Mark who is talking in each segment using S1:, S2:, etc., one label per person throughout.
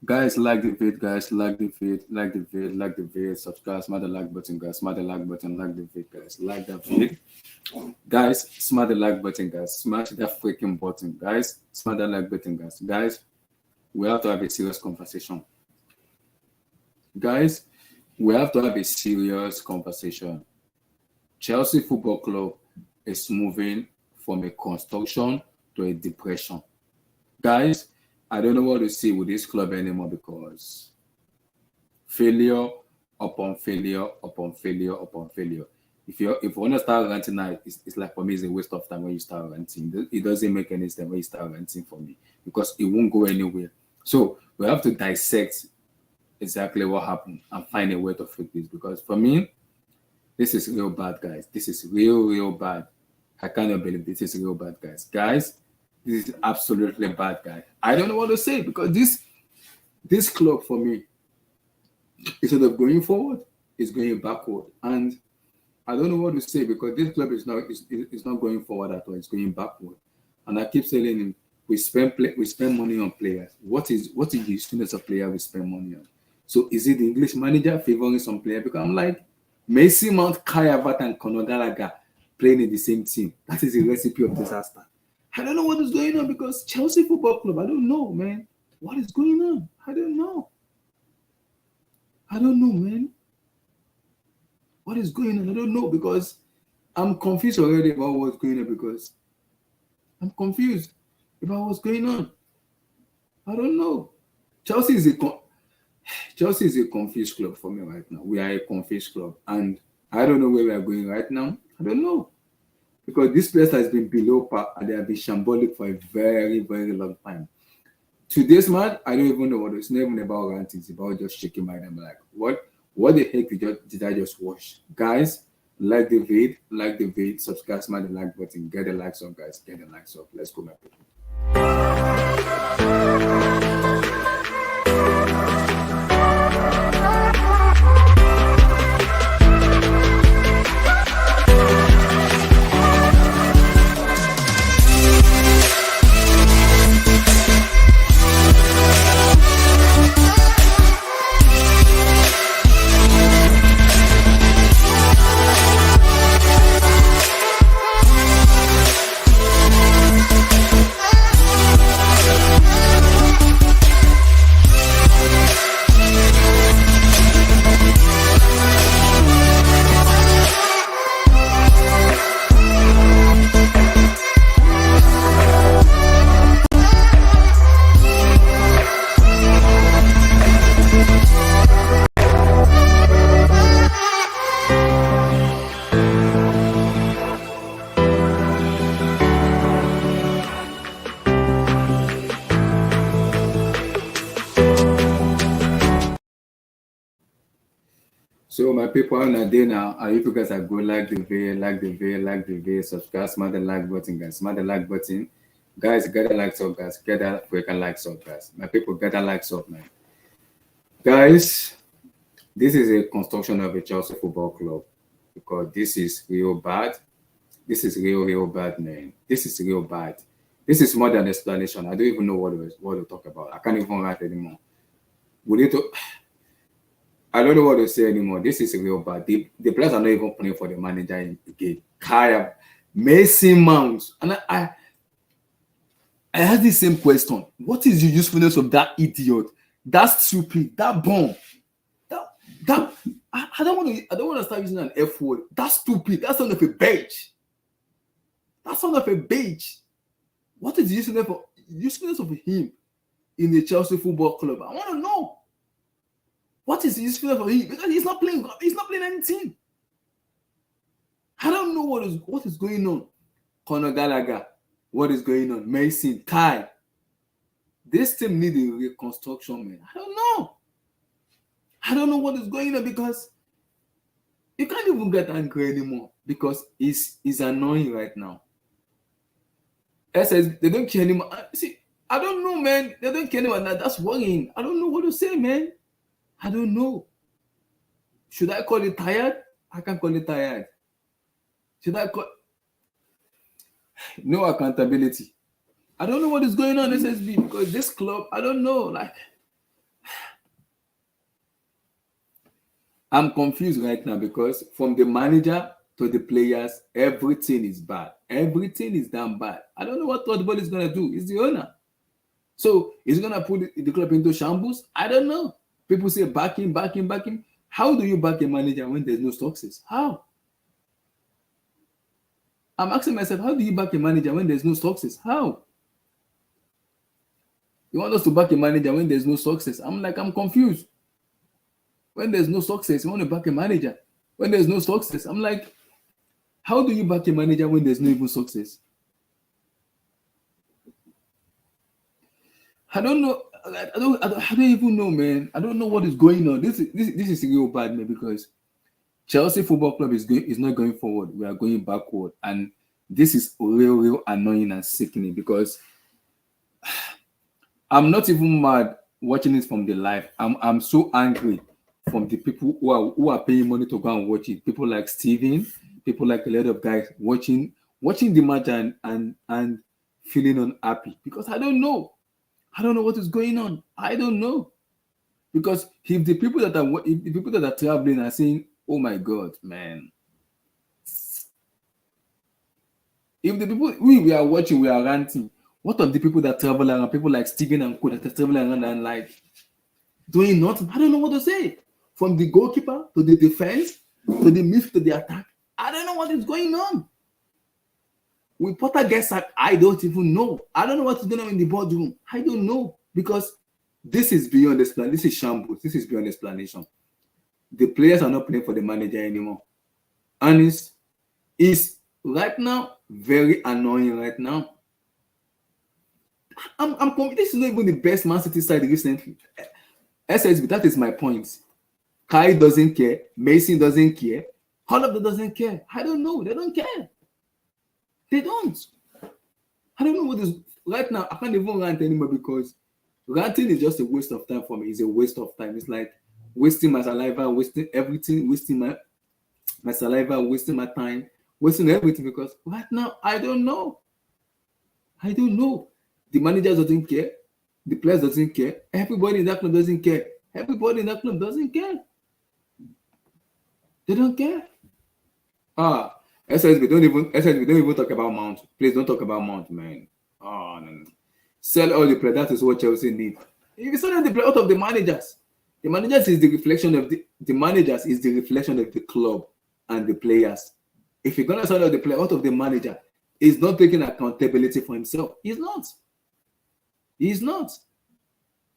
S1: Guys, like the vid, guys, like the vid, like the vid, like the vid, subscribe, smash the like button, guys, smash the like button, like the vid, guys, like that vid. Guys, smash the like button, guys, smash that freaking button, guys, smash that like button, guys. Guys, we have to have a serious conversation. Guys, we have to have a serious conversation. Chelsea Football Club is moving from a construction to a depression. Guys, I don't know what to say with this club anymore because failure upon failure upon failure upon failure. If you want to start ranting now, it's like for me it's a waste of time when you start ranting. It doesn't make any sense when you start ranting for me because it won't go anywhere. So we have to dissect exactly what happened and find a way to fix this because for me, this is real bad, guys. This is real bad. I cannot believe this is real bad, guys. Guys, this is absolutely bad, guys. I don't know what to say because this club for me, instead of going forward, is going backward. And I don't know what to say because this club is not going forward at all. It's going backward. And I keep telling him, we spend money on players. What is the usefulness of player we spend money on? So is it the English manager favoring some player? Because I'm like, Messi, Mount, Kai Havertz, and Conor Gallagher playing in the same team. That is a recipe of disaster. I don't know what is going on because Chelsea Football Club, I don't know, man. What is going on? I don't know. I don't know, man. What is going on? I don't know because I'm confused already about what's going on because I'm confused about what's going on. I don't know. Chelsea is a Chelsea is a confused club for me right now. We are a confused club, and I don't know where we are going right now. I don't know because this place has been below par and they have been shambolic for a very long time. Today's man, I don't even know what it's not even about ranting. It's about just shaking my head. I'm like, what the heck did I just watch? Guys, like the vid, subscribe, smash the like button, get the likes up, guys, get the likes up. Let's go, my people. So my people on a day now, and if you guys are good, like the video, subscribe, smash the like button, guys, smash the like button. Guys, get the likes up, guys, get that freaking likes up, guys. My people, get that likes up, man. Guys, this is a construction of a Chelsea Football Club because this is real bad. This is real bad, man. This is real bad. This is more than explanation. I don't even know what to talk about. I can't even write anymore. We need to. I don't know what to say anymore. This is real bad. The players are not even playing for the manager again. Kaya, Mason Mount. And I had the same question. What is the usefulness of that idiot? That stupid, that bomb. I don't want to start using an F word. That's stupid. That's son of a bitch. That's son of a bitch. What is the usefulness of him in the Chelsea Football Club? I want to know. What is the usefulness of him? Because he's not playing anything. I don't know what is going on. Conor Gallagher, what is going on? Mason, Kai. This team needs a reconstruction, man. I don't know. I don't know what is going on because you can't even get angry anymore because it's annoying right now. SS, they don't care anymore. See, I don't know, man. They don't care anymore. That's worrying. I don't know what to say, man. I don't know. Should I call it tired? I can't call it tired. Should I call no accountability? I don't know what is going on SSB because this club, I don't know. Like I'm confused right now because from the manager to the players, everything is bad. Everything is damn bad. I don't know what Tuchel is gonna do. He's the owner, so he's gonna put the club into shambles. I don't know. People say back him, back him, back him. How do you back a manager when there's no success? How? I'm asking myself, how do you back a manager when there's no success? How? You want us to back a manager when there's no success? I'm confused. When there's no success, you want to back a manager. When there's no success, I'm like, how do you back a manager when there's no even success? I don't know. I don't even know, man. I don't know what is going on. This is real bad, man, because Chelsea Football Club is not going forward. We are going backward. And this is real annoying and sickening because I'm not even mad watching it from the live. I'm so angry from the people who are paying money to go and watch it. People like Steven, people like a lot of guys watching the match and feeling unhappy because I don't know. I don't know what is going on. I don't know. Because if the people that are traveling are saying, oh my God, man. If the people we are watching, we are ranting. What of the people that travel around, people like Steven and Co that are traveling around and like doing nothing? I don't know what to say. From the goalkeeper to the defense, to the midfield, to the attack. I don't know what is going on. With Potter gets sacked, I don't even know. I don't know what's going on in the boardroom. I don't know. Because this is beyond explanation. This is shambles. This is beyond explanation. The players are not playing for the manager anymore. And it's right now very annoying right now. This is not even the best Man City side recently. SSB, that is my point. Kai doesn't care. Mason doesn't care. All of them doesn't care. I don't know. They don't care. They don't. I don't know what is right now. I can't even rant anymore because ranting is just a waste of time for me. It's a waste of time. It's like wasting my saliva, wasting everything, wasting my saliva, wasting my time, wasting everything because right now I don't know. I don't know. The manager doesn't care. The players doesn't care. Everybody in that club doesn't care. Everybody in that club doesn't care. They don't care. SSB, don't even talk about Mount. Please don't talk about Mount, man. Oh no. Sell all the players. That is what Chelsea need. If you sell the players out of the managers is the reflection of the managers is the reflection of the club and the players. If you're gonna sell out the player out of the manager, he's not taking accountability for himself. He's not.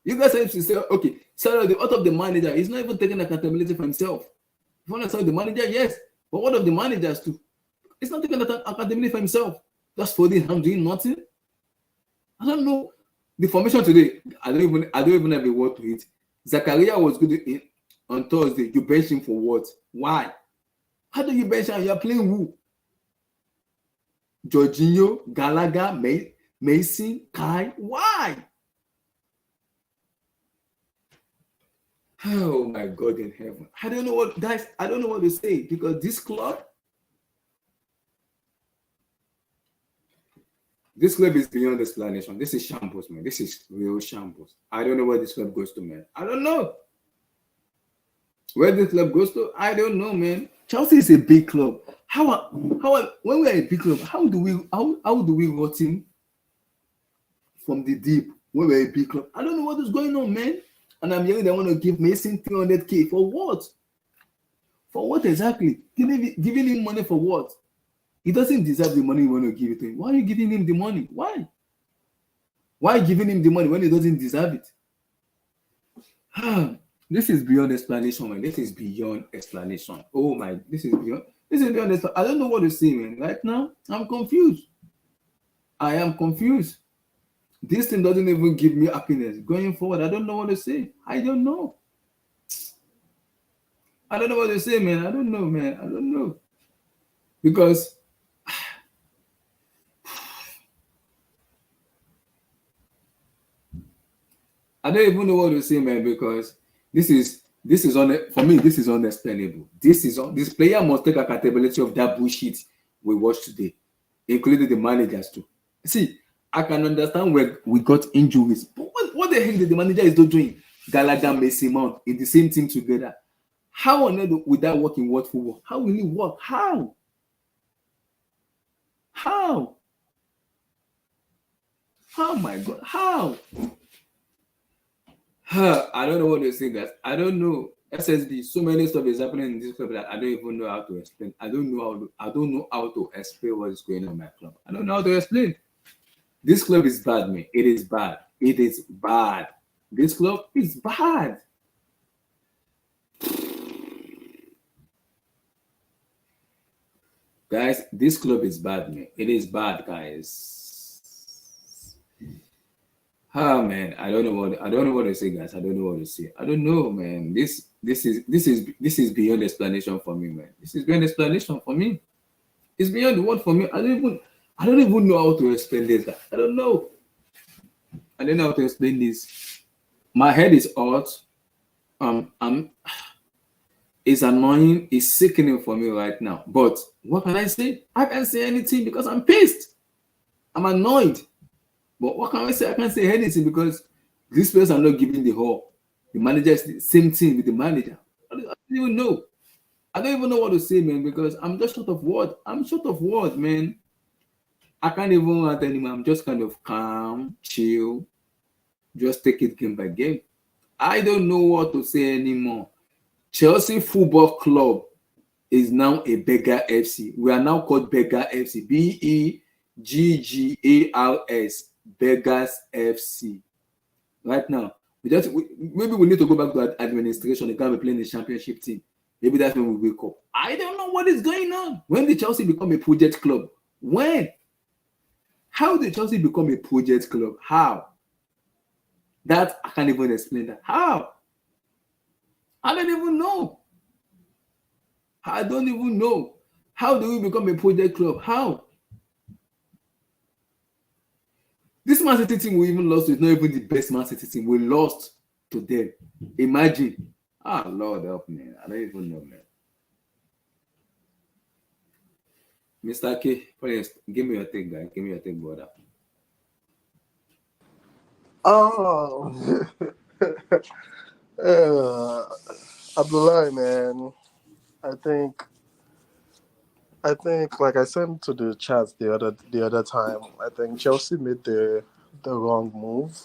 S1: You guys have to say, okay, sell out of the manager. He's not even taking accountability for himself. If you want to sell the manager, yes. But what of the managers too? He's not taking accountability for himself. Just folding, I'm doing nothing. I don't know. The formation today, I don't even have a word to it. Zakaria was good on Thursday. You bench him for what? Why? How do you bench him? You're playing who? Jorginho, Gallagher, Mason, Kai. Why? Oh my God in heaven. I don't know what to say because this club is beyond explanation. This is shambles, man. This is real shambles. I don't know where this club goes to, man. I don't know. Where this club goes to, I don't know, man. Chelsea is a big club. When we're a big club, how do we rot him from the deep when we're a big club? I don't know what is going on, man. And I'm hearing they want to give Mason 300k for what? For what exactly? Giving him money for what? He doesn't deserve the money you want to give it to him. Why are you giving him the money? Why? Why giving him the money when he doesn't deserve it? This is beyond explanation, man. This is beyond explanation. Oh my, this is beyond explanation. I don't know what to say, man. Right now, I'm confused. I am confused. This thing doesn't even give me happiness. Going forward, I don't know what to say. I don't know. I don't know what to say, man. I don't know, man. I don't know. Because I don't even know what to say, man, because this is for me, this is unexplainable. This player must take accountability of that bullshit we watched today, including the managers too. See, I can understand where we got injuries, but what the hell did the manager is doing? Gallagher, Mason Mount in the same team together. How on earth would that work in world football? How will it work? How? How? Oh my God! How? I don't know what to say, guys. I don't know. SSB, so many stuff is happening in this club that I don't even know how to explain. I don't know how to explain what is going on in my club. I don't know how to explain. This club is bad, man. It is bad. It is bad. This club is bad. Guys, this club is bad, man. It is bad, guys. Ah, man, I don't know what to say, guys. I don't know what to say. I don't know, man. This is beyond explanation for me, man. This is beyond explanation for me. It's beyond the word for me. I don't even know how to explain this, guys. I don't know. I don't know how to explain this. My head is hot. It's annoying. It's sickening for me right now. But what can I say? I can't say anything because I'm pissed. I'm annoyed. But what can I say? I can't say anything because these players are not giving the whole. The manager is the same thing with the manager. I don't even know. I don't even know what to say, man, because I'm just short of words. I'm short of words, man. I can't even rant anymore. I'm just kind of calm, chill, just take it game by game. I don't know what to say anymore. Chelsea Football Club is now a beggar FC. We are now called Beggar FC. Beggars Beggars FC. Right now, maybe we need to go back to administration. They can't be playing the championship team. Maybe that's when we wake up. I don't know what is going on. When did Chelsea become a project club? When? How did Chelsea become a project club? How? That I can't even explain that. How? I don't even know. I don't even know. How do we become a project club? How? This Man City team we even lost to is not even the best Man City team. We lost to them. Imagine. Lord help me. I don't even know, man. Mr. K, please give me your take, guy. Give me your take, brother.
S2: Oh, Abdullah, man. I think, like I sent to the chat the other time. I think Chelsea made the wrong move.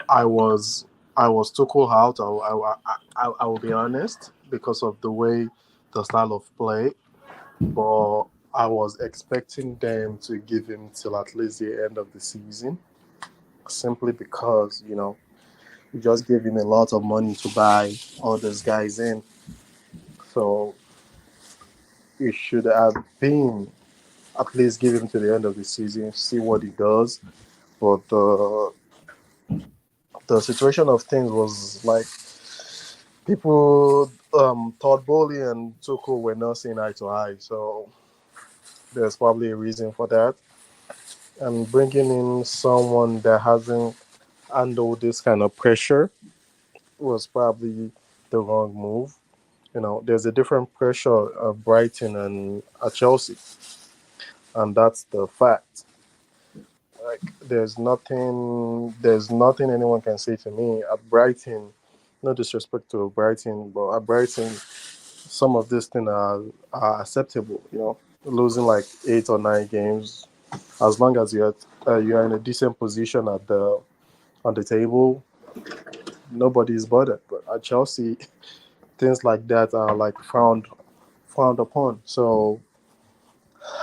S2: I was Tuchel out. I will be honest because of the way the style of play, but I was expecting them to give him till at least the end of the season, simply because you just gave him a lot of money to buy all those guys in. So it should have been at least give him to the end of the season, see what he does. But the situation of things was like people thought Bowley and Tuchel were not seeing eye to eye. So there's probably a reason for that. And bringing in someone that hasn't handled this kind of pressure was probably the wrong move. There's a different pressure at Brighton and at Chelsea, and that's the fact. Like, there's nothing anyone can say to me at Brighton. No disrespect to Brighton, but at Brighton, some of these things are acceptable. Losing like 8 or 9 games, as long as you're in a decent position on the table, nobody's bothered. But at Chelsea, things like that are like frowned upon. So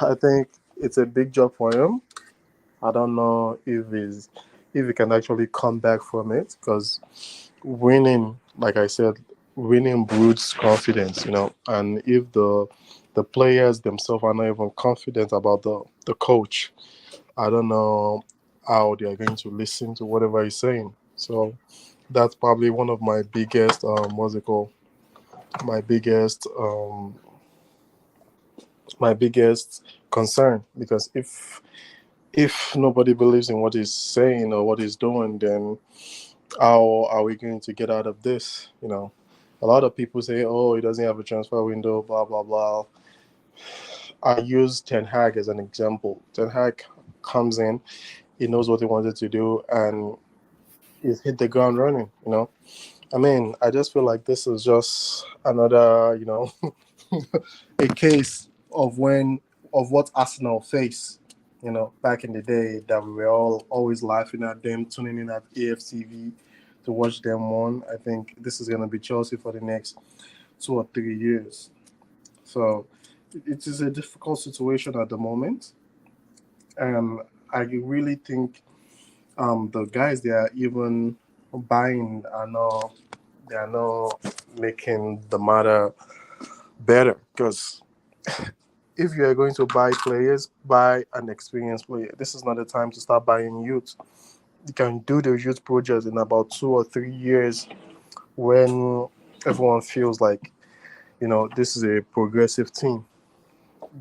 S2: I think it's a big job for him. I don't know if he can actually come back from it, because winning, like I said, winning broods confidence, and if the players themselves are not even confident about the coach, I don't know how they are going to listen to whatever he's saying. So that's probably one of my biggest my biggest concern, because if nobody believes in what he's saying or what he's doing, then how are we going to get out of this? A lot of people say, oh, he doesn't have a transfer window, blah, blah, blah. I use Ten Hag as an example. Ten Hag comes in, he knows what he wanted to do, and he's hit the ground running, I mean, I just feel like this is just another, a case of what Arsenal face, back in the day that we were all always laughing at them, tuning in at AFTV to watch them won. I think this is gonna be Chelsea for the next 2 or 3 years. So it is a difficult situation at the moment, and I really think the guys they are even buying are not making the matter better, because if you are going to buy players, buy an experienced player. This is not the time to start buying youth. You can do the youth project in about 2 or 3 years when everyone feels like this is a progressive team.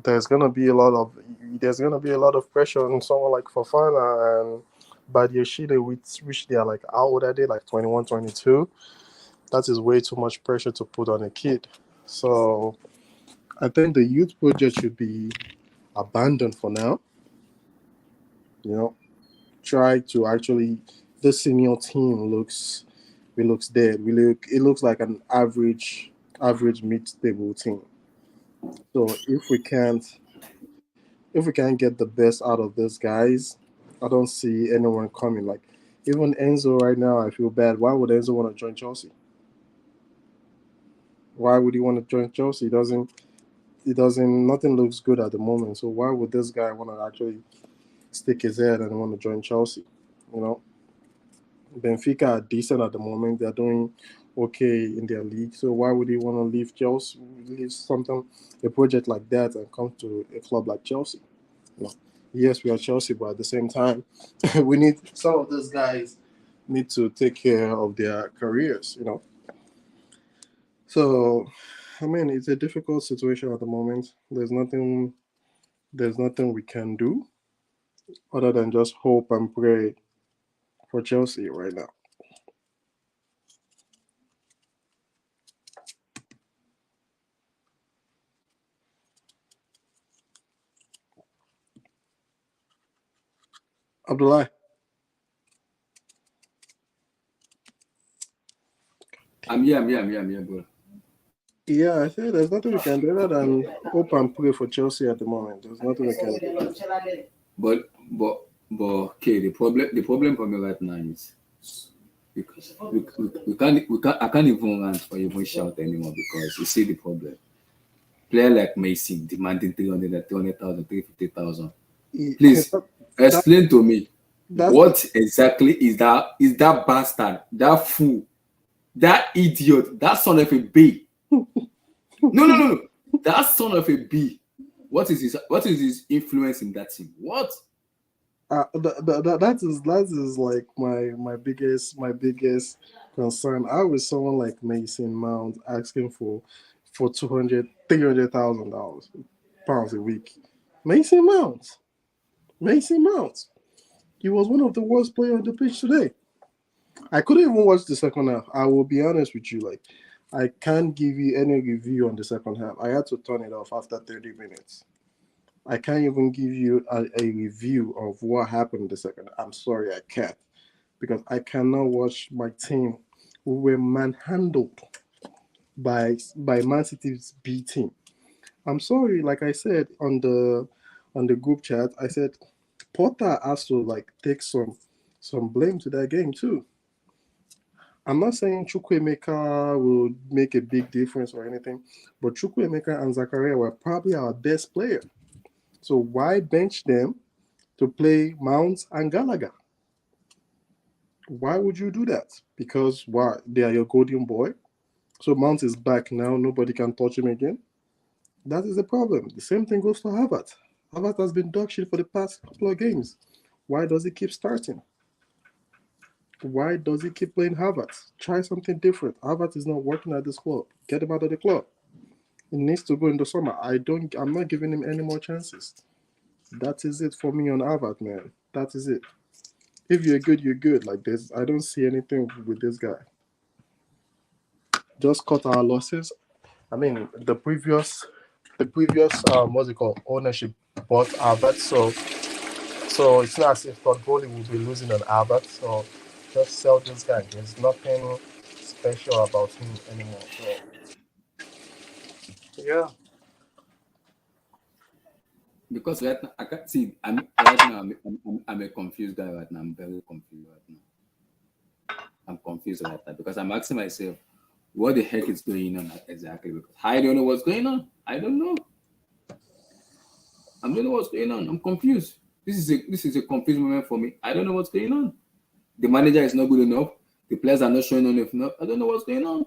S2: There's gonna be a lot of pressure on someone like Fofana and Badiashile, which they are like, how old are they? Like 21, 22. That is way too much pressure to put on a kid. So I think the youth project should be abandoned for now. Try to actually, the senior team looks dead. It looks like an average mid-table team. So if we can't get the best out of these guys, I don't see anyone coming. Like even Enzo right now, I feel bad. Why would Enzo want to join Chelsea? Why would he want to join Chelsea? He doesn't. Nothing looks good at the moment. So why would this guy want to actually stick his head and want to join Chelsea? You know, Benfica are decent at the moment. They're doing okay in their league. So why would he want to leave Chelsea, a project like that, and come to a club like Chelsea? Yes, we are Chelsea, but at the same time, we need some of those guys need to take care of their careers. So, I mean, it's a difficult situation at the moment. There's nothing we can do other than just hope and pray for Chelsea right now. Abdullah.
S1: I'm here, bro.
S2: Yeah, I think there's nothing we can do other than hope and pray for Chelsea at the moment. There's nothing we can do.
S1: But okay, the problem for me right now is we can't I can't even rant or even shout anymore, because you see the problem. Player like Messi demanding 300, 300,000, 350,000. Please
S2: That,
S1: explain to me
S2: that's
S1: what exactly is that bastard, that fool, that idiot, that son of a b. No. That son of a b. What is his influence in that team? What?
S2: that is like my biggest concern. I was someone like Mason Mount asking for 300,000 pounds a week. Mason Mount, Mason Mount. He was one of the worst players on the pitch today. I couldn't even watch the second half. I will be honest with you. Like, I can't give you any review on the second half. I had to turn it off after 30 minutes. I can't even give you a review of what happened in the second. I'm sorry, I can't, because I cannot watch my team who were manhandled by Man City's B team. I'm sorry, like I said on the group chat, I said Potter has to like take some blame to that game too. I'm not saying Chukwuemeka will make a big difference or anything, but Chukwuemeka and Zakaria were probably our best player. So why bench them to play Mount and Gallagher? Why would you do that? Because why? They are your golden boy. So Mount is back now. Nobody can touch him again. That is the problem. The same thing goes for Havertz. Havertz has been dog shit for the past couple of games. Why does he keep starting? Why does he keep playing Havertz? Try something different. Havertz is not working at this club. Get him out of the club. He needs to go in the summer. I'm not giving him any more chances. That is it for me on Havertz, man. That is it. If you're good, you're good. Like this, I don't see anything with this guy. Just cut our losses. I mean, the previous what's it called, ownership bought Havertz, so it's not as if Todd Bowley will be losing on Albert. So just sell this guy. There's nothing special about him anymore. So yeah,
S1: Because right now I can't see. I'm right now. I'm a confused guy right now. I'm very confused right now. I'm confused right now because I'm asking myself, what the heck is going on exactly? Because I don't know what's going on. I don't know. I don't know what's going on. I'm confused. This is a confused moment for me. I don't know what's going on. The manager is not good enough. The players are not showing enough. I don't know what's going on.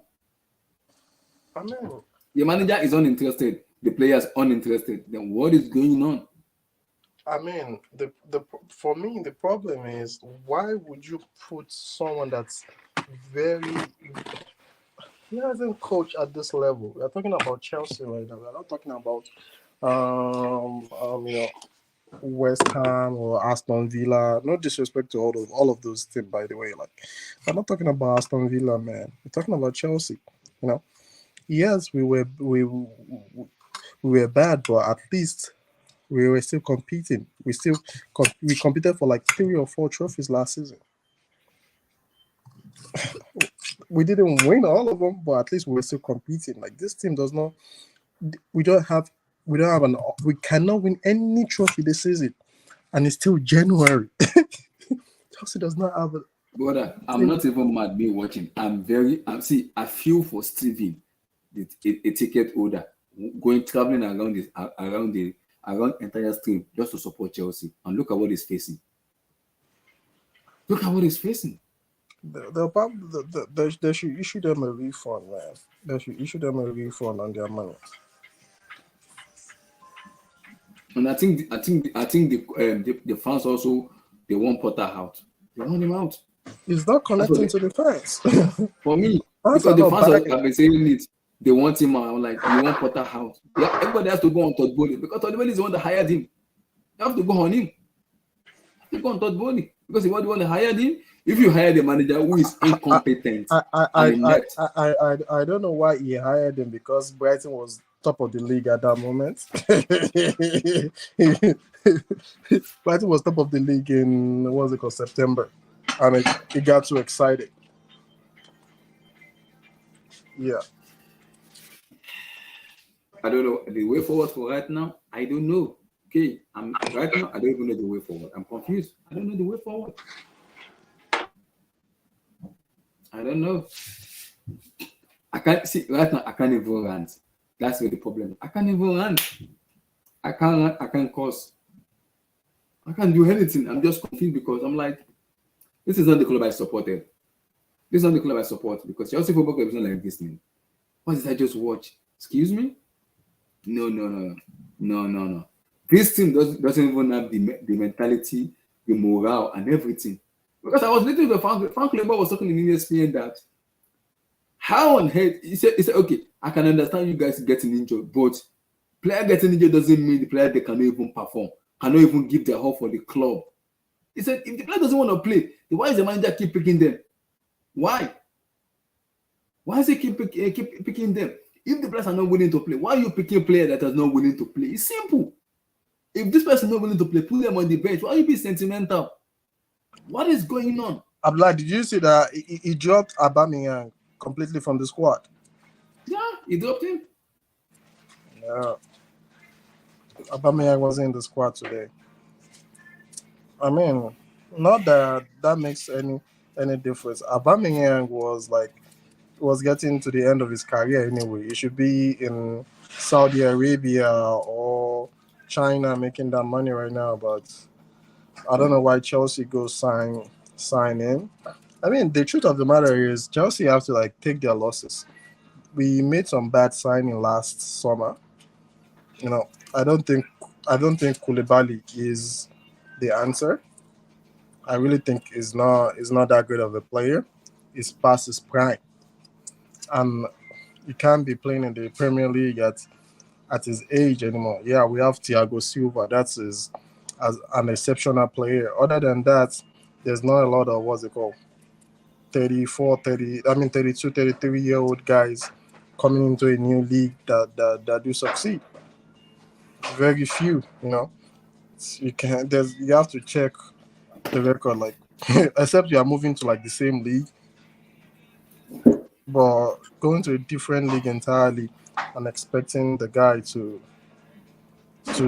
S2: I mean,
S1: The manager is uninterested. The players uninterested. Then what is going on?
S2: the for me the problem is, why would you put someone that's very, he hasn't coached at this level. We're talking about Chelsea right now. We're not talking about you know, West Ham or Aston Villa. No disrespect to all of those teams, by the way. Like, I'm not talking about Aston Villa, man. We're talking about Chelsea. You know, yes, we were bad, but at least we were still competing. We competed for like 3 or 4 trophies last season. We didn't win all of them, but at least we were still competing. Like, this team does not. We don't have. We don't have an. We cannot win any trophy this season, and it's still January. Chelsea does not have a.
S1: Brother, I'm not even mad me watching. See, I feel for Steven, a ticket holder, going traveling around entire stream just to support Chelsea. And look at what he's facing. Look at what he's facing.
S2: They should issue them a refund, man. They should issue them a refund on their money.
S1: And I think the fans also, they want Potter out. They want him out.
S2: It's not connecting to the fans.
S1: For me,
S2: Fans
S1: because
S2: are
S1: the
S2: not
S1: fans have
S2: buying.
S1: been saying it, they want him out. I'm like, you want Potter out? Yeah, everybody has to go on Todd Bowley because Todd Bowley is the one that hired him. You have to go on him. You have to go on Todd Bowley because he was the one that hired him. If you hire the manager who is incompetent
S2: I don't know why he hired him, because Brighton was top of the league at that moment. Brighton was top of the league in, what was it called, September, and it got too excited. Yeah,
S1: I don't know the way forward for right now. I don't know. Okay, I'm right now. I don't even know the way forward. I'm confused. I don't know the way forward. I don't know. I can't see right now. I can't even rant. That's where the problem is. I can't even rant. I can't curse. I can't do anything. I'm just confused because I'm like, this is not the club I supported. This is not the club I support because Chelsea Football Club is not like this, man. What did I just watch? Excuse me? No. This team doesn't even have the mentality, the morale, and everything. Because I was listening to Frank Lemba was talking in ESPN that how on earth he said, okay, I can understand you guys getting injured, but player getting injured doesn't mean the player they cannot even perform, cannot even give their all for the club. He said if the player doesn't want to play, then why is the manager keep picking them? Why? Why is he keep picking them? If the players are not willing to play, why are you picking a player that is not willing to play? It's simple. If this person is not willing to play, put them on the bench. Why are you being sentimental? What is going on?
S2: Abdullah, did you see that he dropped Aubameyang completely from the squad?
S1: Yeah, he dropped him.
S2: Yeah, Aubameyang wasn't in the squad today. I mean, not that makes any difference. Aubameyang was getting to the end of his career anyway. He should be in Saudi Arabia or China making that money right now. But I don't know why Chelsea goes sign in. I mean, the truth of the matter is Chelsea have to take their losses. We made some bad signing last summer. You know, I don't think Koulibaly is the answer. I really think is not that good of a player. He's past his prime, and he can't be playing in the Premier League at his age anymore. Yeah, we have Thiago Silva. That's as an exceptional player. Other than that, there's not a lot of, what's it called, 32, 33-year-old guys coming into a new league that do succeed. Very few, you know. You have to check the record, except you are moving to the same league. but going to a different league entirely and expecting the guy to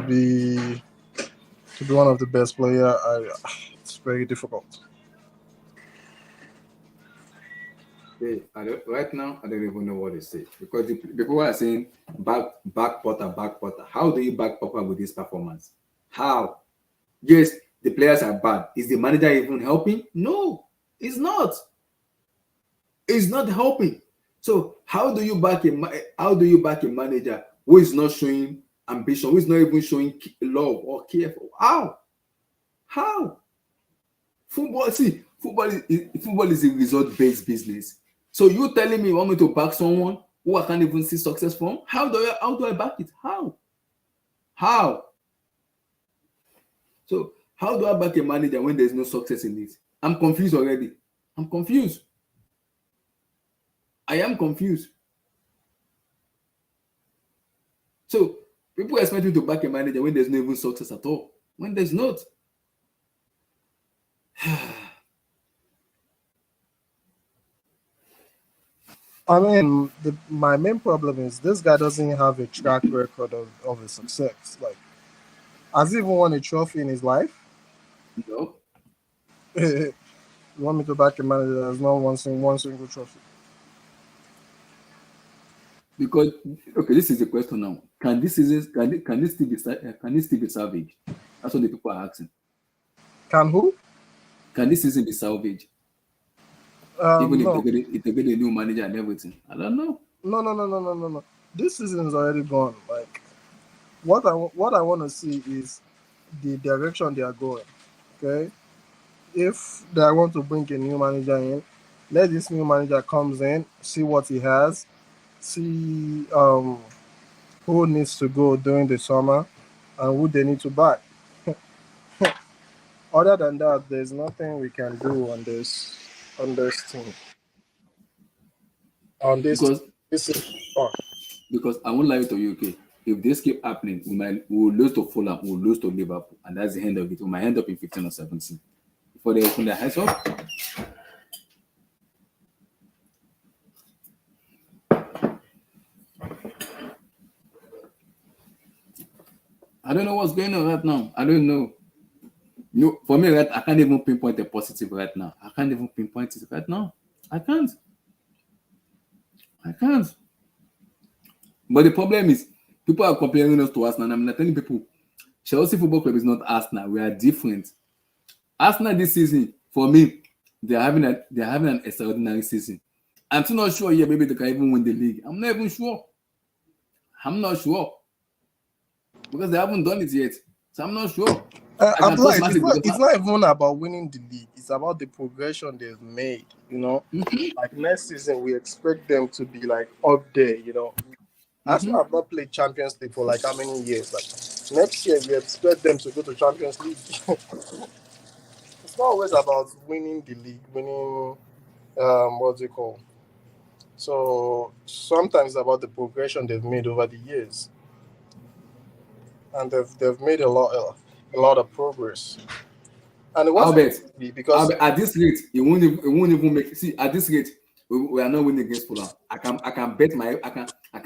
S2: be one of the best player, it's very difficult.
S1: Hey, right now, I don't even know what to say because the people are saying back Potter, back Potter. How do you back Potter with this performance? How? Yes, the players are bad. Is the manager even helping? No, it's not. It's not helping. So how do you back a manager who is not showing ambition, who is not even showing love or care for? How? How? Football is a result-based business. So you telling me you want me to back someone who I can't even see success from? How do I back it? How? How? So how do I back a manager when there's no success in it? I'm confused already. I'm confused. I am confused. So people expect me to back a manager when there's no even success at all. When there's not.
S2: I mean, my main problem is this guy doesn't have a track record of a success. Like, has he even won a trophy in his life?
S1: No.
S2: You want me to back a manager that has not won one single trophy?
S1: Because okay, this is the question now. Can this still be salvaged? That's what the people are asking.
S2: Can who?
S1: Can this season be salvaged? Even
S2: No.
S1: if they get a new manager and everything. I don't know.
S2: No. This season is already gone. Like, what I want to see is the direction they are going. Okay, if they want to bring a new manager in, let this new manager comes in, see what he has, see who needs to go during the summer, and who they need to buy. Other than that, there's nothing we can do on this team. On this is
S1: Because I won't lie to you, okay. If this keep happening, we will lose to Fulham, we will lose to Liverpool, and that's the end of it. We might end up in 15 or 17 before they open their eyes up. I don't know what's going on right now. I don't know. No, for me, right, I can't even pinpoint a positive right now. I can't even pinpoint it right now. I can't. But the problem is, people are comparing us to Arsenal. I'm not telling people, Chelsea Football Club is not Arsenal. We are different. Arsenal this season, for me, they're having an extraordinary season. I'm still not sure yet. Maybe they can even win the league. I'm not even sure. I'm not sure because they haven't done it yet. So I'm not sure.
S2: It's not even about winning the league. It's about the progression they've made. You know, like next season we expect them to be like up there. You know, Arsenal have not played Champions League for like how many years? Like next year we expect them to go to Champions League. It's not always about winning the league, winning what's it called? So sometimes it's about the progression they've made over the years, and they've made a lot of progress. And it wasn't easy because
S1: at this rate, it won't even make. See, at this rate, we are not winning against Fulham. I can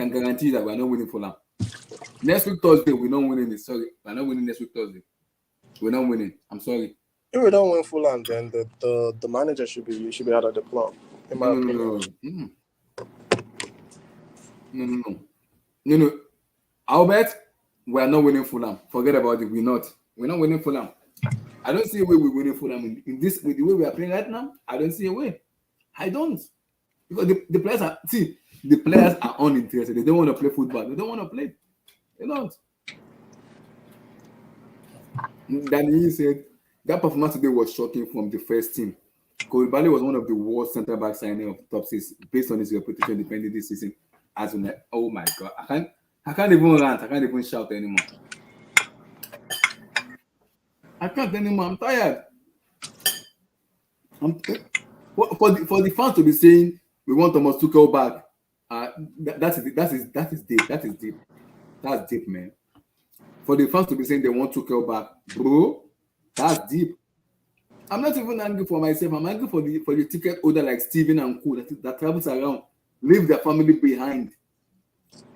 S1: guarantee that we are not winning Fulham. Next week Thursday, we're not winning it. Sorry, we're not winning next week Thursday. We're not winning. I'm sorry.
S2: If we don't win Fulham, then the manager should be out of the club. In my opinion.
S1: No. I'll bet we are not winning Fulham. Forget about it. We're not winning Fulham. I don't see a way we're winning Fulham in this with the way we are playing right now. I don't see a way. I don't. Because the players are uninterested. They don't want to play football. They don't want to play. They don't. Danny said that performance today was shocking from the first team. Koulibaly was one of the worst centre back signing of the top six based on his reputation defending this season. Oh my god, I can't even rant. I can't even shout anymore. I can't anymore. I'm tired. For the fans to be saying we want Thomas Tuchel back. That is deep. That's deep, man. For the fans to be saying they want Tuchel back, bro, that's deep. I'm not even angry for myself. I'm angry for the ticket holder like Steven and Co that travels around leave their family behind,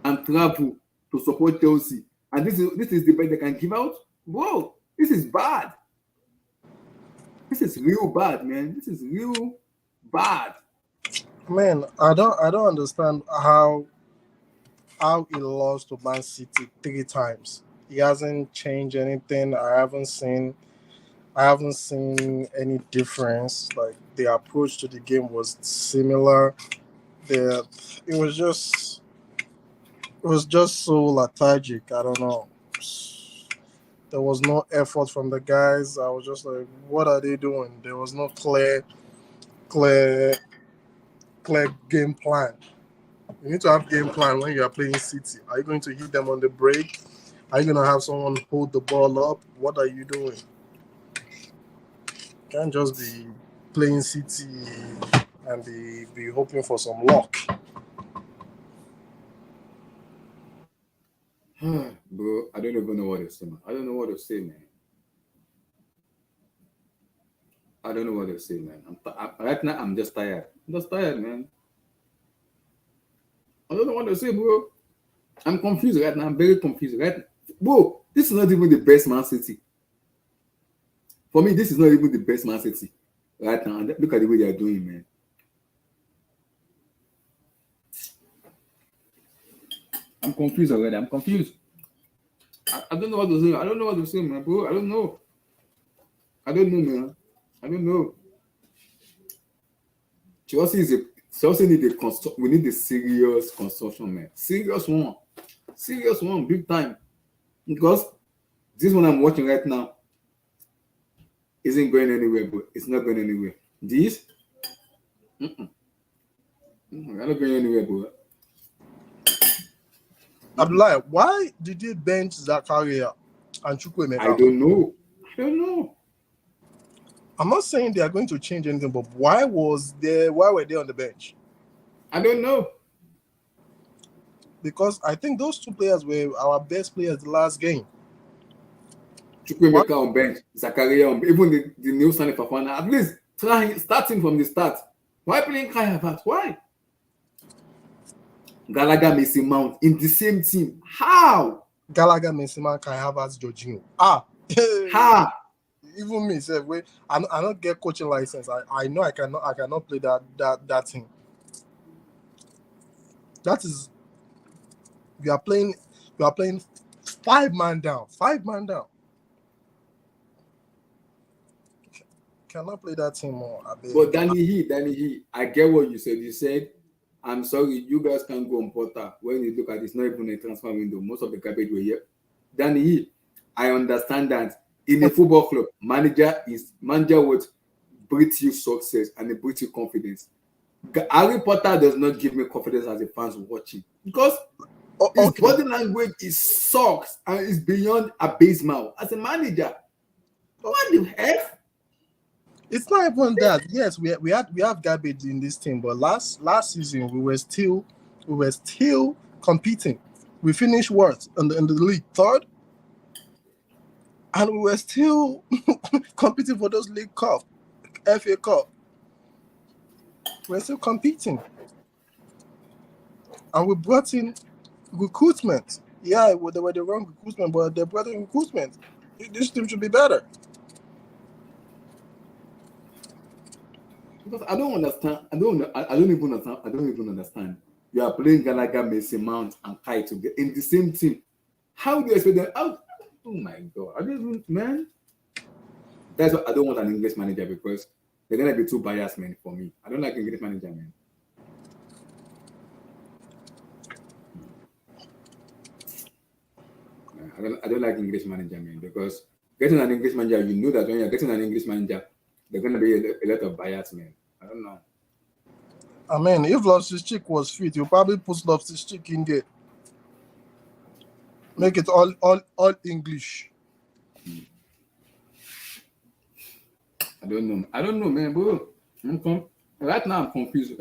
S1: and travel to support Chelsea. And this is the best they can give out? Whoa, this is bad. This is real bad, man. This is real bad.
S2: Man, I don't understand how he lost to Man City 3 times. He hasn't changed anything. I haven't seen any difference. Like the approach to the game was similar. The it was just so lethargic. I don't know. There was no effort from the guys. I was just like, what are they doing? There was no clear, clear game plan. You need to have game plan when you are playing City. Are you going to hit them on the break? Are you going to have someone hold the ball up? What are you doing? You can't just be playing City and be hoping for some luck.
S1: Bro, I don't even know what to say, man. I don't know what to say, man. I don't know what to say, man. Right now, I'm just tired. I'm just tired, man. I don't know what to say, bro. I'm confused right now. I'm very confused right now. Bro, this is not even the best Man City. For me, this is not even the best Man City right now. And look at the way they are doing, man. I'm confused already. I'm confused. I don't know what to say. I don't know what to say, man, bro. I don't know. I don't know, man. I don't know. Chelsea need a we need a serious construction, man. Serious one, big time. Because this one I'm watching right now isn't going anywhere, but it's not going anywhere. This, I'm not going anywhere, bro.
S2: Abdullah, why did you bench Zakaria and Chukwuemeka?
S1: I don't know.
S2: I'm not saying they are going to change anything, but why were they on the bench?
S1: I don't know.
S2: Because I think those two players were our best players the last game.
S1: Chukwuemeka on bench, Zakaria on bench, even the new signing Fafana. At least starting from the start. Why playing Kai Havertz? Why? Gallagher, Mason Mount in the same team. How?
S2: Gallagher, Mason Mount, Kai Havertz, Jorginho.
S1: How?
S2: Even me, say, wait, I don't get coaching license. I know I cannot play that thing. That is, we are playing 5-man down. 5-man down. Cannot play that team more.
S1: But Danny He, I get what you said. You said, I'm sorry, you guys can't go on Porter. When you look at it, it's not even a transfer window. Most of the garbage were here. Danny He, I understand that in a football club, manager would breed you success and it breeds you confidence. Harry Potter does not give me confidence as a fan watching because his body language sucks and is beyond abysmal. As a manager, what the heck?
S2: It's not even that. Yes, we have garbage in this team, but last season we were still competing. We finished what in the league third, and we were still competing for those League Cup, FA Cup. We're still competing, and we brought in recruitment. Yeah, they were the wrong recruitment, but they brought in recruitment. This team should be better.
S1: Because I don't understand. I don't even understand. You are playing Gallagher, Mason Mount, and Kai together in the same team. How do you expect them? Oh my God! I don't, man. That's why I don't want an English manager because they're gonna be too biased, man. For me, I don't like English manager, man. I don't like English manager, man, because getting an English manager, you know that when you're getting an English manager, there's gonna be a lot of bias, man. I don't know.
S2: I mean, if Loftus-Cheek was fit, you probably put Loftus-Cheek in there. Make it all English.
S1: I don't know, man, bro. Right now, I'm confused.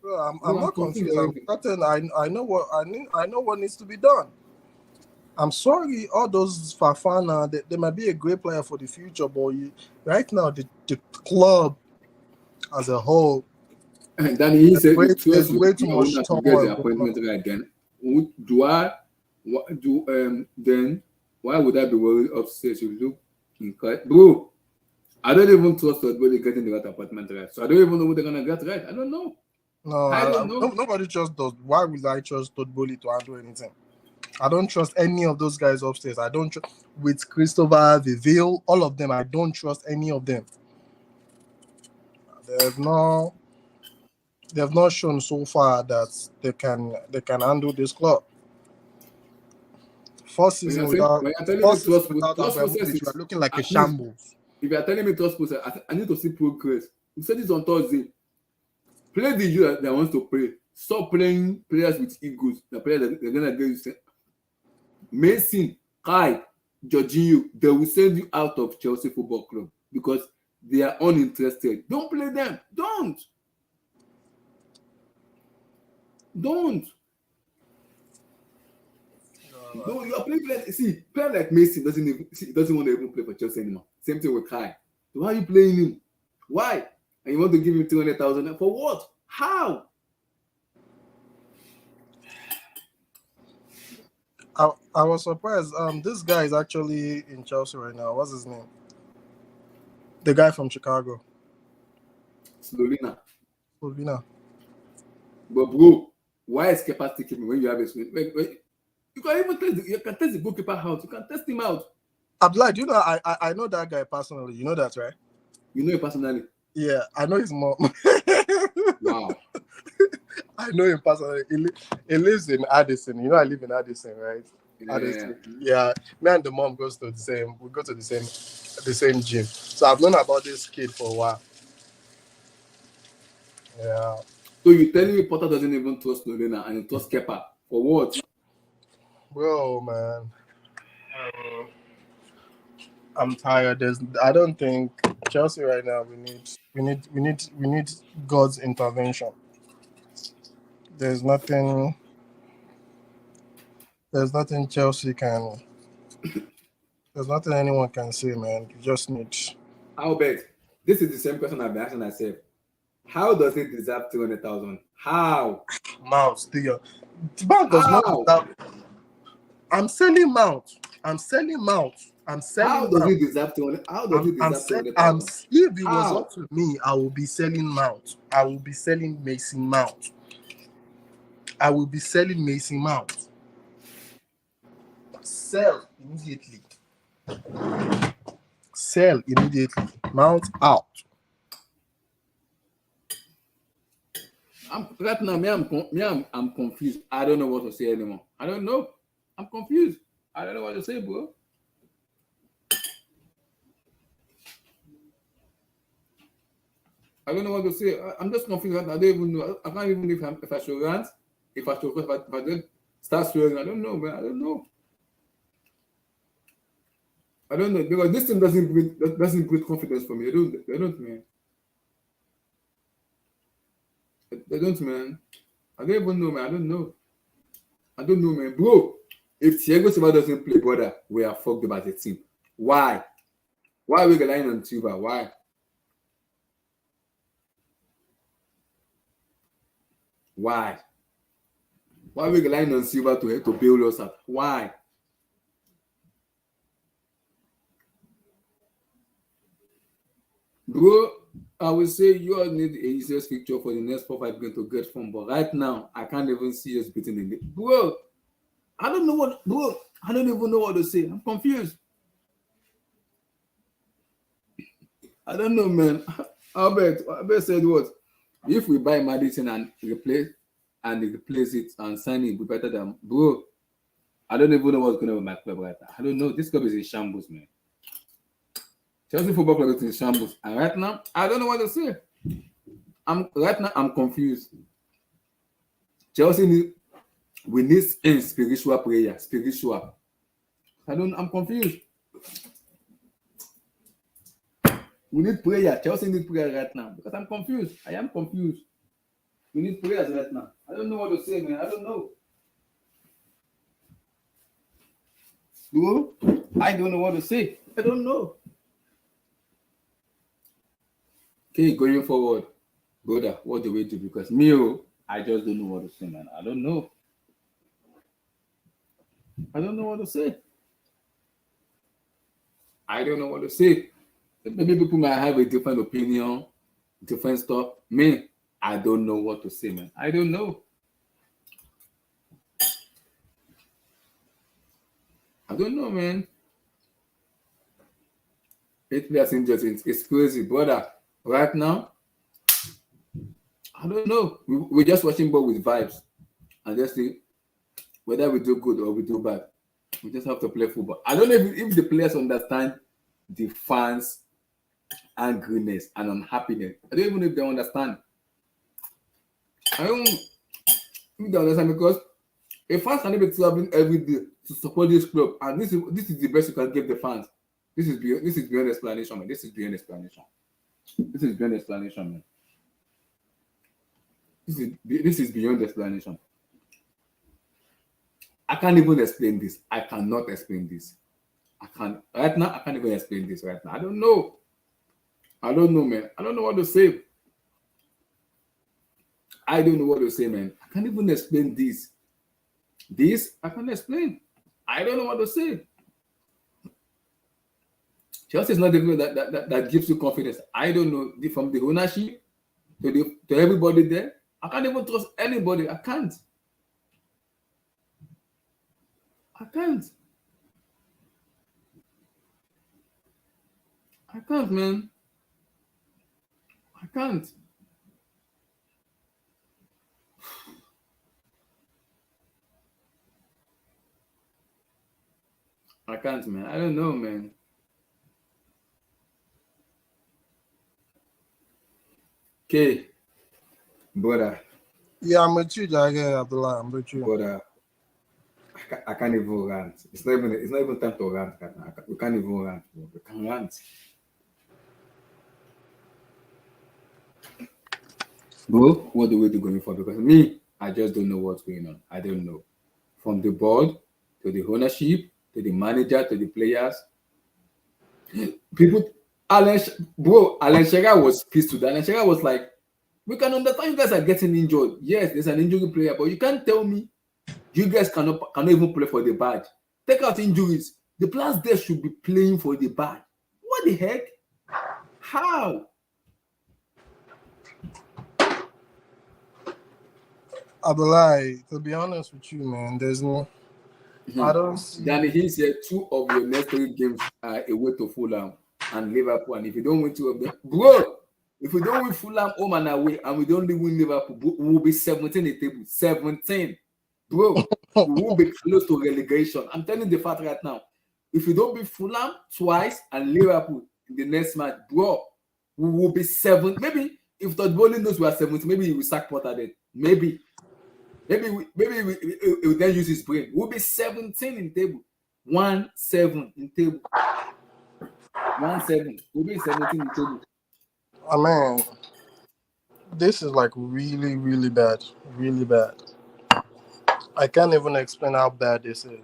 S2: Well, I'm not confused. I know what needs to be done. I'm sorry, all those Fafana, they might be a great player for the future, but right now the club as a whole,
S1: And then he said,
S2: there's
S1: trust
S2: way
S1: you,
S2: too
S1: you are
S2: much
S1: going to get
S2: turmoil
S1: the
S2: going
S1: appointment
S2: on.
S1: right then. Do I then why would I be worried upstairs? You look incredible. Bro, I don't even trust anybody getting the right appointment right. So I don't even know what they're gonna get right. I don't know.
S2: No,
S1: I don't know.
S2: nobody just does. Why would I trust Todd Bowley to handle anything? I don't trust any of those guys upstairs. I don't with Christopher, Viville, all of them. I don't trust any of them. There's no, they have not shown so far that they can handle this club. First
S1: When
S2: season
S1: you're saying
S2: without
S1: when you're telling me
S2: first season without
S1: trust process
S2: Abramovich, we are
S1: is
S2: looking like a
S1: at least
S2: shambles.
S1: if you're telling me trust process, I need to see progress. You said this on Thursday. Play the you that wants to play. Stop playing players with egos. The players that they're gonna get you. Mason, Kai, Jorginho, they will send you out of Chelsea Football Club because they are uninterested. Don't play them. Don't. No, you are playing players. See, player like Mason doesn't want to even play for Chelsea anymore. Same thing with Kai. So why are you playing him? Why? And you want to give him 200,000 for what? How?
S2: I was surprised. This guy is actually in Chelsea right now. What's his name? The guy from Chicago.
S1: Slovenia.
S2: Slovenia.
S1: But bro, why is Kepa taking me when you have a swing? You can even test the goalkeeper out. You can test him out.
S2: Abdullah, do you know I know that guy personally. You know that, right?
S1: You know him personally.
S2: Yeah, I know his mom.
S1: Wow.
S2: I know him personally. He lives in Addison. You know I live in Addison, right?
S1: Yeah.
S2: Addison. Yeah. Me and the mom we go to the same gym. So I've known about this kid for a while. Yeah.
S1: So you telling me Potter doesn't even trust Slovenia and he trusts Kepa for what?
S2: Bro, man. I'm tired. I don't think Chelsea right now we need God's intervention. There's nothing Chelsea can there's nothing anyone can say, man. You just need
S1: I'll bet. This is the same question I've been asking myself. How does it deserve 200,000? How?
S2: Mount still. Mount does not
S1: How?
S2: deserve. I'm selling Mount. I'm selling Mount. I'm
S1: How
S2: selling
S1: does
S2: Mount.
S1: it deserve 200? How does it deserve
S2: I'm
S1: 200,000?
S2: if it was
S1: How?
S2: up to me, I will be selling Mount. I will be selling Mason Mount. I will be selling Mason Mount. Sell immediately. Sell immediately. Mount out.
S1: Right now, I'm confused. I don't know what to say anymore. I don't know. I'm confused. I don't know what to say, bro. I don't know what to say. I'm just confused. I don't even know. I can't even know if I should rant, if I should, if I don't start swearing. I don't know, man. I don't know. I don't know because this thing doesn't breed confidence for me. They don't, man. They don't, man. I don't even know, man. I don't know, man. Bro, if Thiago Silva doesn't play, brother, we are fucked about the team. Why? Why are we relying on Silva? Why? Why? Why are we relying on Silva to build us up? Why? Bro, I will say you all need a easiest fixture for the next 4-5 games to get from, but right now I can't even see us beating the game. Bro, I don't know what, bro. I don't even know what to say. I'm confused. I don't know, man. Albert said what? If we buy Madison and replace it and sign it, we better than bro. I don't even know what's going on with my club right now. I don't know. This club is in shambles, man. Chelsea Football Club is in shambles, and right now I don't know what to say. I'm confused. We need spiritual prayer, spiritual. I'm confused. We need prayer. Chelsea need prayer right now because I'm confused. I am confused. We need prayers right now. I don't know what to say, man. I don't know. Bro, I don't know what to say. I don't know. Okay, going forward, brother, what do we do? Because me, I just don't know what to say, man. I don't know. I don't know what to say. I don't know what to say. Maybe people might have a different opinion, different stuff. Me, I don't know what to say, man. I don't know. I don't know, man. It's interesting. It's crazy, brother. Right now, I don't know. We're just watching ball with vibes, and just see whether we do good or we do bad. We just have to play football. I don't know if the players understand the fans' angriness and unhappiness. I don't even know if they understand. I don't think they understand because a fans can be traveling every day to support this club, and this is the best you can give the fans. This is beyond explanation, man. This is beyond explanation. This is beyond explanation, man. This is beyond explanation. I can't even explain this. I cannot explain this. I can't right now. I can't even explain this right now. I don't know. I don't know, man. I don't know what to say. I don't know what to say, man. I can't even explain this. This I can't explain. I don't know what to say. Chelsea is not the people that gives you confidence. I don't know from the ownership to everybody there. I can't even trust anybody. I can't. I can't. I can't, man. I can't. I can't, man. I don't know, man. Okay, brother.
S2: Yeah, I'm with you, Jagger Abdullah. I'm with you.
S1: Brother, I can't even rant. It's not even time to rant. We can't even rant. Bro. We can't rant. Bro, what do we do going forward? Because me, I just don't know what's going on. I don't know. From the board to the ownership to the manager to the players. People, Alan Shearer was pissed to that. Alan Shearer was like, we can understand you guys are getting injured. Yes, there's an injury player, but you can't tell me you guys cannot even play for the badge. Take out injuries. The players there should be playing for the badge. What the heck? How?
S2: Abdullah, to be honest with you, man, there's no. I don't see.
S1: Danny, he said 2 of your next 3 games are away to Fulham and Liverpool. And if you don't win 2 of them, bro, if we don't win Fulham home and away and we don't win Liverpool, we will be 17 in the table. 17. Bro, we will be close to relegation. I'm telling you the fact right now. If we don't beat Fulham twice and Liverpool in the next match, bro, we will be 7. Maybe if Todd Bowling knows we are 17, maybe he will sack Potter then. Maybe we then use his brain. We'll be 17 in table. 1-7 in table. 1-7. We'll be 17 in table.
S2: Oh, man, this is like really, really bad. Really bad. I can't even explain how bad this is.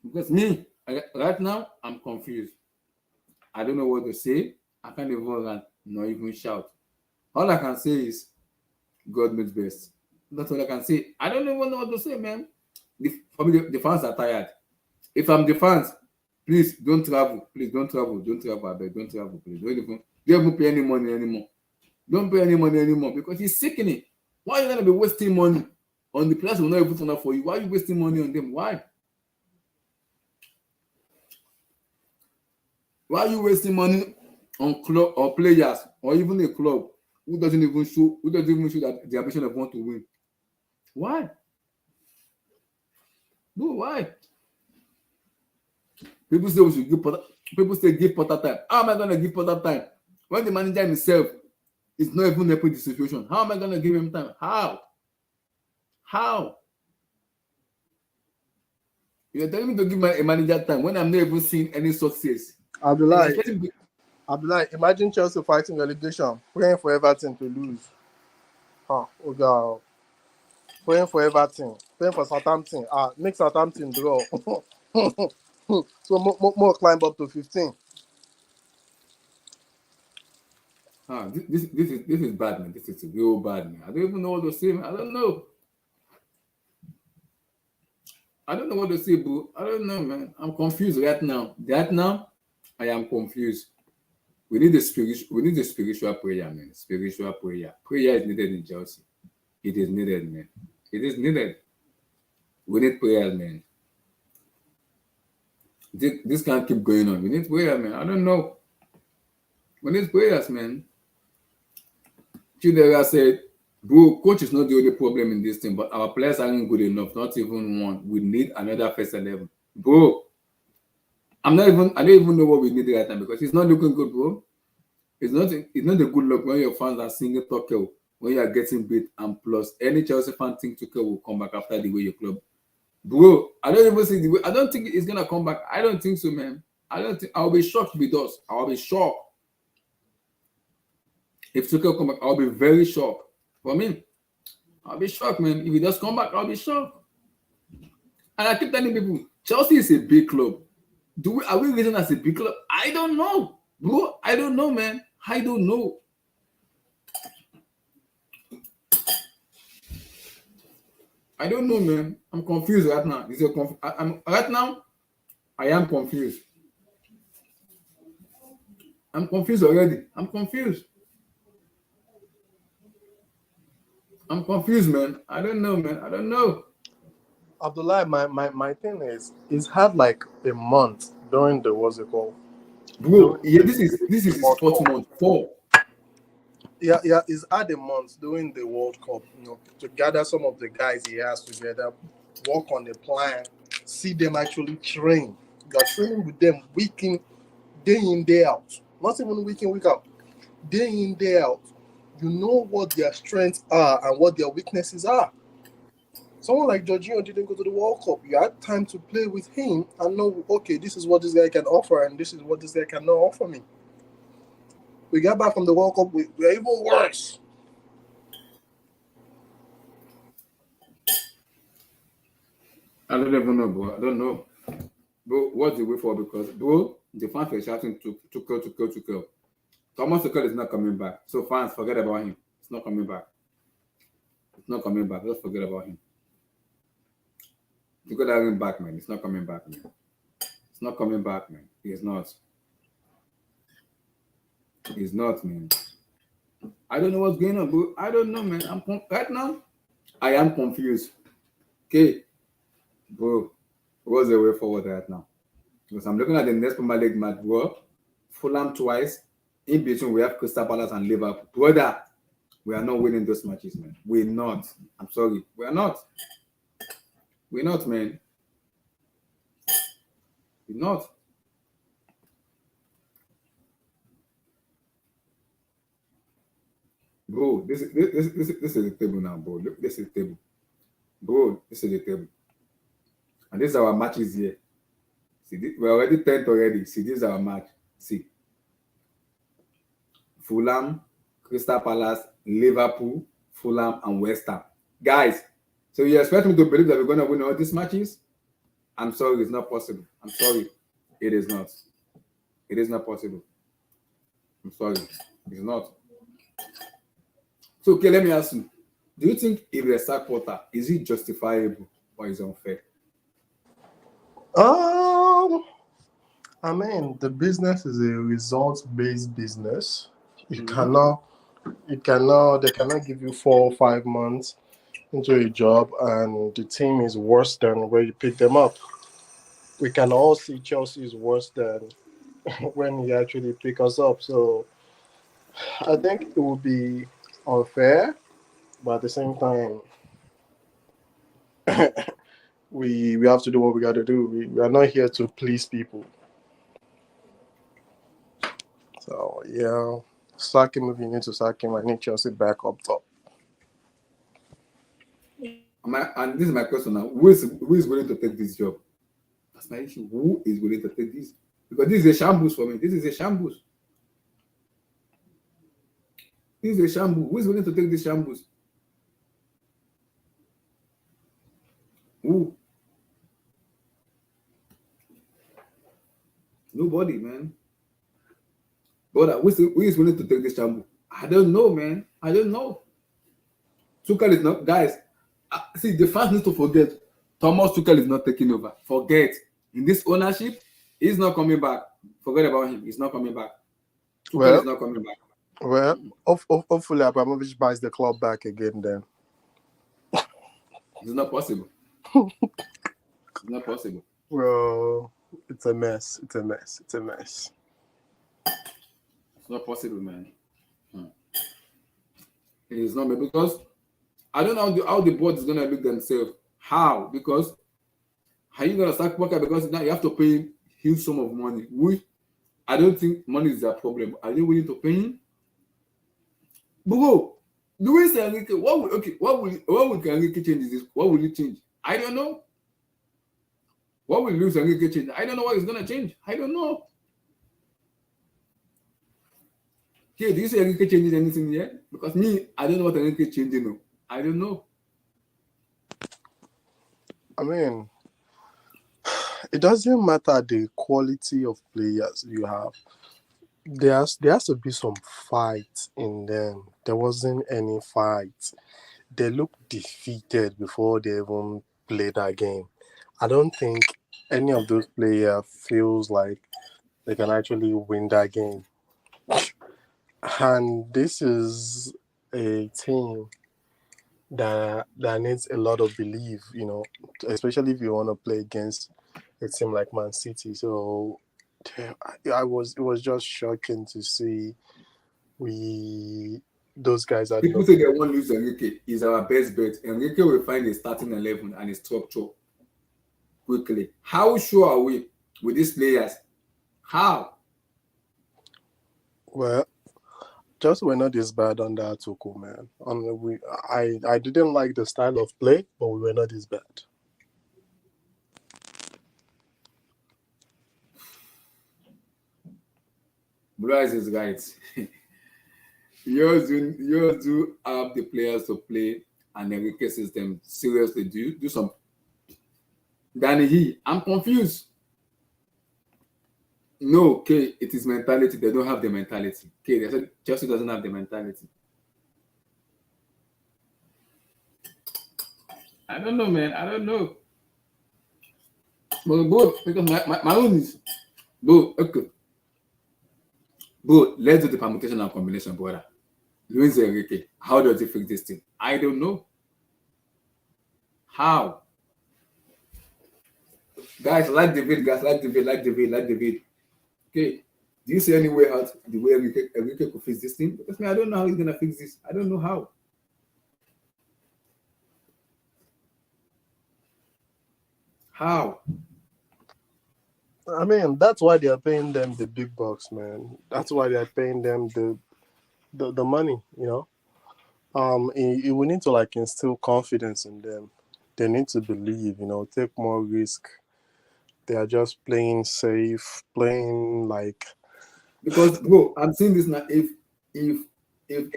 S1: Because me, right now, I'm confused. I don't know what to say. I can't even run, nor even shout. All I can say is, God knows best. That's all I can say. I don't even know what to say, man. For me, the fans are tired. If I'm the fans, please don't travel. Please don't travel. Don't travel. I beg. Don't travel. Please. Don't even pay any money anymore. Don't pay any money anymore because it's sickening. Why are you gonna be wasting money on the players who will not even turn up for you? Why are you wasting money on them? Why? Why are you wasting money on club or players or even a club who doesn't even show that the ambition of want to win? Why? No, why? People say we should give Potter. People say give Potter time. How am I gonna give Potter time when the manager himself is not even helping the situation? How am I gonna give him time? How? You're telling me to give a manager time when I'm not even seeing any success. And you're
S2: Abdullah,
S1: expecting me.
S2: Abdullah, imagine Chelsea fighting relegation, praying for Everton to lose. Oh God, praying for Everton, praying for Southampton. Make Southampton draw. So more climb up to 15.
S1: This is bad, man. This is real bad, man. I don't even know what to say, man. I don't know. I don't know what to say, bro. I don't know, man. I'm confused right now. Right now, I am confused. We need the spiritual prayer, man. Spiritual prayer. Prayer is needed in Chelsea. It is needed, man. It is needed. We need prayer, man. This can't keep going on. We need prayer, man. I don't know. We need prayers, man. Chidera said, bro, coach is not the only problem in this team, but our players aren't good enough. Not even one. We need another first 11. Bro, I don't even know what we need right now because it's not looking good, bro. It's not a good look when your fans are singing Tuchel when you are getting beat, and plus any Chelsea fan think Tuchel will come back after the way your club. Bro, I don't even see the way. I don't think it's gonna come back. I don't think so, man. I'll be shocked if it does. I'll be shocked. If Tuchel come back, I'll be very shocked. For me, I'll be shocked, man. If he does come back, I'll be shocked. And I keep telling people, Chelsea is a big club. Are we raising as a big club? I don't know, bro. I don't know, man. I don't know. I don't know, man. I'm confused right now. Right now. I am confused. I'm confused already. I'm confused. I'm confused, man. I don't know, man. I don't know.
S2: Abdullah, my thing is, it's had like a month during the what's it called?
S1: Bro, yeah, this is his fourth month. 4.
S2: Yeah, it's had a month during the World Cup, to gather some of the guys he has together, work on the plan, see them actually train. You're training with them day in, day out. Not even week in, week out. Day in, day out. You know what their strengths are and what their weaknesses are. Someone like Jorginho didn't go to the World Cup. You had time to play with him and know, okay, this is what this guy can offer and this is what this guy cannot offer me. We got back from the World Cup, we're even worse.
S1: I don't even know, bro. I don't know. Bro, what's the way for? Because, bro, the fans were shouting to Tuchel. Thomas Tuchel is not coming back. So fans, forget about him. It's not coming back. It's not coming back. Just forget about him. Tuchel doesn't back, man. It's not coming back, man. It's not coming back, man. It's not. It's not, man. I don't know what's going on, bro. I don't know, man. Right now, I am confused. Okay, bro. What's the way forward right now? Because I'm looking at the next Premier League match, bro. Fulham twice. In between, we have Crystal Palace and Liverpool. Brother, we are not winning those matches, man. We're not. I'm sorry. We are not. We're not, man. We're not. Bro, this is the table now, bro. Look, this is the table. Bro, this is the table. And this is our matches here. See, we're already 10th already. See, this is our match. See. Fulham, Crystal Palace, Liverpool, Fulham, and West Ham. Guys, so you expect me to believe that we're going to win all these matches? I'm sorry, it's not possible. I'm sorry. It is not. It is not possible. I'm sorry. It's not. So, okay, let me ask you. Do you think if they sack Potter, is it justifiable or is it unfair?
S2: I mean, the business is a results-based business. They cannot give you 4 or 5 months into a job and the team is worse than where you pick them up. We can all see Chelsea is worse than when you actually pick us up. So I think it would be unfair, but at the same time, we have to do what we got to do. We are not here to please people. So yeah, Saki moving into Saki, I need Chelsea back up top.
S1: And this is my question now. Who is willing to take this job? That's my issue. Who is willing to take this? Because this is a shambles for me. This is a shambles. This is a shambles. Who is willing to take this shambles? Who? Nobody, man. But who is willing to take this shambles? I don't know, man. I don't know. Tuchel is not, guys. See, the fans need to forget. Thomas Tuchel is not taking over. Forget. In this ownership, he's not coming back. Forget about him. He's not coming back. Tuchel is not coming back.
S2: Well, hopefully Abramovich buys the club back again then.
S1: It's not possible. It's not possible.
S2: Bro, it's a mess. It's a mess. It's a mess.
S1: It's not possible, man. It is not, because I don't know how the board is going to look themselves. How? Because how you going to sack Walker? Because now you have to pay him huge sum of money. I don't think money is their problem. Are they willing to pay him? Bro, Luis Enrique, what will Enrique change this? What will he change? I don't know. What will Luis Enrique change? I don't know what he's going to change. I don't know. Okay, do you see Enrique changes anything yet? Because me, I don't know what Enrique changing. No. I don't know.
S2: I mean, it doesn't matter the quality of players you have. There has to be some fight in them. There wasn't any fight. They looked defeated before they even played that game. I don't think any of those players feels like they can actually win that game. And this is a team that needs a lot of belief, especially if you want to play against a team like Man City. So it was just shocking to see those guys are.
S1: People say they won't lose Enrique. He's our best bet. Enrique will find a starting 11 and a structure quickly. How sure are we with these players? How?
S2: Well, just we're not this bad under Tuchel, man. I didn't like the style of play, but we were not this bad.
S1: Bryce is right. Yours do have the players to play and Enrique system. Seriously, do some. Danny, I'm confused. No, okay, it is mentality. They don't have the mentality. Okay, they said Chelsea doesn't have the mentality. I don't know, man. I don't know. But both, because my own is both. Okay. But let's do the permutation and combination, brother. Luis Enrique, how does he fix this thing? I don't know. How? Guys, like the vid. Okay. Do you see any way out the way Enrique could fix this thing? Because I don't know how he's gonna fix this. I don't know how. How?
S2: I mean, that's why they are paying them the big bucks, man. That's why they are paying them the money, we need to instill confidence in them. They need to believe, take more risk. They are just playing safe, playing
S1: because bro, I'm seeing this now. If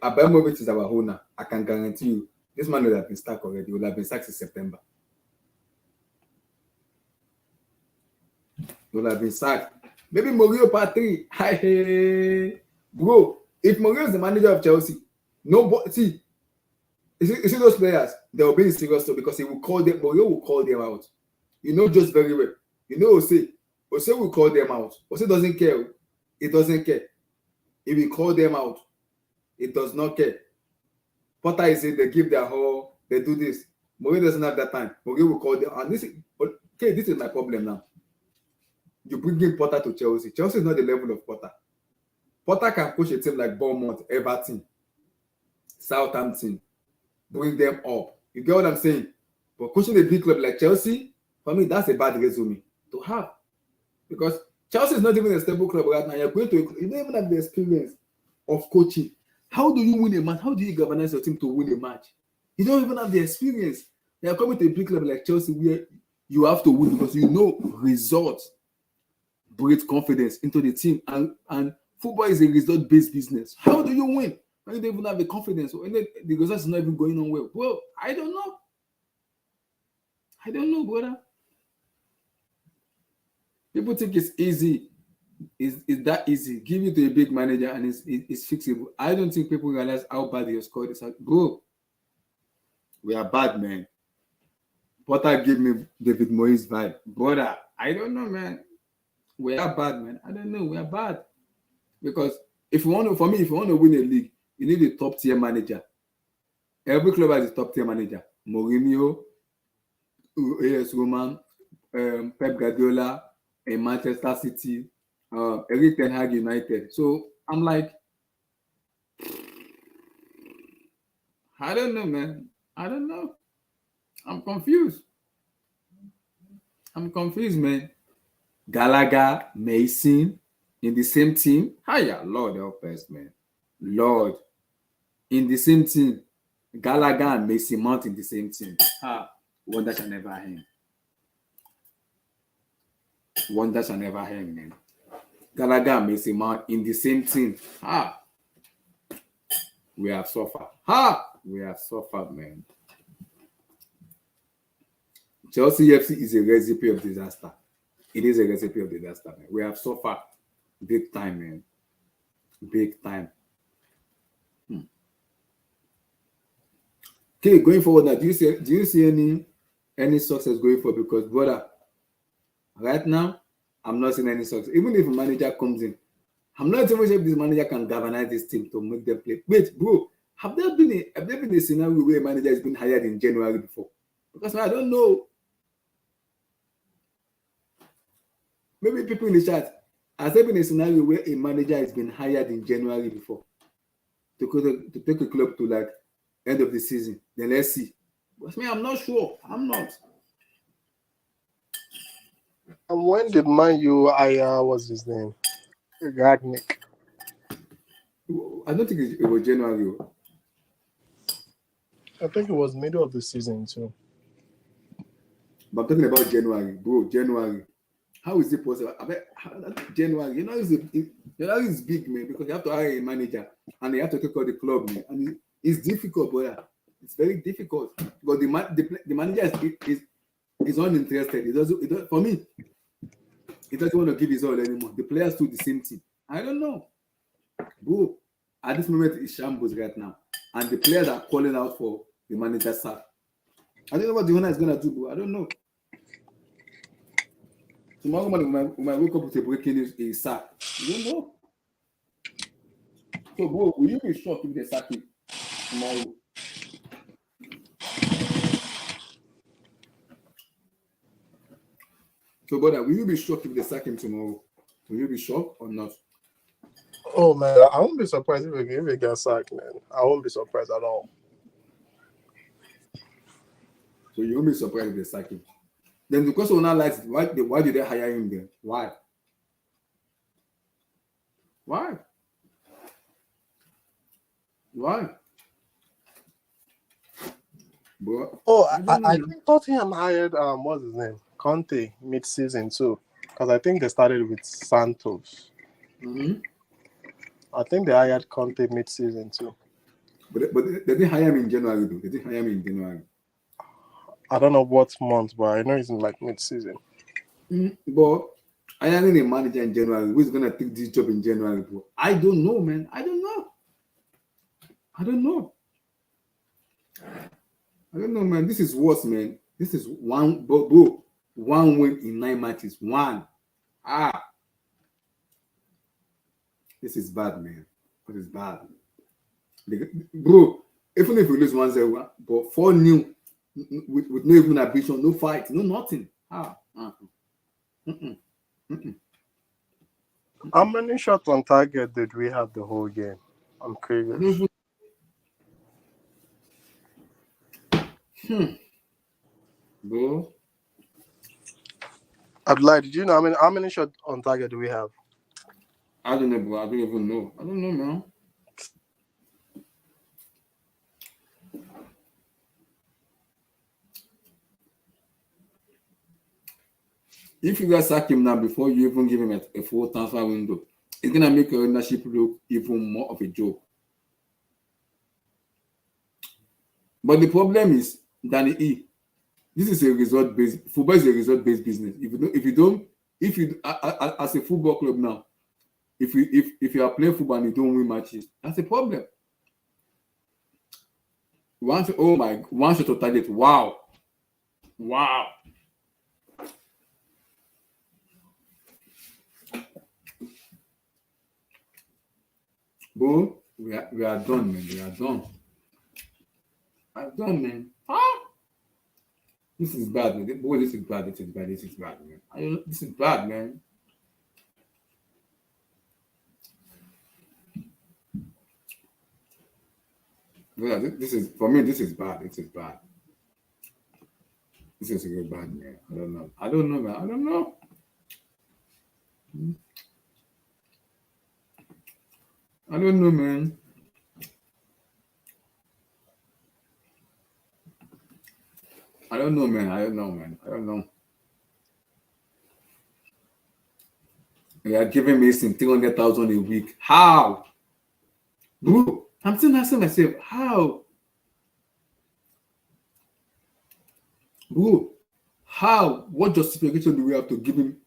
S1: Abramovich is our owner, I can guarantee you this man will have been stuck already. He will have been sacked in September. He will have been sacked. Maybe Mourinho part 3. Hey, bro, if Mourinho is the manager of Chelsea, see those players, they will be in serious trouble because he will call them. Mourinho will call them out. Just very well. Jose will call them out. Jose doesn't care. He doesn't care. If we call them out, it does not care. Potter is saying they give their whole, they do this. Mourinho doesn't have that time. Mourinho will call them. And this is my problem now. You bring in Potter to Chelsea. Chelsea is not the level of Potter. Potter can coach a team like Bournemouth, Everton, Southampton, bring them up. You get what I'm saying? But coaching a big club like Chelsea, for me, that's a bad resume to have. Because Chelsea is not even a stable club right now. You don't even have the experience of coaching. How do you win a match? How do you galvanize your team to win a match? You don't even have the experience. You are coming to a big club like Chelsea where You have to win because you know results breed confidence into the team, and football is a result-based business. How do you win when you don't even have the confidence, and then the results is not even going on well? Well, I don't know. I don't know, brother. People think it's easy. Is that easy? Give it to a big manager and it's fixable. I don't think people realize how bad your squad is. Bro, we are bad, man. Potter gave me David Moyes vibe. Brother, I don't know, man. We are bad, man. I don't know. We are bad. Because if you want to win a league, you need a top tier manager. Every club has a top tier manager. Mourinho, AS Roman, Pep Guardiola, and Manchester City, Eric Ten Hag United. So I'm like, I don't know, man. I don't know. I'm confused. Man. Gallagher, Mason in the same team. Hiya, Lord help us, man. Lord, in the same team. Gallagher and Mason Mount in the same team. Wonder shall never end. Wonder shall never end, man. Gallagher and Mason Mount in the same team. We have suffered. We have suffered, man. Chelsea FC is a recipe of disaster. It is a recipe of disaster, man. We have suffered big time, man. Big time. Okay, going forward now, do you see any success going forward? Because, brother, right now, I'm not seeing any success. Even if a manager comes in, I'm not even sure if this manager can galvanize this team to make them play. Wait, bro, have there been a scenario where a manager has been hired in January before? Because I don't know. Maybe people in the chat, has there been a scenario where a manager has been hired in January before to take a club to like end of the season? Then let's see. But me, I'm not sure. I'm not.
S2: And when did Man U hire, what's his name? Ragnick.
S1: I don't think it was January.
S2: I think it was middle of the season too.
S1: But I'm talking about January, bro. January. How is it possible? January, January is big, man, because you have to hire a manager and you have to take out the club, man. And it's difficult, brother. It's very difficult because the manager is uninterested. It doesn't, for me, he doesn't want to give his all anymore. The players do the same thing. I don't know, bro. At this moment, it's shambles right now, and the players are calling out for the manager's sack. I don't know what the owner is gonna do, bro. I don't know. Tomorrow morning, we might wake up with a breaking news, a sack. You don't know. So, bro, will you be shocked if they sack him tomorrow? So, brother, will you be shocked if they sack him tomorrow? Will you be shocked or not?
S2: Oh man, I won't be surprised if he gets sacked, man. I won't be surprised at all.
S1: So you won't be surprised if they sack him. Then the question now lies, why did they hire him then? Why? Why? Bro,
S2: Oh, I think Tottenham hired what's his name? Conte mid-season too. Because I think they started with Santos.
S1: Mm-hmm.
S2: I think they hired Conte mid-season too.
S1: But they didn't hire him in January though. They didn't hire him in January.
S2: I don't know what month, but I know it's in like mid-season.
S1: But hiring a manager in January, who's gonna take this job in January, bro? I don't know, man. I don't know, man. This is worse, man. This is one, bro. One win in 9 matches. One. This is bad, man. This is bad. Bro, even if we lose 1-0, but 4-0 with no even ambition, no fight, no nothing.
S2: How many shots on target did we have the whole game? I'm curious.
S1: Bro,
S2: Abdullah, did you know how many shots on target do we have?
S1: I don't know, bro. I don't even know. I don't know, man. If you guys sack him now before you even give him a full transfer window, it's gonna make your ownership look even more of a joke. But the problem is, Danny E, this is a result-based football is a result-based business. If you as a football club now, if you are playing football and you don't win matches, that's a problem. One shot to target. Wow. Bro, we are done, man. We are done. I'm done, man. This is bad, man. Boy, this is bad, man. This is bad, man. Yeah, this is for me. This is bad. This is bad. This is really bad, man. I don't know, man. I don't know. I don't know, man. I don't know, man. I don't know. They are giving me some 300,000 a week. How? Bro, I'm still asking myself, how? Bro, how? What justification do we have to give him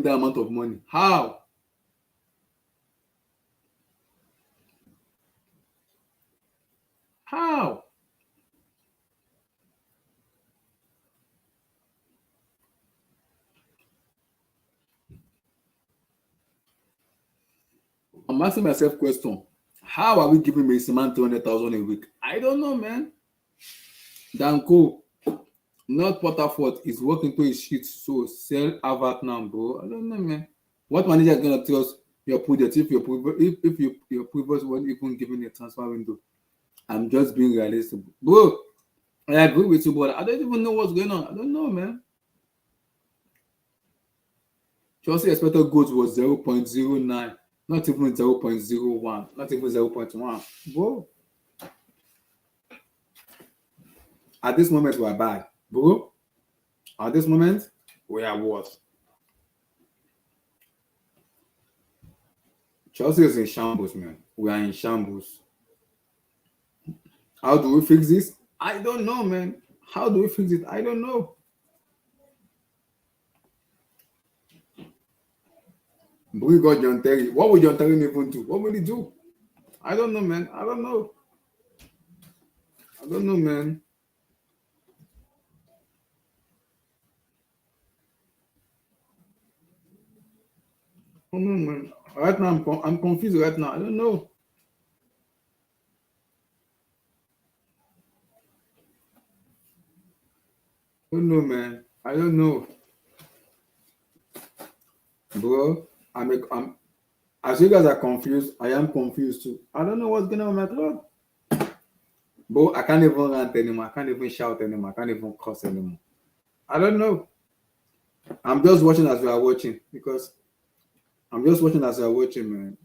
S1: that amount of money? How? How? I'm asking myself question. How are we giving Mason Man 200,000 a week? I don't know, man. Danko, not Potterford is working to his shit, so sell Harvard now, bro. I don't know, man. What manager is gonna tell us your project if your previous one even given a transfer window? I'm just being realistic, bro. I agree with you, but I don't even know what's going on. I don't know, man. Chelsea expected goals was 0.09, not even 0.01, not even 0.1. Bro, at this moment we are bad, bro. At this moment we are worse. Chelsea is in shambles, man. We are in shambles. How do we fix this? I don't know, man. How do we fix it? I don't know. We got John Terry. What would John Terry even do? What will he do? I don't know, man. I don't know, man. I don't know, man. Right now, I'm confused right now. I don't know. I don't know, man. I don't know. Bro, I'm as you guys are confused, I am confused too. I don't know what's going on with my club. Bro, I can't even rant anymore. I can't even shout anymore. I can't even cuss anymore. I don't know. I'm just watching as we are watching because I'm just watching as we are watching, man.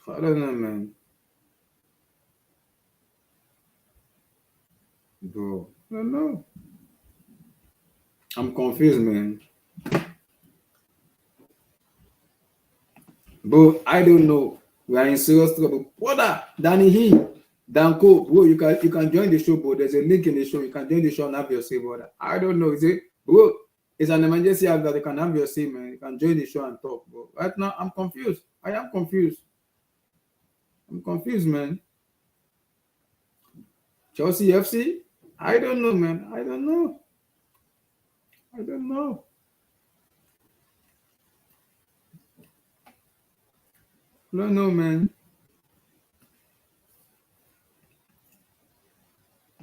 S1: I don't know, man. Bro, I don't know. I'm confused, man. Bro, I don't know. We are in serious trouble. What Danny He, Danko, bro, you can join the show, bro. There's a link in the show. You can join the show and have your say, brother. I don't know. Is it, bro? It's an emergency app that you can have your say, man. You can join the show and talk, bro. Right now, I'm confused. I am confused. I'm confused, man. Chelsea FC? I don't know, man. I don't know. I don't know. I don't know, man.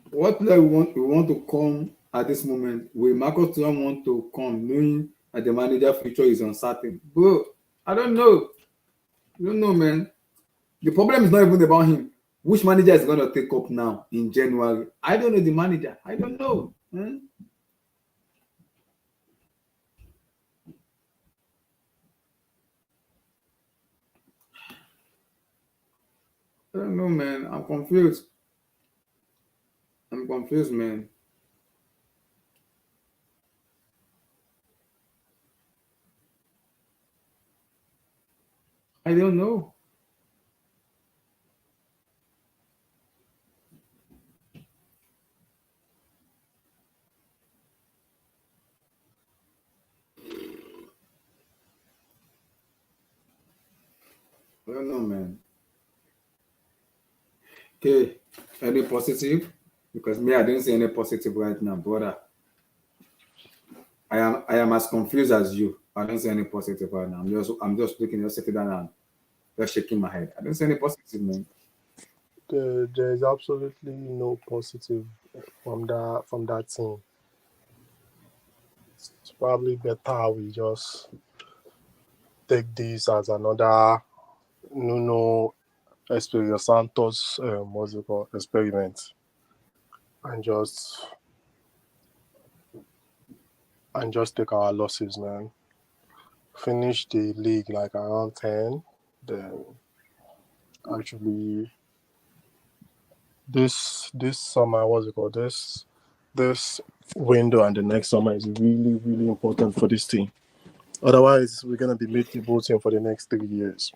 S1: What player we want to come at this moment? Will Marcus Thuram want to come, knowing that the manager future is uncertain? Bro, I don't know. I don't know, man. The problem is not even about him. Which manager is going to take up now in January? I don't know the manager. I don't know, man. I don't know, man. I'm confused. I'm confused, man. I don't know. I don't know, man. Okay, any positive? Because me, I didn't see any positive right now, brother. I am as confused as you. I don't see any positive right now. I'm just looking, just sitting down and just shaking my head. I don't see any positive, man.
S2: There's absolutely no positive from that team. It's probably better we just take this as another Nuno Espirito Santos what's it called, experiment, and just take our losses, man. Finish the league like around 10, then actually this summer, what's it called, this window and the next summer is really really important for this team. Otherwise, we're gonna be mid-table team for the next 3 years.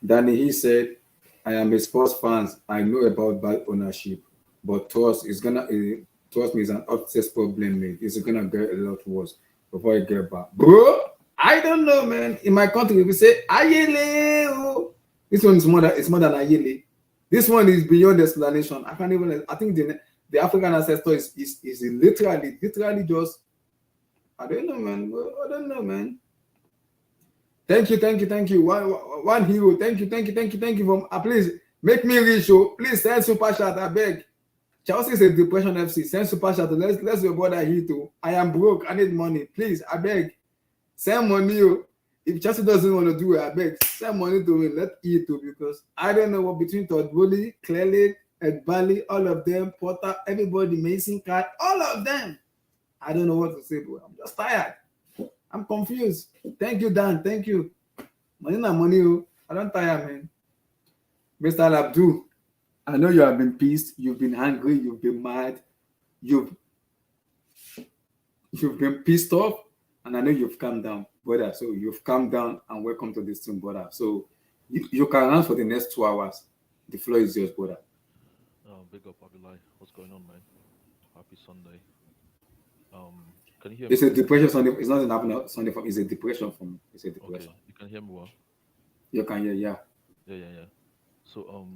S1: Danny, he said, I am a sports fan. I know about bad ownership, but trust me, it's an obsessed problem, mate. It's gonna get a lot worse before it get back. Bro, I don't know, man. In my country, we say ayele. Oh. This one is more than ayele. This one is beyond explanation. I can't even. I think the African ancestor is literally just. I don't know, man. I don't know, man. Thank you. One hero. Thank you. Please make me rich. Oh. Please send super chat. I beg. Chelsea is a depression FC. Send super chat. Let's your brother hit. Oh. I am broke. I need money. Please, I beg. Send money. Oh. If Chelsea doesn't want to do it, I beg. Send money to me. Let eat too, because I don't know what between Todd Bowley, Clearly, Ed Bally, all of them, Potter, everybody, Mason Card, all of them. I don't know what to say, bro. I'm just tired. I'm confused. Thank you, Dan. Thank you. Money na money. Oh. I don't tire, man. Mr. Abdul, I know you have been pissed. You've been angry. You've been mad. You've been pissed off, and I know you've calmed down, brother. So you've calmed down, and welcome to this team, brother. So you can run for the next 2 hours. The floor is yours, brother.
S3: Big up, Abilai. What's going on, man? Happy Sunday. Can you hear me?
S1: It's a depression Sunday. It's not an happy Sunday for me. It's a depression for me. It's a depression.
S3: Okay, you can hear me well.
S1: You can hear, yeah.
S3: Yeah. So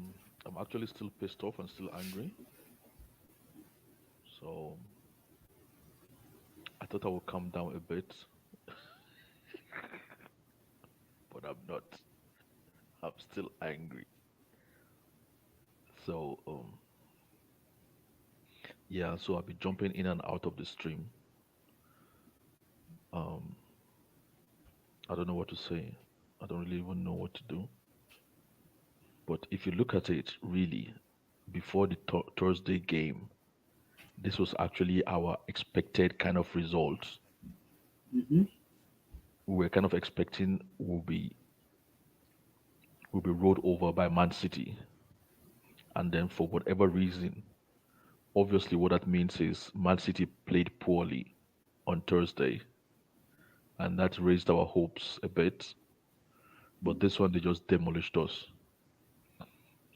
S3: I'm actually still pissed off and still angry. So I thought I would calm down a bit, but I'm not. I'm still angry. So yeah. So I'll be jumping in and out of the stream. Um, I don't know what to say. I don't really even know what to do. But if you look at it, really, before the Thursday game, this was actually our expected kind of result.
S1: Mm-hmm.
S3: We were kind of expecting we'll be rolled over by Man City, and then for whatever reason, obviously what that means is Man City played poorly on Thursday, and that raised our hopes a bit. But this one, they just demolished us.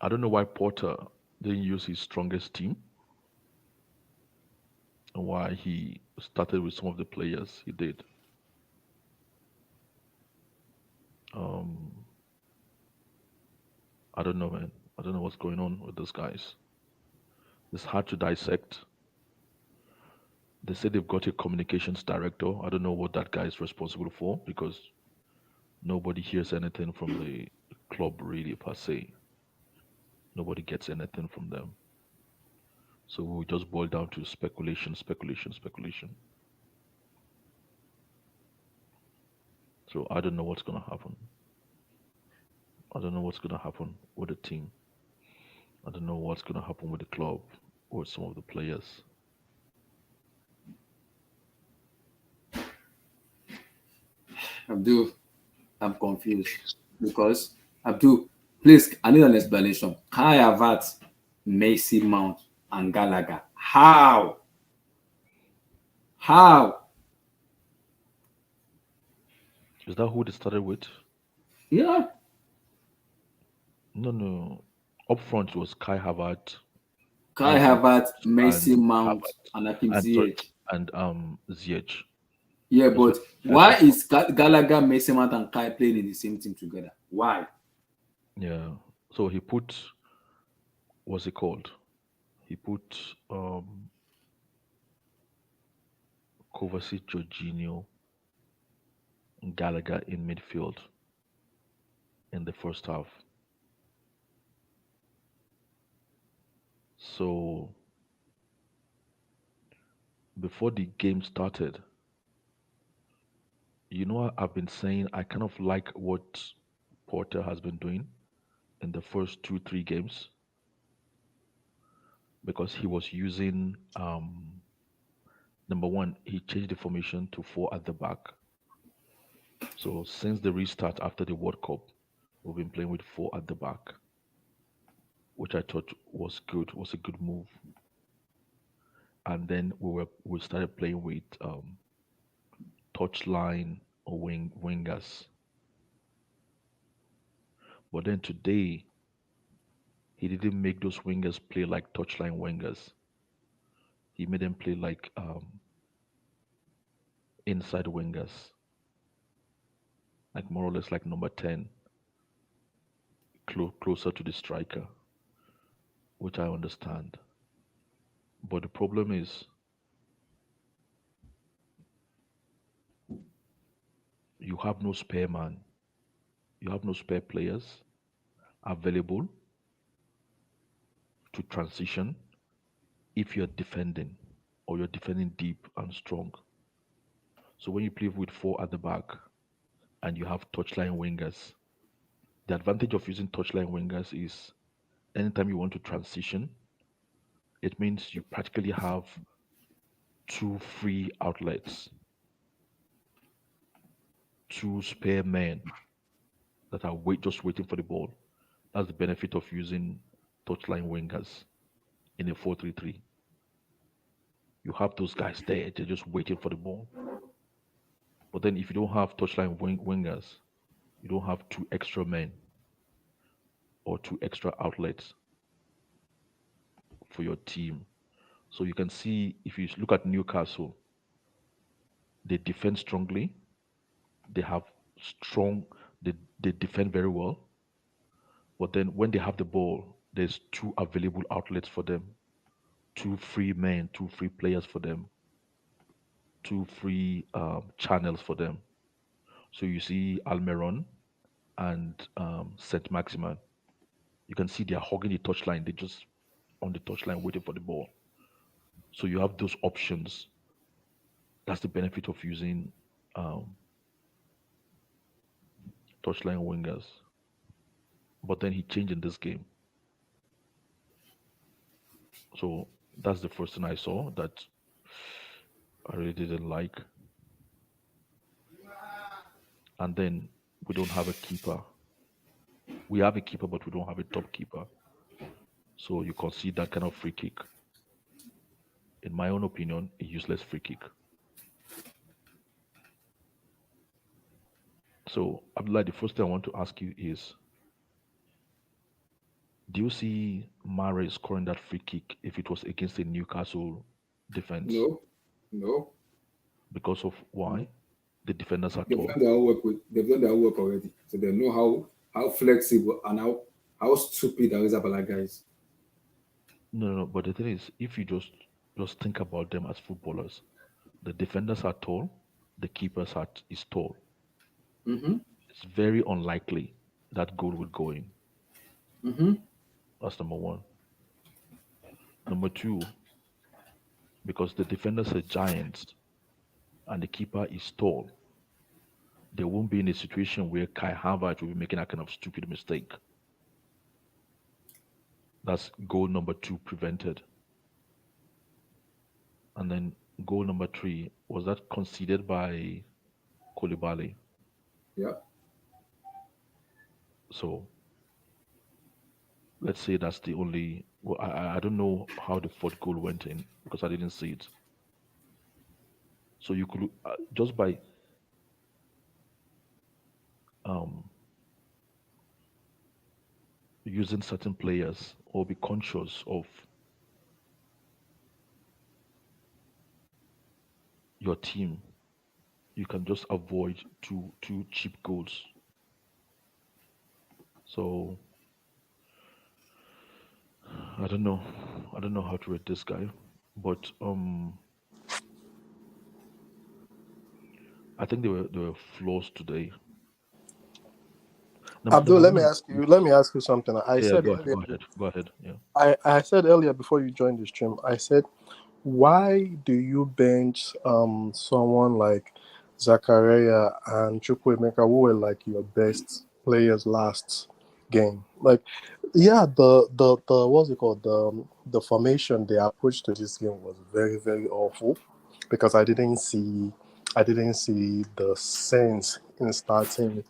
S3: I don't know why Porter didn't use his strongest team and why he started with some of the players he did. Um, I don't know, man. I don't know what's going on with those guys. It's hard to dissect. They say they've got a communications director. I don't know what that guy is responsible for, because nobody hears anything from the club really per se. Nobody gets anything from them. So we'll just boil down to speculation. So I don't know what's gonna happen. I don't know what's gonna happen with the team. I don't know what's gonna happen with the club or some of the players.
S1: Abdul, I'm confused because Abdul, Please, I need an explanation. Kai Havertz, Macy Mount, and Gallagher. How? How?
S3: Is that who they started with?
S1: Yeah.
S3: No. Up front was Kai Havertz,
S1: Kai
S3: Mason
S1: Havertz,
S3: and
S1: Macy Mount,
S3: Havertz,
S1: and Akim
S3: and sorry,
S1: Ziyech.
S3: and Ziyech.
S1: Yeah,
S3: Those were
S1: but
S3: the guys
S1: why
S3: up front.
S1: is Gallagher, Macy Mount, and Kai playing in the same team together? Why?
S3: Yeah. So he put, what's it called? He put Kovacic, Jorginho, and Gallagher in midfield in the first half. So before the game started, I've been saying I kind of like what Porter has been doing in the first 2, 3 games because he was using number one, he changed the formation to four at the back. So since the restart after the World Cup, we've been playing with four at the back, which I thought was good, was a good move. And then we started playing with touchline or wingers. But then today he didn't make those wingers play like touchline wingers. He made them play like inside wingers, like more or less like number 10, closer to the striker, which I understand. But the problem is you have no spare man, you have no spare players available to transition if you're defending or you're defending deep and strong. So when you play with four at the back and you have touchline wingers, the advantage of using touchline wingers is anytime you want to transition, it means you practically have two free outlets, two spare men that are just waiting for the ball. That's the benefit of using touchline wingers in a 4-3-3. You have those guys there, they're just waiting for the ball. But then if you don't have touchline wingers, you don't have two extra men or two extra outlets for your team. So you can see if you look at Newcastle, they defend strongly, they have strong, they defend very well. But then when they have the ball, there's two available outlets for them, two free men, two free players for them, two free channels for them. So you see Almiron and Saint Maximin. You can see they're hogging the touchline. They're just on the touchline waiting for the ball. So you have those options. That's the benefit of using um, touchline wingers. But then he changed in this game. So that's the first thing I saw that I really didn't like. And then we don't have a keeper. We have a keeper, but we don't have a top keeper. So you concede that kind of free kick. In my own opinion, a useless free kick. So Abdullah, the first thing I want to ask you is, do you see Mare scoring that free kick if it was against a Newcastle defense?
S1: No. No.
S3: Because of why? The defenders are
S1: They've
S3: tall.
S1: done their work they've done their work already. So they know how flexible and how stupid Arrizabalaga is.
S3: No. But the thing is, if you just think about them as footballers, the defenders are tall, the keepers is tall.
S1: Mm-hmm.
S3: It's very unlikely that goal will go in.
S1: Mm-hmm.
S3: That's number one. Number two, because the defenders are giants and the keeper is tall, they won't be in a situation where Kai Havertz will be making that kind of stupid mistake. That's goal number two prevented. And then goal number three, was that conceded by Koulibaly?
S1: Yeah.
S3: So let's say that's the only. Well, I don't know how the fourth goal went in because I didn't see it. So you could just by um, using certain players or be conscious of your team, you can just avoid two cheap goals. So I don't know. I don't know how to rate this guy, but I think there were flaws today.
S2: Abdul,
S3: Number one,
S2: let me ask you something.
S3: yeah. Go ahead. Yeah.
S2: I said earlier before you joined the stream, I said, why do you bench someone like Zachariah and Chukwuemeka who were like your best players last game? Like, yeah, the what's it called? The formation, the approach to this game was very, very awful because I didn't see the sense in starting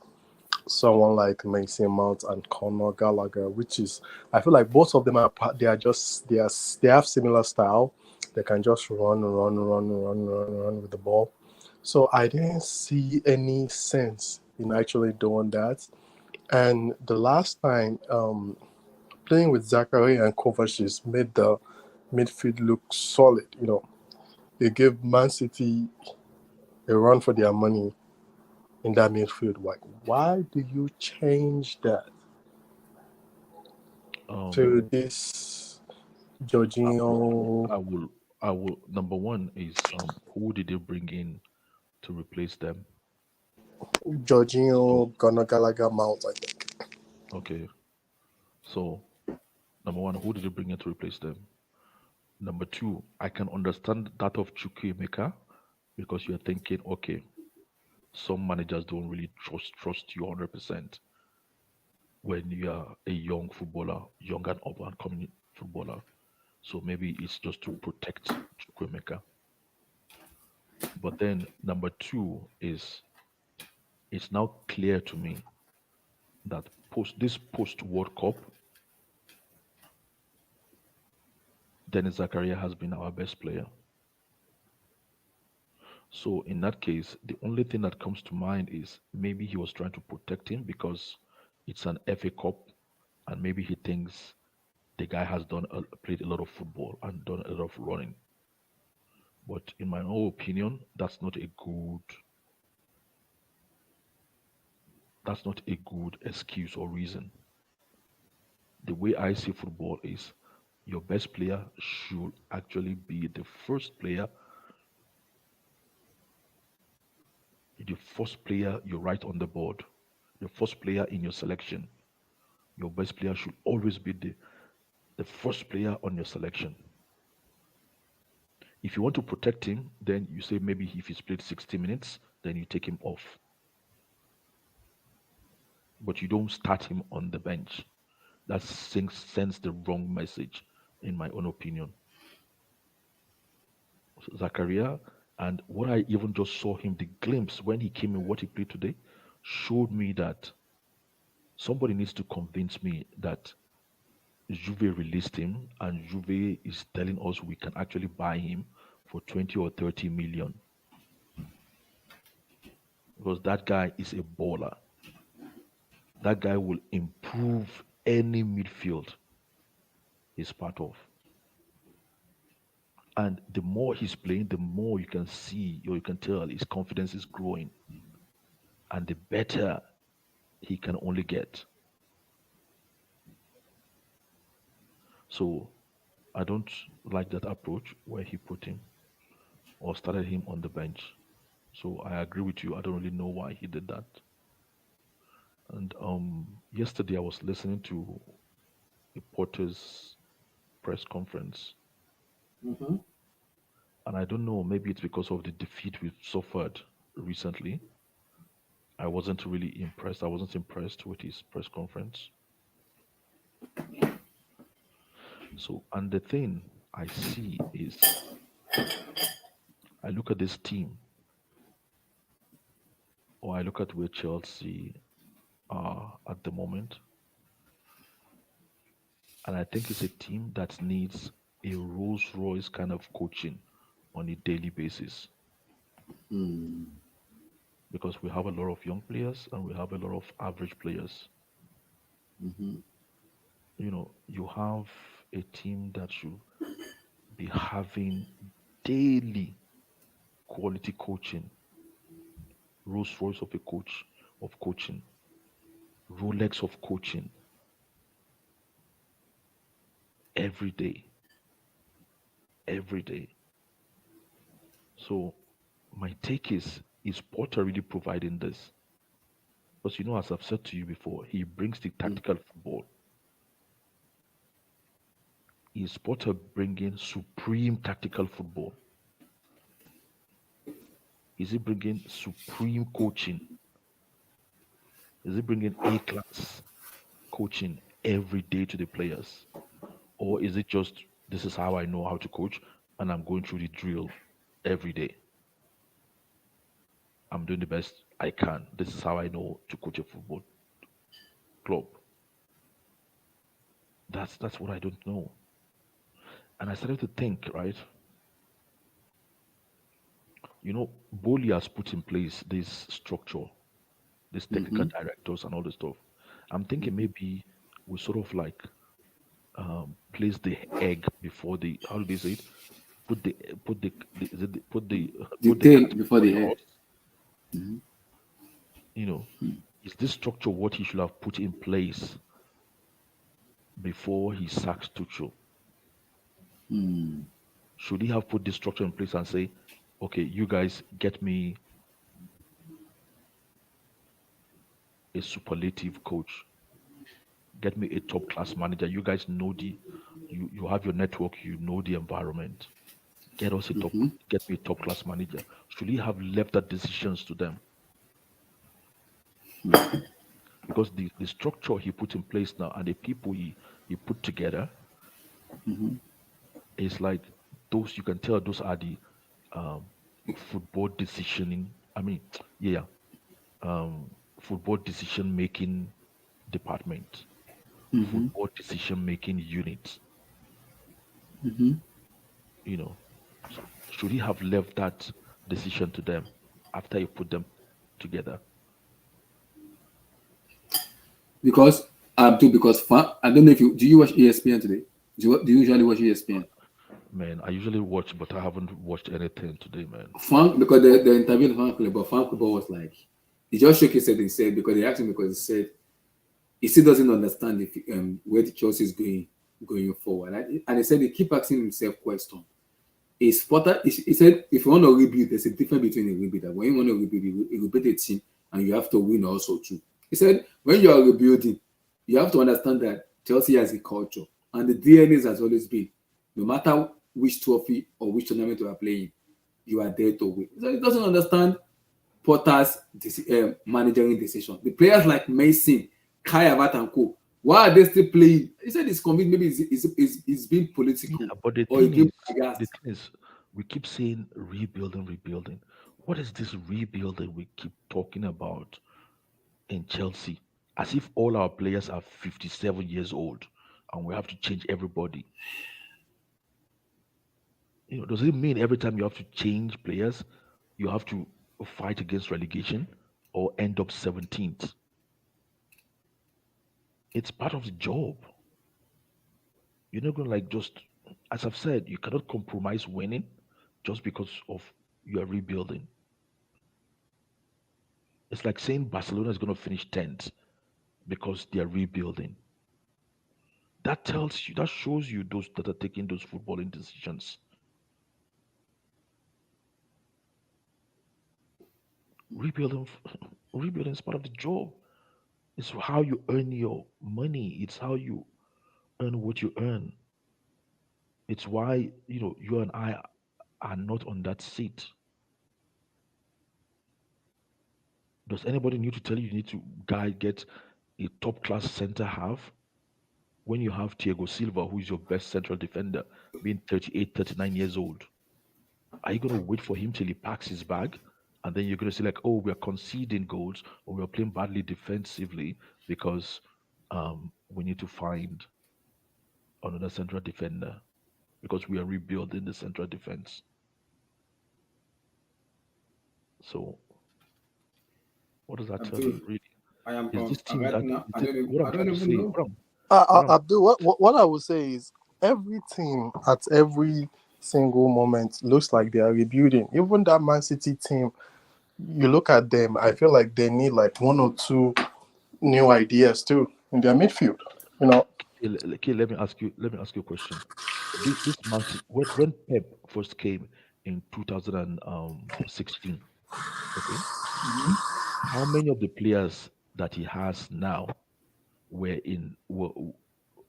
S2: someone like Mason Mount and Conor Gallagher, which is, I feel like both of them they are just they have similar style. They can just run with the ball. So I didn't see any sense in actually doing that. And the last time playing with Zachary and Kovacic made the midfield look solid. You know, they gave Man City a run for their money in that midfield. Like, why do you change that to this
S3: I,
S2: Jorginho,
S3: I will. I will. Number one is who did they bring in to replace them? So
S2: Gunnar Gallagher Mount? I think.
S3: okay. So number one, who did they bring in to replace them? Number two, I can understand that of Chukwuemeka because you're thinking, okay, some managers don't really trust you 100% when you are a young footballer, young and up and coming footballer. So maybe it's just to protect Chukwuemeka. But then number two is it's now clear to me that post World Cup, Dennis Zakaria has been our best player. So in that case, the only thing that comes to mind is maybe he was trying to protect him because it's an FA Cup, and maybe he thinks the guy has played a lot of football and done a lot of running. But in my own opinion, that's not a good excuse or reason. The way I see football is your best player should actually be the first player you write on the board, the first player in your selection. Your best player should always be the first player on your selection. If you want to protect him, then you say maybe if he's played 60 minutes, then you take him off. But you don't start him on the bench. That sends the wrong message, in my own opinion. So Zakaria, and what I even just saw him, the glimpse when he came in, what he played today, showed me that somebody needs to convince me that Juve released him, and Juve is telling us we can actually buy him for 20 or 30 million because that guy is a baller. That guy will improve any midfield he's part of. And the more he's playing, the more you can see or you can tell his confidence is growing. And the better he can only get. So I don't like that approach where he put him or started him on the bench. So I agree with you. I don't really know why he did that. And yesterday I was listening to a Porter's press conference,
S1: Mm-hmm.
S3: and I don't know, maybe it's because of the defeat we've suffered recently. I wasn't really impressed. I wasn't impressed with his press conference. So, and the thing I see is, I look at this team, or I look at where Chelsea are at the moment, And I think it's a team that needs a Rolls Royce kind of coaching on a daily basis because we have a lot of young players and we have a lot of average players. You have a team that should be having daily quality coaching, Rolls Royce of a coach of coaching, Rolex of coaching every day, every day. So my take is Potter really providing this? Because as I've said to you before, he brings the tactical football. Is Potter bringing supreme tactical football? Is he bringing supreme coaching? Is he bringing A-class coaching every day to the players? Or is it just, this is how I know how to coach and I'm going through the drill every day? I'm doing the best I can. This is how I know to coach a football club. That's what I don't know. And I started to think, right? Boli has put in place this structure, these technical directors and all this stuff. I'm thinking maybe we sort of like place the egg before the, how do they say it? Put the is it
S1: The
S3: put the
S1: tail
S3: cat
S1: before
S3: before
S1: the
S3: the
S1: head.
S3: horse. You know, is this structure what he should have put in place before he sacks Tuchel? Should he have put this structure in place and say, okay, you guys get me a superlative coach, get me a top class manager. You guys know you have your network, you know the environment. Get me a top class manager. Should he have left that decisions to them? Because the structure he put in place now and the people he put together is like those, you can tell those are the um, football decisioning. I mean, yeah, football decision making department, football decision making unit. You know, so should he have left that decision to them after he put them together?
S1: Because I don't know if you do you watch ESPN today? Do you usually watch ESPN?
S3: Man, I usually watch, but I haven't watched anything today, man.
S1: Frank, because the interview Frank Kleber, Frank Kleber was like, he just shook his head and said, because they asked him, because he said he still doesn't understand if where the Chelsea is going forward, and he said he keep asking himself question. Is Potter? He said if you want to rebuild, there's a difference between a rebuilder. When you want to rebuild, you rebuild a team, and you have to win also too. He said when you are rebuilding, you have to understand that Chelsea has a culture, and the DNA has always been, no matter which trophy or which tournament you are playing, you are there to win. So he doesn't understand Potter's managerial decision. The players like Mason, Kai Havertz and co. Why are they still playing? He said he's convinced maybe it's being political
S3: Yeah, but the
S1: or he's
S3: thing
S1: being
S3: is, the
S1: biased.
S3: thing is, we keep saying rebuilding, rebuilding. What is this rebuilding we keep talking about in Chelsea? As if all our players are 57 years old and we have to change everybody. Does it mean every time you have to change players, you have to fight against relegation or end up 17th? It's part of the job. You're not going to like just, as I've said, you cannot compromise winning just because of you are rebuilding. It's like saying Barcelona is going to finish 10th because they are rebuilding. That tells you, that shows you those that are taking those footballing decisions. Rebuilding, rebuilding is part of the job. It's how you earn your money. It's how you earn what you earn. It's why you and I are not on that seat. Does anybody need to tell you need to get a top class center half when you have Thiago Silva, who is your best central defender, being 38, 39 years old? Are you going to wait for him till he packs his bag? And then you're going to say, like, oh, we're conceding goals or we're playing badly defensively because we need to find another central defender because we are rebuilding the central defense. So what does that tell
S1: Abdul,
S3: you, really?
S1: I am
S3: Is this team
S1: right
S3: that
S1: now.
S3: is it, what I'm
S1: I
S3: trying
S1: don't
S3: to
S1: even
S3: say?
S1: know.
S2: Abdul, what I would say is every team at every single moment looks like they are rebuilding. Even that Man City team, you look at them, I feel like they need like one or two new ideas too in their midfield. You know,
S3: Okay, let me ask you. Let me ask you a question. This Man City, when Pep first came in 2016, okay, how many of the players that he has now were in were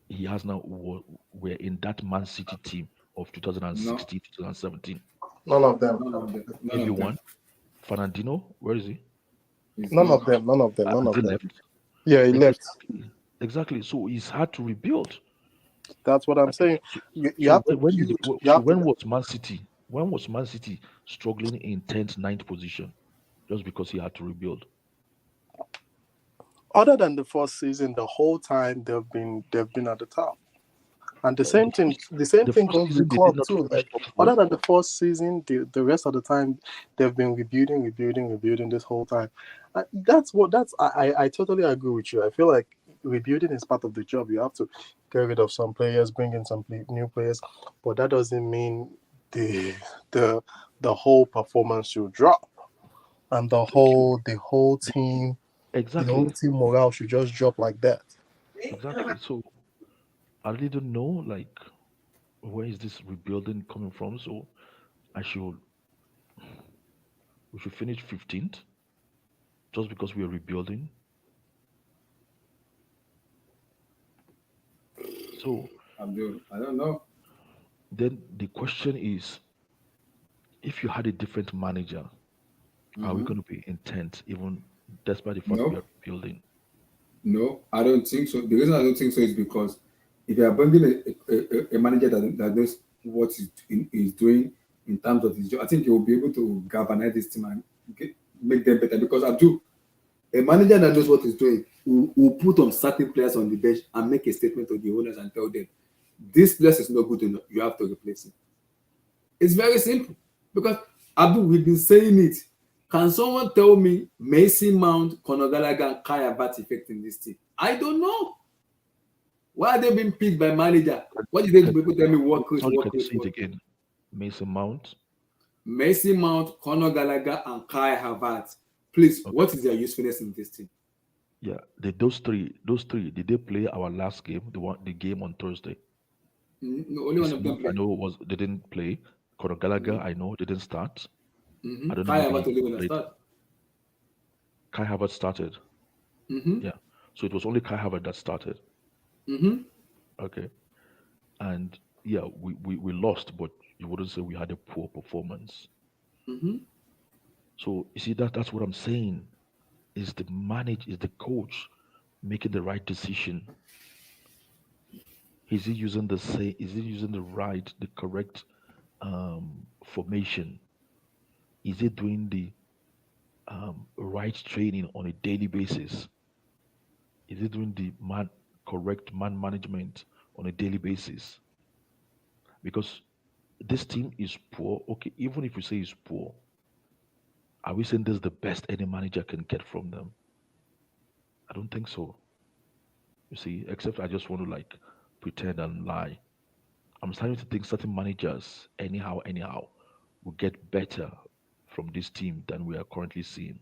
S3: he has now were in that Man City team of
S1: No,
S3: 2016 2017?
S2: none of them,
S1: none of them. None of them.
S3: Everyone. Fernandino, where is he?
S1: He's
S2: none
S1: gone.
S2: of them, none of them, none
S3: Has
S2: of
S3: he
S2: them.
S3: left?
S2: Yeah, he left.
S3: Exactly. Exactly. So it's hard to rebuild.
S2: That's what I'm
S3: Okay.
S2: saying.
S3: So,
S2: You
S3: so
S2: have to
S3: when did
S2: build. You
S3: so
S2: have to.
S3: when was Man City? When was Man City struggling in 10th, ninth position just because he had to rebuild?
S2: Other than the first season, the whole time they've been at the top. And the
S3: No,
S2: same thing, the same
S3: the
S2: thing
S3: first
S2: goes
S3: season
S2: with
S3: they did
S2: club
S3: not
S2: too.
S3: finish
S2: Like
S3: top
S2: other
S3: four.
S2: than the first season, the rest of the time they've been rebuilding this whole time. I totally agree with you. I feel like rebuilding is part of the job. You have to get rid of some players, bring in some new players, but that doesn't mean the the the whole performance should drop and the
S3: Okay.
S2: whole team
S3: Exactly.
S2: morale should just drop like that.
S3: Exactly. So I really don't know like where is this rebuilding coming from. So I should we should finish 15th just because we are rebuilding. So
S1: Abdul, I don't know.
S3: then the question is, if you had a different manager, are we
S1: Mm-hmm.
S3: going to be in 10th even despite the fact we
S1: No,
S3: are rebuilding?
S1: no, I don't think so. The reason I don't think so is because if you are bringing a manager that knows what is doing in terms of his job, I think he will be able to galvanize this team and make them better. Because Abdul, a manager that knows what he's doing will put on certain players on the bench and make a statement to the owners and tell them, this place is not good enough. You have to replace it. It's very simple. Because Abdul, we've been saying it. Can someone tell me Mason Mount, Conor Gallagher, and Kai Havertz effect in this team? I don't know. Why are they being picked by manager? What did they do? People tell me work rate,
S3: Sorry, can
S1: work
S3: you
S1: rate,
S3: say it
S1: work.
S3: again? Mason Mount.
S1: Mason Mount, Conor Gallagher, and Kai Havertz. Please,
S3: Okay.
S1: what is their usefulness in this team?
S3: Yeah, those three, did they play our last game, the game on Thursday?
S1: No, only one
S3: Mason
S1: of them
S3: Mount, I
S1: played.
S3: know was they didn't play. Conor Gallagher, I know didn't start. I don't know,
S1: Kai
S3: maybe
S1: Havertz only
S3: he
S1: when I
S3: played.
S1: start.
S3: Kai Havertz started.
S1: Mm-hmm.
S3: Yeah, so it was only Kai Havertz that started.
S1: Mm-hmm.
S3: Okay, and yeah, we lost, but you wouldn't say we had a poor performance.
S1: Mm-hmm.
S3: So you see that's what I'm saying. Is the coach making the right decision? Is he using is he using the correct formation? Is he doing the right training on a daily basis? Is he doing the correct man management on a daily basis? Because this team is poor. Okay, even if we say it's poor, are we saying this is the best any manager can get from them? I don't think so. You see, except I just want to like pretend and lie. I'm starting to think certain managers, anyhow, will get better from this team than we are currently seeing.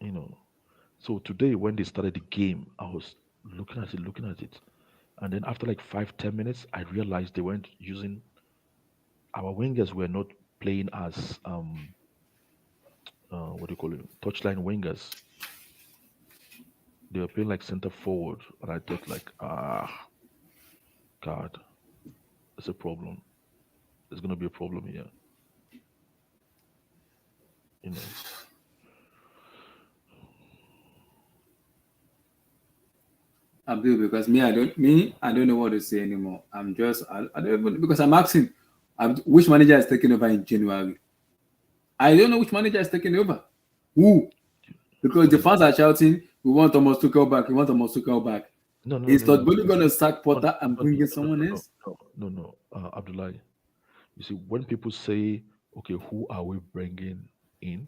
S3: You know. So today when they started the game, I was looking at it. And then after like 5, 10 minutes, I realized they weren't using our wingers were not playing as what do you call it? Touchline wingers. They were playing like center forward. And I thought like, God, it's a problem. There's gonna be a problem here. You know.
S1: Abdul, because I don't know what to say anymore. I don't even, because I'm asking which manager is taking over in January. I don't know which manager is taking over. Who? Because
S3: For
S1: the
S3: the
S1: fans are shouting We want Thomas Tuchel back. We want Thomas Tuchel back.
S3: No, no,
S1: Is
S3: no,
S1: Todd
S3: no,
S1: Bowley gonna sack Potter and bring in someone else?
S3: no, Abdullah. You see, when people say, "Okay, who are we bringing in?"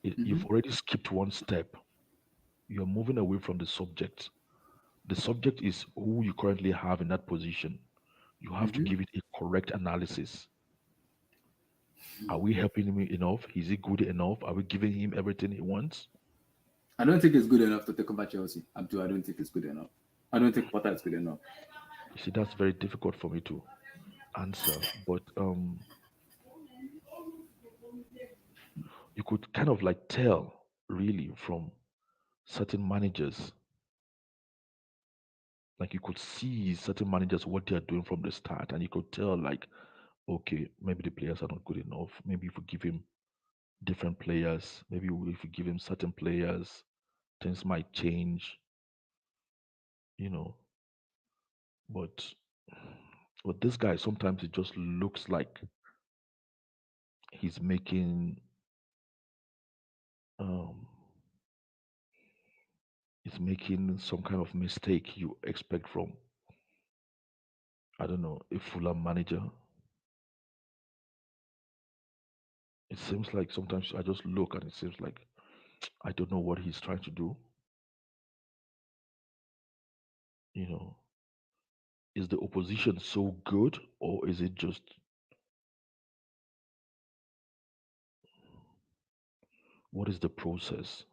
S3: You've already skipped one step. You're moving away from the subject. The subject is who you currently have in that position. You have to give it a correct analysis. Are we helping him enough? Is he good enough? Are we giving him everything he wants?
S1: I don't think it's good enough to take over Chelsea. Abdul, I don't think it's good enough. I don't think Potter is good enough.
S3: You see, that's very difficult for me to answer. But you could kind of like tell really from certain managers. Like you could see certain managers what they are doing from the start, and you could tell like, okay, maybe the players are not good enough. Maybe if we give him different players, maybe if we give him certain players, things might change, you know. But with this guy, sometimes it just looks like he's um making some kind of mistake you expect from, I don't know, a Fulham manager. It seems like sometimes I just look and it seems like I don't know what he's trying to do. You know, is the opposition so good, or is it just what is the process?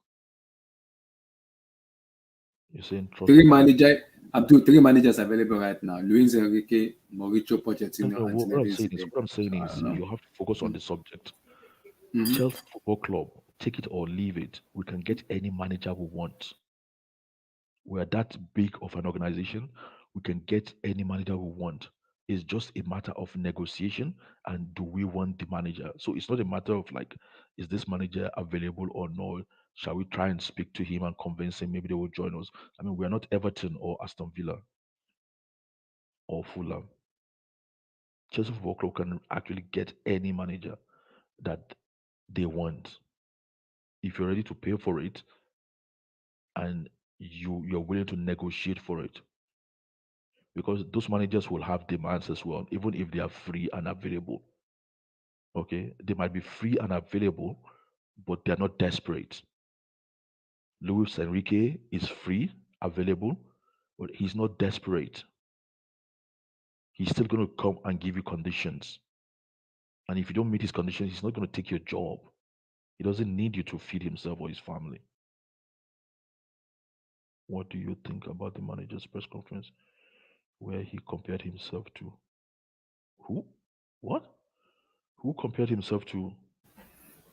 S3: You're saying trust the coach.
S1: Three managers available right now: Luis Enrique, Mauricio
S3: No,
S1: Pochettino,
S3: no,
S1: and
S3: what I'm
S1: Zinedine
S3: saying is,
S1: Zidane.
S3: what I'm saying
S1: So I
S3: is,
S1: don't know.
S3: you have to focus on the subject.
S1: Mhm.
S3: Chelsea Football Club, take it or leave it. We can get any manager we want. We're that big of an organization. We can get any manager we want. It's just a matter of negotiation and do we want the manager? So it's not a matter of like, is this manager available or no? Shall we try and speak to him and convince him maybe they will join us? I mean, we're not Everton or Aston Villa or Fulham. Chelsea Football Club can actually get any manager that they want. If you're ready to pay for it and you're willing to negotiate for it. Because those managers will have demands as well, even if they are free and available. Okay, they might be free and available, but they're not desperate. Luis Enrique is free, available, but he's not desperate. He's still going to come and give you conditions. And if you don't meet his conditions, he's not going to take your job. He doesn't need you to feed himself or his family. What do you think about the manager's press conference where he compared himself to who? What? Who compared himself to?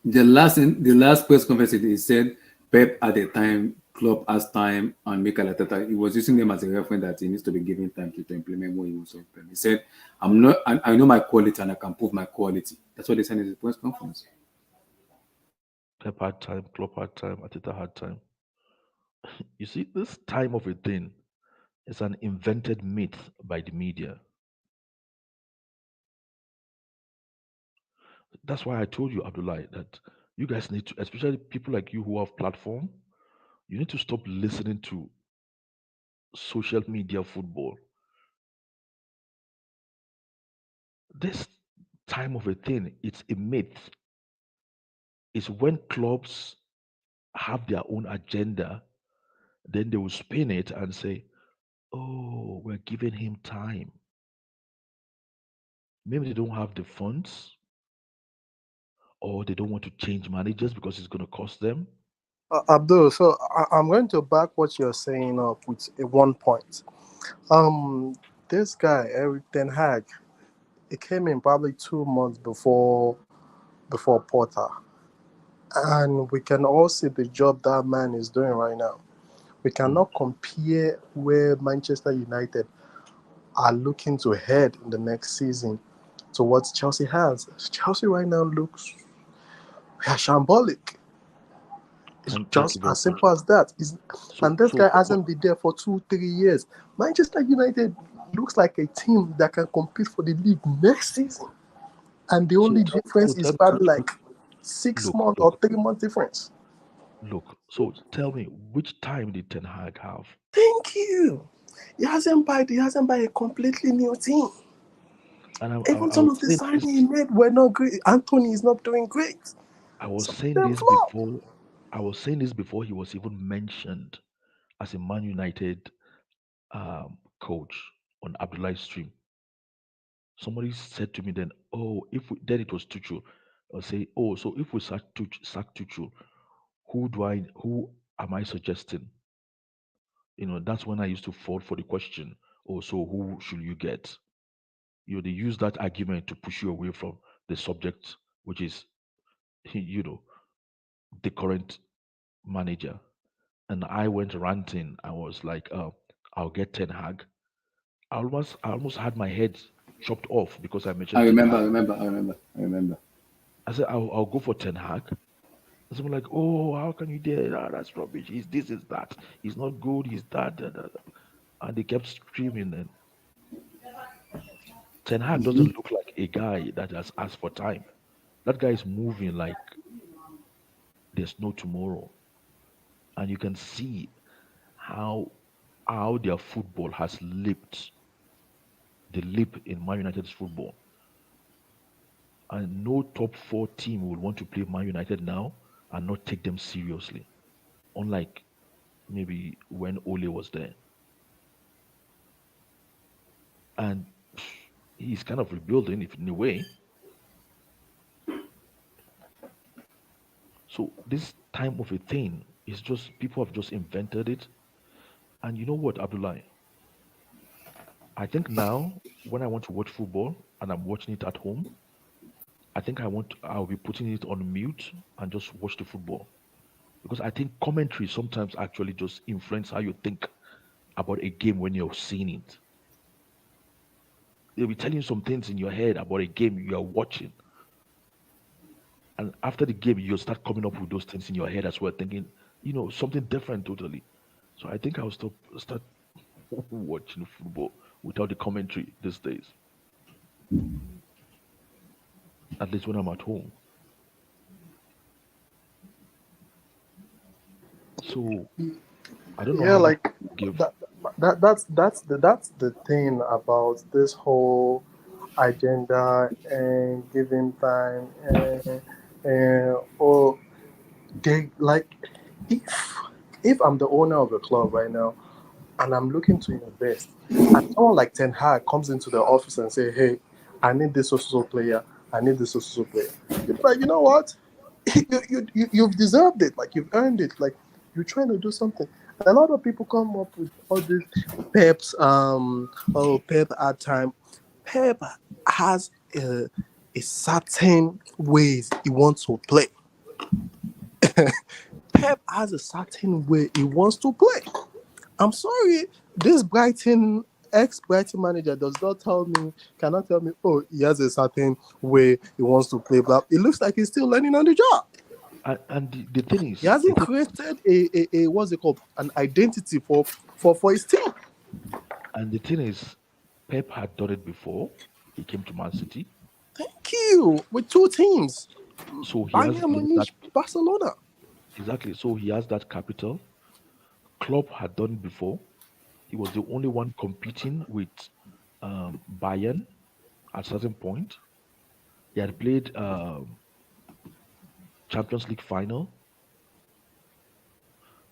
S1: The last press conference, he said Pep at the time, Klopp has time, and Mikel Arteta. He was using them as a reference that he needs to be given time to implement what he wants to implement. He said, "I'm not. I know my quality, and I can prove my quality." That's what they said in the press conference.
S3: Pep had time, Klopp had time, Ateta had time. You see, this time of a thing is an invented myth by the media. That's why I told you, Abdullah, that you guys need to, especially people like you who have platform, you need to stop listening to social media football. This time of a thing, it's a myth. It's when clubs have their own agenda, then they will spin it and say, oh, we're giving him time. Maybe they don't have the funds or they don't want to change managers because it's going to cost them.
S2: Abdul, so I'm going to back what you're saying up with a one point. This guy Eric Ten Hag, he came in probably 2 months before Porter, and we can all see the job that man is doing right now. We cannot compare where Manchester United are looking to head in the next season to what Chelsea has. Chelsea right now looks shambolic. It's
S3: Thank
S2: just
S3: you very
S2: as
S3: much.
S2: simple as that. And this guy
S3: So
S2: hasn't been there for 2-3 years. Manchester United looks like a team that can compete for the league next season. And the only difference is
S3: tell
S2: probably
S3: me,
S2: like 6
S3: look,
S2: months or 3 months difference.
S3: Look, so tell me, which time did Ten Hag have?
S2: Thank you. He hasn't buy a completely new team.
S3: And
S2: Even
S3: I
S2: some
S3: was
S2: of the
S3: saying
S2: signings
S3: this,
S2: he made were not great. Anthony is not doing great.
S3: I was
S2: Some of
S3: saying
S2: them
S3: this
S2: flop.
S3: before. I was saying this before he was even mentioned as a Man United coach on Abdullah's stream. Somebody said to me then, "Oh, if we, then it was Tuchel." I'll say, "Oh, so if we sack Tuchel, who am I suggesting?" That's when I used to fall for the question. Oh, so who should you get? They use that argument to push you away from the subject, which is, you know, the current manager. And I went ranting. I was like, I'll get Ten Hag. I almost had my head chopped off because I
S1: I
S3: mentioned Ten
S1: remember,
S3: Hag.
S1: I remember, I remember, I remember.
S3: I said, I'll go for Ten Hag. And someone like, oh, how can you do that? That's rubbish. He's this, is that. He's not good. He's that. Da, da, da." And they kept screaming. And Ten Hag doesn't look like a guy that has asked for time. That guy is moving like there's no tomorrow. And you can see how their football has leaped. The leap in Man United's football. And no top four team will want to play Man United now and not take them seriously. Unlike maybe when Ole was there. And he's kind of rebuilding if in a way. So this time of a thing is just people have just invented it. And you know what, Abdullah? I think now when I want to watch football and I'm watching it at home, I think I'll be putting it on mute and just watch the football. Because I think commentary sometimes actually just influence how you think about a game when you're seeing it. They'll be telling you some things in your head about a game you are watching. And after the game, you'll start coming up with those things in your head as well, thinking, something different totally. So I think I'll start watching football without the commentary these days. At least when I'm at home. So I don't know
S2: Yeah,
S3: how much
S2: like
S3: you give.
S2: that. That's the thing about this whole agenda and giving time and or they like if if I'm the owner of a club right now and I'm looking to invest, and someone like Ten Hag comes into the office and say, "Hey, I need this so player. I need this so player." You're like, you know what? You've deserved it. Like you've earned it. Like you're trying to do something. And a lot of people come up with all this Pep at time. Pep has a certain ways he wants to play. Pep has a certain way he wants to play. I'm sorry, this Brighton ex-Brighton manager cannot tell me, oh, he has a certain way he wants to play. But it looks like he's still learning on the job.
S3: And the thing
S2: He
S3: is,
S2: hasn't created a what's it called, an identity for his team.
S3: Pep had done it before. He came to Man City,
S2: Thank you. With two teams,
S3: so
S2: Bayern
S3: he has that
S2: Munich, Barcelona.
S3: exactly. So he has that capital. Klopp had done it before. He was the only one competing with Bayern at a certain point. He had played Champions League final.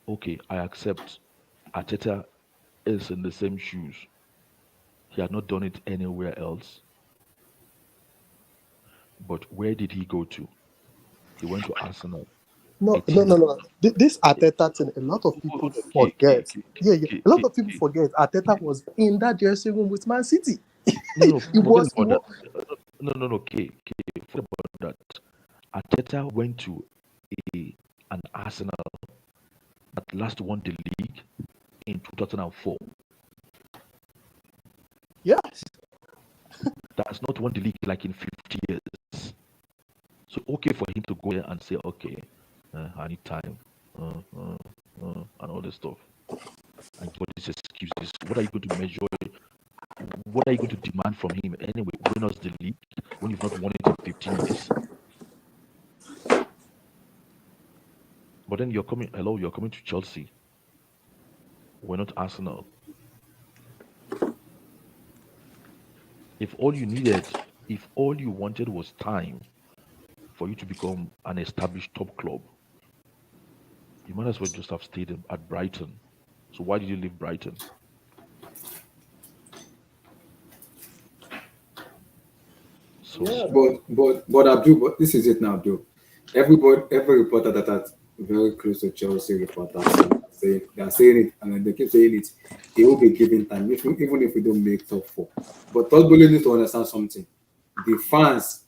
S3: Okay, I accept. Arteta is in the same shoes. He had not done it anywhere else. But where did he go to? He went to Arsenal, a
S2: No, no,
S3: team
S2: no,
S3: that
S2: no. This Arteta thing, a lot of people
S3: hold on,
S2: forget. Yeah, yeah. A lot
S3: K.
S2: of people forget Arteta was in that dressing room with Man City.
S3: No, no,
S2: It
S3: forget
S2: was,
S3: about that. No, K. Forget about that. Arteta went to an Arsenal that last won the league in 2004.
S2: yes.
S3: That has not won the league like in 50 years. So okay for him to go there and say, okay, I need time, and all this stuff, and give all these excuses. What are you going to measure? What are you going to demand from him anyway? Win us the league when you've not won it in 15 years. But then you're coming. Hello, you're coming to Chelsea. We're not Arsenal. If all you needed, if all you wanted was time for you to become an established top club, you might as well just have stayed at Brighton. So why did you leave Brighton? So
S2: Yeah.
S1: But Abdul, but this is it now, Abdul. Every reporter that are very close to Chelsea reporters say they are saying it, and then they keep saying it. He will be given time, even if we don't make top four. But Todd Bowley needs to understand something. The fans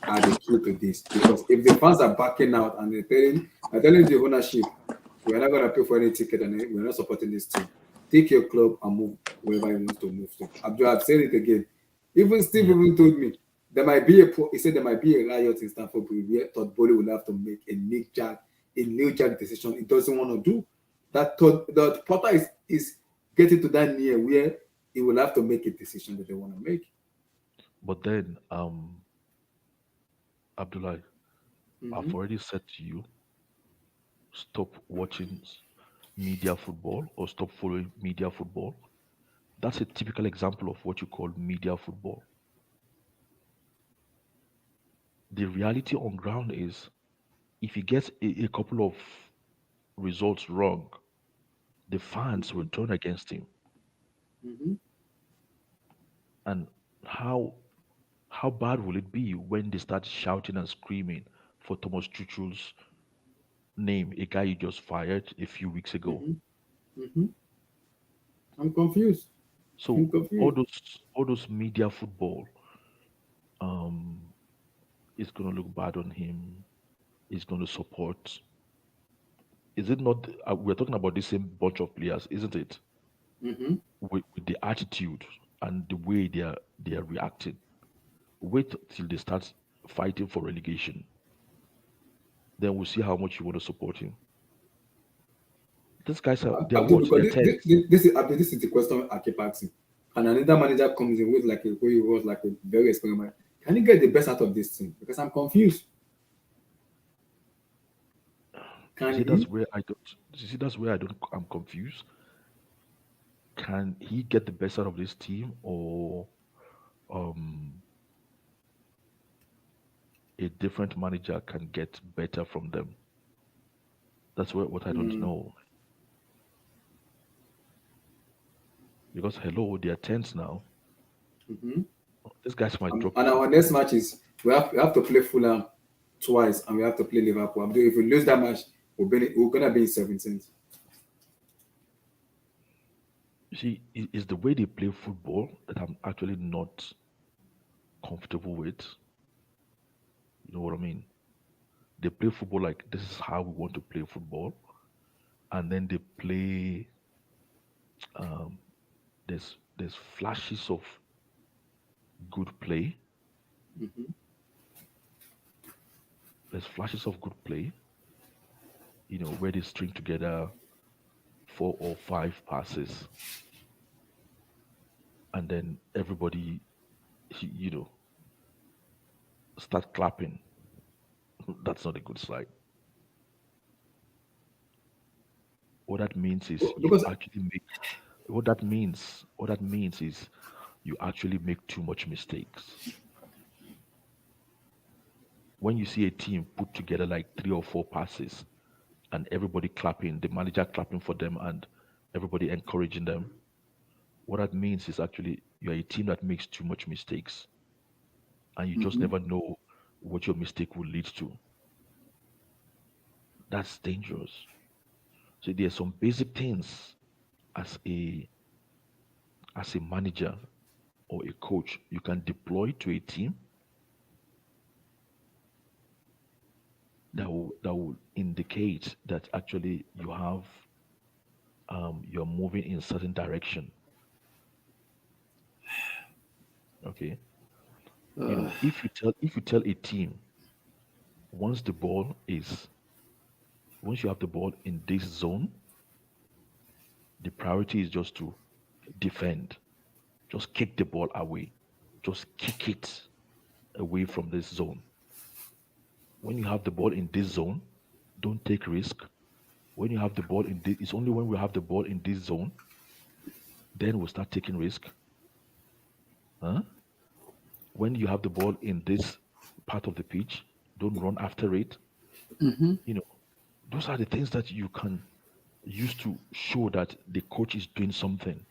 S1: are the key to this, because if the fans are backing out and are telling the ownership, we are not going to pay for any ticket and we're not supporting this team. Take your club and move wherever you want to move to. Abdul, I've said it again. Even Steve
S3: yeah,
S1: even told me there might be he said there might be a riot in Stamford Bridge where Todd Bowley will have to make a knee jerk decision he doesn't want to do. That Potter is getting to that near where he will have to make a decision that they want to make.
S3: but then Abdullah, I've
S1: Mm-hmm.
S3: already said to you, stop watching media football or stop following media football. That's a typical example of what you call media football. The reality on ground is if he gets a couple of results wrong, the fans will turn against him.
S1: Mm-hmm.
S3: And how how bad will it be when they start shouting and screaming for Thomas Tuchel's name, a guy you just fired a few weeks ago?
S1: Mm-hmm. Mm-hmm. I'm confused.
S3: So
S1: I'm confused.
S3: all those media football um is gonna look bad on him. Is gonna support. Is it not? We're talking about the same bunch of players, isn't it?
S1: Mm-hmm.
S3: With the attitude and the way they are reacting. Wait till they start fighting for relegation. Then we'll see how much you want to support him. These guys are they're
S1: Abdul,
S3: what?
S1: because
S3: They're tense.
S1: this is the question I keep asking. And another manager comes in with like a who he was like a very experiment. Can he get the best out of this team? Because I'm confused.
S3: You
S1: Can
S3: see, that's
S1: he?
S3: where I don't. You see, that's where I'm confused. Can he get the best out of this team, or um, a different manager can get better from them? That's what I don't
S1: Mm,
S3: know. Because hello, they are tense now.
S1: mm-hmm.
S3: These guys might drop
S1: And
S3: some
S1: our next
S3: points.
S1: match is we have to play Fulham twice and we have to play Liverpool. Abdul, if we lose that match, we're gonna be in 17th.
S3: You see, it's the way they play football that I'm actually not comfortable with. You know what I mean? They play football like this is how we want to play football, and then they play. Um, there's flashes of good play.
S1: Mm-hmm.
S3: There's flashes of good play. Where they string together 4 or 5 passes, and then everybody, you know, start clapping. That's not a good sign. What that means is you
S1: Because
S3: actually make. What that means is you actually make too much mistakes. When you see a team put together like 3 or 4 passes and everybody clapping, the manager clapping for them and everybody encouraging them, what that means is actually you're a team that makes too much mistakes and you just
S1: mm-hmm.
S3: never know what your mistake will lead to. That's dangerous. So there are some basic things as a manager or a coach you can deploy to a team that will indicate that actually you're moving in a certain direction. Okay. If you tell a team once the ball is once you have the ball in this zone, the priority is just to defend. Just kick the ball away. Just kick it away from this zone. When you have the ball in this zone, don't take risk. when you have the ball in this, it's only when we have the ball in this zone, then we'll start taking risk. Huh? When you have the ball in this part of the pitch, don't run after it. You know, those are the things that you can use to show that the coach is doing something.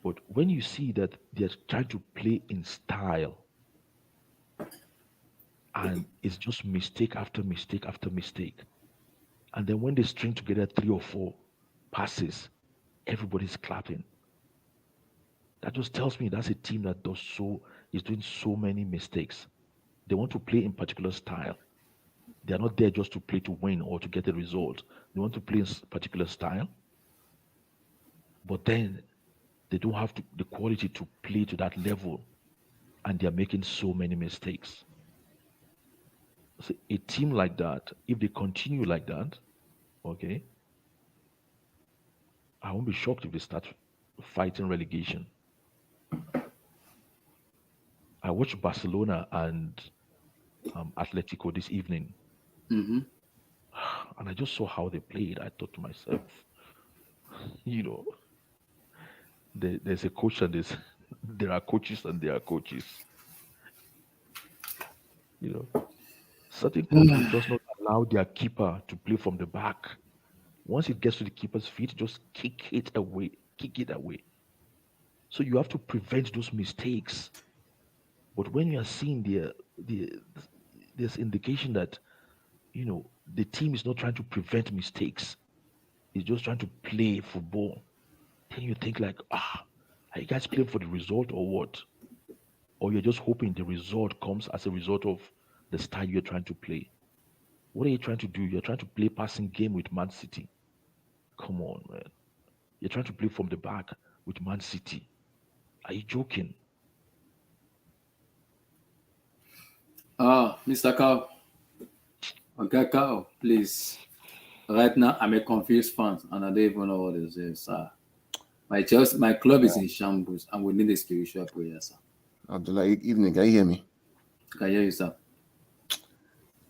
S3: But when you see that they're trying to play in style and it's just mistake after mistake after mistake, and then when they string together 3 or 4 passes, everybody's clapping. That just tells me that's a team that is doing so many mistakes. They want to play in particular style. They are not there just to play to win or to get a result. They want to play in particular style, but then they don't have the quality to play to that level, and they are making so many mistakes. So a team like that, if they continue like that, okay, I won't be shocked if they start fighting relegation. I watched Barcelona and Atletico this evening, and I just saw how they played. I thought to myself, you know, there's a coach and there are coaches and there are coaches. You know, certain coaches will just not allow their keeper to play from the back. Once it gets to the keeper's feet, just kick it away. So you have to prevent those mistakes. But when you are seeing there's indication that the team is not trying to prevent mistakes, it's just trying to play football. Then you think like, are you guys playing for the result or what? Or you're just hoping the result comes as a result of the style you're trying to play. What are you trying to do? You're trying to play passing game with Man City. Come on, man. You're trying to play from the back with Man City. Are you joking?
S1: Mr. Cow. Okay, Cow, please. Right now, I'm a confused fan, and I don't even know what this is, sir. My club is in shambles, and we need a spiritual prayer, sir.
S4: Abdullah, evening. Can you hear me?
S1: Can you hear you, sir?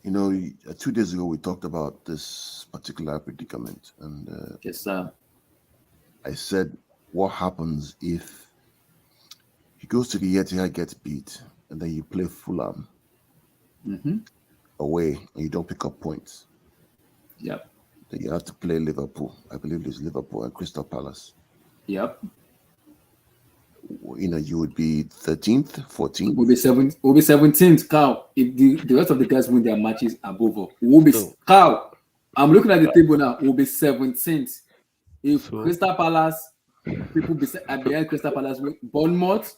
S4: 2 days ago we talked about this particular predicament, and
S1: Yes, sir.
S4: I said, what happens if he goes to the Etihad, gets beat, and then you play Fulham away and you don't pick up points?
S1: Yep.
S4: Then you have to play Liverpool. I believe it's Liverpool and Crystal Palace.
S1: Yep.
S4: You would be 13th, 14th.
S1: We'll be 17th, Cow. If the rest of the guys win their matches above us, we'll be Cow. I'm looking at the table now. We'll be 17th. If Crystal Palace, people behind Crystal Palace with Bournemouth,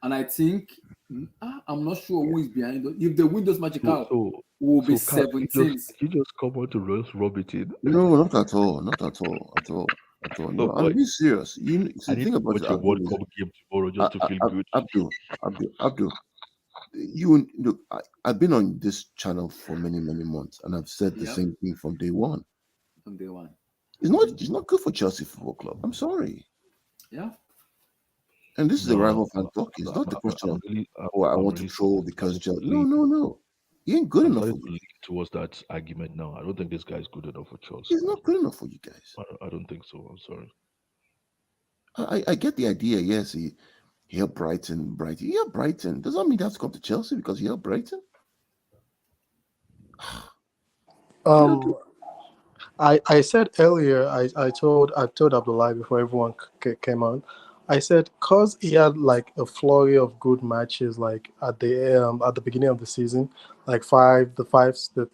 S1: and I think I'm not sure who is behind us. If they win those matches, Cow, we'll be 17th.
S3: You just come on to rub it in.
S4: No, not at all. Not at all. At all. No, I'm being serious.
S3: I need to watch a World Cup game tomorrow just to feel good.
S4: Abdul, look, I've been on this channel for many months, and I've said the same thing from day one.
S1: From day one,
S4: it's not good for Chelsea Football Club. I'm sorry.
S1: Yeah.
S4: And this is a rival fan talking. It's not the question of I want to troll because Chelsea. No. He ain't good enough for you.
S3: Towards that argument now. I don't think this guy is good enough for Chelsea.
S4: He's not good enough for you guys.
S3: I don't think so. I'm sorry.
S4: I get the idea. Yes, he helped Brighton. He helped Brighton. Does that mean he has to come to Chelsea because he helped Brighton?
S2: I said earlier, I told Abdullah before everyone came on, I said because he had like a flurry of good matches like at the beginning of the season, like the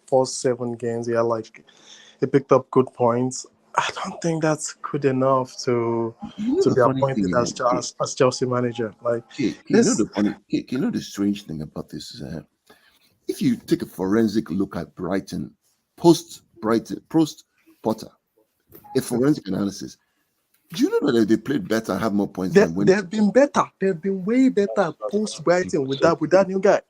S2: first 7 games he picked up good points. I don't think that's good enough to be appointed as Chelsea manager. Like,
S4: the strange thing about this is if you take a forensic look at Brighton post Potter, a forensic analysis, do you know that they played better and have more points than winning?
S2: They've been better. They've been way better post Brighton with that new guy.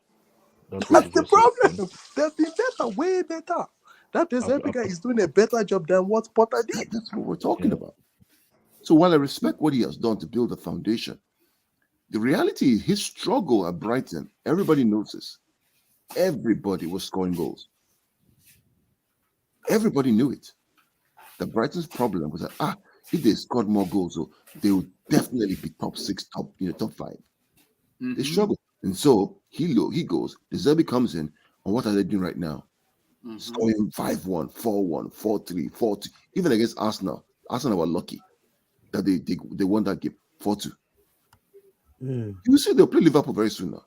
S2: That's the problem. They've been better, way better. That is every guy is doing a better job than what Potter did.
S4: That's what we're talking about. So while I respect what he has done to build a foundation, the reality is his struggle at Brighton, everybody knows this. Everybody was scoring goals. Everybody knew it. The Brighton's problem was that if they scored more goals, so they would definitely be top 6, top 5. They struggle, and so he goes. The Zerbi comes in, and what are they doing right now? Scoring 5-1, 4-1, 4-3, 4-2. Even against Arsenal were lucky that they won that game 4-2. You see, they'll play Liverpool very soon now.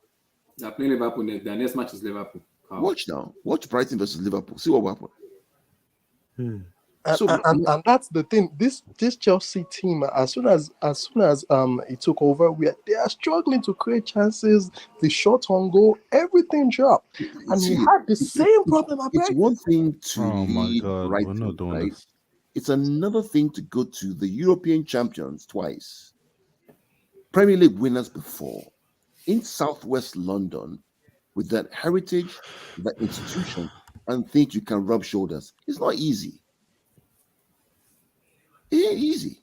S1: They're playing Liverpool next. Their next match is Liverpool.
S4: Watch now. Watch Brighton versus Liverpool. See what will happen.
S2: And that's the thing. This Chelsea team, as soon as it took over, they are struggling to create chances. The shot on goal, everything dropped, and we had the same problem.
S4: It's one thing to lead
S5: we're
S4: Brighton,
S5: not doing
S4: right?
S5: this.
S4: It's another thing to go to the European champions twice, Premier League winners before, in Southwest London, with that heritage, that institution, and think you can rub shoulders. It's not easy. It ain't easy.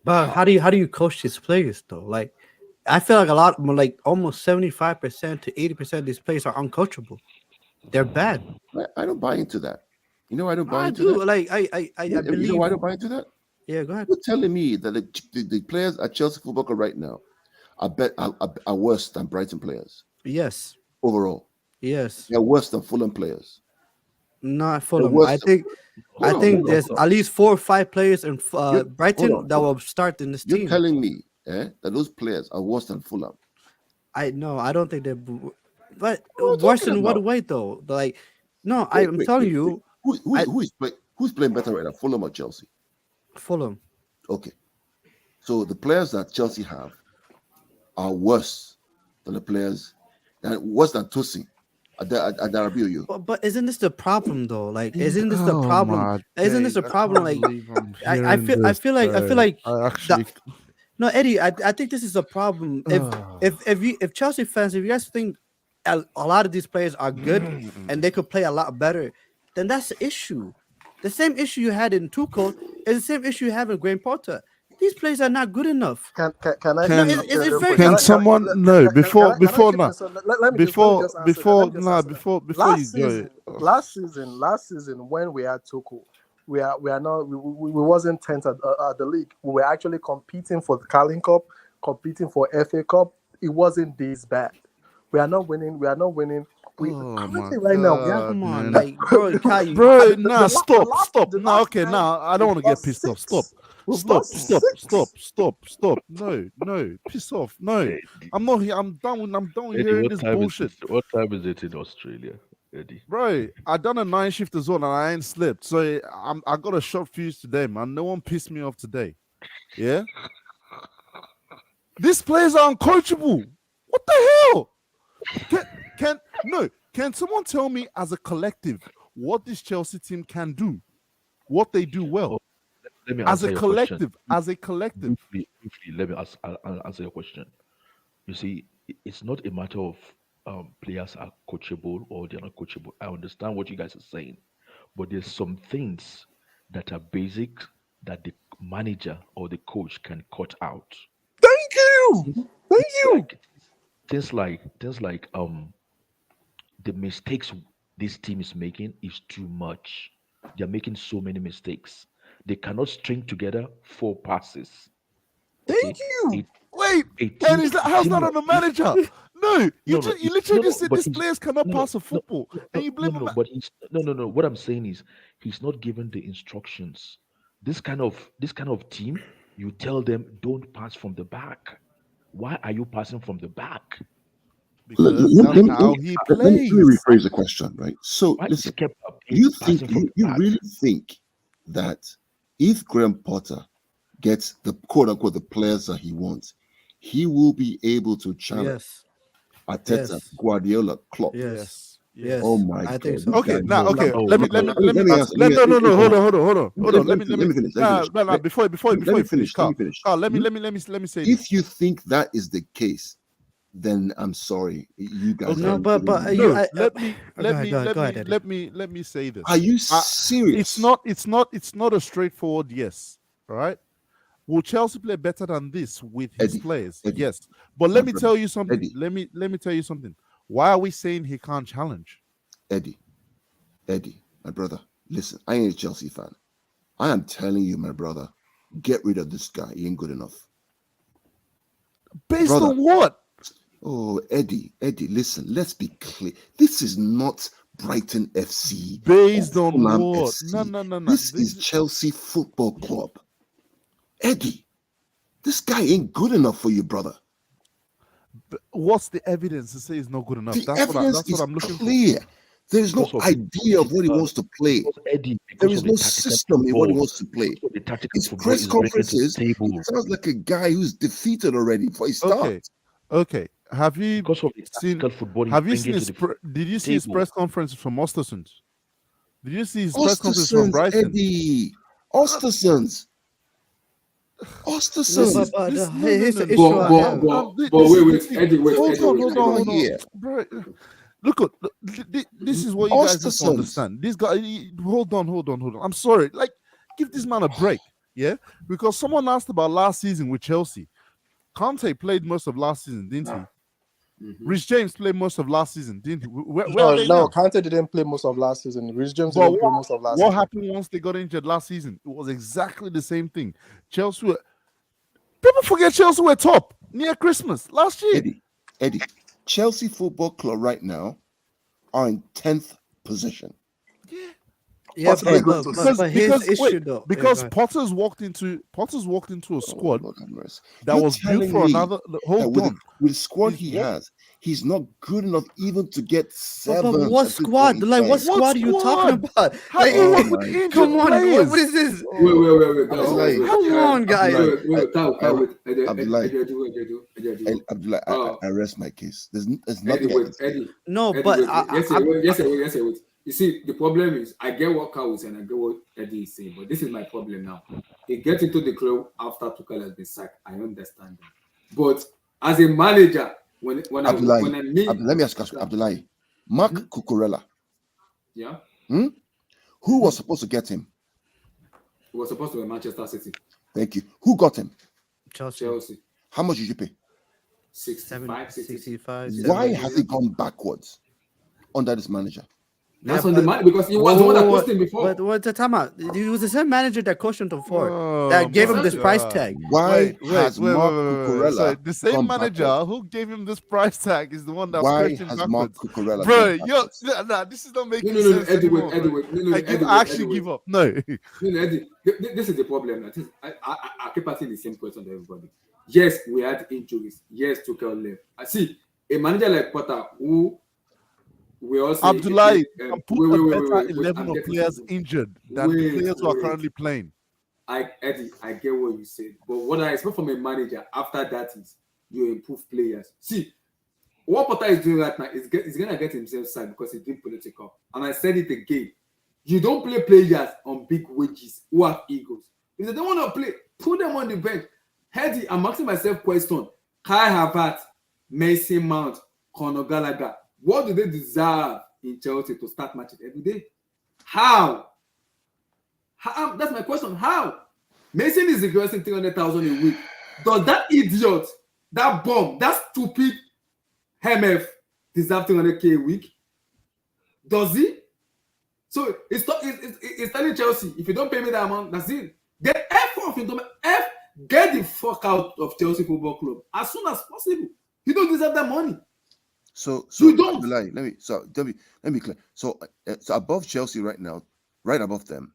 S6: But how do you coach these players though? Like, I feel like almost 75% to 80% of these players are uncoachable. They're bad.
S4: I don't buy into that. You know, I don't buy
S6: I
S4: into
S6: do.
S4: that.
S6: Like, I believe.
S4: You know why I don't buy into that?
S6: Yeah, go ahead.
S4: You're telling me that the players at Chelsea Football Club right now are worse than Brighton players
S6: Yes.
S4: overall.
S6: Yes.
S4: They're worse than Fulham players.
S6: Not Fulham.
S4: worst-
S6: I think
S4: Hold on.
S6: there's at least 4 or 5 players in Brighton
S4: hold on.
S6: that will start in this
S4: You're
S6: team.
S4: telling me that those players are worse than Fulham.
S6: I don't think they're. But
S4: What are you
S6: worse
S4: talking
S6: in what
S4: about?
S6: way though? Like, no,
S4: Wait,
S6: I'm
S4: wait,
S6: telling
S4: wait,
S6: you,
S4: who's playing better right now, Fulham or Chelsea?
S6: Fulham.
S4: Okay, so the players that Chelsea have are worse than worse than Tosin.
S6: But isn't this the problem though? Like, isn't this the
S5: Oh
S6: problem?
S5: my
S6: Isn't this the
S5: days, I
S6: problem?
S5: can't
S6: Like,
S5: believe I'm
S6: I
S5: hearing
S6: feel
S5: this,
S6: like
S5: I actually
S6: no, Eddie. I think this is a problem. If Chelsea fans, if you guys think a lot of these players are good and they could play a lot better, then that's the issue. The same issue you had in Tuchel is the same issue you have in Graham Potter. These players are not good enough.
S2: Can I?
S5: Can-
S2: real quick?
S5: Can
S2: I-
S5: someone
S2: let-
S5: no
S2: can-
S5: before
S2: can I
S5: before
S2: chip
S5: now
S2: in? So let me
S5: before
S2: just answer that.
S5: before
S2: Let me just
S5: nah
S2: answer that.
S5: before
S2: Last
S5: you go
S2: season, last season when we had Tuchel, we wasn't 10th at the league. We were actually competing for the Carling Cup, competing for FA Cup. It wasn't this bad. We are not winning. We
S5: Oh
S2: currently
S5: my
S2: right now we have
S5: God,
S6: Come on,
S5: man.
S6: like, bro, Kai,
S5: Bro,
S2: the
S5: nah,
S2: last
S5: stop.
S2: the
S5: Nah,
S2: last
S5: okay,
S2: time
S5: nah, I don't
S2: we've
S5: want to get
S2: lost
S5: pissed off.
S2: 6. We've
S5: Stop.
S2: lost 6.
S5: Stop. No, piss off. No, I'm not here. I'm done
S3: Eddie,
S5: hearing this bullshit.
S3: What time is it in Australia, Eddie?
S5: Bro, I done a 9 shift as well and I ain't slept. So I got a short fuse today, man. No one pissed me off today. Yeah? These players are uncoachable. What the hell? Can someone tell me as a collective what this Chelsea team can do? What they do well?
S3: Let me
S5: As
S3: answer
S5: a
S3: your
S5: collective,
S3: question. Briefly, let me answer your question. You see, it's not a matter of players are coachable or they're not coachable. I understand what you guys are saying, but there's some things that are basic that the manager or the coach can cut out.
S2: Thank you.
S3: Things like the mistakes this team is making is too much. They're making so many mistakes. They cannot string together 4 passes.
S2: Thank you.
S5: Wait,
S3: A team-
S5: and how's
S3: team
S5: that
S3: like
S5: on the manager? No, you literally just said
S3: but
S5: these
S3: he's-
S5: players cannot
S3: no,
S5: pass a football, and you blame him.
S3: But he's no. What I'm saying is he's not given the instructions. This kind of team, you tell them don't pass from the back. Why are you passing from the back?
S5: Because that's how he
S4: Let me
S5: plays.
S4: rephrase the question, right? So
S3: Why
S4: listen,
S3: is kept up
S4: you
S3: passing
S4: think
S3: from
S4: you,
S3: the
S4: you
S3: back?
S4: really think that if Graham Potter gets the quote unquote the players that he wants, he will be able to challenge
S6: Yes.
S4: Arteta,
S6: Yes.
S4: Guardiola, Klopp?
S6: Yes.
S4: Oh my
S6: I
S4: God!
S6: think so.
S5: Okay, now, okay.
S3: No,
S5: Let me
S3: no,
S5: ask.
S4: let me-
S5: No. Hold on.
S4: Let me finish.
S5: No. Before you finish, Carl.
S4: finish.
S5: Carl, let me say this.
S4: If you think that is the case, then I'm sorry, you guys.
S5: Okay.
S6: No,
S4: are
S6: but
S4: really-
S6: you.
S5: No,
S6: Go ahead, Eddie.
S5: let me say this.
S4: Are you serious?
S5: It's not a straightforward yes. All right. Will Chelsea play better than this with his
S4: Eddie,
S5: players?
S4: Eddie,
S5: Yes. But let
S4: my
S5: me
S4: brother,
S5: tell you something.
S4: Eddie.
S5: Let me tell you something. Why are we saying he can't challenge?
S4: Eddie, my brother, Listen, I ain't a Chelsea fan. I am telling you, my brother, get rid of this guy. He ain't good enough.
S5: Based
S4: Brother.
S5: on what?
S4: Oh, Eddie, listen, let's be clear. This is not Brighton FC.
S5: Based
S4: or
S5: on
S4: Fulham
S5: what?
S4: FC.
S5: No.
S4: This is Chelsea Football Club. Eddie, this guy ain't good enough for you, brother.
S5: What's the evidence to say he's not good enough?
S4: The evidence
S5: That's what I'm looking
S4: clear. There is no
S3: Because of
S4: idea of what he wants to play.
S3: Because Eddie,
S4: There
S3: because
S4: is
S3: of the
S4: no
S3: tactical
S4: system in what he
S3: football,
S4: wants to play.
S3: because of the tactical
S4: His
S3: football
S4: press
S3: is bringing to the
S4: conferences,
S3: table.
S4: he sounds like a guy who's defeated already for his start.
S5: Okay. Have you
S3: Because of the
S5: seen?
S3: tactical football, he's
S5: Have you
S3: bringing
S5: seen
S3: to
S5: his?
S3: the
S5: Did you see his
S3: table.
S5: press conference from Ostersund? Did you see his press conference from
S4: Ostersund,
S5: Brighton?
S4: Eddie. Ostersund.
S6: No, but
S5: No,
S6: here's the
S5: no.
S6: issue I have.
S1: But wait, Eddie,
S5: Hold on.
S4: Here.
S5: Bro, look, this is what you guys need to
S4: Ostersund.
S5: understand. This guy, hold on. I'm sorry. Like, give this man a break, yeah? Because someone asked about last season with Chelsea. Conte played most of last season, didn't he? Rich James played most of last season, didn't he? Where are they now?
S2: Kante didn't play most of last season. Rhys James
S5: But
S2: didn't play most of last
S5: what
S2: season.
S5: happened once they got injured last season? It was exactly the same thing. Chelsea were... People forget Chelsea were top near Christmas last year.
S4: Eddie, Chelsea Football Club right now are in 10th position.
S6: Yeah,
S4: Because-
S6: but here's the issue though.
S5: Because
S6: Yeah,
S5: Potter's walked into a squad
S4: Lord have mercy.
S5: that
S4: You're
S5: was built
S4: telling
S5: for
S4: me
S5: another.
S4: that
S5: Hold
S4: with,
S5: on.
S4: with the squad
S5: He's
S4: he
S5: what?
S4: has, he's not good enough even to get
S6: but
S4: seven.
S6: what squad? Like, what squad are you talking about?
S5: How
S6: Like,
S5: do you
S4: oh
S5: work with
S4: my
S5: injured
S6: come on,
S5: players?
S6: what is this?
S1: Wait, guys.
S4: Abdullahi,
S6: Come on, guys.
S4: Abdullah, I rest my case. There's nothing.
S1: Eddie.
S6: No,
S1: Eddie,
S6: but
S1: wait. You see, the problem is, I get what Carl is saying, I get what Eddie is saying, but this is my problem now. He gets into the club after Tuchel has been sacked. I understand that. But as a manager, when I meet...
S4: Let me ask you, Abdullahi. Mark Cucurella,
S1: Yeah?
S4: who was supposed to get him?
S1: He was supposed to be Manchester City.
S4: Thank you. Who got him?
S1: Chelsea.
S4: How much did you pay?
S1: 65,
S6: 65.
S4: Why has he gone backwards under this manager?
S1: That's on the man, because he was the one that coached him before.
S6: What's the time out? He was the same manager that coached him before.
S5: Oh,
S6: That gave him
S5: my
S6: this price
S5: God.
S6: tag.
S4: Why has Mark Cucurella
S5: So the same
S4: gone
S5: manager
S4: backwards?
S5: who gave him this price tag is the one that's
S4: Why
S5: coached him
S4: has Mark
S5: backwards.
S4: Cucurella
S5: Bro,
S4: gone
S5: yo,
S4: backwards?
S5: this is not making
S1: No,
S5: sense
S1: Eddie,
S5: anymore.
S1: Eddie,
S5: bro. I actually give up. No.
S1: Eddie, this is the problem. I keep asking the same question to everybody. Yes, we had injuries. Yes, Tuchel left. I see a manager like Potter who we also
S5: Abdullahi can put a better 11 of players injured than the players who are currently playing.
S1: Eddie, I get what you said, but what I expect from a manager after that is you improve players. See, what Potter is doing right now is he's gonna get himself sacked because he's doing political. And I said it again: you don't play players on big wages who have egos. If they don't want to play, put them on the bench. Eddie, I'm asking myself question: Kai Havertz, Mason Mount, Conor Gallagher. What do they deserve in Chelsea to start matches every day? How? That's my question. How? Mason is requesting 300,000 a week. Does that idiot, that bomb, that stupid MF deserve 300k a week? Does he? So it's telling Chelsea, if you don't pay me that amount, that's it. Get get the fuck out of Chelsea Football Club as soon as possible. You don't deserve that money.
S4: So
S1: you don't.
S4: Abdullahi, let me clear. So above Chelsea right now, right above them,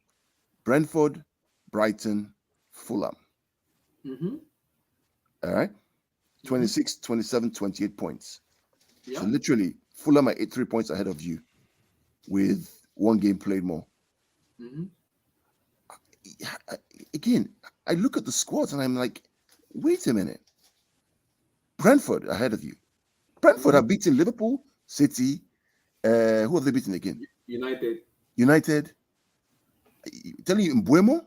S4: Brentford, Brighton, Fulham. All right, 26, 27, 28 points. Yeah. So literally, Fulham are 3 points ahead of you, with one game played more. Again, I look at the squads and I'm like, wait a minute. Brentford ahead of you. Brentford have beaten Liverpool, City. Who have they beaten again? United. Telling you, Mbuemo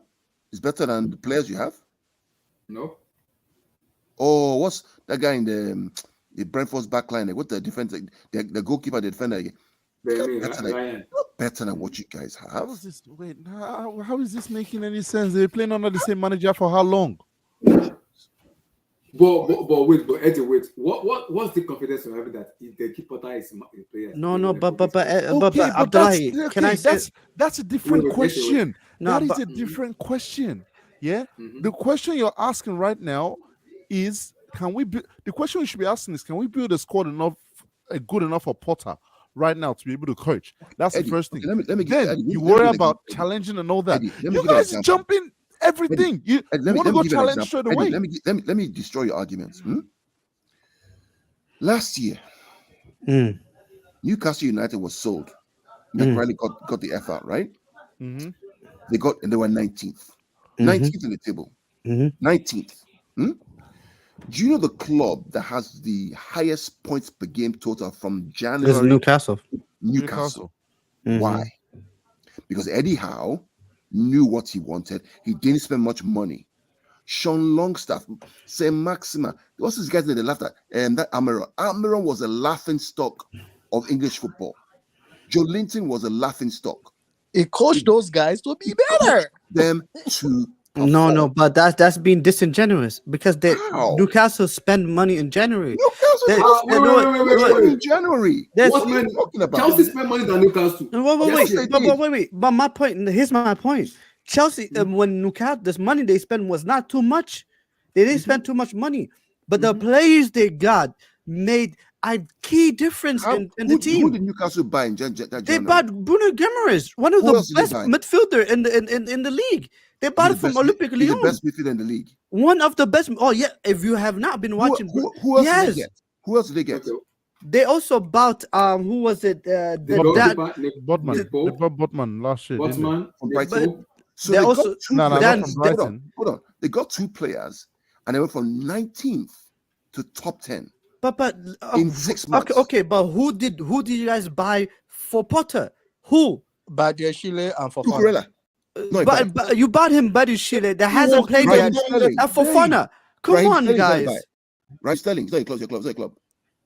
S4: is better than the players you have?
S1: No.
S4: Oh, what's that guy in the Brentford's back line? What the defense? The goalkeeper, the defender again? Better than what you guys have.
S5: How is this? Wait, how is this making any sense? They're playing under the same manager for how long?
S1: But Eddie, wait. What's the confidence of having that if the keeper is a player?
S6: No, but
S5: Okay, but
S6: Abdullahi,
S5: that's
S6: can I say?
S5: that's a different
S1: Wait,
S5: question.
S6: No,
S5: That is
S6: but
S5: a different question. Yeah,
S1: Mhm.
S5: the question you're asking right now is, can we? The question you should be asking is, can we build a squad good enough for Potter right now to be able to coach? That's the
S4: Eddie,
S5: first
S4: okay,
S5: thing.
S4: let me give
S5: Then
S4: Eddie,
S5: you
S4: let me
S5: worry
S4: give an
S5: about
S4: example.
S5: challenging and all that.
S4: Eddie, let me
S5: You
S4: give an
S5: guys
S4: example.
S5: jump in everything. You
S4: Eddie,
S5: want to go
S4: give an
S5: challenge
S4: example.
S5: straight
S4: Eddie,
S5: away.
S4: let me destroy your arguments. Last year,
S6: Mm,
S4: Newcastle United was sold. Mac
S6: Mm.
S4: Riley got the F out, right?
S5: Mm-hmm.
S4: They were 19th.
S6: Mhm.
S4: 19th in the table.
S6: Mhm.
S4: 19th. Do you know the club that has the highest points per game total from
S6: This is
S4: January?
S6: Newcastle.
S4: Newcastle.
S6: Mhm.
S4: Why? Because Eddie Howe knew what he wanted. He didn't spend much money. Sean Longstaff, Saint Maxima. What's this guy that they laughed at? That Almiron. Almiron was a laughing stock of English football. Joe Linton was a laughing stock.
S2: He coached those guys to be better.
S4: Them to
S6: No, but that's being disingenuous because
S4: How?
S6: Newcastle spend money in January.
S4: Newcastle
S6: They-
S4: lost
S6: they know it-
S4: money in January.
S6: There's-
S4: What are you talking about?
S1: Chelsea spent money than Newcastle.
S6: Wait,
S4: Yes, they did.
S6: But my point. Here's my point. Chelsea, when Newcastle, this money they spent was not too much. They didn't spend too much money, but the players they got made a key difference in the
S4: Who
S6: team.
S4: did Newcastle buy in that
S6: They
S4: January?
S6: bought Bruno Guimaraes, one of
S4: Who
S6: the
S4: else did they
S6: best
S4: buy?
S6: midfielder in the league. They bought it from Olympic
S4: He's the
S6: Lyon.
S4: best midfielder in the league.
S6: One of the best. Oh yeah, if you have not been watching,
S4: Who else
S6: yes,
S4: did they get? Who else did they get?
S1: Okay.
S6: they also bought who was it?
S1: They
S6: The
S1: got
S6: that
S5: Botman.
S1: Nepo,
S5: They bought Botman last year. didn't they?
S1: Botman,
S4: From Brighton.
S1: Nepo.
S4: So
S6: they
S4: they
S6: also-
S4: got two
S5: No,
S4: players.
S5: not
S6: Dan-
S5: from
S4: Hold
S5: Brighton.
S4: on. They got two players and they went from 19th to top 10
S6: but
S4: in 6 months.
S6: okay, but who did you guys buy for Potter? Who?
S2: Badia Chile and for
S4: Cucurella. No,
S6: But you bought him, Buddy Shile. That hasn't
S5: walked
S6: played
S5: in
S4: Raheem
S6: yet.
S4: Sterling.
S6: And Fofana, come
S4: Raheem
S6: on,
S4: Sterling's not a buy.
S6: guys.
S4: Right, Sterling. It's not your club. It's not your club.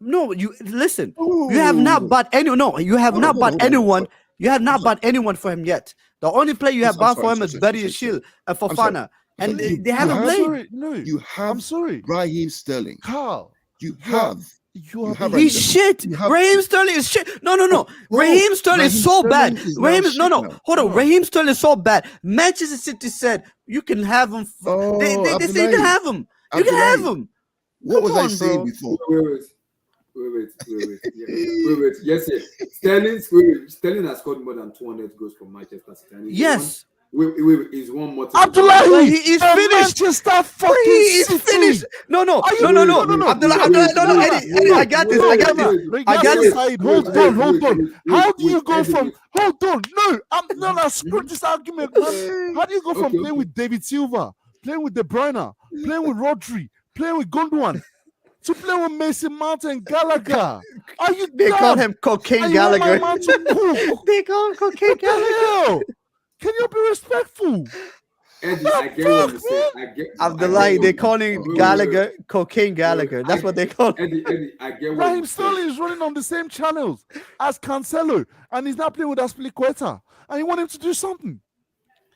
S6: No, you listen. You have not bought any. No, you have
S4: Hold
S6: not
S4: on,
S6: bought
S4: hold on.
S6: anyone. You have not bought anyone for him yet. The only player you have
S4: I'm
S6: bought
S4: sorry,
S6: for him
S4: sorry,
S6: is
S4: sorry,
S6: Buddy
S4: sorry,
S6: Shield and
S4: sorry.
S6: Fofana,
S4: I'm
S6: and
S4: sorry.
S6: they haven't
S5: I'm
S6: played.
S5: sorry. No,
S4: You have
S5: I'm sorry.
S4: Raheem Sterling.
S5: Carl,
S4: You
S5: You are-
S4: have.
S5: you are
S4: have
S5: being-
S6: He's shit.
S4: You have-
S6: Raheem Sterling is shit. No. Raheem Sterling is
S4: Raheem
S6: so bad.
S4: Sterling is now
S6: Raheem,
S4: shit
S6: no.
S4: now.
S6: Hold on. Raheem Sterling is so bad. Manchester City said you can have him. They say you can
S4: Abdullahi.
S6: have him. You can have him.
S4: What was
S6: Come
S4: I
S6: on,
S4: saying
S6: bro.
S4: before?
S1: Wait. Yes. Sterling has scored more than 200 goals for Manchester City. And
S6: Yes.
S1: Wait, he's one more.
S6: But
S5: Abdullahi,
S6: he is
S5: the
S6: finished.
S5: Manchester fucking
S6: He is
S5: City.
S6: finished. No.
S5: No.
S6: Abdullahi, no, Eddie, I got this. I got this.
S5: Hold on. How do you go from? Hold on. No, I'm not screw this argument, man. How do you go from playing with David Silva, playing with De Bruyne, playing with Rodri, playing with Gundogan, to playing with Mason Mount and Gallagher? Are you?
S6: They call
S5: dumb?
S6: him Cocaine
S5: Are you want my
S6: Gallagher.
S5: man to cook?
S6: They call him Cocaine
S5: What the
S6: Gallagher.
S5: hell? Can you be respectful?
S1: Eddie, I get what you say.
S6: Abdullahi, they call him Gallagher, Cocaine Gallagher. That's what they call him.
S1: Eddie, I get what
S5: Raheem
S1: you say.
S5: Sterling is running on the same channels as Cancelo, and he's not playing with Aspilicueta, and you want him to do something.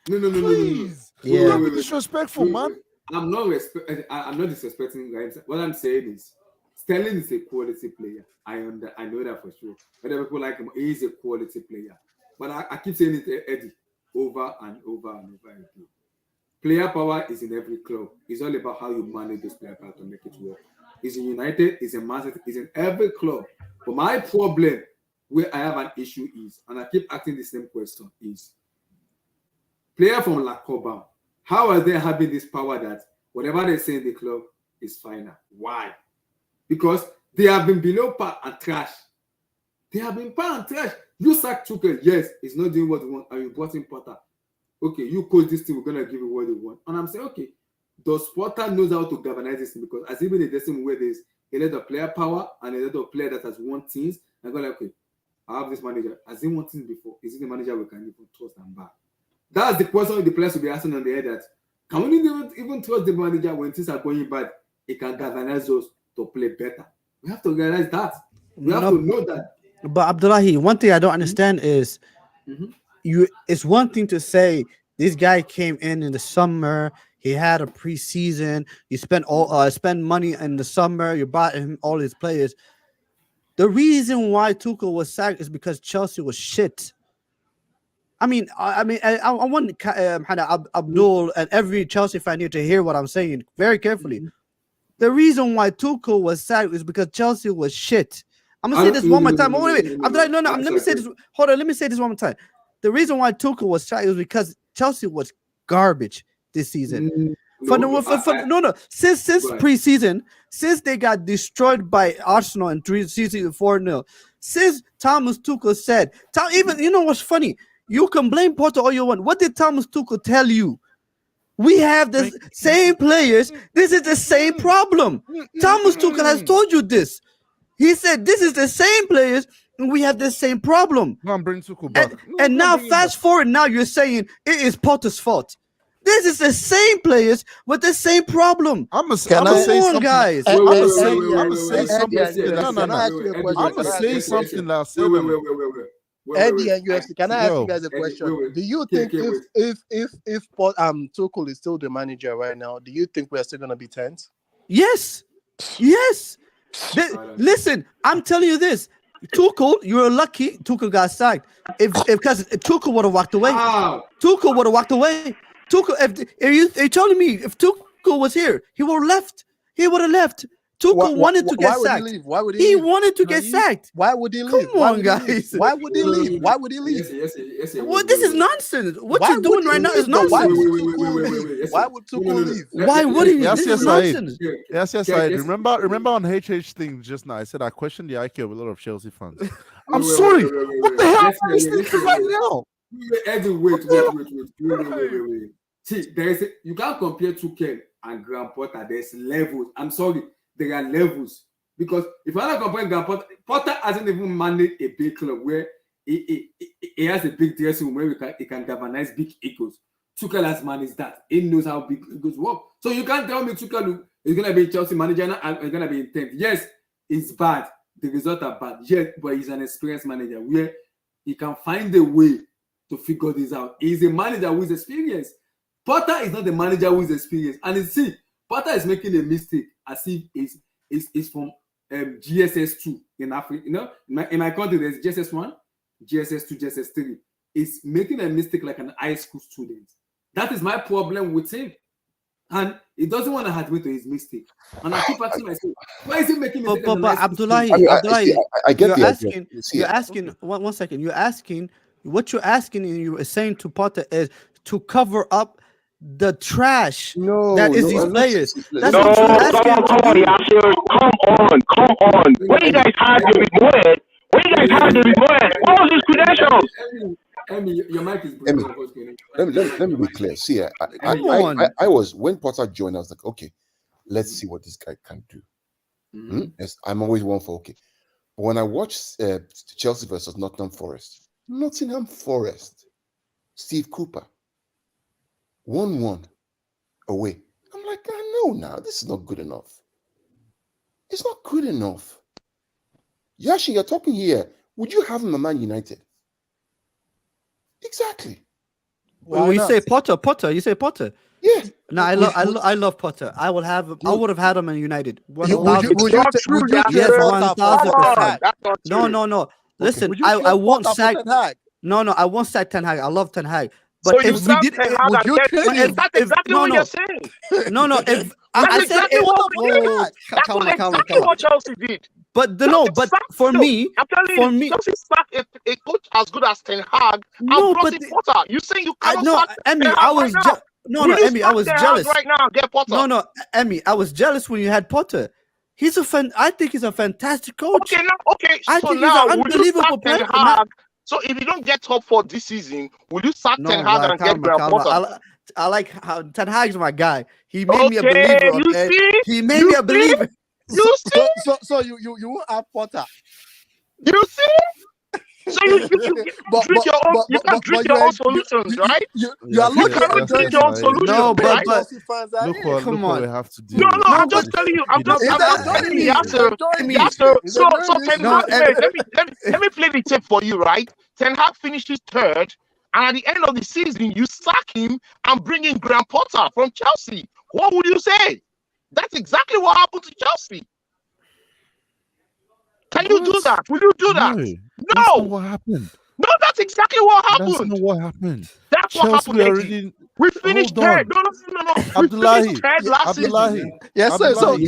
S1: No.
S5: Please,
S6: Yeah.
S5: don't be disrespectful, man.
S1: I'm not disrespecting Raheem. What I'm saying is Sterling is a quality player. I know that for sure. Whether people like him, he is a quality player. But I keep saying it, Eddie, over and over again. Player power is in every club. It's all about how you manage this player power to make it work. It's in United, it's in Man City, it's in every club. But my problem where I have an issue is, and I keep asking the same question, is player from La Coba, how are they having this power that whatever they say in the club is final? Why? Because they have been below par and trash. They have been par and trash. You sack Tuchel, yes, he's not doing what you want, and you brought in Potter. Okay, you coach this team, we're gonna give you what you want. And I'm saying, okay, does Potter knows how to galvanize this team? Because as even in the same way, there's a lot of player power and a lot of player that has won teams, and go like, okay, I have this manager. Has he won teams before? Is he the manager we can even trust and back? That's the question the players will be asking on the head, that can we even trust the manager when things are going bad? It can galvanize us to play better. We have to realize that. We have to know that.
S6: But Abdullahi, one thing I don't understand is it's one thing to say this guy came in the summer, He had a preseason. You spend money in the summer. You bought him all his players. The reason why Tuchel was sacked is because Chelsea was shit. I want Abdul and every Chelsea fan here to hear what I'm saying very carefully. The reason why Tuchel was sacked is because Chelsea was shit. I'm gonna say this one more time. Wait. Let me say this. Hold on. Let me say this one more time. The reason why Tuchel was sacked was because Chelsea was garbage this season. Since preseason, since they got destroyed by Arsenal in 4-0, since Thomas Tuchel said, even you know what's funny? You can blame Potter all you want. What did Thomas Tuchel tell you? We have the same players. This is the same problem. Thomas Tuchel has told you this. He said this is the same players and we have the same problem.
S5: Bring Tuchel back.
S6: And now fast forward, now you're saying it is Potter's fault. This is the same players with the same problem.
S5: I'm gonna say something that I said.
S2: Eddie and UFC, can I ask you guys a question? Do you think if Tuchel is still the manager right now, do you think we're still gonna be 10th?
S6: Yes. Listen, I'm telling you this. Tuchel, you're lucky Tuchel got sacked. Because Tuchel would have walked away. Tuchel would have walked away. Tuchel, if you're telling me if Tuchel was here, he would have left. Tuchel wanted to get sacked.
S2: Why would he leave?
S6: He wanted to get sacked.
S2: Why would he leave?
S6: Come on, guys.
S2: Why would he leave?
S1: Yes.
S6: Well, this is nonsense. What you're doing right now is nonsense.
S2: Why would Tuchel leave?
S6: Why would he?
S5: Yes,
S6: This is nonsense.
S5: I remember on HH thing just now. I said I questioned the IQ of a lot of Chelsea fans. I'm sorry. What the hell are you thinking right now?
S1: Wait. See, you can't compare Tuchel and Graham Potter. There's levels. I'm sorry, there are levels. Because if I compare Graham Potter hasn't even managed a big club where he has a big dressing room where he can galvanize big egos. Tuchel has managed that. He knows how big egos work. So you can't tell me Tuchel is going to be Chelsea manager and is going to be in 10th. Yes, it's bad. The results are bad. Yes, but he's an experienced manager where he can find a way to figure this out. He's a manager who is experienced. Potter is not the manager who is experienced. And you see, Potter is making a mistake as if it's from GSS2 in Africa. You know, in my country, there's GSS1, GSS2, GSS3. He's making a mistake like an high school student. That is my problem with him. And he doesn't want to admit to his mistake. And I keep asking myself, why is he making mistakes?
S6: But Abdullahi,
S4: I get
S6: you're asking, one second. What you're asking and you're saying to Potter is to cover up the trash that is these players. That's what you're asking.
S7: Come on, Yasser. Come on. What do you guys have David Moyes? What was his credentials?
S1: Emmy, your mic is breaking.
S4: Let me be clear. See, I was, when Potter joined, I was like, okay, let's see what this guy can do. Yes, I'm always one for okay. But when I watched Chelsea versus Nottingham Forest, Steve Cooper, 1-1 away. I'm like, I know now, this is not good enough. It's not good enough. Yashi, you're talking here. Would you have him at Man United? Exactly.
S6: Well, you say Potter. You say Potter.
S4: Yeah.
S6: No, I love Potter. I would have had him in United.
S2: 1,000%.
S6: Yes, 1,000%. No. Listen, I won't sack. No, I won't sack Ten Hag. I love Ten Hag. But
S7: so
S6: if we did,
S7: would you trade him? That's exactly what you're saying.
S6: No. If
S7: that's exactly what Chelsea did.
S6: But for me,
S7: Chelsea sacked a coach as good as Ten Hag. Potter. You saying you cannot sack
S6: Emmy,
S7: Ten Hag
S6: I was
S7: right now?
S6: Emmy, I was jealous
S7: right now. Get Potter.
S6: No, Emmy, I was jealous when you had Potter. I think he's a fantastic coach.
S7: Okay,
S6: I think he's an unbelievable player.
S7: So if you don't get top 4 this season, will you sack Ten Hag and get Graham Potter?
S6: I like how Ten Hag's my guy. He made me a believer. He made me a believer.
S7: You see?
S2: So you won't have Potter.
S7: You see? So you can drink your own solutions, right?
S2: You cannot
S7: drink your own solutions.
S6: No, but
S5: look what we have to do.
S7: No, I'm just telling you. I'm just telling you. Yasser. So Ten Hag, let me play the tape for you, right? Ten Hag finishes 3rd, and at the end of the season, you sack him and bring in Graham Potter from Chelsea. What would you say? That's exactly what happened to Chelsea. Can you do that? Will you do that?
S5: That's not
S7: No.
S5: what happened.
S7: No, that's exactly what
S5: That's
S7: happened.
S5: not what happened.
S7: That's what
S5: Chelsea
S7: happened, Eddie.
S5: already.
S7: We finished
S5: Hold on.
S7: third. No. We
S5: Abdullahi,
S7: finished third last season.
S5: Abdullahi,
S2: Yes, sir. So
S5: Abdullahi,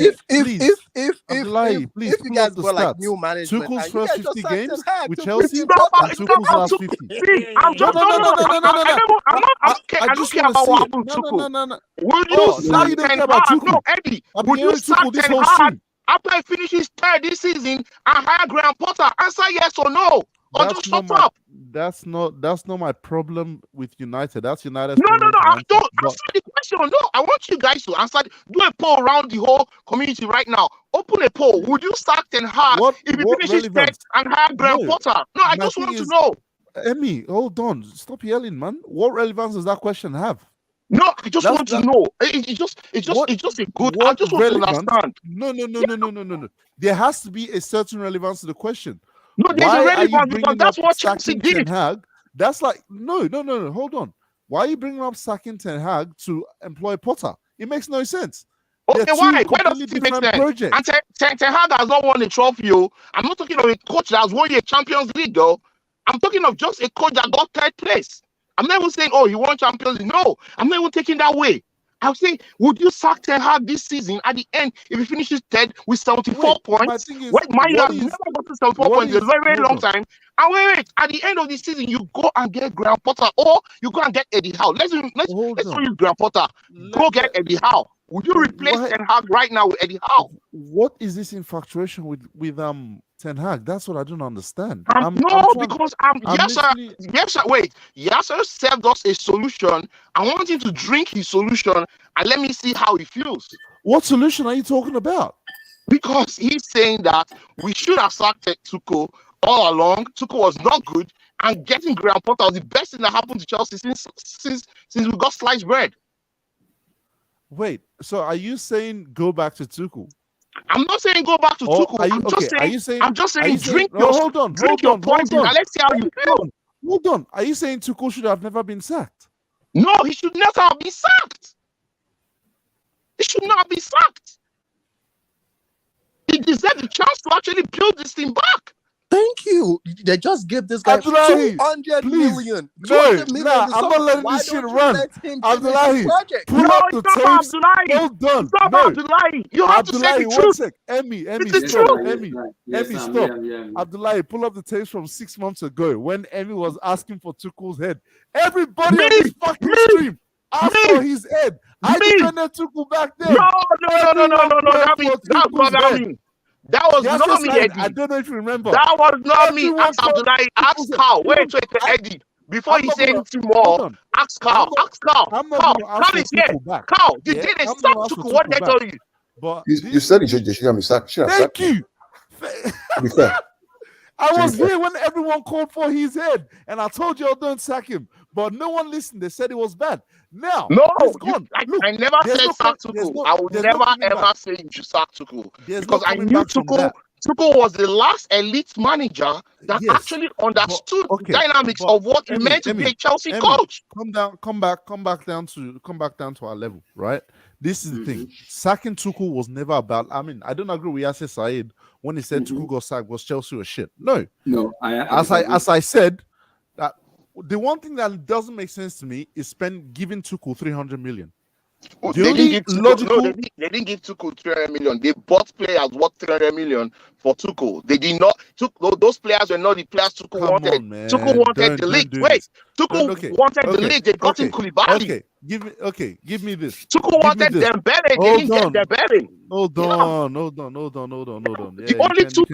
S2: if
S5: Abdullahi, please
S2: if you
S5: pull
S2: guys
S5: up the
S2: were like
S5: stats.
S2: new management,
S5: Tuchel's
S2: and you
S5: first
S2: guys just
S5: 50
S2: sacked
S5: games
S2: Ten Hag
S5: with
S2: to
S5: Chelsea
S7: It's not about,
S5: and
S7: it's not
S5: Tuchel's
S7: about
S5: last
S7: Tuchel.
S5: 50.
S7: See, I'm just
S5: No.
S7: I don't
S5: just
S7: care
S5: want to
S7: about
S5: see
S7: what
S5: it.
S7: happened to Tuchel.
S5: No.
S7: Would you
S5: Oh, now
S7: sack
S5: you don't
S7: Ten
S5: care about
S7: Hag?
S5: Tuchel.
S7: No, Eddie.
S5: I've been
S7: Would you
S5: hearing
S7: sack
S5: Tuchel this
S7: Ten
S5: whole
S7: Hag
S5: stream.
S7: after he finishes third this season and hire Graham Potter? Answer yes or no, or
S5: That's
S7: just
S5: not
S7: shut
S5: my.
S7: up.
S5: That's not my problem with United. That's United's
S7: No.
S5: problem to
S7: I
S5: answer.
S7: don't
S5: But
S7: answer the question. No, I want you guys to answer. Do a poll around the whole community right now. Open a poll. Would you sack Ten Hag
S5: what
S7: if he
S5: what
S7: finishes third
S5: relevance?
S7: and hire Graham
S5: No.
S7: Potter? No, I
S5: My
S7: just
S5: thing
S7: want to
S5: is,
S7: know.
S5: Emmy, hold on. Stop yelling, man. What relevance does that question have?
S7: No, I just
S5: That's
S7: want to
S5: that.
S7: know. It's just
S5: What
S7: a good. I
S5: what
S7: just want to
S5: relevance?
S7: understand.
S5: No. There has to be a certain relevance to the question.
S7: No, there's a
S5: Why are you
S7: relevance because
S5: bringing
S7: that's
S5: up
S7: what Chelsea
S5: sacking Ten
S7: did.
S5: Hag? That's like no. Hold on. Why are you bringing up sacking Ten Hag to employ Potter? It makes no sense. They're
S7: Okay,
S5: two
S7: why? Why does
S5: completely
S7: it make
S5: different
S7: sense?
S5: projects.
S7: And Ten Hag has not won a trophy. I'm not talking of a coach that has won a Champions League, though. I'm talking of just a coach that got third place. I'm not even saying, oh, he won Champions League. No, I'm not even taking that way. I'm saying, would you sack Ten Hag this season at the end if he finishes third with 74
S5: Wait, my
S7: points?
S5: thing is,
S7: When Man U
S5: what
S7: has
S5: is
S7: never gotten 74
S5: what
S7: points in a
S5: is
S7: very, very
S5: hold
S7: long
S5: on.
S7: time. And wait, at the end of the season, you go and get Graham Potter or you go and get Eddie Howe. Let's
S5: Hold
S7: not
S5: on.
S7: use Graham Potter. Go
S5: Let-
S7: get
S5: let-
S7: Eddie Howe. Would you replace
S5: why-
S7: Ten Hag right now with Eddie Howe?
S5: What is this infatuation with Ten Hag? That's what I don't understand.
S7: Because
S5: literally-
S7: Yasser served us a solution. I want him to drink his solution and let me see how he feels.
S5: What solution are you talking about?
S7: Because he's saying that we should have sacked Tuchel all along. Tuchel was not good, and getting Graham Potter was the best thing that happened to Chelsea since we got sliced bread.
S5: Wait, so are you saying go back to Tuchel?
S7: I'm not saying go back to
S5: Or
S7: Tuchel.
S5: are you-
S7: I'm just
S5: okay, are you
S7: saying.
S5: saying-
S7: I'm just saying drink
S5: No,
S7: your
S5: hold on,
S7: poison and let's see how you feel.
S5: Hold on. Are you saying Tuchel should have never been sacked?
S7: No, he should never have been sacked. He should not be sacked. He deserves the chance to actually build this thing back.
S2: Thank you. They just give this guy
S5: Abdullahi,
S2: 200
S5: please.
S2: million.
S5: No,
S2: 200 million
S5: nah,
S2: is
S5: I'm
S2: so
S5: not letting
S2: why
S5: this shit
S2: don't you
S5: run.
S2: let him finish
S5: Abdullahi,
S2: the project?
S5: pull up the
S7: it's not about
S5: tapes.
S7: Abdullahi.
S5: Hold on.
S7: It's not about Abdullahi. You have to say
S5: Abdullahi,
S7: the
S5: one
S7: truth.
S5: sec. Emmy,
S7: It's the
S5: stop.
S7: truth.
S5: Emmy, stop. Abdullahi, pull up the tapes from 6 months ago when Emmy was asking for Tuchel's head. Everybody on this fucking stream asked for his head. I defended Tuchel back then.
S7: No. That was not me. That was
S5: Yes,
S7: not me,
S5: I
S7: Eddie.
S5: don't know if you remember.
S7: That was not me.
S5: Everyone
S7: Ask
S5: thought
S7: Abdullahi. Ask
S5: Tuchel's
S7: Carl.
S5: head.
S7: Wait, Eddie. Before
S5: I'm
S7: he
S5: not
S7: says
S5: gonna-
S7: anything
S5: hold
S7: more,
S5: on.
S7: ask Carl. Ask Carl.
S5: I'm not
S7: Carl,
S5: going to ask
S7: Carl
S5: for
S7: is here.
S5: Tuchel back.
S7: Carl,
S5: Yeah,
S7: did they
S5: I'm
S7: stop
S5: gonna ask for
S7: Tuchel? What
S5: Tuchel
S7: they
S5: back.
S7: told you?
S5: But
S4: You said he should have been sacked. Should have
S5: thank
S4: sacked him,
S5: you.
S4: to be fair.
S5: I was
S4: To be fair.
S5: here when everyone called for his head, and I told you all don't sack him, but no one listened. They said it was bad. Now
S7: No,
S5: he's gone. Look,
S7: I never
S5: there's
S7: said
S5: no
S7: sack
S5: com- there's
S7: Tuchel.
S5: no-
S7: I would
S5: there's no
S7: never
S5: coming
S7: ever
S5: back.
S7: say you should sack Tuchel
S5: There's
S7: because
S5: no
S7: I
S5: coming
S7: knew
S5: back from that.
S7: Tuchel was the last elite manager that
S5: Yes,
S7: actually understood
S5: okay,
S7: the dynamics
S5: but
S7: of what it meant to be a Chelsea coach.
S5: Come back down to our level, right? This is the thing. Sacking Tuchel was never about. I mean, I don't agree with Yasser Said when he said Tuchel got sacked was Chelsea was shit. No, as I said, that the one thing that doesn't make sense to me is giving Tuchel 300 million.
S7: They didn't give Tuchel 300 million. They bought players worth 300 million for Tuchel. They did not. Those players were not the players Tuchel
S5: Come
S7: wanted.
S5: on, man.
S7: Tuchel wanted the league. Wait, Tuchel wanted the league. They got him Koulibaly.
S5: Okay, give me this.
S7: Tuchel wanted Dembele. They didn't get Dembele.
S5: Hold on.
S7: The only two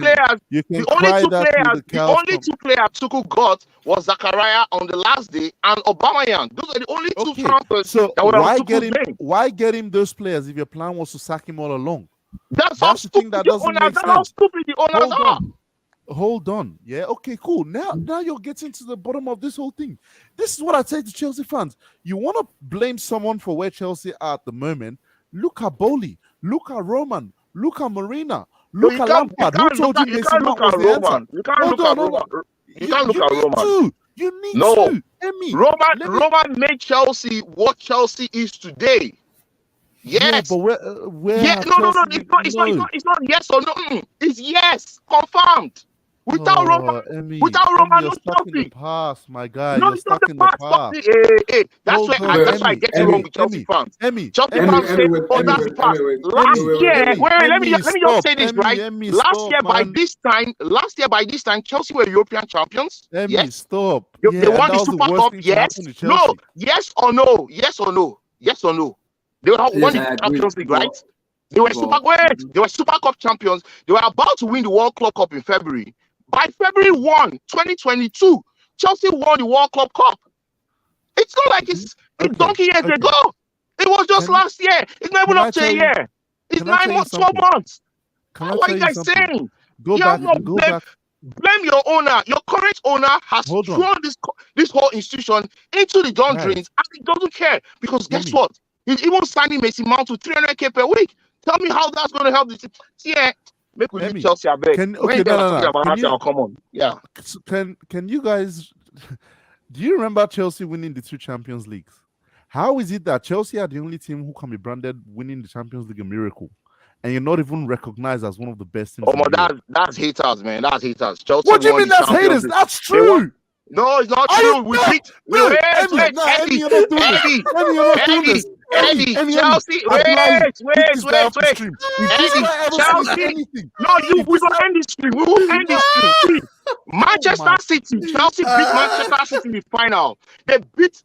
S7: players Tuchel got was Zakaria on the last day and Aubameyang. Those are the only two transfers
S5: so
S7: that were on Tuchel's name.
S5: why get him those players if your plan was to sack him all along?
S7: That's how
S5: the thing that
S7: stupid
S5: doesn't
S7: the
S5: make
S7: owners. That's how
S5: sense.
S7: stupid the owners are.
S5: Hold on. Yeah, okay, cool. Now you're getting to the bottom of this whole thing. This is what I say to Chelsea fans. You want to blame someone for where Chelsea are at the moment. Look at Bowley. Look at Roman. Look at Marina. Look at Lampard. Who told you Mason Mount was the answer?
S7: You can't look at Roman. You can't look at Roman.
S5: You need
S7: No.
S5: to.
S7: Roman made Chelsea what Chelsea is today. Yes.
S5: Yeah, but where
S7: Yeah,
S5: have
S7: no.
S5: Chelsea
S7: It's not yes or no. It's yes, confirmed. Without Roman,
S5: Emmy,
S7: no
S5: you're stuck in the
S7: Chelsea.
S5: past, my guy.
S7: No,
S5: You're
S7: it's not
S5: stuck
S7: the
S5: in the
S7: past.
S5: past.
S7: Hey. That's
S5: Hold
S7: why
S5: on,
S7: that's why I get it wrong with Chelsea fans. Chelsea fans say, "Oh, that's the past." Last year, wait, let me just say this, right? Last year by this time, Chelsea were European champions. Yes,
S5: stop.
S7: they won the Super Cup. Yes, no, yes or no. They won the Champions League, right? They were Super Cup champions. They were about to win the World Club Cup in February. By February 1, 2022, Chelsea won the World Club Cup. It's not like it's donkey years ago. It was just last year. It's not even up to a year. It's 9 months, 12 months. What are you guys saying?
S5: Go back.
S7: Blame your owner. Your current owner has thrown this whole institution into the dump drains, and he doesn't care because guess what? He's even signing Mason Mount to 300K per week. Tell me how that's going to help this. Yeah, make we leave Chelsea a bit. Come on. Yeah.
S5: Can you guys? Do you remember Chelsea winning the 2 Champions Leagues? How is it that Chelsea are the only team who can be branded winning the Champions League a miracle, and you're not even recognized as one of the best teams?
S7: That's haters, man. That's haters. Chelsea.
S5: What do you mean that's haters? That's true.
S7: No, it's not true. We beat. Eddie, Chelsea, wait. Chelsea, no, we will end this stream. We will end this stream. Manchester City, Chelsea beat Manchester City in the final. They beat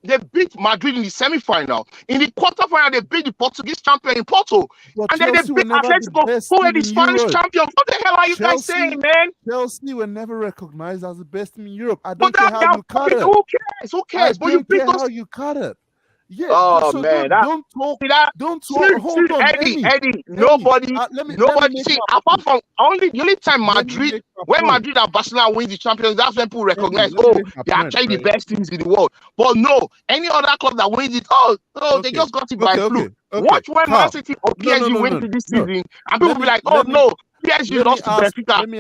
S7: Madrid in the semi-final. In the quarterfinal, they beat the Portuguese champion in Porto. And then they beat Atletico, who were the Spanish champion. What the hell are you guys saying, man?
S5: Chelsea were never recognized as the best team in Europe. I
S7: don't
S5: care how you cut it.
S7: Who cares?
S5: But you beat how you cut it. Yeah.
S7: Oh man,
S5: don't talk. Hold on,
S7: Eddie. Nobody. See, apart from the only time Madrid, when Madrid and Barcelona win the Champions, that's when people recognize. They're actually the best teams in the world. But no, any other club that wins it, they just got it by fluke. Watch when Man City or PSG wins it this season, and people will be like, no. PSG lost to Benfica in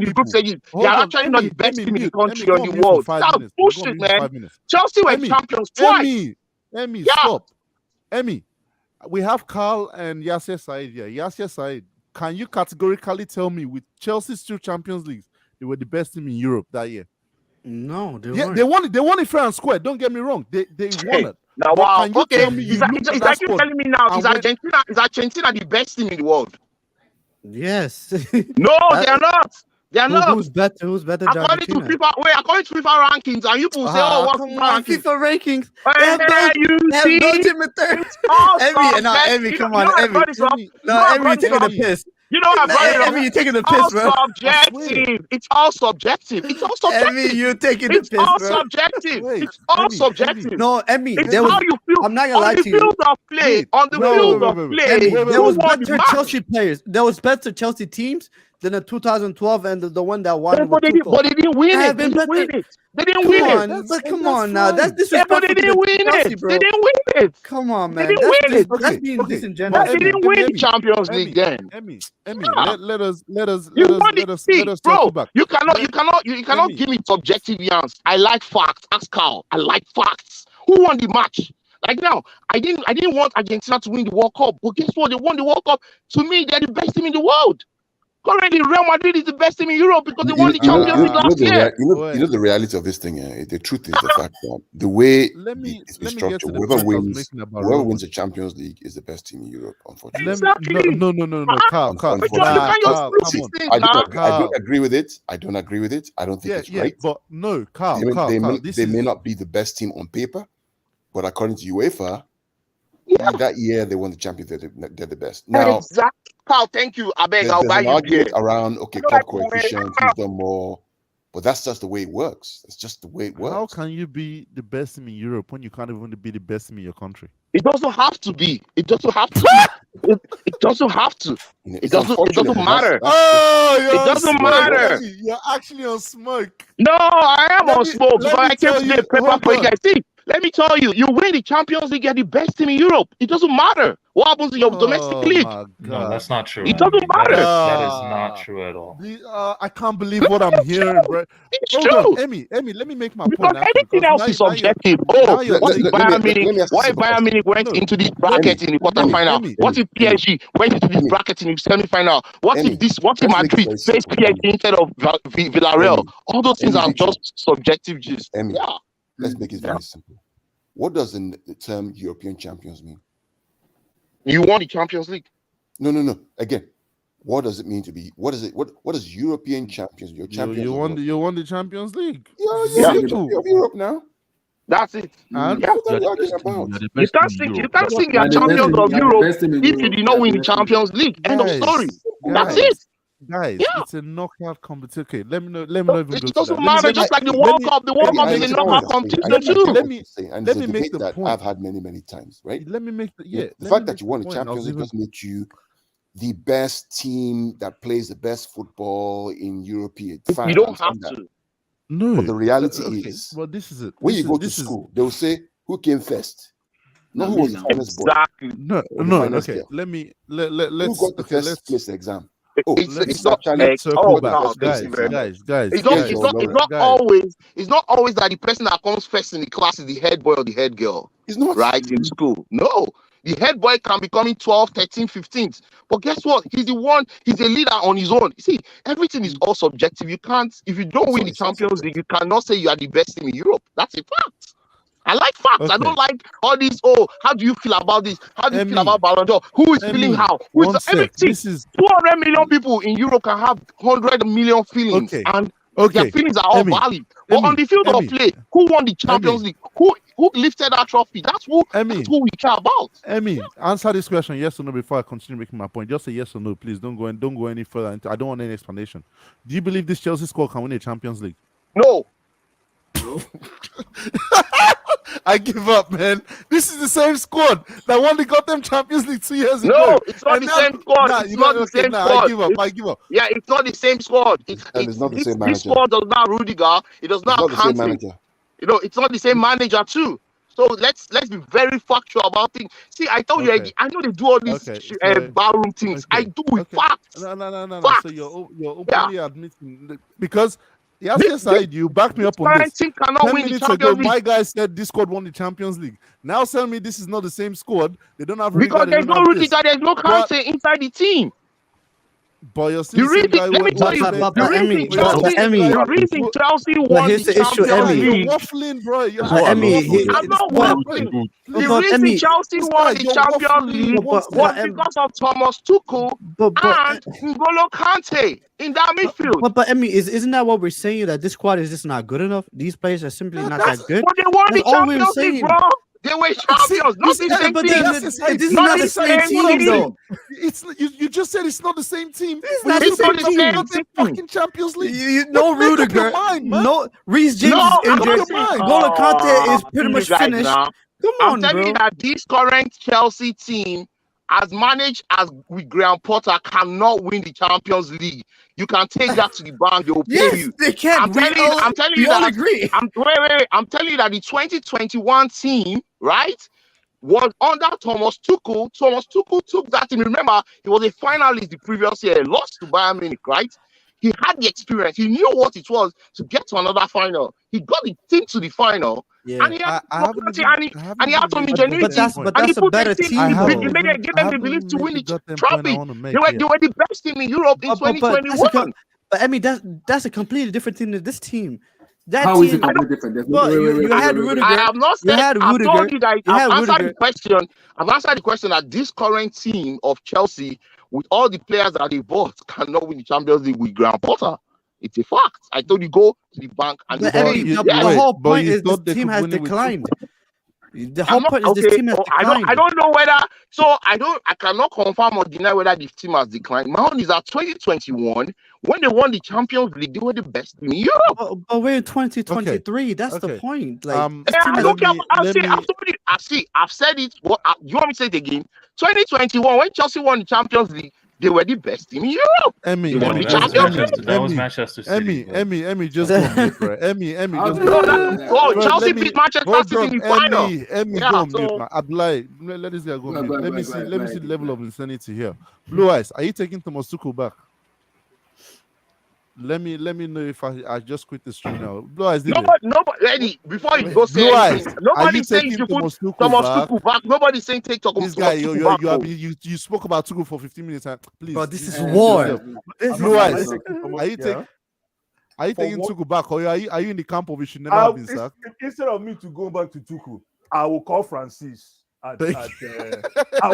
S7: the group stages. They are actually not the best team in the country or the world. That's bullshit, man. Chelsea were champions twice.
S5: Emmy, stop. Emmy, we have Carl and Yasser Said here. Yasser Said, can you categorically tell me with Chelsea's 2 Champions Leagues, they were the best team in Europe that year?
S6: No, they
S5: weren't. They won it fair and square. Don't get me wrong. They won it.
S7: Now, wow. Okay, is that you telling me now? Is Argentina the best team in the world?
S6: Yes.
S7: No, they are not. They are not.
S6: Who's better?
S7: According to FIFA rankings, and you people say, what's
S6: FIFA rankings?
S7: Belgium
S6: in third. Emmy, come on, Emmy. Emmy, taking the piss.
S7: You know what,
S6: Emmy, you taking the piss, bro.
S7: It's all subjective.
S6: Emmy, you taking the piss, bro.
S7: It's all subjective.
S6: No, Emmy,
S7: it's how you feel.
S6: I'm not gonna lie to you.
S7: On the field of play,
S6: there was better Chelsea players. There was better Chelsea teams than the 2012 and the one that won.
S7: But they didn't win it. They didn't win it.
S6: But come on now, that's disrespectful.
S7: But they didn't win it. They didn't win it.
S6: Come on, man.
S7: They didn't win it.
S6: That's being disingenuous.
S7: They didn't win the Champions League then.
S5: Emmy, let us
S7: bro. You cannot give me subjective answers. I like facts. Ask Carl. I like facts. Who won the match? Like now, I didn't want Argentina to win the World Cup, but guess what? They won the World Cup. To me, they're the best team in the world. Currently, Real Madrid is the best team in Europe because they won the Champions League last year.
S4: You know the reality of this thing. The truth is the fact that the way it's structured, whoever wins the Champions League is the best team in Europe. Unfortunately,
S7: exactly.
S5: No, Carl.
S4: I don't agree with it. I don't think it's right.
S5: But no, Carl.
S4: They may not be the best team on paper, but according to UEFA. That year they won the Champions. They're the best. Now,
S7: exactly. Carl, thank you. I beg. I'll buy you beer.
S4: Around club coefficient, who's done more, but that's just the way it works. It's just the way it works.
S5: How can you be the best team in Europe when you can't even be the best team in your country?
S7: It doesn't have to be. It doesn't have to. It doesn't have to. It doesn't matter. It doesn't matter.
S5: You're actually on smoke.
S7: No, I am on smoke because I came to the paper for you guys. See. Let me tell you, you win the Champions League, you're the best team in Europe. It doesn't matter what happens in your domestic league.
S5: My
S8: No,
S5: God.
S8: that's not true.
S7: It doesn't matter.
S8: That is not true at all.
S5: I can't believe what I'm hearing, bro.
S7: It's
S5: Hold
S7: true.
S5: on, Emmy, let me make my
S7: Because
S5: point. Actually,
S7: anything else is subjective. Oh,
S5: you're
S7: what if
S5: taking-
S7: Bayern
S4: let me
S7: Munich?
S4: ask you
S7: What if
S4: a
S7: Bayern
S4: question.
S7: Munich went
S5: No.
S7: into this bracket in the quarterfinal?
S5: Emmy,
S7: What if PSG went into this bracket in the semifinal? What
S4: Emmy,
S7: if this? What if
S4: let's make it
S7: Madrid
S4: very
S7: faced
S4: simple.
S7: PSG instead of Villarreal?
S4: Emmy,
S7: All those things
S4: Emmy,
S7: are
S4: Victor.
S7: just subjective gist.
S4: Emmy,
S7: Yeah.
S4: let's make it very simple. What does the term European champions mean?
S7: You won the Champions League.
S4: No. Again, what does it mean to be? What is it? What is European champions? Your champions.
S5: You won the Champions League.
S4: You're
S7: Yeah.
S4: champion of Europe now.
S7: That's it.
S5: And
S7: Yeah.
S4: What are you arguing about?
S7: You can't sing. You can't sing your
S1: You're the best
S7: champions
S1: in-
S7: of
S1: you're the
S7: Europe
S1: best team in
S7: if you
S1: Europe.
S7: did not
S1: You're
S7: win
S1: the
S7: the
S1: best team.
S7: Champions League. End of
S5: Guys,
S7: story. That's
S5: guys,
S7: it.
S5: Guys,
S7: Yeah.
S5: it's a knockout competition. Okay, let me not even
S7: It
S5: go to
S7: doesn't
S5: that.
S7: matter. Just like the World Cup. The World
S5: let
S7: Cup
S5: me
S7: is a
S5: make the
S7: knockout
S5: point.
S7: competition
S5: Let me-
S7: too.
S5: let me-
S4: and
S5: let
S4: it's a
S5: me make
S4: debate
S5: the
S4: that
S5: point.
S4: I've had many times, right?
S5: Let me make the
S4: The
S5: let
S4: fact
S5: me
S4: that
S5: make
S4: you won the
S5: point. I was
S4: Champions League
S5: even-
S4: doesn't make you the best team that plays the best football in Europe. Fine,
S7: You
S4: I
S7: don't
S4: understand
S7: have
S4: that.
S7: to.
S5: No,
S4: But the reality
S5: okay,
S4: is,
S5: well, this is it.
S4: when
S5: This
S4: you go
S5: this
S4: to
S5: is-
S4: school, they will say, "Who came first? Not
S1: Not
S4: who
S1: me
S4: was the
S1: now.
S4: finest boy.
S7: Exactly.
S5: No,
S4: Or the
S5: no.
S4: finest
S5: Okay,
S4: girl.
S5: let's
S4: Who got the
S5: okay,
S4: first
S5: let's
S4: place exam? Oh,
S7: It's
S5: let's
S7: not
S4: actually
S5: let's circle
S7: oh
S5: back,
S7: no,
S4: guys,
S7: thank you very much.
S5: guys.
S7: It's
S4: guys,
S7: not always that the person that comes first in the class is the head boy or the head girl,
S4: it's not
S7: right? In school. No. The head boy can be coming 12th, 13th, 15th. But guess what? He's a leader on his own. You see, everything is all subjective. You can't, if you don't win the
S4: It's all
S7: Champions League, you cannot say you are the best team in Europe. That's a fact. I like facts. I
S5: Okay.
S7: don't like all these. Oh, how do you feel about this? How do you feel
S5: Emmy,
S7: about Ballon d'Or? Who is feeling how? Who
S5: One
S7: is
S5: sec.
S7: everything?
S5: This is
S7: 200 million people in Europe can have 100 million feelings,
S5: Okay.
S7: and their
S5: okay.
S7: feelings are all
S5: Emmy,
S7: valid. But on the field
S5: Emmy,
S7: of play, who won the Champions League? Who lifted that trophy? That's who we care about.
S5: Emmy, answer this question yes or no before I continue making my point. Just say yes or no, please. Don't go any further. I don't want any explanation. Do you believe this Chelsea squad can win a Champions League?
S7: No.
S5: I give up, man. This is the same squad that won the goddamn Champions League 2 years ago.
S7: No, it's not
S5: And
S7: the
S5: now-
S7: same squad.
S5: Nah,
S7: It's
S5: you
S7: not
S5: know,
S7: the same
S5: nah,
S7: squad.
S5: I give up.
S7: Yeah, it's not the same squad.
S4: And it's not the
S7: this
S4: same manager.
S7: squad does not Rudiger. It does
S4: It's
S7: not
S4: not the same
S7: Kante.
S4: manager.
S7: You know, it's not the same manager too. So let's be very factual about things. See, I told you,
S5: Okay.
S7: I know they do all these
S5: Okay, so-
S7: barroom things. I do with facts.
S5: No.
S7: Facts.
S5: So you're openly admitting because yes, you backed me up on
S7: Current
S5: this.
S7: team cannot
S5: 10
S7: win the
S5: minutes ago,
S7: Champions League
S5: my guy said this squad won the Champions League. Now tell me this is not the same squad. They don't have
S7: because
S5: Rudiger,
S7: there's
S5: they
S7: no
S5: don't have this.
S7: Rudiger, there's no Kante inside the team.
S5: But you're still
S7: The
S5: the same
S7: reason,
S5: guy
S7: let me
S5: who-
S7: tell you,
S6: but
S7: the
S6: Emmy,
S7: reason
S6: but Emmy-
S7: Chelsea
S6: But
S7: won
S6: here's
S7: the
S6: the issue,
S7: Champions
S6: Emmy.
S5: You're
S7: League.
S5: waffling, bro. You're
S6: But Emmy,
S7: I'm not
S6: but-
S7: waffling. The
S6: but
S7: reason
S6: Emmy-
S7: Chelsea
S5: this
S7: won
S5: guy,
S7: the
S5: you're
S7: Champions
S5: waffling.
S7: League
S6: But-
S7: was
S6: but-
S7: because of Thomas Tuchel
S6: but
S7: and N'Golo Kante in that midfield.
S6: But Emmy, isn't that what we're saying? That this squad is just not good enough? These players are simply not that good.
S7: But they won the
S6: That's all we're
S7: Champions League,
S6: saying.
S7: bro. They were champions, not the same
S6: But
S7: team.
S6: then this is
S7: Not
S6: not
S7: the
S6: the same
S7: same
S6: team,
S7: team.
S6: though.
S5: It's you just said it's not the same team.
S6: It's
S5: But
S6: not
S5: you
S6: the
S5: still
S6: same
S5: got
S6: team.
S5: goddamn fucking Champions League.
S6: No
S5: Make up your
S6: Rudiger,
S5: mind, man.
S6: no Reece James
S7: No,
S6: is
S7: I'm
S6: injured.
S7: not saying-
S6: N'Golo Kante is pretty
S7: You
S6: much
S7: guys
S6: finished.
S7: now.
S6: Come
S7: I'm
S6: on,
S7: telling
S6: bro.
S7: you that this current Chelsea team, as managed as with Graham Potter, cannot win the Champions League. You can take that to the bank; they will pay
S6: Yes,
S7: you.
S6: they can.
S7: I'm telling you
S6: we all
S7: that.
S6: agree.
S7: Wait. I'm telling you that the 2021 team, right, was under Thomas Tuchel. Thomas Tuchel took that team. Remember, he was a finalist the previous year, lost to Bayern Munich, right? He had the experience. He knew what it was to get to another final. He got the team to the final.
S6: Yeah,
S7: And he had
S5: I haven't
S7: and
S5: even
S7: he had some
S5: made
S7: ingenuity.
S6: but that's
S7: And he
S6: a
S7: put
S6: better
S7: the
S6: team.
S5: I
S7: He
S5: haven't
S6: though.
S7: made
S5: even-
S7: give
S5: I
S7: them the
S5: haven't
S7: belief to
S5: even
S7: win
S5: made
S7: the
S5: the goddamn point I
S7: trophy.
S5: wanna make
S7: They
S5: here.
S7: were the best team in Europe in
S6: But that's
S7: 2021.
S6: but I mean that's a completely different team than this team. That
S1: How is
S6: team,
S1: it completely different? There's
S6: Well, you had
S1: wait.
S6: Rudiger.
S7: I have not
S6: You
S7: said.
S6: had
S7: I've
S6: Rudiger.
S7: told you that
S6: You had
S7: I've answered
S6: Rudiger.
S7: the question. I've answered the question that this current team of Chelsea, with all the players that they bought, cannot win the Champions League with Graham Potter. It's a fact. I told you go to the bank and
S6: But
S7: they
S6: Emmy,
S7: pay you.
S6: the
S7: Yes.
S6: whole
S5: but
S6: point
S5: you
S6: is this
S5: thought they
S6: team
S5: could
S6: has
S5: win it with
S6: declined. The
S7: I'm
S6: whole
S7: not-
S6: point is this
S7: okay,
S6: team has
S7: I
S6: declined.
S7: don't know whether. So I cannot confirm or deny whether the team has declined. My own is that 2021, when they won the Champions League, they were the best team in Europe.
S6: But we're in 2023. That's
S5: Okay.
S6: the point. Like this
S7: Yeah,
S6: team
S7: I
S6: has-
S7: don't care.
S5: let me-
S7: I've said it. What you want me to say it again? 2021, when Chelsea won the Champions League, They were the best team in Europe.
S5: Emmy,
S7: They won the
S8: that was
S7: Champions
S8: Manchester. That was Manchester City.
S5: Emmy, just go on mute, bro. Emmy, just go on mute.
S7: Oh,
S5: Bro,
S7: Chelsea
S5: let me-
S7: beat Manchester
S5: hold
S7: City
S5: on,
S7: in the final.
S5: Emmy,
S7: Yeah,
S5: go on
S7: so-
S5: mute, man. Abdullah, let this guy go on
S1: Go,
S5: mute.
S1: go,
S5: Let me
S1: go,
S5: see
S1: go,
S5: the
S1: go,
S5: level
S1: go.
S5: of insanity here. Blue Eyes, are you taking Thomas Tuchel back? Let me know if I just quit the stream now. Blue Eyes, did it?
S7: Nobody, Eddie, before you go say
S5: Blue
S7: anything,
S5: Eyes, are
S7: nobody's
S5: you
S7: saying
S5: taking
S7: you put
S5: Thomas Tuchel
S7: Thomas
S5: back?
S7: Tuchel back. Nobody's saying take Thomas
S5: This guy,
S7: Tuchel back.
S5: you spoke about Tuchel for 15 minutes. Please,
S6: Bro, this is
S5: is
S6: war.
S5: yourself.
S6: This
S5: Blue
S6: is-
S5: Eyes,
S2: Thomas-
S5: are you
S2: yeah.
S5: Are you
S2: For
S5: taking
S2: what?
S5: Tuchel back, or are you in the camp of he should never have been sacked?
S2: Instead of me to go back to Tuchel, I will call Francis. I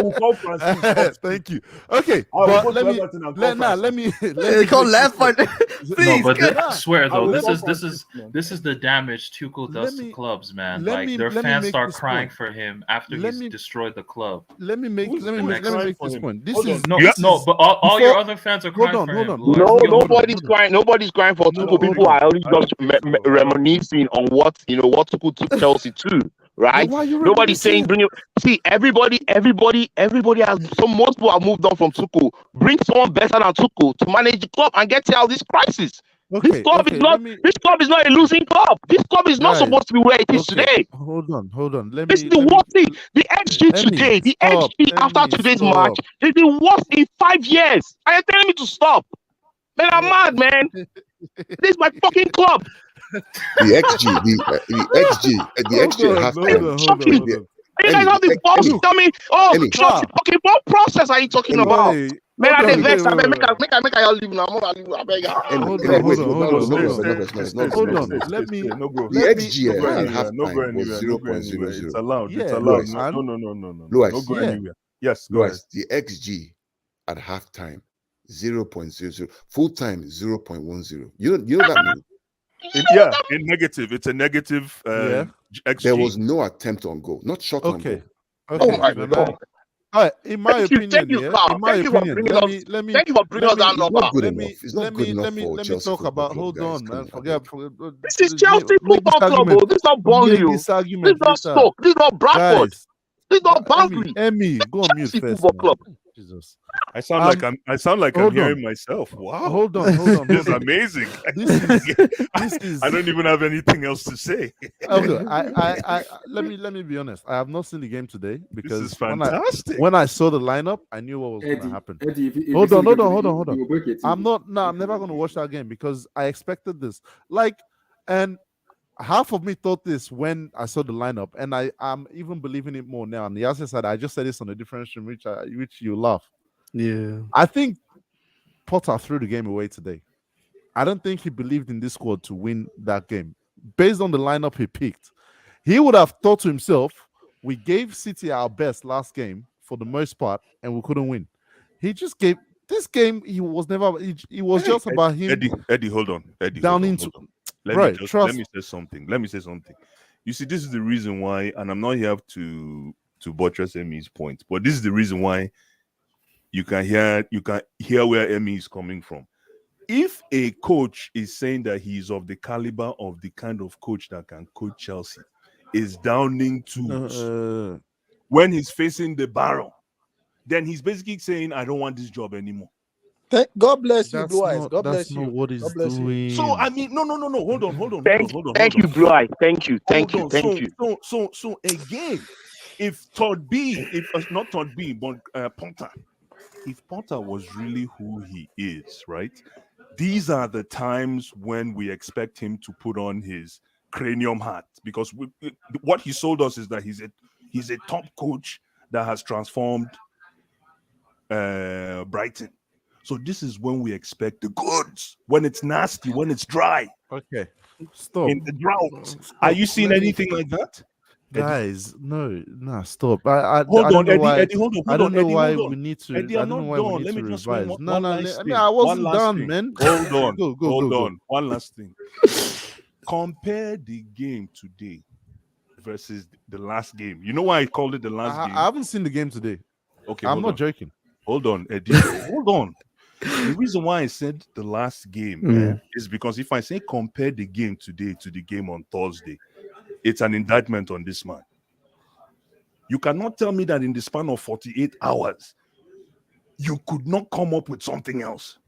S2: will call Francis.
S5: Thank you. Okay,
S2: I will
S5: but
S2: go
S5: let
S2: to
S5: me
S2: Everton and call
S5: let me
S6: They call
S5: break
S6: left
S5: this
S6: foot.
S8: No,
S6: Please,
S8: but
S6: get
S8: I swear
S2: I
S8: though,
S2: will
S8: this
S2: call
S8: is
S2: Francis, man.
S8: the damage Tuchel
S5: Let
S8: does
S5: me-
S8: to clubs, man.
S5: let
S8: Like
S5: me-
S8: their
S5: let me
S8: fans
S5: make
S8: start
S5: this
S8: crying
S5: point.
S8: for him after
S5: Let
S8: he's
S5: me-
S8: destroyed the club.
S5: Let me make
S2: Who's
S5: this
S2: crying for him?
S5: point. This
S2: Hold
S5: is
S2: on.
S8: No,
S5: this
S8: no,
S5: is-
S8: but all your
S5: before-
S8: other fans are
S5: hold
S8: crying
S5: on,
S8: for
S5: hold
S8: him.
S5: on.
S8: Blue Eyes.
S7: No,
S5: Hold on,
S7: nobody's
S5: hold on.
S7: crying. Nobody's crying for
S5: No,
S7: Tuchel. People
S5: hold
S7: are only
S2: I don't
S7: just
S2: think so.
S7: reminiscing on what Tuchel took Chelsea to, right?
S5: Then why are you
S7: Nobody's saying
S5: reminiscing?
S7: bring it. See, everybody has. Some most people have moved on from Tuchel. Bring someone better than Tuchel to manage the club and get out of this crisis. This club is not. This club is not a losing club. This club is not
S5: Guys,
S7: supposed to be where it is today.
S5: Hold on. Let
S7: This
S5: me
S7: is the worst thing. The XG
S5: Emmy,
S7: today, the
S5: stop.
S7: XG after
S5: Emmy,
S7: today's
S5: stop.
S7: match is the worst in 5 years. Are you telling me to stop? Man, I'm mad, man. This is my fucking club.
S4: The XG at halftime.
S5: Hold on.
S7: And you guys have the balls to tell me, oh,
S4: Emmy.
S7: Chelsea, fucking what process are you talking
S4: Emmy.
S7: about?
S5: Wait,
S7: Man, I
S5: hold on,
S7: dey vex.
S5: wait,
S7: I
S5: wait,
S7: make I leave now. I beg you.
S4: Emmy,
S5: Hold
S4: Emmy,
S5: on,
S4: wait,
S5: hold on.
S4: no,
S2: Stay,
S4: it's not
S5: Hold
S4: good.
S5: on, let me-
S2: No go.
S4: The
S5: let me-
S4: XG at
S5: okay.
S4: halftime was
S2: No go anywhere.
S4: 0.00.
S2: It's allowed. It's
S5: Yeah,
S2: allowed.
S5: man.
S2: No.
S4: Blue Eyes.
S2: No go
S5: Yeah.
S2: anywhere. Yes, go ahead.
S4: Guys, the XG at halftime 0.00, full time 0.10. You know that means
S2: In negative. It's a negative
S5: Yeah.
S2: XG.
S4: there was no attempt on goal, not shot on
S5: Okay.
S4: goal.
S7: Oh my
S5: then
S7: God.
S5: all right, in my
S7: Thank you,
S5: opinion,
S7: Carl.
S5: in my
S7: Thank you for
S5: opinion,
S7: bringing
S5: let
S7: us-
S5: me
S7: Thank you for bringing us that
S4: It's
S7: number.
S4: not good
S5: let
S4: enough.
S5: me
S4: It's not
S5: let
S4: good
S5: me
S4: enough
S5: let me
S4: for
S5: let me
S4: Chelsea
S5: talk
S4: Football
S5: about.
S4: Club,
S5: Hold
S4: guys.
S5: on,
S4: Come
S5: man.
S4: on, I beg.
S7: This is Chelsea
S5: Make this
S7: Football Club.
S5: argument.
S7: Oh. This is not
S5: Make
S7: Burnley.
S5: this
S7: Oh. This
S5: argument
S7: is not
S5: later.
S7: Stoke. This is not Bradford.
S5: Guys,
S7: This is not Barnsley.
S5: Emmy, go on mute
S7: Chelsea
S5: first,
S7: Football
S5: man.
S7: Club.
S5: Jesus.
S2: I sound like I'm
S5: hold
S2: hearing
S5: on.
S2: myself. Wow.
S5: Hold on.
S2: This is amazing.
S5: This is
S2: I don't even have anything else to say.
S5: okay. I let me be honest. I have not seen the game today
S2: This
S5: because
S2: is fantastic.
S5: when I saw the lineup, I knew what was going to
S1: Eddie,
S5: happen.
S1: Eddie, if
S5: Hold
S1: you
S5: on.
S1: will break it.
S5: I'm never going to watch that game because I expected this. And half of me thought this when I saw the lineup, and I'm even believing it more now. And the other side, I just said this on a different stream, which you laugh.
S6: Yeah.
S5: I think Potter threw the game away today. I don't think he believed in this squad to win that game. Based on the lineup he picked, he would have thought to himself, we gave City our best last game for the most part, and we couldn't win. He just gave this game, he was never, it was just about him.
S2: Eddie, hold on. Eddie,
S5: down
S2: hold on,
S5: into-
S2: hold on. Let
S5: Right,
S2: me say something. You see, this is the reason why, and I'm not here to buttress Emmy's point, but this is the reason why you can hear where Emmy is coming from. If a coach is saying that he's of the caliber of the kind of coach that can coach Chelsea, is downing tools when he's facing the barrel, then he's basically saying, I don't want this job anymore.
S9: God bless you,
S5: That's
S9: Blue Eyes.
S5: not,
S9: God
S5: that's
S9: bless
S5: not
S9: you.
S5: what he's
S9: God bless you.
S5: doing.
S2: So I mean, no. Hold on.
S7: Thank you, Blue Eye. Thank you. Thank you.
S2: So again, if Todd B, if not Todd B, but Potter, if Potter was really who he is, right? These are the times when we expect him to put on his cranium hat, because what he sold us is that he's a top coach that has transformed Brighton. So this is when we expect the goods, when it's nasty, when it's dry,
S5: Okay, stop.
S2: in the drought.
S5: Stop.
S2: Are you seeing
S5: Let me-
S2: anything like that?
S5: Guys, stop. I
S2: Hold
S5: don't
S2: on,
S5: know
S2: Eddie.
S5: why.
S2: Eddie, hold on.
S5: I don't know
S2: Eddie,
S5: why
S2: hold on.
S5: we need to.
S2: Eddie,
S5: I
S2: I'm
S5: don't know
S2: not
S5: why
S2: done.
S5: we need
S2: Let
S5: to
S2: me just bring
S5: revise.
S2: up
S5: No,
S2: one
S5: no.
S2: last
S5: I
S2: thing.
S5: mean, I wasn't
S2: One last
S5: done,
S2: thing.
S5: man.
S2: Hold on.
S5: Go.
S2: Hold on. One last thing. Compare the game today versus the last game. You know why I called it the last game?
S5: I haven't seen the game today.
S2: Okay,
S5: I'm
S2: hold
S5: not
S2: on.
S5: joking.
S2: Hold on, Eddie. Hold on. The reason why I said the last game is because if I say compare the game today to the game on Thursday, it's an indictment on this man. You cannot tell me that in the span of 48 hours,
S10: you could not come up with something else,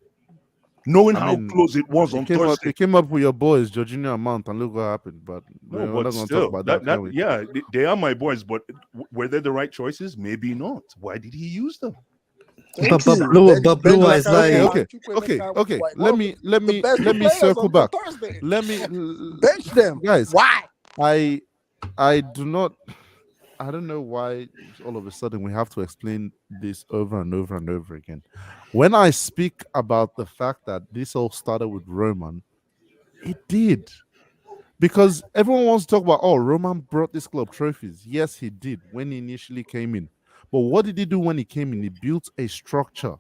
S10: knowing how close it was on Thursday.
S5: You came up with your boys, Jorginho and Mount, and look what happened. But
S10: No,
S5: we're
S10: but
S5: not going to
S10: still,
S5: talk about that.
S10: yeah, they are my boys. But were they the right choices? Maybe not. Why did he use them?
S6: But Blue is like
S5: okay. Let me circle back. Let me
S9: bench them,
S5: guys.
S9: Why?
S5: I do not. I don't know why all of a sudden we have to explain this over and over and over again. When I speak about the fact that this all started with Roman, it did. Because everyone wants to talk about, oh, Roman brought this club trophies. Yes, he did when he initially came in. But what did he do when he came in? He built a structure.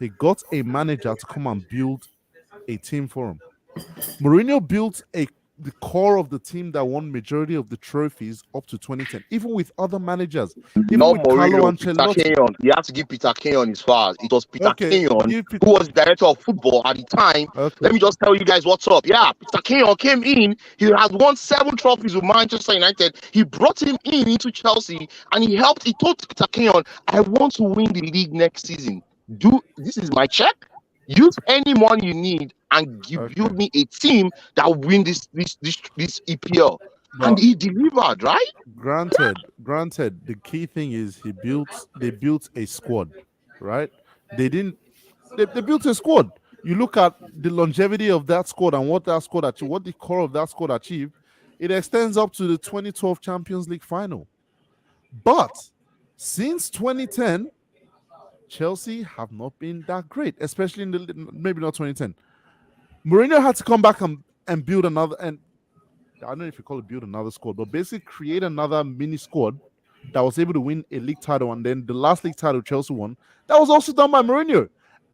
S5: He got a manager to come and build a team for him. Mourinho built the core of the team that won majority of the trophies up to 2010, even with other managers. Even
S7: Not
S5: with Carlo
S7: Mourinho, Peter
S5: Ancelotti.
S7: Kenyon. You have to give Peter Kenyon his flowers. It was Peter Kenyon
S5: give
S7: who was the director of football at the time. Let me just tell you guys what's up. Yeah, Peter Kenyon came in. He has won 7 trophies with Manchester United. He brought him into Chelsea and he helped. He told Peter Kenyon, I want to win the league next season. This is my check. Use any money you need and build me a team that will win this EPL.
S5: But
S7: and he delivered, right?
S5: Granted, the key thing is they built a squad, right? They built a squad. You look at the longevity of that squad and what that squad achieved, what the core of that squad achieved, it extends up to the 2012 Champions League final. But since 2010, Chelsea have not been that great, especially in maybe not 2010. Mourinho had to come back and build another, and I don't know if you call it build another squad, but basically create another mini squad that was able to win a league title, and then the last league title Chelsea won, that was also done by Mourinho.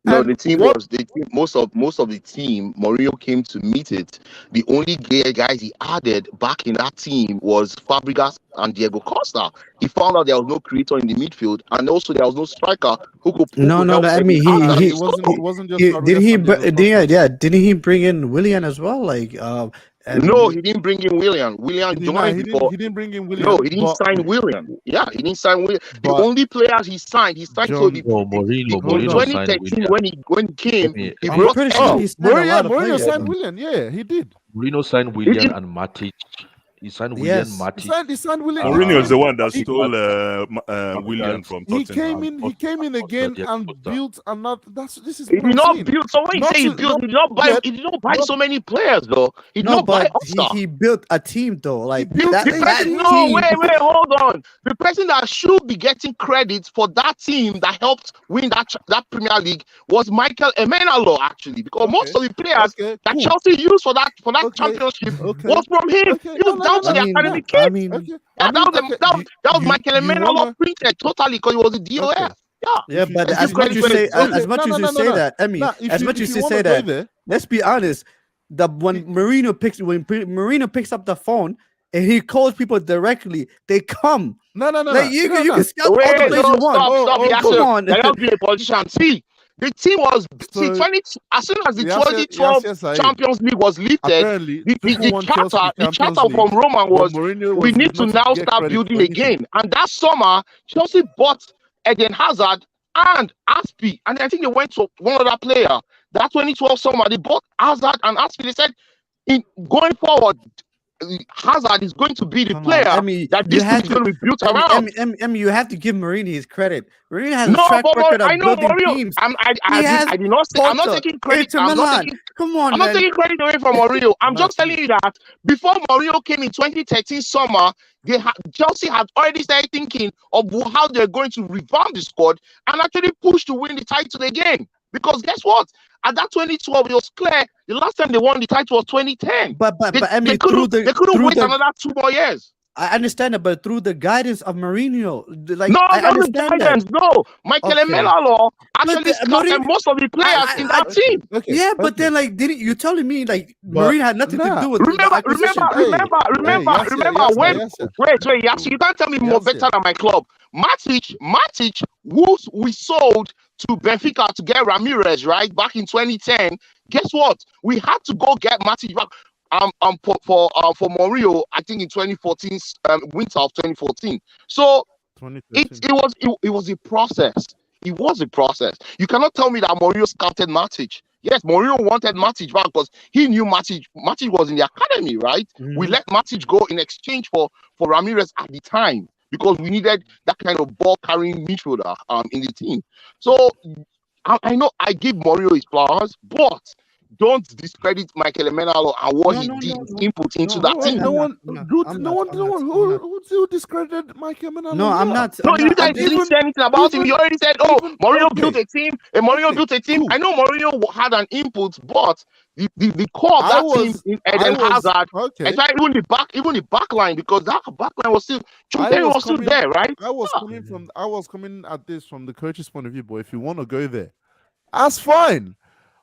S7: No, most of the team. Mourinho came to meet it. The only guys he added back in that team was Fabregas and Diego Costa. He found out there was no creator in the midfield, and also there was no striker who could.
S6: I mean,
S5: he wasn't just.
S6: Didn't he bring in Willian as well?
S7: No, he didn't bring in Willian. Willian joined before.
S5: He didn't bring in Willian.
S7: No, he didn't sign Willian. Yeah, he didn't sign Willian. The only players he signed
S3: Mourinho
S7: 2013 when he came, he brought.
S5: Mourinho signed Willian. Yeah, he did.
S3: Mourinho signed Willian and Matic. He signed Willian, Matic.
S5: He signed Willian.
S10: Mourinho is the one that stole Willian from Tottenham.
S5: He came in again and built another. This is.
S7: He did not build. So when you say he built, he did not buy so many players though. He did not buy.
S6: He built a team though. Like wait,
S7: hold on. The person that should be getting credit for that team that helped win that Premier League was Michael Emenalo, actually, because most of the players that Chelsea used for that championship was from him. Down to the academy kid. That was Michael Emenalo printed totally because it was a DOF.
S6: Yeah, but as much as you say that, let's be honest. When Mourinho picks up the phone and he calls people directly, they come.
S5: No.
S6: Like, you can scout all the players you want.
S7: Come on. That will be a politician. See, the team was as soon as the 2012 Champions League was lifted, the charter from Roman was we need to now start building again. And that summer, Chelsea bought Eden Hazard and Aspi, and I think they went to one other player. That 2012 summer, they bought Hazard and Aspi. They said, going forward, Hazard is going to be the player that this team is going to be built around.
S6: You have to give Mourinho his credit. Mourinho has a track record of building teams.
S7: I'm not taking credit.
S6: Come on,
S7: I'm not taking credit away from Mourinho. I'm just telling you that before Mourinho came in 2013 summer, Chelsea had already started thinking of how they're going to revamp the squad and actually push to win the title again. Because guess what? At that 2012, it was clear the last time they won the title was 2010.
S6: But
S7: they couldn't wait another 2 more years.
S6: I understand it, but through the guidance of Mourinho,
S7: Michael Emenalo actually scouted most of the players in that team.
S6: But then didn't you telling me Mourinho had nothing to do with
S7: remember when wait, you can't tell me more better than my club. Matic, who we sold to Benfica to get Ramirez, right, back in 2010. Guess what? We had to go get Matic back for Mourinho, I think in 2014, winter of 2014. So it was a process. It was a process. You cannot tell me that Mourinho scouted Matic. Yes, Mourinho wanted Matic back because he knew Matic was in the academy, right? We let Matic go in exchange for Ramirez at the time because we needed that kind of ball-carrying midfielder in the team. So I know I give Mourinho his flowers, but don't discredit Michael Emenalo and what he did, his input into that team.
S5: Who discredited Mike Emenalo?
S6: No, I'm not.
S7: No,
S6: I'm
S7: you
S6: not,
S7: guys didn't say anything about him. You already said, "Oh, Mourinho built a team." And Mourinho built a team.
S5: Cool.
S7: I know Mourinho had an input, but the core of that team in Eden Hazard, and even the back line, because that back line was still there, right?
S5: I was coming at this from the coach's point of view, but if you want to go there, that's fine.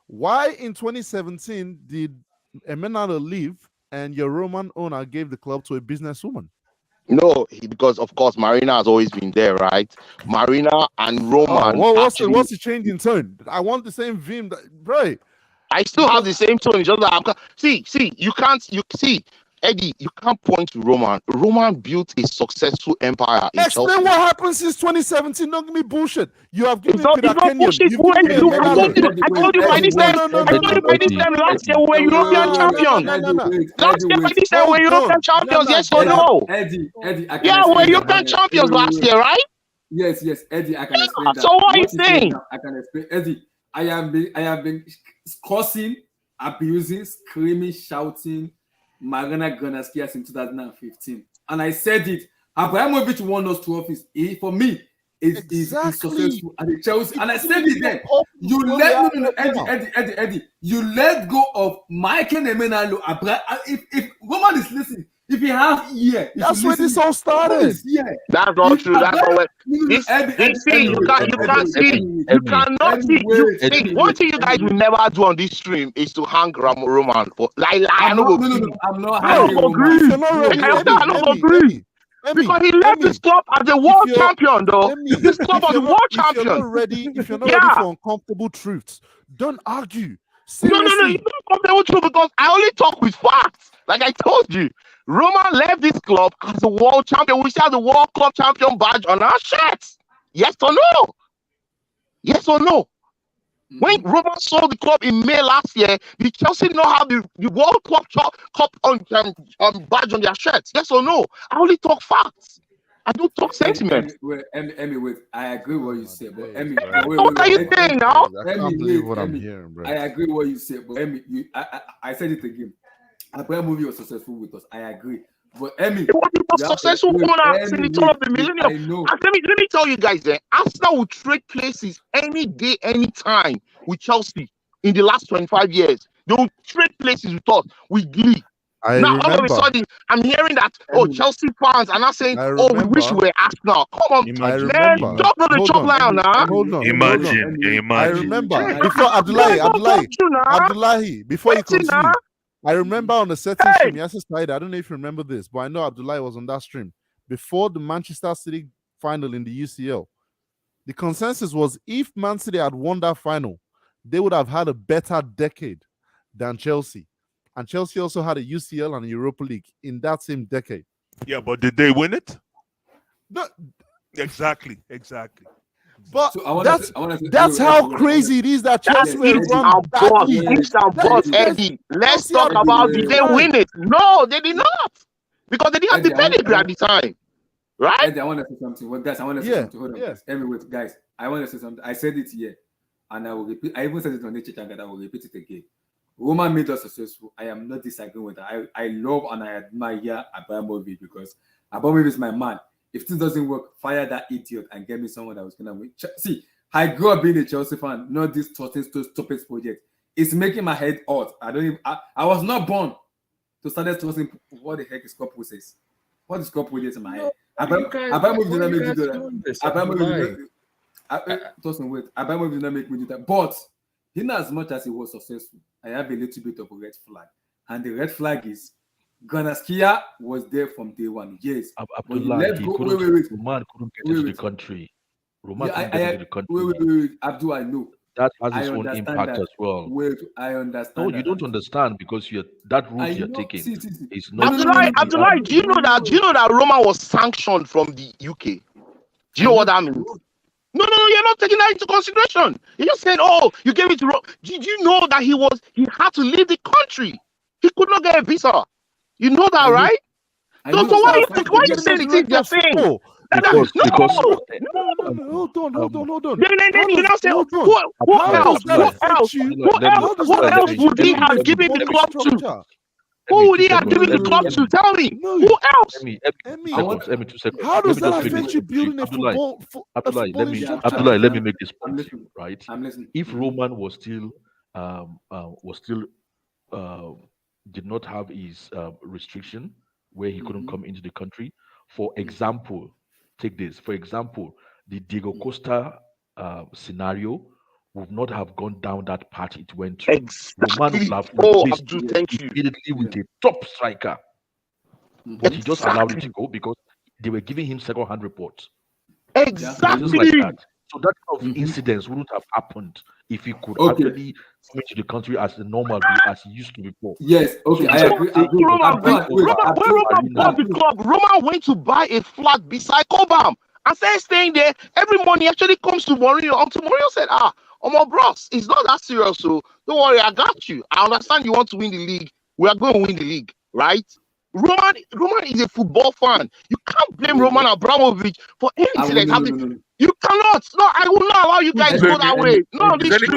S5: Why in 2017 did Emenalo leave and your Roman owner gave the club to a businesswoman?
S7: No, because of course Marina has always been there, right? Marina and Roman.
S5: What's the change in tone? I want the same vim, bro.
S7: I still have the same tone. It's just that Eddie, you can't point to Roman. Roman built a successful empire in
S5: Explain
S7: Chelsea.
S5: what happened since 2017. Don't give me bullshit. You have given
S7: It's not bullshit. I told you by this time last year we were European champions. Last year by this time we were European champions, yes or no?
S1: Eddie,
S7: yeah, we're European champions last year, right?
S1: Yes, Eddie, I can explain that.
S7: So what are you saying?
S1: I can explain. Eddie, I have been cursing, abusing, screaming, shouting Marina Granaskia since 2015, and I said it. Abramovich won us trophies. For me, is successful at the Chelsea, and I said it then. You let Eddie. You let go of Michael Emenalo. If Roman is listening, if he has ear,
S5: that's where this all started.
S7: That's not true. That's not what. You cannot see. One thing you guys will never do on this stream is to hang Roman. I'm not agree. Because he left this club as a world champion, though. This club was a world champion.
S5: If you're not ready for uncomfortable truths, don't argue. Seriously.
S7: No, you're not uncomfortable truth because I only talk with facts. Like I told you, Roman left this club as a world champion. We still have the World Club champion badge on our shirts. Yes or no? Yes or no? When Roman sold the club in May last year, the Chelsea not have the World Cup badge on their shirts. Yes or no? I only talk facts. I don't talk sentiment.
S1: Wait, I agree what you say, but Emmy,
S7: what are you saying now?
S5: I can't believe what I'm hearing, bro.
S1: I agree what you say, but Emmy, I said it again. Abramovich was successful with us. I agree. But Emmy,
S7: it was the successful owner in the turn of the millennium. Let me tell you guys, Arsenal will trade places any day, any time with Chelsea in the last 25 years. They will trade places with us with glee. Now all of a sudden, I'm hearing that Chelsea fans are not saying, we wish we were Arsenal. Come on, man, talk to the chop line now.
S10: Imagine.
S5: I remember before Abdullahi, before you continue. I remember on a certain stream, I don't know if you remember this, but I know Abdullahi was on that stream before the Manchester City final in the UCL. The consensus was if Man City had won that final, they would have had a better decade than Chelsea. And Chelsea also had a UCL and a Europa League in that same decade.
S10: Yeah, but did they win it?
S5: No.
S10: Exactly.
S5: But so that's how crazy it is that Chelsea will run badly.
S7: Eddie, let's talk about did they win it? No, they did not. Because they didn't have the pedigree at the time. Right?
S1: Eddie, I want to say something. Well, guys, I want to say something. Hold on. Yes. Guys, I want to say something. I said it here. And I will repeat. I even said it on the chat and I will repeat it again. Roman made us successful. I am not disagreeing with that. I love and I admire Abramovich because Abramovich is my man. If things doesn't work, fire that idiot and get me someone that was gonna win. See, I grew up being a Chelsea fan, not this stupid project. It's making my head hot. I was not born to start tossing. What the heck is cup process? What is cup process in my head? Abramovich did not make me do that. Abramovich did not make me do that. But in as much as he was successful, I have a little bit of a red flag. And the red flag is Granaskia was there from day one. Yes.
S3: Roman couldn't get into the country. Roman couldn't get into the country.
S1: Wait, Abdul, I know.
S3: That has its own impact as well.
S1: Wait, I understand.
S3: No, you don't understand because that route you're taking is not.
S7: Abdullah, do you know that Roman was sanctioned from the UK? Do you know what that means? No, you're not taking that into consideration. You're just saying, oh, you gave it to Did you know that he had to leave the country? He could not get a visa. You know that, right? So why are you saying the things you're saying?
S3: Because
S5: Hold on.
S7: You know, say,
S5: How does that affect you?
S7: Who else would he have given the club to? Who would he have given the club to? Tell me. Who else?
S5: How does that affect you building a football structure?
S3: Abdullah, let me make this point,
S1: listening.
S3: right?
S1: I'm listening.
S3: If Roman was still did not have his restriction where he couldn't come into the country, for example, take this. For example, the Diego Costa scenario would not have gone down that path it went to. Roman would have replaced immediately with a top striker. But he just allowed it to go because they were giving him second-hand reports.
S7: Exactly.
S3: Just like that. So that kind of incidents wouldn't have happened if he could actually come into the country as the normal as he used to before.
S1: Yes, okay, I agree.
S7: Roman went to buy a flat beside Cobham and started staying there. Every money actually comes to Mourinho. Until Mourinho said, my bros, it's not that serious, so don't worry, I got you. I understand you want to win the league. We are going to win the league, right? Roman is a football fan. You can't blame Roman Abramovich for anything that's happening. You cannot. No, I will not allow you guys to go that way. No, this is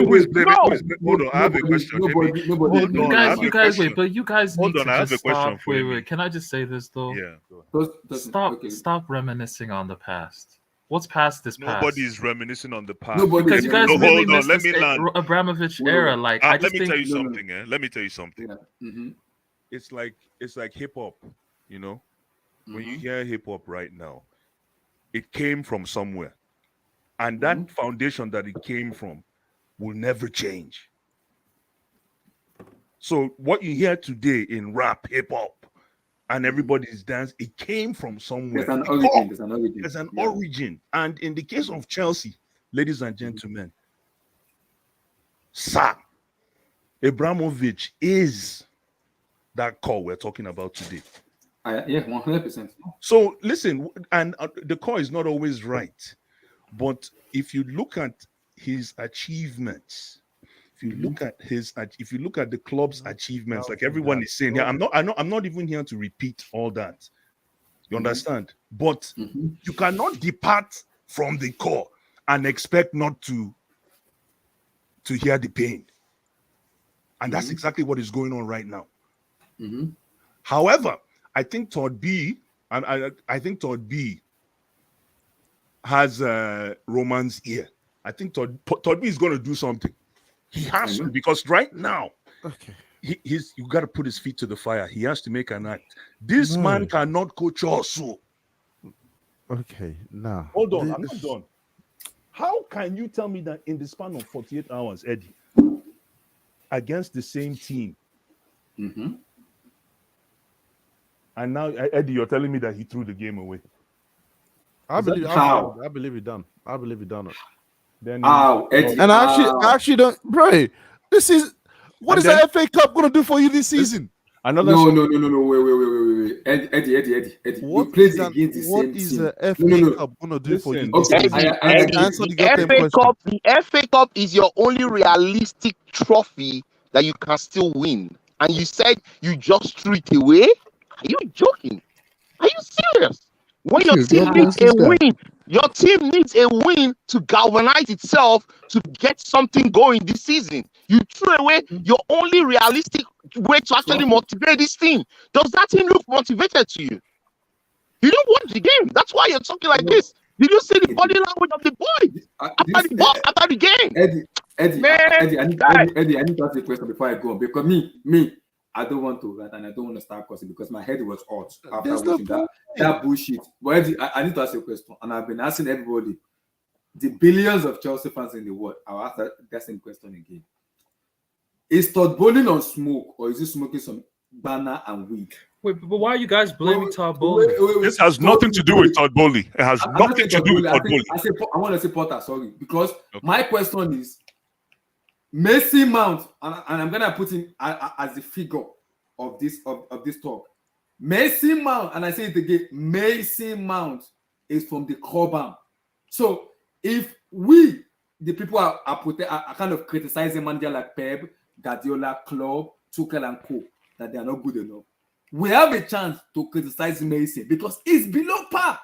S10: Hold on, I have a question.
S8: You guys, wait, but you guys need to just stop. Wait. Can I just say this though?
S10: Yeah.
S8: Stop reminiscing on the past. What's past this past?
S10: Nobody's reminiscing on the past.
S8: Because you guys really missed the Abramovich era. Like,
S10: let me tell you something. Let me tell you something. It's like hip hop. You know, when you hear hip hop right now, it came from somewhere, and that foundation that it came from will never change. So what you hear today in rap, hip hop, and everybody's dance, it came from somewhere. There's an origin. And in the case of Chelsea, ladies and gentlemen, Sir Abramovich is that core we're talking about today.
S1: 100%.
S10: So listen, and the core is not always right, but if you look at his achievements, if you look at the club's achievements, like everyone is saying here, I'm not even here to repeat all that. You understand? But you cannot depart from the core and expect not to hear the pain. And that's exactly what is going on right now. However, I think Todd B has Roman's ear. I think Todd B is going to do something. He has to, because right now, you got to put his feet to the fire. He has to make an act. This man cannot coach also.
S5: Okay, now
S10: hold on, I'm not done. How can you tell me that in the span of 48 hours, Eddie, against the same team, and now Eddie, you're telling me that he threw the game away?
S5: I believe he done. I believe he done it.
S10: Then
S5: Eddie, and I actually don't, bro. This is what is the FA Cup gonna do for you this season?
S1: No. Wait. Eddie.
S5: What is the FA Cup gonna do for you this season?
S7: The FA Cup is your only realistic trophy that you can still win. And you said you just threw it away? Are you joking? Are you serious? When your team needs a win, your team needs a win to galvanize itself to get something going this season. You threw away your only realistic way to actually motivate this team. Does that team look motivated to you? You don't watch the game. That's why you're talking like this. Did you see the body language of the boy after the game?
S1: Eddie, I need to ask you a question before I go on, because me, I don't want to rant and I don't want to start cursing because my head was hot after watching that bullshit. But Eddie, I need to ask you a question, and I've been asking everybody, the billions of Chelsea fans in the world. I'll ask that same question again. Is Todd bowling on smoke, or is he smoking some banana and weed?
S8: Wait, but why are you guys blaming Todd Bowley?
S10: This has nothing to do with Todd Bowley. It has nothing to do with Todd Bowley.
S1: I want to say Potter, sorry, because my question is, Messi Mount, and I'm gonna put him as the figure of this talk. Messi Mount, and I say it again, Messi Mount is from the Cobham. So if we, the people are kind of criticizing manager like Pep, Guardiola, Klopp, Tuchel and co, that they are not good enough, we have a chance to criticize Mason because it's below par.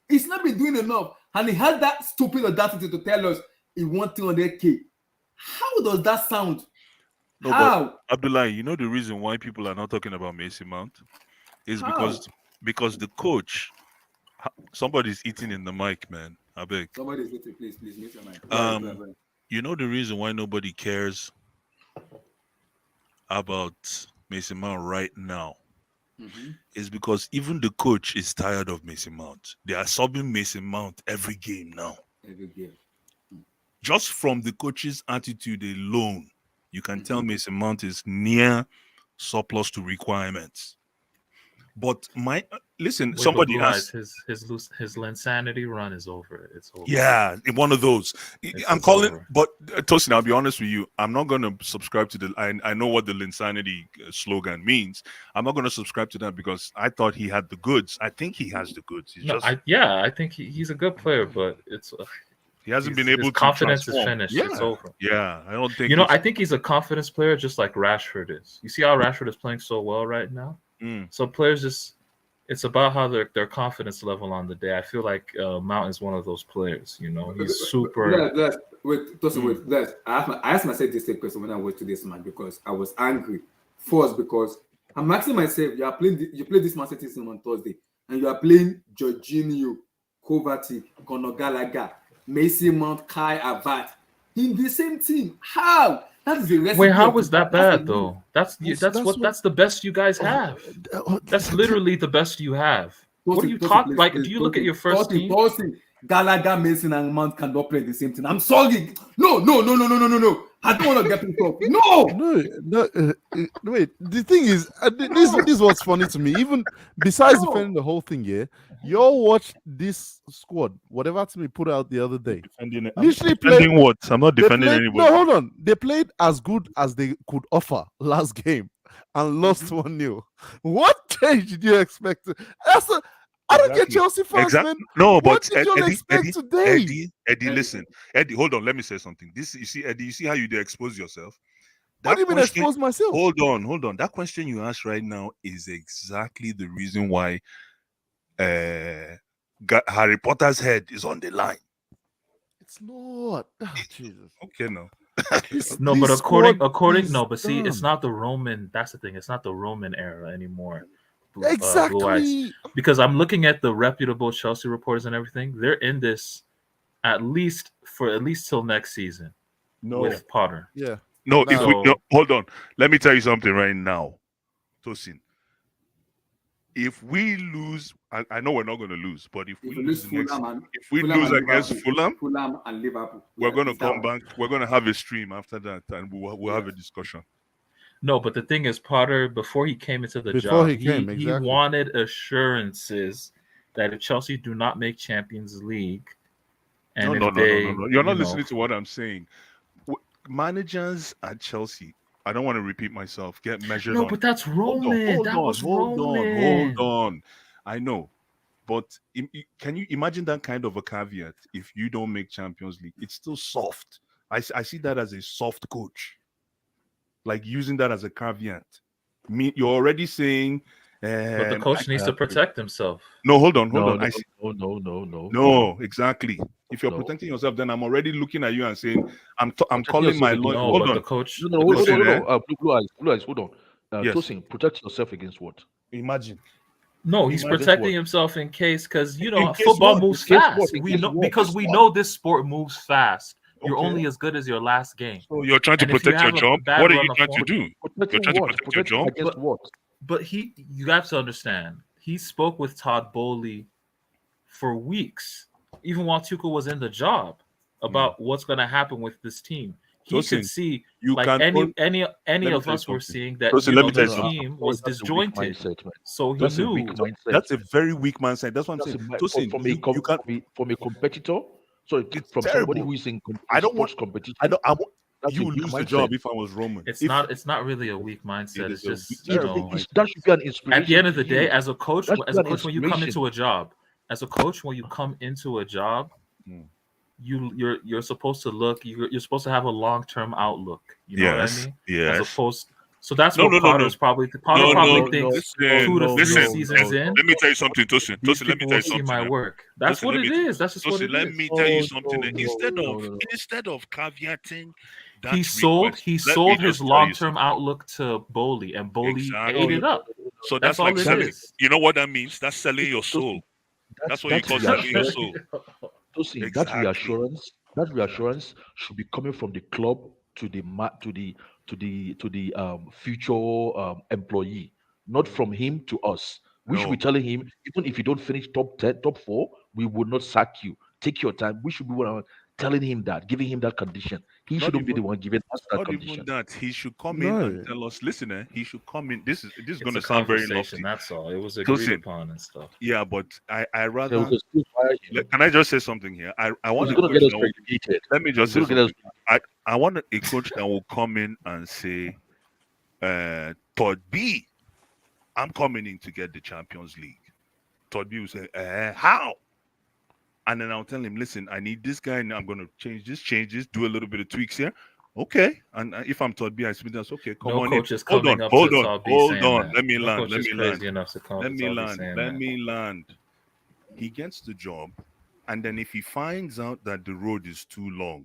S1: He's not been doing enough, and he had that stupid audacity to tell us he wants 300K. How does that sound?
S11: No,
S1: How?
S11: but Abdullah, you know the reason why people are not talking about Mason Mount is
S1: How?
S11: because the coach, somebody's eating in the mic, man. I beg.
S1: Somebody's eating, please, mute your mic.
S11: You know the reason why nobody cares about Mason Mount right now is because even the coach is tired of Mason Mount. They are subbing Mason Mount every game now.
S1: Every game.
S11: Just from the coach's attitude alone, you can tell Mason Mount is near surplus to requirements. But listen, somebody asked
S8: his Linsanity run is over. It's over.
S11: Yeah, one of those. I'm calling, but Tosin, I'll be honest with you. I'm not going to subscribe to the. I know what the Linsanity slogan means. I'm not going to subscribe to that because I thought he had the goods. I think he has the goods.
S8: I think he's a good player, but it's.
S11: He hasn't been able to.
S8: Confidence
S11: transform.
S8: is finished.
S11: Yeah.
S8: It's over.
S11: Yeah, I don't think.
S8: I think he's a confidence player, just like Rashford is. You see how Rashford is playing so well right now. So players it's about how their confidence level on the day. I feel like Mount is one of those players. He's super.
S1: I asked myself this same question when I went to this man because I was angry. First, because I'm asking myself, you play this Man City team on Thursday, and you are playing Jorginho, Kovacic, Conor Gallagher, Mason Mount, Kai Havertz in the same team. How? That is the recipe.
S8: Wait, how was that bad though? That's the best you guys have. That's literally the best you have. What are you talking? Like, do you look at your first team?
S1: Gallagher, Mason, and Mount cannot play the same team. I'm sorry. No. I don't want to get pissed off.
S5: No. Wait. The thing is, this was funny to me. Even besides defending the whole thing, y'all watched this squad, whatever team we put out the other day.
S11: Defending what? I'm not defending anybody.
S5: No, hold on. They played as good as they could offer last game and lost 1-0. What change did you expect? I don't get Chelsea fans, man.
S11: No,
S5: what
S11: but
S5: did you expect today?
S11: Eddie, listen. Eddie, hold on. Let me say something. You see, Eddie, you see how you expose yourself?
S5: What do you mean expose myself?
S11: Hold on. That question you asked right now is exactly the reason why Harry Potter's head is on the line.
S5: It's not. Oh, Jesus.
S11: Okay, no.
S8: No, but according, see, it's not the Roman. That's the thing. It's not the Roman era anymore.
S5: Exactly.
S8: Because I'm looking at the reputable Chelsea reporters and everything. They're in this at least till next season. With Potter.
S5: Yeah.
S11: No, hold on. Let me tell you something right now, Tosin. If we lose, I know we're not going to lose, but if we lose against Fulham
S1: and Liverpool,
S11: we're going to come back. We're going to have a stream after that, and we'll have a discussion.
S8: No, but the thing is, Potter, before he came into the job, he wanted assurances that if Chelsea do not make Champions League, and
S11: no. You're not listening to what I'm saying. Managers at Chelsea, I don't want to repeat myself, get measured on.
S8: No, but that's Roman.
S11: Hold on. I know. But can you imagine that kind of a caveat if you don't make Champions League? It's still soft. I see that as a soft coach. Like using that as a caveat. You're already saying
S8: but the coach needs to protect himself.
S11: No, hold on.
S3: No,
S11: exactly. If you're protecting yourself, then I'm already looking at you and saying, I'm calling my lawyer.
S8: No,
S11: hold on.
S8: The coach.
S3: Hold on. Blue eyes. Hold on.
S11: Yes.
S3: Tosin, protect yourself against what?
S11: Imagine.
S8: No, he's protecting himself in case, because football moves fast. We know this sport moves fast. You're only as good as your last game.
S11: So you're trying to protect your job. What are you trying to do? You're trying to protect your job.
S3: Against what?
S8: But you have to understand. He spoke with Todd Bowley for weeks, even while Tuchel was in the job, about what's going to happen with this team. He could see, any of us were seeing that the team was disjointed. So he knew.
S11: That's a very weak mindset. That's what I'm saying.
S3: From a competitor. So from somebody who is in competition.
S11: You would lose the job if I was Roman.
S8: It's not really a weak mindset. It's just
S3: that should be an inspiration.
S8: At the end of the day, as a coach, when you come into a job, you're supposed to look. You're supposed to have a long-term outlook. You know what I mean?
S11: Yes.
S8: As opposed. So that's
S11: No,
S8: what
S11: no, no,
S8: Potter's
S11: no.
S8: probably.
S11: No,
S8: Potter probably
S11: no,
S8: thinks
S11: listen,
S8: 2 to 3
S11: listen.
S8: seasons in.
S11: Let me tell you something, Tosin.
S8: These
S11: Tosin, let me
S8: people
S11: tell
S8: will
S11: you
S8: see
S11: something.
S8: my work. That's
S11: Tosin,
S8: what
S11: let
S8: it
S11: me-
S8: is. That's just what
S11: Tosin,
S8: it
S11: let
S8: is.
S11: me tell you
S5: Oh,
S11: something.
S5: no,
S11: Instead of caveating that
S8: He sold
S11: request, let me
S8: his
S11: just tell you
S8: long-term
S11: something.
S8: outlook to Bowley, and Bowley
S11: Exactly.
S8: ate it up.
S11: So
S8: That's
S11: that's
S8: all
S11: like
S8: it
S11: selling.
S8: is.
S11: You know what that means? That's selling your soul. That's what you call selling your soul.
S3: Tosin,
S11: Exactly.
S3: that reassurance should be coming from the club to the future employee, not from him to us. We should be
S11: No,
S3: telling him, even if you don't finish top 10, top 4, we will not sack you. Take your time. We should be telling him that, giving him that condition. He
S11: not
S3: shouldn't be
S11: even
S3: the one giving us that
S11: not even
S3: condition.
S11: that. He should come in and
S5: No.
S11: tell us. Listen, he should come in. This is
S8: It's
S11: going
S8: a
S11: to sound very
S8: conversation.
S11: lofty.
S8: That's all. It was agreed
S11: Tosin,
S8: upon and stuff.
S11: yeah, but I
S3: So we
S11: rather.
S3: can still fire him.
S11: Can I just say something here? I
S3: Because
S11: want
S3: he's
S11: a
S3: going to
S11: coach
S3: get us
S11: that will,
S3: relegated.
S11: let me
S3: He's
S11: just say
S3: going to get us.
S11: something. I want a coach that will come in and say, Todd B, I'm coming in to get the Champions League. Todd B will say, how? And then I'll tell him, listen, I need this guy, and I'm going to change this, do a little bit of tweaks here. Okay. And if I'm Todd B, I speak, that's okay. Come
S8: No
S11: on
S8: coach
S11: in.
S8: is
S11: Hold
S8: coming
S11: on,
S8: up
S11: hold
S8: to
S11: on,
S8: Todd B
S11: hold
S8: saying
S11: on.
S8: that.
S11: Let me
S8: No
S11: land.
S8: coach
S11: Let
S8: is
S11: me
S8: crazy
S11: land.
S8: enough to come
S11: Let
S8: to
S11: me
S8: Todd B
S11: land.
S8: saying
S11: Let
S8: that.
S11: me land. He gets the job, and then if he finds out that the road is too long,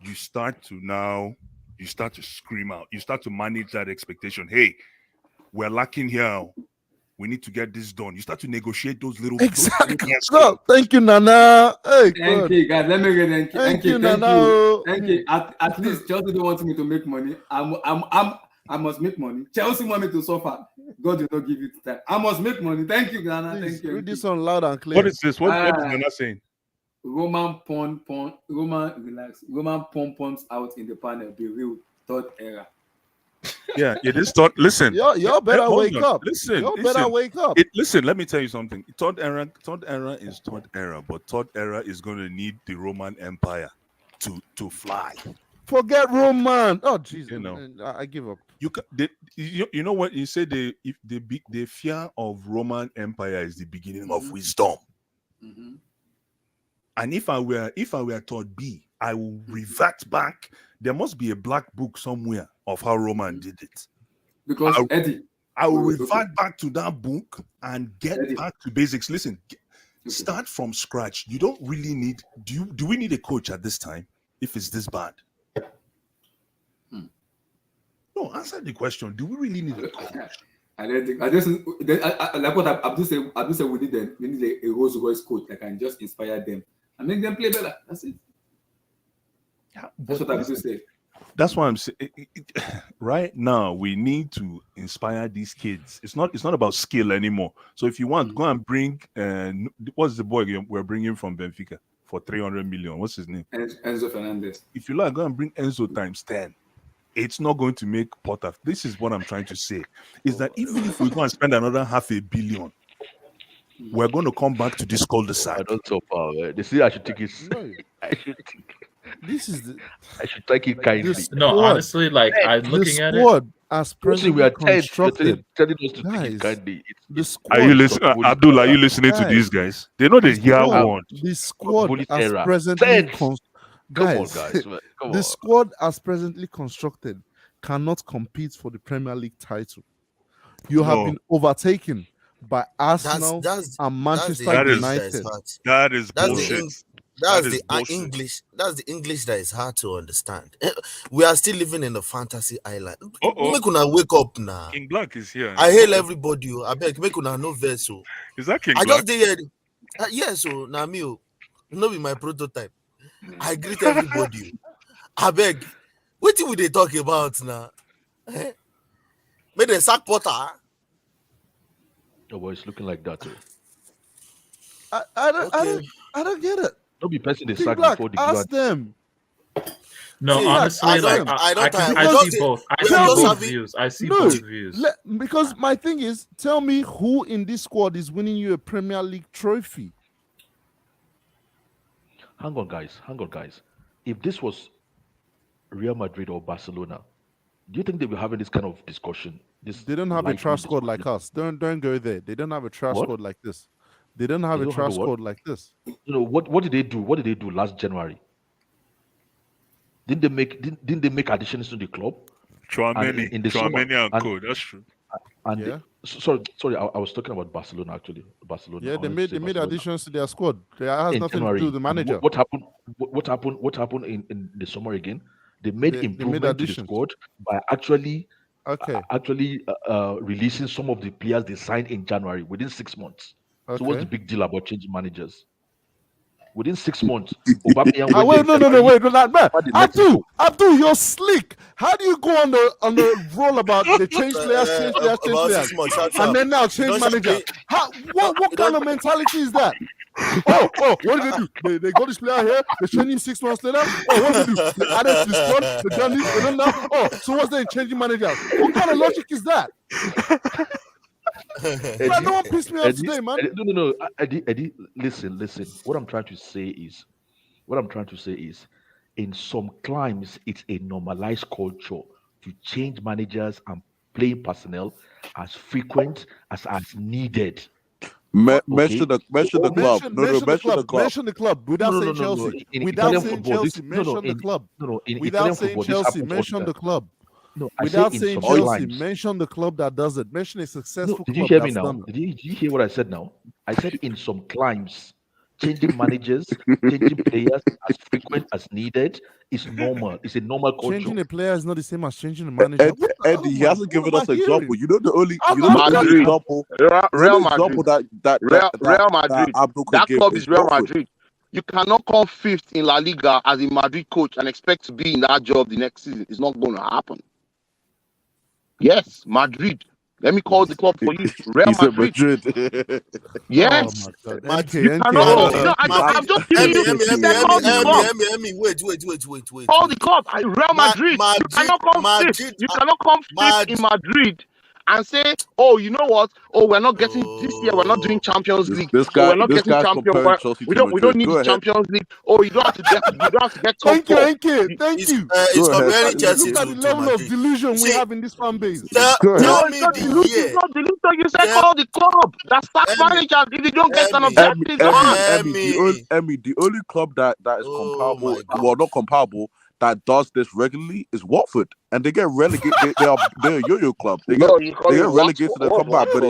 S11: you start to scream out. You start to manage that expectation. Hey, we're lacking here. We need to get this done. You start to negotiate those little
S5: Exactly.
S11: things.
S5: No, thank you, Nana. Hey,
S1: Thank
S5: God.
S1: you, guys. Let me get
S5: Thank you,
S1: thank
S5: Nana.
S1: you. Thank you. At least Chelsea don't want me to make money. I must make money. Chelsea want me to suffer. God will not give you time. I must make money. Thank you, Nana.
S5: Please
S1: Thank you.
S5: read this on loud and clear.
S11: What is this? What is Nana saying?
S1: Roman relax. Roman pumps out in the panel. Be real. Third era.
S11: Yeah, this thought. Listen,
S5: Y'all better
S11: hold
S5: wake
S11: on.
S5: up.
S11: Listen,
S5: Y'all better wake up.
S11: Listen, let me tell you something. Third era is third era, but third era is going to need the Roman Empire to fly.
S5: Forget Roman. Oh, Jesus.
S11: You know.
S5: I give up.
S11: You know what you say? The fear of Roman Empire is the beginning of wisdom.
S1: Mm-hmm.
S11: And if I were Todd B, I will revert back. There must be a black book somewhere of how Roman did it.
S1: Because Eddie,
S11: I will revert back to that book and get
S1: Eddie.
S11: back to basics. Listen, start from scratch. You don't really need. Do we need a coach at this time? If it's this bad? No, answer the question. Do we really need a coach?
S1: I don't think. I just like what Abdul said. Abdul said we need a Rolls Royce coach that can just inspire them and make them play better. That's it.
S11: Yeah,
S1: that's what Abdul said.
S11: That's why I'm saying. Right now, we need to inspire these kids. It's not about skill anymore. So if you want, go and bring. What's the boy we're bringing from Benfica for 300 million? What's his name?
S1: Enzo Fernandez.
S11: If you like, go and bring Enzo times 10. It's not going to make Potter. This is what I'm trying to say. Is that even if we go and spend another $500 million, we're going to come back to this cul-de-sac.
S3: I don't so power. They say I should take it. I should take.
S5: This is the.
S3: I should take it kindly.
S8: No, honestly, like I'm looking at it.
S5: The squad as presently
S3: we are
S5: constructed.
S3: telling us to
S5: Guys,
S3: take it kindly.
S5: the squad.
S11: Are you listening, Abdul? Are you listening to these guys? They know the year one.
S5: The squad as
S3: era.
S5: presently
S3: Guys,
S5: the squad as presently constructed cannot compete for the Premier League title. You have been overtaken by Arsenal and Manchester United.
S11: That is bullshit.
S12: That's the English. That's the English that is hard to understand. We are still living in a fantasy island. Make una wake up now.
S11: King Black is here.
S12: I hail everybody. I beg, make una no vessel.
S11: Is that King
S12: I
S11: Black?
S12: just did. Yes, so now me, no be my prototype. I greet everybody. I beg. What will they talk about now? May they sack Potter?
S3: Oh, boy, it's looking like that.
S5: I don't get it.
S3: Don't be pressing the
S5: King
S3: sack
S5: Black,
S3: before the
S5: ask them.
S8: No,
S5: See,
S8: honestly,
S5: I
S8: like I see both. I see both views. I see both views.
S5: Because my thing is, tell me who in this squad is winning you a Premier League trophy.
S3: Hang on, guys. If this was Real Madrid or Barcelona, do you think they were having this kind of discussion?
S5: They don't have a trash squad like us. Don't go there. They don't have a trash squad like this. They don't have
S3: They
S5: a
S3: don't have a
S5: trash
S3: what?
S5: squad like this.
S3: What did they do? What did they do last January? Didn't they make additions to the club? And in the summer,
S11: Chouameni and
S3: and
S11: co. That's true.
S3: and sorry, I was talking about Barcelona actually. Barcelona.
S5: Yeah,
S3: I
S5: they
S3: wanted to
S5: made
S3: say
S5: they made
S3: Barcelona.
S5: additions to their squad. That has
S3: In
S5: nothing to do
S3: January.
S5: with the
S3: And
S5: manager.
S3: what happened? What happened in the summer again? They made
S5: They made
S3: improvement to the
S5: additions.
S3: squad by actually
S5: Okay.
S3: releasing some of the players they signed in January within 6 months. So what's the
S5: Okay.
S3: big deal about changing managers? Within 6 months, Aubameyang
S5: Ah,
S3: went
S5: wait,
S3: in
S5: no,
S3: February,
S5: wait, man.
S3: they let him go.
S5: Abdul, you're slick. How do you go on the roll about they change players,
S12: About 6 months, sharp,
S5: and then now
S12: You
S5: change
S12: don't
S5: manager?
S12: sharply-
S5: How? What kind of mentality is that? Oh, what did they do? They got this player here. They trained him 6 months later. Oh, what did they do? They added to the squad. They done this. They done that. Oh, so what's they changing managers? What kind of logic is that? Man, no one pissed me off today, man.
S3: No. Eddie, listen. What I'm trying to say is, in some climes, it's a normalized culture to change managers and playing personnel as frequent as needed.
S13: Mention the club.
S5: Mention the club without saying Chelsea. Without saying Chelsea, mention the club. Without saying Chelsea, mention the club.
S3: No, I
S5: Without
S3: say in
S5: saying
S3: some
S5: Chelsea,
S3: climes.
S5: mention the club that does it. Mention a successful
S3: Did you
S5: club
S3: hear me
S5: that's
S3: now?
S5: done it.
S3: Did you hear what I said now? I said in some climes, changing managers, changing players as frequent as needed is normal. It's a normal culture.
S5: Changing a player is not the same as changing a manager.
S13: Eddie, he hasn't given us an example. You know the only
S7: Madrid.
S13: example.
S7: Real
S13: example
S7: Madrid.
S13: that
S7: Real Madrid.
S13: Abdul could
S7: That
S13: give
S7: club
S13: is
S7: is Real
S13: Watford.
S7: Madrid. You cannot come fifth in La Liga as a Madrid coach and expect to be in that job the next season. It's not going to happen. Yes, Madrid. Let me call the club for you. Real
S13: He said
S7: Madrid.
S13: Madrid.
S7: Yes.
S5: Oh my God.
S7: You cannot. No, I'm just giving you. You said call the club.
S12: Wait.
S7: Call the club. Real Madrid. You cannot come fifth. You cannot come fifth in Madrid and say, oh, you know what? Oh, we're not getting this year. We're not doing Champions League.
S13: This
S7: So we're not
S13: guy's
S7: getting Champions.
S13: comparing Chelsea
S7: We
S13: to
S7: don't
S13: Madrid.
S7: need
S13: Go
S7: the
S13: ahead.
S7: Champions League. Oh, you don't have to get. You don't have to get top
S5: Thank you,
S7: four.
S5: Enke. Thank you.
S12: It's
S13: Go ahead.
S12: comparing Chelsea
S5: Look at the
S12: to
S5: level of
S12: Madrid.
S5: delusion we
S12: See,
S5: have in this fan base.
S13: Go
S12: Tell
S13: ahead.
S12: me
S7: It's
S12: the
S7: not
S12: year.
S7: delusion. You said
S12: Tell-
S7: call the club. That sack managers if they don't get an objective.
S13: The only club that is
S12: Oh
S13: comparable,
S12: my God.
S13: well, not comparable, that does this regularly is Watford, and they get relegated. They're a yo-yo club. They get relegated to the come back, but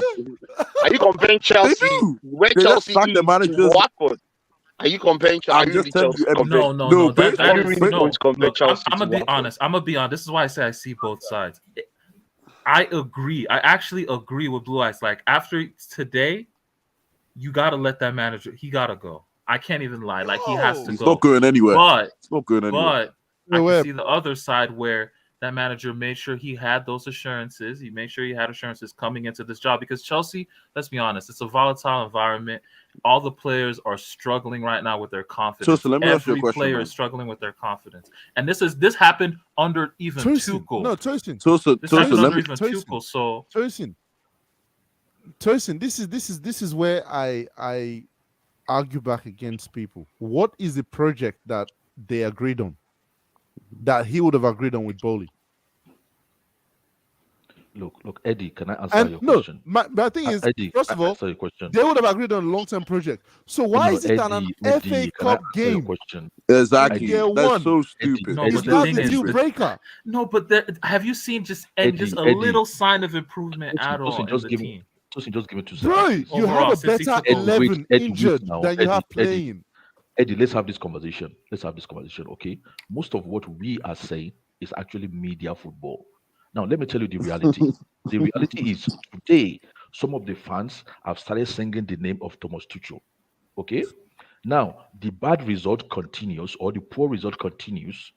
S7: Are you comparing Chelsea?
S13: do.
S7: Where
S13: They just
S7: Chelsea
S13: sack the
S7: is
S13: managers.
S7: to Watford? Are you comparing? Are
S13: I'm
S7: you
S13: just
S7: really
S13: telling
S7: Chelsea
S13: you,
S7: comparing?
S8: No.
S13: based
S8: That
S13: on-
S8: is
S7: really
S8: no.
S7: going to compare
S8: Look,
S7: Chelsea
S8: I'm
S7: to
S8: gonna be
S7: Watford?
S8: honest. I'm gonna be honest. This is why I say I see both sides. I agree. I actually agree with Blue Eyes. Like after today, you gotta let that manager. He gotta go. I can't even lie. Like he has to
S13: He's
S8: go.
S13: not going anywhere.
S8: But
S13: It's not going anywhere.
S8: I can see the other side where that manager made sure he had those assurances. He made sure he had assurances coming into this job because Chelsea, let's be honest, it's a volatile environment. All the players are struggling right now with their confidence.
S13: So let me ask you a
S8: Every
S13: question,
S8: player
S13: man.
S8: is struggling with their confidence, and this happened under even Tuchel.
S5: No, Tosin.
S8: This happened under even Tuchel. So
S5: Tosin, this is where I argue back against people. What is the project that they agreed on? That he would have agreed on with Bowley?
S3: Look, Eddie, can I answer your question?
S5: But the thing is,
S3: Eddie,
S5: first
S3: can
S5: of
S3: I
S5: all,
S3: answer your question?
S5: they would have agreed on a long-term project. So why is it an FA Cup game?
S3: Question?
S13: Exactly.
S5: Year
S13: That's
S5: one.
S13: so stupid.
S8: No,
S5: It's
S8: but the
S5: not
S8: thing
S5: the
S8: is,
S5: deal breaker.
S8: no, but have you seen just a little sign of improvement at all in the team?
S3: Tosin, just give me 2
S5: Bro,
S3: seconds.
S5: you have a better 11 injured than you have playing.
S3: Eddie, let's have this conversation. Okay? Most of what we are saying is actually media football. Now, let me tell you the reality. The reality is today, some of the fans have started singing the name of Thomas Tuchel. Okay? Now, the bad result continues, or the poor result continues.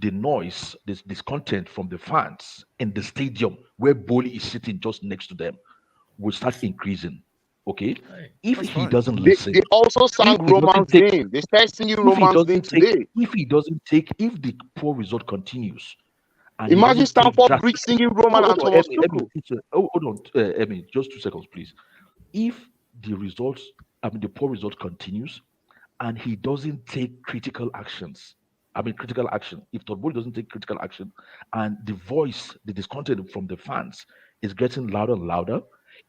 S3: The noise, this discontent from the fans in the stadium where Bowley is sitting just next to them will start increasing. Okay? If he doesn't listen,
S7: they also sang Roman's name. They started singing Roman's name today.
S3: If the poor result continues, and
S7: imagine Stamford Bridge singing Roman and Thomas Tuchel.
S3: Hold on, just 2 seconds, please. If the poor result continues, and he doesn't take critical action, if Todd Bowley doesn't take critical action, and the discontent from the fans is getting louder and louder,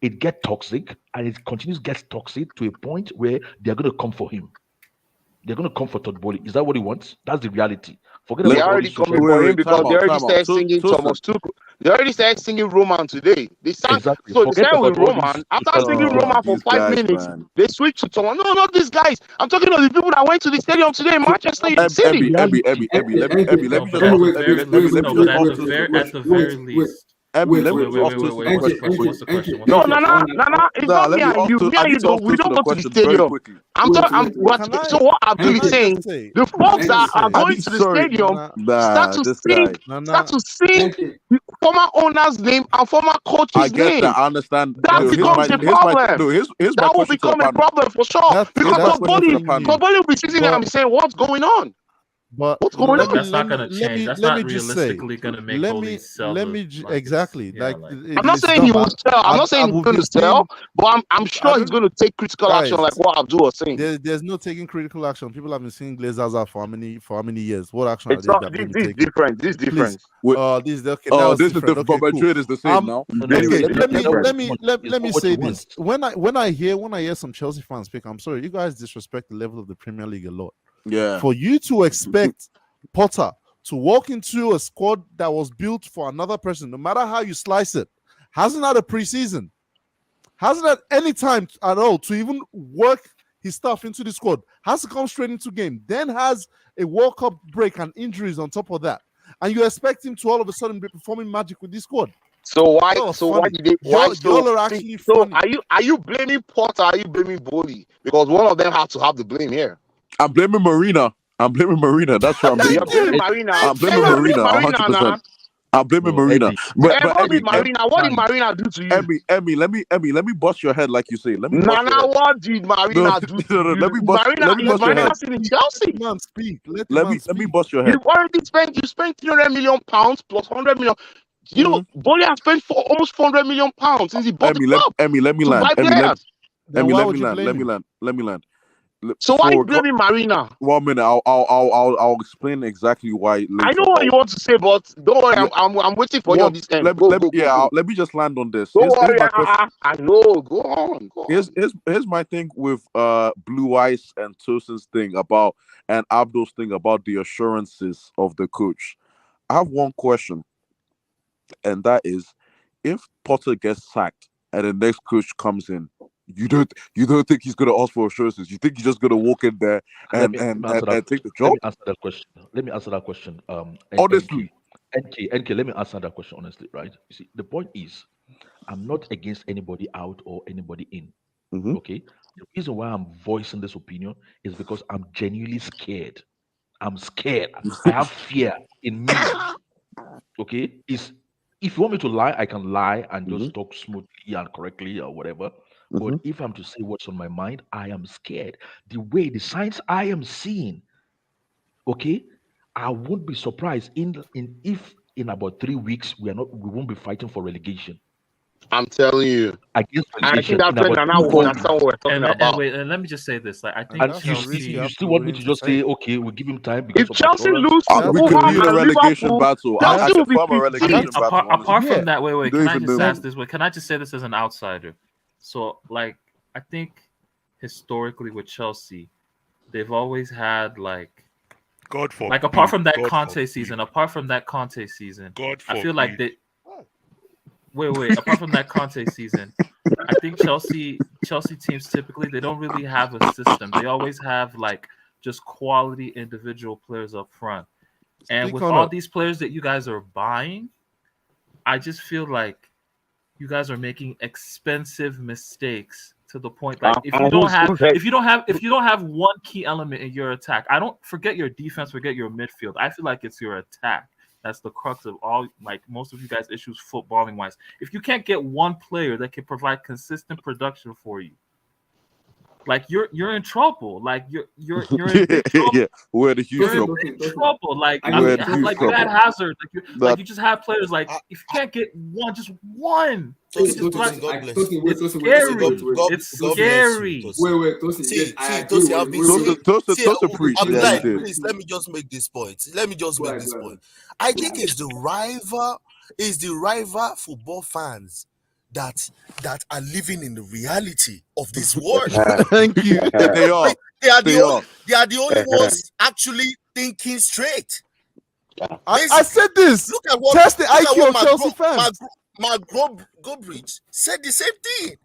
S3: it gets toxic, and it continues gets toxic to a point where they're going to come for him. They're going to come for Todd Bowley. Is that what he wants? That's the reality. Forget
S7: They
S3: about all
S7: already
S3: this
S7: coming
S3: social
S7: for
S3: media.
S7: him because they already started singing Thomas Tuchel. They already started singing Roman today. They started,
S3: Exactly.
S7: so they
S3: Forget
S7: started with
S3: about all
S7: Roman.
S3: these
S7: After
S3: social
S7: singing
S3: media.
S7: Roman for
S13: these
S7: 5
S13: guys,
S7: minutes,
S13: man.
S7: they switched to Thomas. No, not these guys. I'm talking about the people that went to the stadium today in Manchester City.
S3: Reality.
S13: Emmy, let me
S8: No,
S13: just
S8: but at
S13: ask
S8: the
S13: let
S8: very
S13: me
S8: least, no, but
S13: just ask
S8: at
S13: Tosin a
S8: the
S13: question.
S8: very least.
S13: Emmy, let me
S8: Wait,
S13: just ask Tosin a question.
S8: What's the question?
S7: No, Nana, it's not
S13: Let
S7: me
S13: me
S7: and you. Me
S13: I
S7: and you
S13: need to ask
S7: don't. We
S13: Tosin
S7: don't
S13: a
S7: go to the
S13: question very
S7: stadium.
S13: quickly.
S7: So what Abdul is saying,
S5: say?
S7: the folks that are
S13: I
S7: going
S13: need
S7: to the
S13: sorry.
S7: stadium
S13: Nah, this guy.
S7: start to sing the former owner's name and former
S13: I
S7: coach's
S13: get
S7: name.
S13: that. I understand.
S7: That
S13: No,
S7: becomes a problem.
S13: here's my
S7: That will
S13: question to the
S7: become a
S13: panel.
S7: problem for sure. Because
S13: Here's my question to the panel.
S7: Tomboli will be sitting there and be saying, "What's going on?
S5: But
S7: What's going on?"
S8: That's not going to change. That's not
S5: just say,
S8: realistically going to make Bowley sell.
S5: Exactly.
S7: I'm not saying he will sell. I'm not saying he's going to sell, but I'm sure he's going to take critical action, like what Abdul was saying.
S5: There's no taking critical action. People have been seeing Glazers out for how many years? What action
S7: It's
S5: are
S7: not.
S5: they
S7: This is
S5: taking?
S7: different. This is different.
S5: This is okay. Now it's
S13: this is
S5: different.
S13: the
S5: Okay, cool.
S13: Madrid is the same now.
S5: Okay,
S13: Anyway,
S5: let me say this. When I hear some Chelsea fans speak, I'm sorry, you guys disrespect the level of the Premier League a lot.
S13: Yeah.
S5: For you to expect Potter to walk into a squad that was built for another person, no matter how you slice it, hasn't had a preseason, hasn't had any time at all to even work his stuff into the squad, has to come straight into game, then has a World Cup break and injuries on top of that, and you expect him to all of a sudden be performing magic with this squad.
S7: So why? Why did they? Why?
S5: Y'all are actually funny.
S7: Are you blaming Potter? Are you blaming Bowley? Because one of them has to have the blame here.
S13: I'm blaming Marina. That's what I'm blaming.
S7: You're blaming Marina.
S13: I'm blaming Marina 100%. I'm blaming Marina. But
S7: Emmy, Marina, what did Marina do to you?
S13: Emmy, let me bust your head like you say. Let me bust your head.
S7: What did Marina do to you?
S13: Let me bust your head.
S7: Still in Chelsea.
S5: Man, speak.
S13: Let me bust your head.
S7: You already spent 300 million pounds plus 100 million. You know, Bowley has spent for almost 400 million pounds since he bought the club.
S13: Emmy, let me land. Let me land.
S7: So why are you blaming Marina?
S13: 1 minute. I'll explain exactly why.
S7: I know what you want to say, but don't worry. I'm waiting for you on this end.
S13: Let me just land on this.
S7: Don't worry. I know. Go on.
S13: Here's my thing with Blue Ice and Tosin's thing about and Abdul's thing about the assurances of the coach. I have one question, and that is, if Potter gets sacked and the next coach comes in, you don't think he's going to ask for assurances? You think he's just going to walk in there and take the job?
S3: Let me answer that question.
S13: Honestly,
S3: NK, let me answer that question honestly, right? You see, the point is, I'm not against anybody out or anybody in.
S13: Mm-hmm.
S3: Okay. The reason why I'm voicing this opinion is because I'm genuinely scared. I'm scared. I have fear in me. Okay. If you want me to lie, I can lie and just talk smoothly and correctly or whatever. But if I'm to say what's on my mind, I am scared. The way the signs I am seeing, okay, I won't be surprised if in about 3 weeks we won't be fighting for relegation.
S7: I'm telling you.
S3: Against relegation.
S7: I think that's when Nana will understand what we're talking about.
S8: And let me just say this: I think
S3: you still want me to just say, okay, we'll give him time.
S7: If Chelsea lose to
S13: we could be in a relegation battle. I can farm a relegation battle.
S8: Apart from that, wait, can I just ask this? Can I just say this as an outsider? So, I think historically with Chelsea, they've always had apart from that Conte season, I feel like they. Wait. Apart from that Conte season, I think Chelsea teams typically they don't really have a system. They always have just quality individual players up front. And with all these players that you guys are buying, I just feel like you guys are making expensive mistakes to the point if you don't have one key element in your attack, I don't forget your defense, forget your midfield. I feel like it's your attack. That's the crux of all most of you guys' issues footballing wise. If you can't get one player that can provide consistent production for you, you're in trouble. You're in big trouble.
S13: Yeah, we're the huge
S8: trouble. You had Hazard. You just have players if you can't get one, just one. It's scary.
S12: Please let me just make this point. I think it's the rival football fans that are living in the reality of this world.
S5: Thank you.
S13: They are.
S12: They are
S13: They are.
S12: the only ones actually thinking straight.
S5: I said this.
S12: Look at what
S5: Test the IQ of Chelsea fans.
S12: Mark Gobridge said the same thing.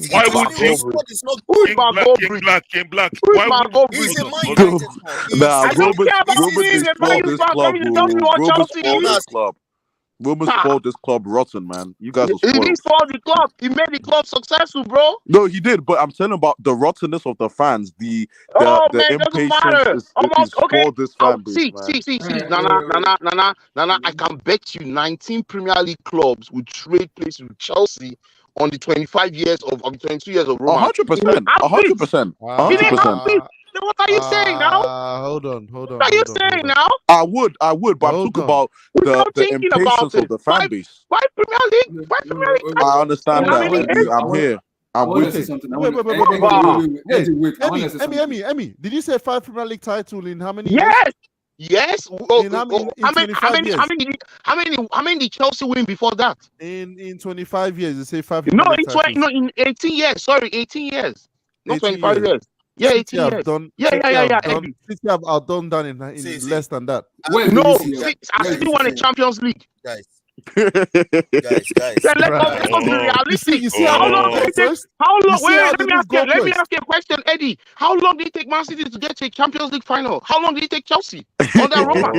S7: Why would
S12: Who is not
S7: Who is Mark Gobridge?
S11: King Black.
S7: Who is Mark Gobridge?
S12: He's a Man United fan.
S13: Nah,
S7: I don't care about
S13: Roman
S7: being a Man
S13: spoiled
S7: U
S13: this
S7: fan.
S13: club,
S7: Come to tell me
S13: bro.
S7: what
S13: Roman
S7: Chelsea
S13: spoiled
S7: is.
S13: this club. Roman
S7: Ha.
S13: spoiled this club rotten, man. You guys are
S7: He
S13: spoiled.
S7: didn't spoil the club. He made the club successful, bro.
S13: No, he did, but I'm telling about the rottenness of the fans, the
S7: Man, it doesn't
S13: impatience
S7: matter.
S13: is
S7: Almost okay.
S13: spoiled this fan base, man.
S7: See. Nana. I can bet you 19 Premier League clubs will trade places with Chelsea on the 25 years of 22 years of Roma.
S13: 100%. 100%. 100%.
S7: What are you saying now?
S5: Hold on.
S7: What are you saying now?
S13: I would, but I'm talking about the impatience of the fan base.
S7: Why Premier League?
S13: I understand that. I'm here. I'm with
S5: you. Emmy, did you say 5 Premier League title in how many years?
S7: Yes. How many did Chelsea win before that?
S5: In 25 years, you say 5.
S7: In 18 years. Sorry, 18 years. Not 25 years. Yeah, 18 years.
S5: City have outdone that in less than that.
S7: I still won a Champions League.
S12: Guys.
S7: Let's be realistic.
S5: You see
S7: how long did it take? Let me ask you a question, Eddie. How long did it take Man City to get to a Champions League final? How long did it take Chelsea under Roma? I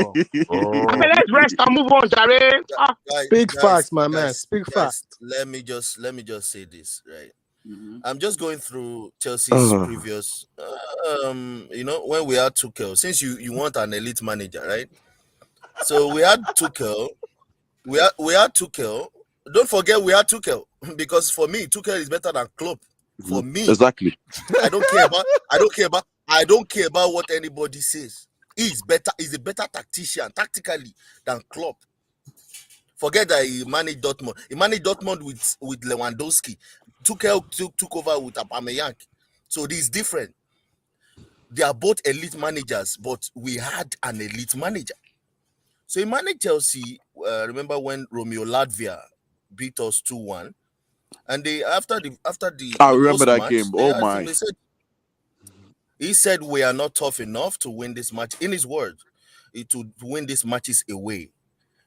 S7: mean, let's rest and move on, Jare.
S2: Big facts, my man. Big facts.
S12: Let me just say this, right? I'm just going through Chelsea's previous, when we had Tuchel. Since you want an elite manager, right? So we had Tuchel. We had Tuchel. Don't forget we had Tuchel, because for me Tuchel is better than Klopp. For me,
S13: exactly.
S12: I don't care about what anybody says. He's better. He's a better tactician tactically than Klopp. Forget that he managed Dortmund. He managed Dortmund with Lewandowski. Tuchel took over with Aubameyang. So this is different. They are both elite managers, but we had an elite manager. So he managed Chelsea. Remember when Romeo Latvia beat us 2-1, and they after the
S13: I remember that game. Oh my!
S12: He said we are not tough enough to win this match. In his words, to win these matches away.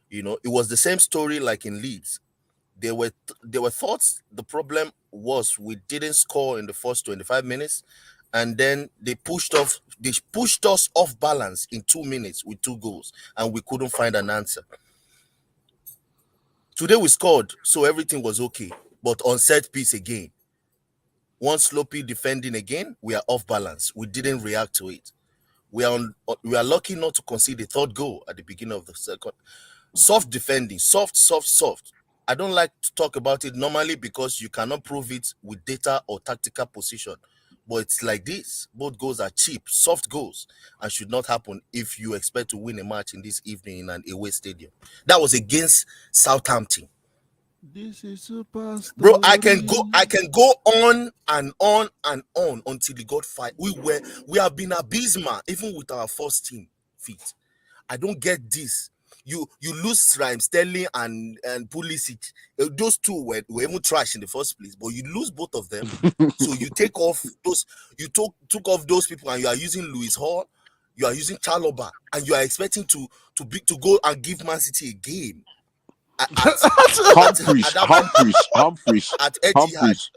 S12: It was the same story like in Leeds. There were thoughts. The problem was we didn't score in the first 25 minutes, and then they pushed us off balance in 2 minutes with 2 goals, and we couldn't find an answer. Today we scored, so everything was okay. But on set piece again, one sloppy defending again, we are off balance. We didn't react to it. We are lucky not to concede a 3rd goal at the beginning of the second. Soft defending, soft. I don't like to talk about it normally because you cannot prove it with data or tactical position. But it's like this. Both goals are cheap, soft goals, and should not happen if you expect to win a match in this evening in an away stadium. That was against Southampton.
S5: This is superstar.
S12: Bro, I can go on and on and on until we got fired. We have been abysmal even with our first team feet. I don't get this. You lose Sterling and Pulisic. Those two were even trash in the first place, but you lose both of them. So you take off those. You took off those people, and you are using Lewis Hall. You are using Chalobah, and you are expecting to go and give Man City a game.
S13: Humphreys.
S12: At Etihad.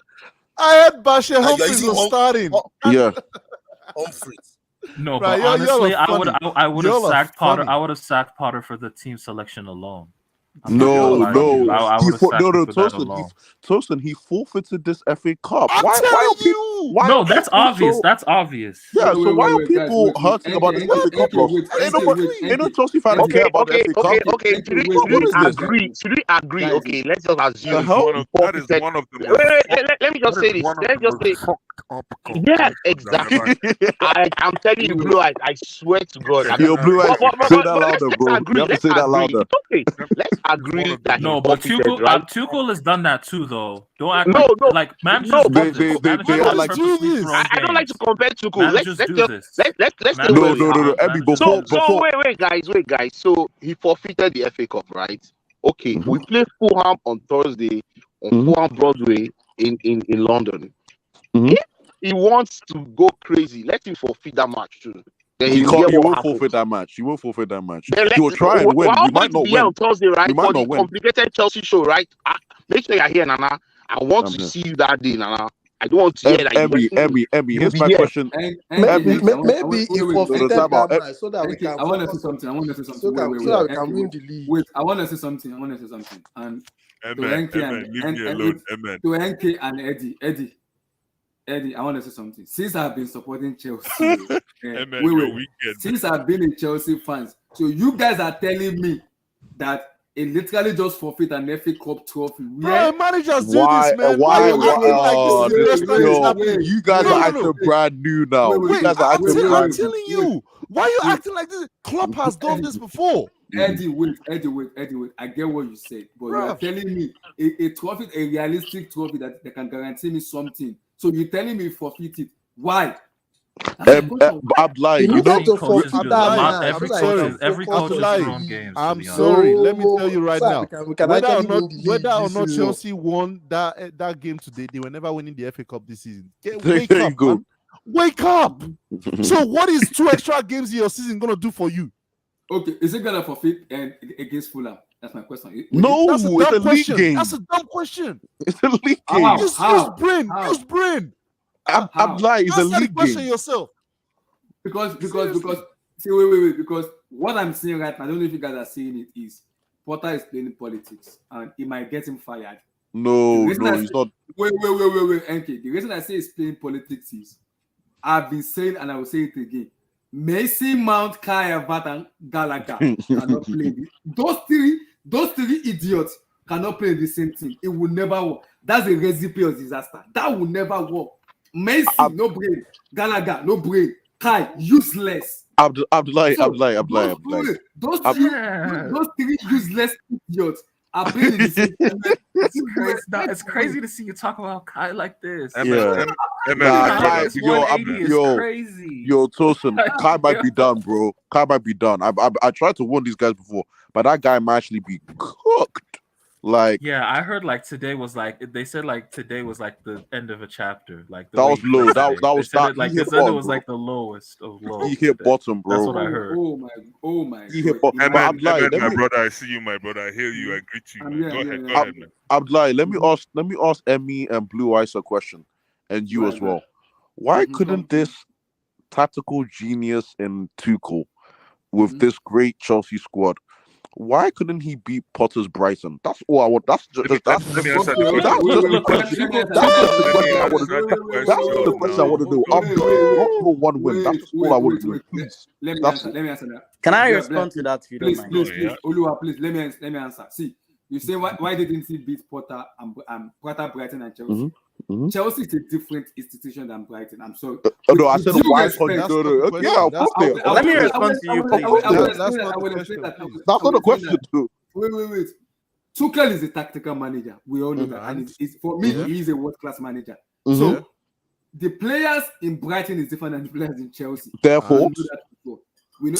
S5: I had Bashir Humphreys was starting.
S13: Yeah.
S12: Humphreys.
S8: No,
S5: Right,
S8: but honestly, I would have
S5: Y'all are
S8: sacked Potter.
S5: funny.
S8: I would have sacked Potter for the team selection alone.
S13: No.
S8: I would have sacked him for that alone.
S13: Toastin, he forfeited this FA Cup.
S5: I'm
S13: Why
S5: telling
S13: are people? Why
S8: No,
S13: are
S8: that's
S13: people
S8: obvious.
S13: so-
S8: That's obvious.
S13: Yeah, so
S1: Wait,
S13: why are
S1: guys,
S13: people hurting about this FA Cup loss? Ain't no Chelsea fan don't care about the FA Cup.
S7: Okay. Should we agree?
S1: Guys,
S7: Okay, let's just assume.
S11: That is one of the
S7: Wait, let me just say this. Let's just say. Yeah, exactly. I'm telling you, Blue Eyes. I swear to God.
S13: Yo, Blue Eyes, say that
S7: let's
S13: louder, bro.
S7: agree,
S13: You have to
S7: let's
S13: say that
S7: agree.
S13: louder.
S7: It's okay. Let's agree that
S8: No,
S7: he
S8: but
S7: forfeited, right?
S8: Tuchel has done that too, though. Don't act
S7: No,
S8: like managers
S7: no,
S8: do this.
S13: they
S8: Managers
S13: are like-
S8: purposely throw
S7: I don't like to compare Tuchel.
S8: Managers
S7: Let's
S8: do
S7: just
S8: this.
S7: let's stay
S8: No,
S7: where we are.
S13: no. Ebby, before
S7: Wait, guys. So he forfeited the FA Cup, right? Okay, we play Fulham on Thursday on Broadway in London.
S13: Mhm.
S7: If he wants to go crazy, let him forfeit that match too. Then
S13: He
S7: he will
S13: can't.
S7: get
S13: He
S7: what
S13: won't
S7: happens.
S13: forfeit that match. He won't forfeit that match.
S7: Then
S13: He will try and win.
S7: we're all
S13: We might
S7: going to
S13: not
S7: be here
S13: win.
S7: on Thursday, right?
S13: We might
S7: For the
S13: not win.
S7: complicated Chelsea show, right? Make sure you're here, Nana. I want
S13: I'm
S7: to
S13: here.
S7: see you that day, Nana. I don't want to hear that you
S13: Emmy.
S7: you'll
S13: Here's
S7: be
S13: my
S7: here.
S13: question.
S9: Maybe
S13: Emmy,
S9: maybe he forfeited
S13: time
S9: that
S13: out.
S9: match so that we can
S1: I want to say
S9: focus
S1: something. I
S9: on
S1: want to say
S9: so
S1: something.
S9: that
S1: Wait.
S9: we can win the league.
S1: Wait, I want to say something. And to
S11: Amen.
S1: Enki
S11: Amen. Leave me alone. Amen.
S1: to Enki and Eddie, I want to say something. Since I've been supporting Chelsea,
S11: Amen. Your weekend.
S1: since I've been a Chelsea fans, so you guys are telling me that it literally just forfeit an FA Cup trophy.
S5: Bro, managers do
S13: Why?
S5: this, man.
S13: Why?
S5: Are you acting like this is the first time it's happening?
S13: You guys are acting brand new now. You guys are acting
S5: I'm
S13: brand new.
S5: telling you. Why are you acting like this? Klopp has done this before.
S1: Eddie, wait. I get what you said, but you're telling me a trophy, a realistic trophy that can guarantee me something. So you're telling me forfeit it. Why?
S13: Abdullah,
S9: You needed to forfeit that match.
S8: Every coach has their own games.
S5: I'm sorry. Let me tell you right now.
S9: We can
S5: Whether or
S9: actually
S5: not,
S9: win the league
S5: whether or
S9: this
S5: not
S9: season.
S5: Chelsea won that game today, they were never winning the FA Cup this season.
S13: There
S5: Wake
S13: you
S5: up,
S13: go.
S5: man. Wake up. So what is 2 extra games in your season gonna do for you?
S1: Okay, is it gonna forfeit against Fulham? That's my question.
S13: No,
S5: That's a
S13: it's
S5: dumb
S13: a league
S5: question.
S13: game.
S5: That's a dumb question.
S13: It's a league
S1: How?
S13: game.
S5: Use brain. Use brain.
S13: Abdullah, it's a
S5: Answer the
S13: league
S5: question
S13: game.
S5: yourself.
S1: Because see, wait. Because what I'm seeing right now, I don't know if you guys are seeing it, is Potter is playing politics and it might get him fired.
S13: No, he's not.
S1: Wait, NK. The reason I say he's playing politics is I've been saying, and I will say it again. Mason Mount, Kai Havertz, and Gallagher cannot play. Those three idiots cannot play the same team. It will never work. That's a recipe of disaster. That will never work. Messi, no brain. Gallagher, no brain. Kai, useless.
S13: Abdullah.
S1: Those three useless idiots are playing in the same team.
S8: It's crazy to see you talk about Kai like this.
S13: Yeah.
S8: Kai, this 180 is crazy.
S13: Yo, Tosin, Kai might be done, bro. Kai might be done. I tried to warn these guys before, but that guy might actually be cooked. Like,
S8: yeah, I heard like today was like they said like today was like the end of a chapter. Like
S13: that was low. That was that.
S8: Like this end was like the lowest of low.
S13: He hit bottom, bro.
S8: That's what I heard.
S1: Oh my.
S13: He hit bottom.
S11: Amen, my brother. I see you, my brother. I hear you. I greet you. Man. Go ahead, man.
S13: Abdullah, let me ask Emmy and Blue Eyes a question, and you as well. Why couldn't this tactical genius in Tuchel with this great Chelsea squad? Why couldn't he beat Potter's Brighton? That's all I want. That's just the question I want to do. I'm not for one win. That's just all I want to do. Please.
S6: Let me answer that. Can I respond to that? If you don't mind?
S1: Please. Olua, please. Let me answer. See, you say why didn't he beat Potter and Potter, Brighton, and Chelsea? Chelsea is a different institution than Brighton. I'm sorry.
S13: No, I said why can't go to? Yeah,
S6: let me respond to you, please.
S1: That's not
S13: the question, too.
S1: Wait. Tuchel is a tactical manager. We all know that, and for me, he's a world-class manager. So the players in Brighton is different than the players in Chelsea.
S13: Therefore,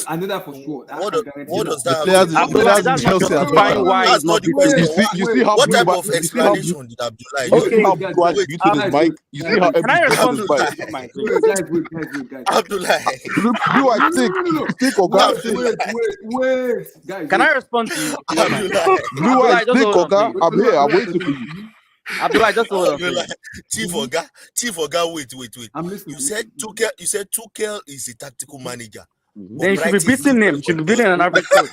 S1: I know that for sure.
S12: What does that
S5: the players in Chelsea are
S12: fine? Why
S9: That's
S12: is not
S9: not the
S12: question.
S13: You see how
S12: What type of explanation did Abdullah?
S13: You see how
S6: Can I respond to
S1: guys?
S12: Abdullah?
S13: Do I think or guys?
S1: Wait, guys.
S6: Can I respond to you?
S13: Blue eyes think, Oga. I'm here. I'm waiting for you.
S6: Abdullah, just hold on.
S12: Chief Oga, wait.
S1: I'm listening.
S12: You said Tuchel is a tactical manager.
S6: Then you should be beating him. You should be beating an average coach.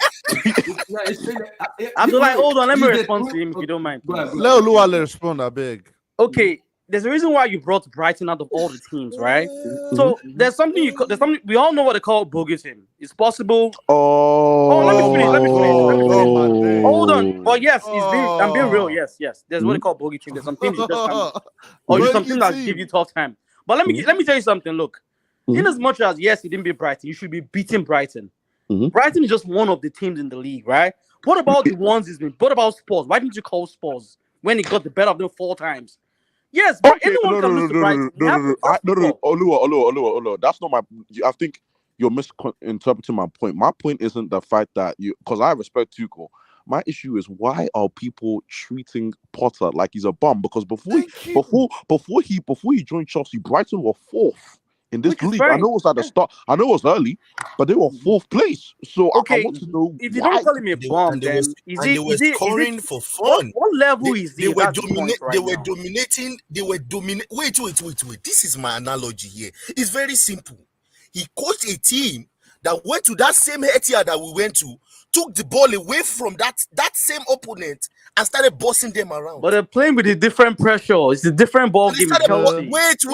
S6: Abdullah, hold on. Let me respond to him if you don't mind.
S5: Let Olua respond, I beg.
S6: Okay, there's a reason why you brought Brighton out of all the teams, right? So there's something we all know what they call bogeism. It's possible. Let me finish. Hold on. But yes, I'm being real. Yes. There's what they call bogeism. There's some things you just can't, or something that give you tough time. But let me tell you something. Look, in as much as yes, he didn't beat Brighton, you should be beating Brighton. Brighton is just one of the teams in the league, right? What about the ones he's been? What about Spurs? Why didn't you call Spurs when he got the better of them 4 times? Yes, but anyone can lose to Brighton.
S13: No, Olua. That's not my. I think you're misinterpreting my point. My point isn't the fact that because I respect Tuchel, My issue is why are people treating Potter like he's a bum? Because before he joined Chelsea, Brighton were 4th in this
S14: Which is
S13: league. I
S14: fine.
S13: know it was at the start. I know it was early, but they were 4th place. So I
S14: Okay,
S13: want to know
S14: if you
S13: why.
S14: don't call him a bomb,
S12: and they
S14: then
S12: were scoring for fun.
S14: what level is
S12: They
S14: he?
S12: were
S14: That's the point right
S12: They were
S14: now.
S12: dominating. They were dominating. Wait. This is my analogy here. It's very simple. He coached a team that went to that same Etihad that we went to, took the ball away from that same opponent and started bossing them around.
S14: But they're playing with a different pressure. It's a different ball
S12: And they
S14: game.
S12: started,
S14: Chelsea.
S12: wait.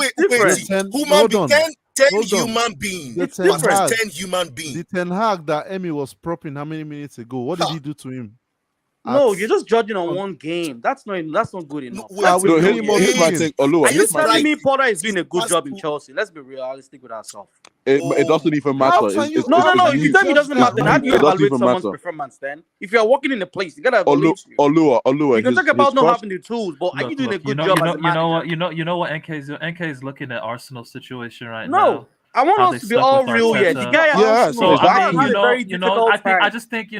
S5: Hold on.
S12: 10
S5: Hold on.
S12: human beings
S5: The Ten
S12: versus
S5: Hag,
S12: 10 human beings.
S5: the Ten Hag that Emmy was propping how many minutes ago? What did he do to him?
S14: No, you're just judging on one game. That's not good enough.
S13: Here's my thing, Olua.
S14: Are you
S13: Here's my
S14: telling
S13: thing.
S14: me Potter is doing a good job in Chelsea? Let's be realistic with ourselves.
S13: It doesn't even matter.
S14: No. If you tell me it doesn't matter, then how do you
S13: It doesn't
S14: evaluate
S13: even
S14: someone's
S13: matter.
S14: performance then? If you're working in a place, you gotta evaluate you.
S13: Olua.
S14: You can talk about
S13: his
S14: not
S13: first-
S14: having the tools, but are you doing a
S8: Look,
S14: good job as a manager?
S8: You know what NK is doing? NK is looking at Arsenal's situation right
S14: No.
S8: now.
S14: I want
S8: How
S14: us
S8: they
S14: to be
S8: stuck
S14: all
S8: with
S14: real here.
S8: Arteta.
S14: The guy at Arsenal had a very difficult time.
S8: I just think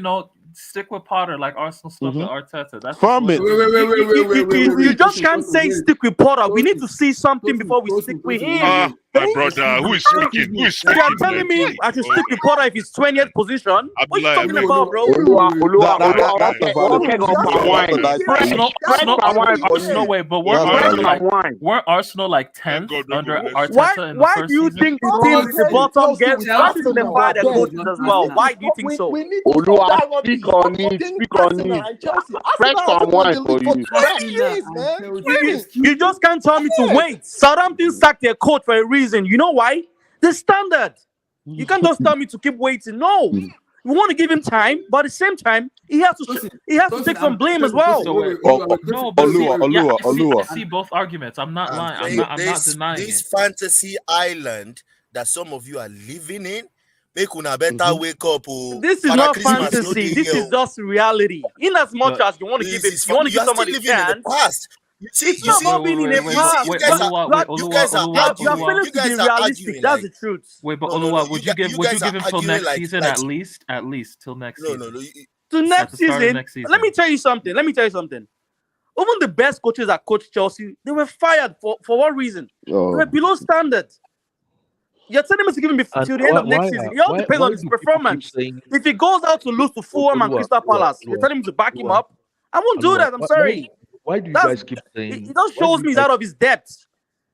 S8: stick with Potter like Arsenal stuck with Arteta. That's
S13: Farm it.
S14: You just can't say stick with Potter. We need to see something before we stick with him.
S11: My brother, who is speaking? Who is
S14: You
S11: speaking?
S14: are telling me I should stick with Potter if he's 20th position? What are you talking about, bro?
S8: No way, but weren't Arsenal like 10th under Arteta in the
S14: Why
S8: first
S14: do you
S8: season?
S14: think the team with the bottom gets justify their coaches as well? Why do you think so?
S7: Speak on it. Fresh palm wine for you.
S14: You just can't tell me to wait. Southampton sacked their coach for a reason. You know why? The standard. You can't just tell me to keep waiting. No. We want to give him time, but at the same time, he has to take some blame as well.
S8: I see both arguments. I'm not lying. I'm not denying
S12: this
S8: it.
S12: fantasy island that some of you are living in. Make una better wake up.
S14: This is not fantasy. This is just reality. In as much as you want to give somebody a chance.
S12: You see,
S14: being in the past. You guys are failing to be realistic. That's the truth.
S8: Wait, but Oluwa, would you give him till next season at least? At least till next season.
S14: To next season. Let me tell you something. Even the best coaches that coached Chelsea, they were fired for what reason? They were below standard. You're telling me to give him till the end of next season. It all depends on his performance. If he goes out to lose to Fulham and Crystal Palace, you're telling him to back him up. I won't do that. I'm sorry.
S3: Why do you guys keep saying?
S14: It just shows me he's out of his depth.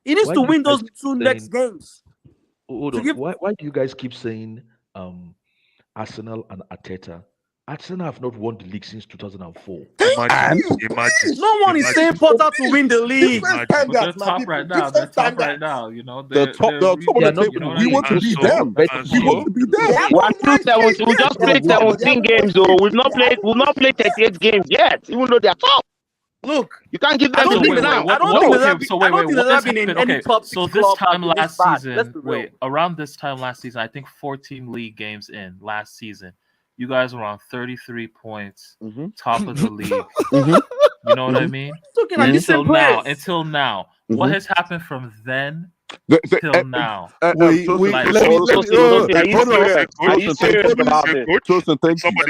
S14: He needs to win those two next games.
S3: Hold on. Why do you guys keep saying Arsenal and Arteta? Arsenal have not won the league since 2004.
S11: Imagine.
S14: No one is saying Potter to win the league.
S8: They're top right now. They're top right now. You know,
S13: they're top. We want to be them. We want to be them.
S7: We just played 17 games though. We've not played 38 games yet, even though they're top.
S14: Look,
S7: you can't give them the now.
S14: I don't think there's been in any top.
S8: So this time last season, around this time last season, I think 14 league games in last season, you guys were on 33 points, top of the league. You know what I mean? Until now, what has happened from then till now?
S11: Somebody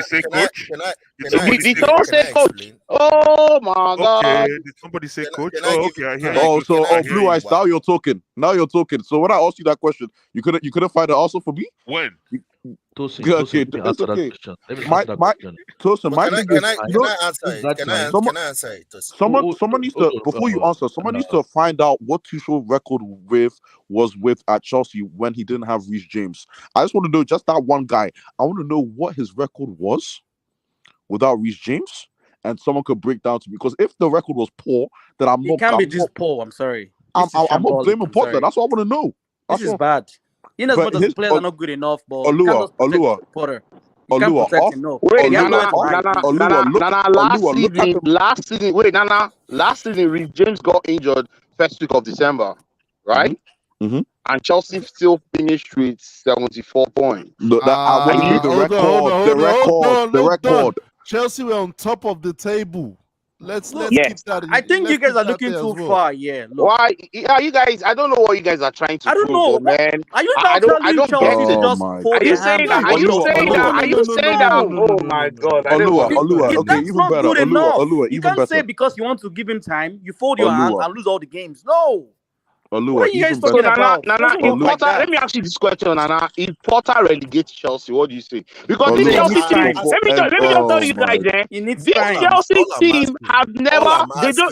S11: say coach.
S7: Did someone say coach? Oh my God!
S11: Okay, did somebody say coach? Oh, okay, I hear you.
S13: Blue Eyes. Now you're talking. So when I asked you that question, you couldn't find an answer for me.
S11: When?
S3: Tosin,
S13: that's okay.
S12: Can I answer it?
S13: Someone needs to, before you answer, someone needs to find out what Tuchel record was with at Chelsea when he didn't have Reece James. I just want to know, just that one guy. I want to know what his record was without Reece James, and someone could break down to me. Because if the record was poor, then I'm not.
S14: It can't be this poor. I'm sorry.
S13: I'm not blaming Potter. That's what I want to know.
S14: This is bad. In as much as players are not good enough, but Olua, Potter.
S7: Last season, Reece James got injured first week of December, right? And Chelsea still finished with 74 points.
S5: The record. Chelsea were on top of the table Let's
S12: Yeah.
S5: keep that.
S14: I think you
S5: let's
S14: guys
S5: keep
S14: are
S5: that
S14: looking
S5: there
S14: too
S5: as well.
S14: far. Yeah, look.
S7: Why? Yeah, you guys. I don't know what you guys are trying to
S14: I don't
S7: prove,
S14: know.
S7: though, man.
S14: Are you
S7: I
S14: now
S7: don't. I
S14: telling
S7: don't get
S14: Chelsea to
S7: it.
S14: just
S13: my
S14: fold
S7: Are
S14: their
S7: you
S13: God.
S7: saying that?
S14: hamstring?
S7: Are you
S13: Olua,
S7: saying
S13: Olua.
S7: that? Are you saying that? Oh my God! I don't
S13: Olua,
S7: know.
S13: Olua.
S14: You,
S13: Okay,
S14: that's
S13: even
S14: not
S13: better.
S14: good
S13: Olua,
S14: enough.
S13: Olua,
S14: You
S13: even
S14: can't say
S13: better.
S14: because you want to give him time, you fold your hands
S13: Olua,
S14: and lose all the games. No. What
S13: Olua,
S14: are you guys
S13: even
S7: So
S14: talking
S13: better.
S14: about? It
S7: Nana,
S14: doesn't
S7: if
S14: work like
S7: Potter,
S14: that.
S7: let me ask you this question, Nana. If Potter relegates Chelsea, what do you say? Because this
S14: It
S13: Olua,
S7: Chelsea
S14: needs
S7: team,
S14: time.
S7: let me just tell
S13: oh
S7: you
S13: my.
S7: guys,
S14: It needs
S7: this
S14: time.
S7: Chelsea
S12: I'm
S7: team
S12: asking,
S7: have never,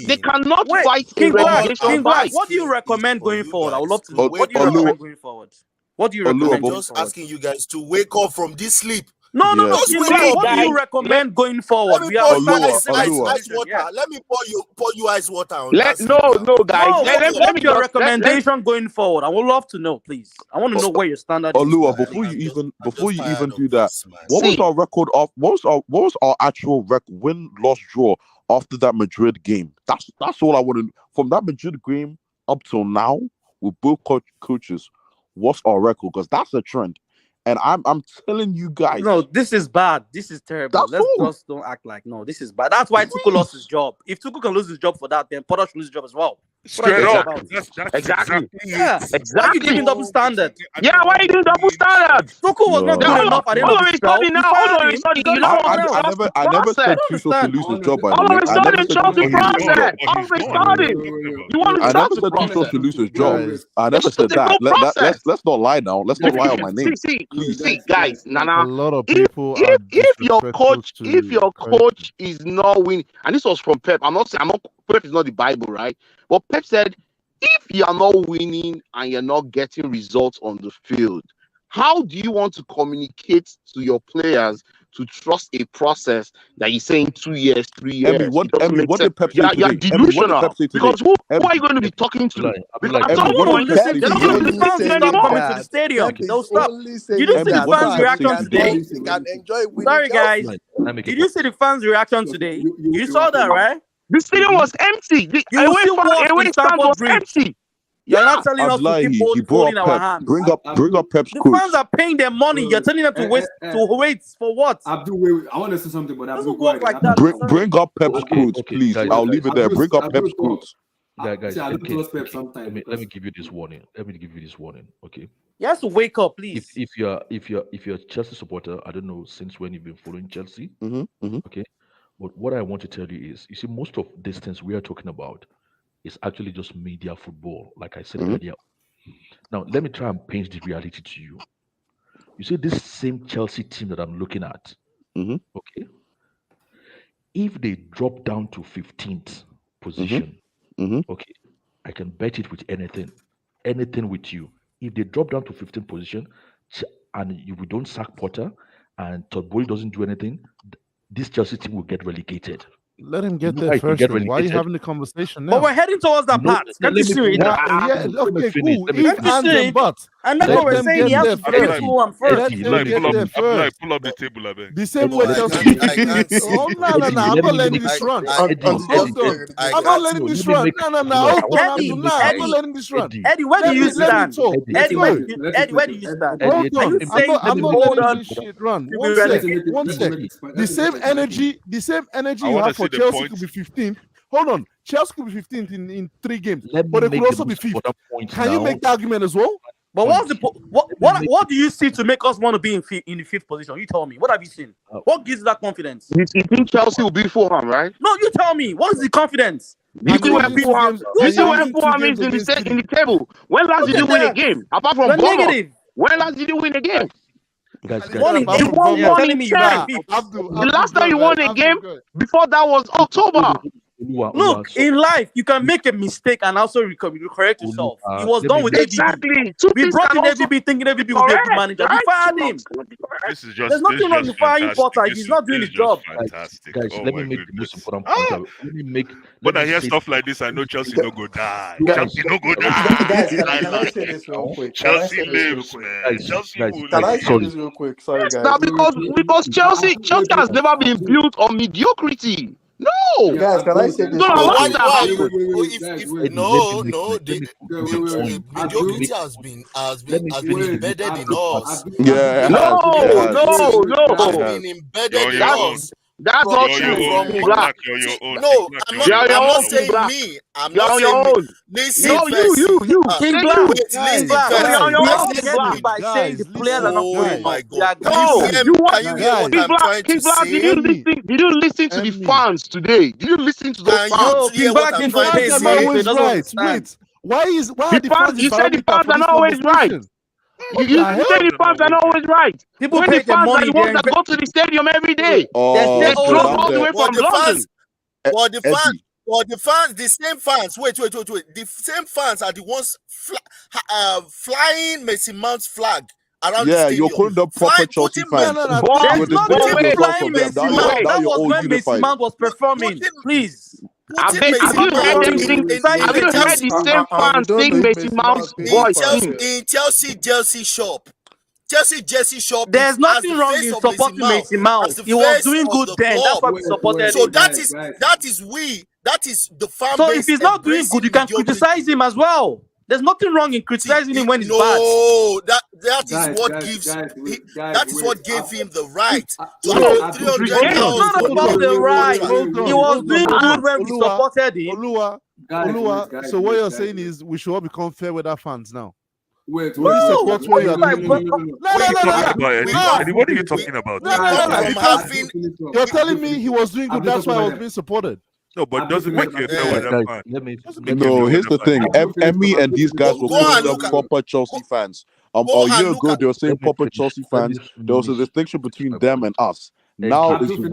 S7: they cannot
S14: Wait,
S7: fight a
S14: King Black,
S7: relegation
S14: King Black,
S7: fight.
S14: what do you recommend going forward? I would love to know. What do you
S13: Olua,
S14: recommend going forward? What do you
S13: Olua,
S14: recommend
S13: but
S14: going
S12: just
S14: forward?
S12: asking you guys to wake up from this sleep.
S14: No,
S13: yeah,
S12: Just
S14: King
S12: wake
S14: Black,
S12: up.
S14: what do you
S7: guys,
S14: recommend going forward?
S12: Let me
S14: We are
S12: pour you
S14: starting the
S12: ice
S14: same
S13: Olua.
S12: ice
S14: position.
S12: water.
S14: Yeah.
S12: Let me pour you ice water on that sleep
S7: no,
S12: now.
S7: guys,
S14: No,
S12: Wake up.
S7: let me
S14: what's your
S7: just let
S14: recommendation going forward? I would love to know, please. I want to know where your standard is.
S13: Olua,
S12: Man,
S13: before
S12: I'm
S13: you
S12: just tired
S13: even
S12: of
S13: do that,
S12: this, man.
S13: what was
S7: see.
S13: our record of what was our actual win, loss, draw after that Madrid game? That's all I want to from that Madrid game up till now with both coaches. What's our record? Because that's a trend, and I'm telling you guys.
S14: No, this is bad. This is terrible.
S13: That's
S14: Let's
S13: all.
S14: just don't act like no. This is bad. That's why Tuchel lost his job. If Tuchel can lose his job for that, then Potter should lose his job as well. What are you
S11: Straight
S14: talking
S11: up.
S14: about?
S11: That's
S7: Exactly.
S14: Yeah.
S11: it.
S14: Why are you giving double standard?
S7: Yeah, why are you doing double standards?
S14: Tuchel was not
S7: Then
S14: good
S7: all
S14: enough at the end
S7: of
S14: of
S7: a
S14: the spell.
S7: sudden
S14: You
S7: now, all
S14: fired
S7: of a
S14: him.
S7: sudden,
S14: You
S7: you
S14: got
S7: don't want
S14: someone
S7: to
S14: else.
S7: trust the
S13: I never
S7: process.
S13: said
S14: don't
S13: Tuchel should
S14: understand.
S13: lose his job. By the
S7: All
S13: way,
S7: of a
S13: I never
S7: sudden,
S13: said
S7: trust the
S13: Tuchel should lose his job.
S7: process. All of a sudden, you want to
S13: I never
S7: trust the
S13: said Tuchel
S7: process.
S13: should lose his job.
S5: Guys,
S13: I never
S7: It's
S13: said
S7: the
S13: that.
S7: whole process.
S13: Let's not lie now. Let's not lie on my name,
S7: See,
S13: please.
S7: guys,
S5: a
S7: Nana.
S5: lot of
S7: If
S5: people are
S7: if your
S5: disrespectful
S7: coach is not winning, and this was from Pep. Pep is not the Bible, right? But Pep said, if you are not winning and you're not getting results on the field, how do you want to communicate to your players to trust a process that you're saying 2 years, 3 years?
S13: What did Pep say
S7: You're
S13: today? What did
S7: delusional.
S13: Pep say today?
S7: Because who are you going to be talking to? Because at some
S13: what did
S7: point,
S13: Pep say
S14: Listen,
S7: they're not
S14: you
S7: going
S13: today?
S7: to
S14: the
S7: be
S14: fans will
S7: listening
S14: stop
S7: anymore.
S14: coming to the stadium.
S9: Pep is
S14: They'll stop.
S9: only
S14: Did
S9: saying
S14: you see the
S9: that
S14: fans'
S9: so that
S14: reaction today?
S9: he can enjoy winning
S14: Sorry, guys.
S9: Chelsea.
S14: Did you see the fans' reaction today? You saw that, right?
S7: The stadium was empty. The
S14: You will still watch
S7: away
S14: in
S7: stand
S14: Stamford
S7: was
S14: Bridge.
S7: empty.
S14: You're not telling us to keep
S13: He brought
S14: folding
S13: up
S14: our
S13: Pep.
S14: hands.
S13: Bring up Pep's
S14: The
S13: quotes.
S14: fans are paying their money. You're telling them to wait for what?
S1: Abdul, wait, I want to say something, but Abdul,
S14: Doesn't
S1: go
S14: work
S1: ahead.
S14: like that.
S13: Bring up Pep's quotes, please.
S3: guys,
S13: I'll leave it there. Bring up Pep's quotes.
S3: Guys,
S1: I do
S3: okay,
S1: trust Pep
S3: okay.
S1: sometimes.
S3: Let me give you this warning. Okay.
S14: You have to wake up, please.
S3: If you're a Chelsea supporter, I don't know since when you've been following Chelsea. Okay. But what I want to tell you is, you see, most of this things we are talking about is actually just media football, like I said earlier. Now, let me try and paint the reality to you. You see, this same Chelsea team that I'm looking at, okay, if they drop down to 15th position, okay, I can bet it with anything with you. If they drop down to 15th position and we don't sack Potter and Todd Bowley doesn't do anything, this Chelsea team will get relegated.
S5: Let him get
S3: You know
S5: there
S3: how you can
S5: first.
S3: get
S5: Then. Why are you
S3: relegated?
S5: having the conversation now?
S14: But we're heading towards that
S3: No,
S14: path. Can't
S3: let
S14: you
S3: me
S14: see it?
S5: Yeah, okay, cool.
S3: Let me
S5: If
S14: Can't you
S5: and
S14: see
S5: then
S14: it?
S5: but.
S14: And that's
S5: Let
S14: what we're
S5: them
S14: saying.
S5: get
S14: He has
S5: there
S14: to finish
S5: first.
S14: Fulham first.
S5: Let them get there first.
S11: Pull up the table, I beg.
S5: The same way
S12: I
S5: Chelsea.
S12: can't see.
S5: Oh no! I'm not letting this run. Hold on. I'm not letting this run. No. Hold on, Abdul. No, I'm not letting this run.
S14: Eddie, where do you stand?
S5: talk.
S14: Eddie, where do you stand?
S5: Hold
S14: Are
S5: on.
S14: you saying
S5: I'm
S14: the
S5: not
S14: hold
S5: letting
S14: on
S5: this shit run.
S14: to be
S5: One sec.
S14: relegated?
S5: One sec. The same energy
S11: I
S5: you
S11: wanna
S5: have for
S11: see the
S5: Chelsea
S11: points.
S5: could be 15th. Hold on. Chelsea could be 15th in 3 games,
S3: Let
S5: but
S3: me
S5: it could
S3: make
S5: also
S3: the
S5: be
S3: most
S5: 5th.
S3: important point
S5: Can you
S3: now.
S5: make the argument as well?
S14: But what's the what do you see to make us want to be in the 5th position? You tell me. What have you seen? What gives you that confidence?
S7: You think Chelsea will beat Fulham, right?
S14: No, you tell me. What is the confidence?
S7: You see where Fulham is in the table. When last did you win a game? Apart from Bournemouth.
S14: Negative.
S7: When last did you win a game?
S3: Guys,
S14: You won
S7: one
S14: telling
S7: in
S14: me you're
S7: 10.
S14: in 5th.
S7: The last time you won a game before that was October.
S14: Look, in life, you can make a mistake and also correct yourself. He was done with ABB.
S7: Exactly.
S14: We brought in ABB thinking ABB would be a good manager. We fired him.
S11: This is just.
S14: There's nothing wrong with firing Potter if he's not doing his job.
S11: Fantastic.
S3: Guys,
S11: Oh
S3: let
S11: my
S3: me make the
S11: goodness.
S3: most important point. Let me make.
S11: When
S3: let
S11: I
S3: me
S11: hear
S3: say-
S11: stuff like this, I know Chelsea no go die.
S3: Guys,
S11: Chelsea no go die.
S2: Guys, can I say this real quick? Can I
S11: Chelsea
S2: say this real
S11: lives,
S2: quick?
S11: man. Chelsea will
S2: Can I
S11: live.
S2: say this real quick? Sorry, guys.
S7: Now because Chelsea has never been built on mediocrity. No,
S2: Guys, can I say this?
S12: No,
S2: real
S12: why
S2: quick?
S12: mediocrity has been embedded in us.
S13: Yeah.
S7: No.
S12: Has been embedded in us.
S7: That's not
S12: From-
S7: true.
S12: from
S7: King
S12: what-
S7: Black.
S12: See,
S11: own.
S12: no, I'm
S7: You're on your
S12: not
S7: own, King
S12: saying
S7: Black.
S12: me. I'm
S7: You're
S12: not
S7: on
S12: saying
S7: your
S12: me.
S7: own.
S12: Listen
S7: No,
S12: first.
S7: you.
S14: King
S7: Say
S14: Black.
S7: you.
S12: Wait,
S5: Guys,
S12: listen
S14: Black.
S12: first.
S7: You're on your
S14: We
S7: own,
S14: all
S7: King
S14: get
S7: Black.
S14: it by saying the players are not
S12: Oh
S14: playing
S12: my
S14: up. We
S12: God.
S14: agree.
S12: Can
S7: No,
S12: you hear,
S7: you want
S12: can you hear what
S5: Guys.
S12: I'm trying
S7: King
S12: to
S7: Black,
S12: say?
S7: did you listen to the
S5: Emmy.
S7: fans today? Did you listen to those
S12: Can
S7: fans?
S14: No,
S12: you
S14: King
S12: hear what
S14: Black
S12: I'm
S14: is
S5: The
S12: trying
S14: okay,
S12: to
S5: fans are
S14: bro.
S5: not
S12: say?
S14: He
S5: always
S14: doesn't
S5: right.
S14: understand.
S5: Wait, why are the fans
S7: You said the
S5: barometer
S7: fans
S5: for
S7: are
S5: this
S7: not always right.
S5: conversation?
S7: You say the fans are not always right.
S14: People
S7: When
S14: pay
S7: the
S14: their
S7: fans are
S14: money.
S7: the ones that go to the stadium every day.
S14: They're
S7: They
S14: still
S7: drove
S14: old.
S7: all the way
S12: But
S7: from
S12: the
S7: London.
S12: fans, but the fans,
S13: Eddie,
S12: but the fans, the same fans. Wait. The same fans are the ones flying Mason Mount's flag around the
S13: yeah,
S12: stadium.
S13: you're calling them proper Chelsea fans.
S5: No.
S14: There's
S13: You're
S14: nothing
S13: distancing
S14: wrong
S13: yourself
S14: flying
S13: from them.
S14: Mason
S13: Now
S14: Mount.
S13: you're
S14: That was
S13: all
S14: when Mason
S13: unified.
S14: Mount was performing. Please.
S7: Have
S12: Putting
S7: you
S12: Mason
S14: Not
S12: Mount
S14: performing,
S12: in
S14: criticizing
S7: heard
S14: the
S7: the
S14: team.
S7: same
S5: And
S7: fans
S5: we don't
S7: sing
S5: know if
S7: Mason
S5: Mason
S7: Mount's
S5: Mount paid
S7: voice?
S12: in Chelsea jersey shop. Chelsea jersey shop
S14: There's
S12: is as
S14: nothing
S12: the
S14: wrong
S12: face
S14: in
S12: of Mason
S14: supporting
S12: Mount,
S14: Mason Mount.
S12: as the
S14: He was
S12: face
S14: doing
S12: of
S14: good
S12: the
S14: then. That's
S12: club.
S14: why we supported
S12: So
S14: him.
S12: that is the fan
S14: So
S12: base.
S14: if he's not doing good, you can criticize him as well. There's nothing wrong in criticizing him when he's bad.
S12: No, that
S1: Guys,
S12: is what
S1: guys,
S12: gives
S1: guys, wait, guys,
S12: that is
S1: wait.
S12: what gave him the right to
S14: So
S12: have a
S14: it's not about the right. He was doing good when we supported him.
S5: Olua, so what you're saying is we should all become fair weather fans now.
S1: Wait,
S14: No,
S5: support where you are
S14: like,
S5: doing.
S11: What are you talking about?
S5: You're telling me he was doing good, that's why I was being supported.
S11: No, but doesn't make you a fair weather fan.
S13: No, here's the thing. Emmy and these guys were calling them proper Chelsea fans. A year ago, they were saying proper Chelsea fans. There was a distinction between them and us. Now it's we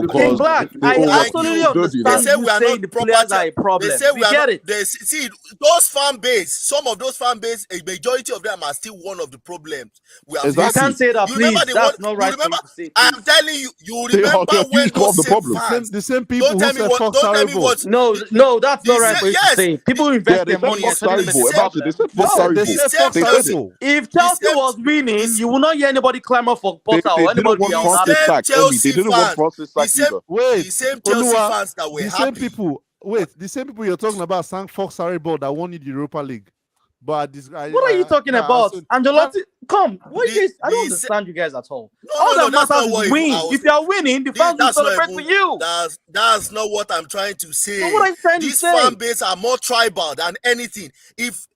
S13: because
S14: King Black, I absolutely
S12: They say
S14: understand
S12: we
S14: you
S12: are
S14: saying
S12: not
S14: the
S12: proper.
S14: players are a problem.
S12: They say we are
S14: get
S12: not,
S14: it.
S12: They see those fan base. Some of those fan base, a majority of them are still one of the problems. We are
S14: You can't say that,
S12: you
S14: please.
S12: remember
S14: That's not right.
S12: Remember,
S14: for you to say,
S12: I'm telling you. You
S13: They are
S12: remember
S13: a
S12: when
S13: huge part of
S12: those
S13: the
S12: same
S13: problem.
S12: fans.
S5: The same people
S12: Don't
S5: who
S12: tell me
S5: said
S12: what.
S5: fuck
S12: Don't tell me
S5: Saribo.
S12: what.
S14: No, that's not right. For you to
S12: Yes.
S14: say. People invest
S13: Yeah, they
S14: their
S13: said
S14: money.
S13: fuck Saribo. Imagine they said fuck
S5: They
S13: Saribo.
S5: said fuck
S13: They said it.
S5: Saribo.
S14: If Chelsea was winning, you will not hear anybody clamor for
S13: They
S14: Potter or
S13: didn't
S14: anybody
S13: want
S14: else.
S13: Francis sacked. Emmy, they didn't want
S12: fans,
S13: Francis sacked either.
S5: Wait,
S12: the same Chelsea
S5: Olua,
S12: fans that were
S5: the
S12: happy.
S5: same people. Wait, the same people you're talking about sang fuck Saribo that won the Europa League. But this guy.
S14: What are you talking about? Angelotti, come. What is this? I don't understand you guys at all. All that matters is win. If you are winning, the fans will celebrate for you.
S12: That's not what I'm trying to say.
S14: So what are you trying to say?
S12: These fan base are more tribal than anything. If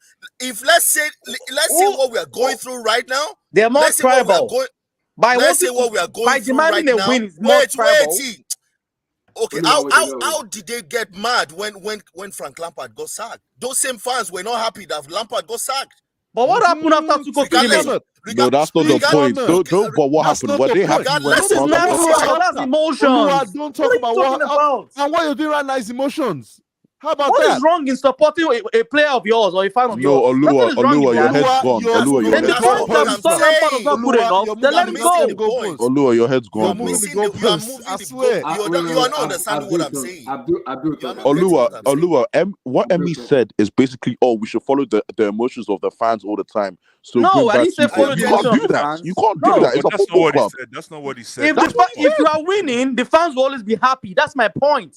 S12: let's say what we are going through right now,
S14: they're more tribal.
S12: Let's say what we are going through right now.
S14: Win is more tribal.
S12: Wait. Okay, how did they get mad when Frank Lampard got sacked? Those same fans were not happy that Lampard got sacked.
S14: But what happened after Tuchel came in?
S13: No, that's not the point. Don't. But what happened? Were they happy when
S14: This is natural. That's emotions.
S5: Don't talk about what. And what you're doing right now is emotions. How about
S14: what
S5: that?
S14: What is wrong in supporting a player of yours or a fan of yours?
S13: Olua, your head's gone. Olua, your head's gone.
S14: Then let him go.
S13: Olua, your head's gone, bro.
S5: I swear.
S12: You are not understanding what I'm saying.
S13: Olua, what Emmy said is basically, we should follow the emotions of the fans all the time. So
S14: no, I didn't say follow
S13: the emotions of the fans. You can't do that. It's a football club.
S11: That's not what he said.
S14: If you are winning, the fans will always be happy. That's my point.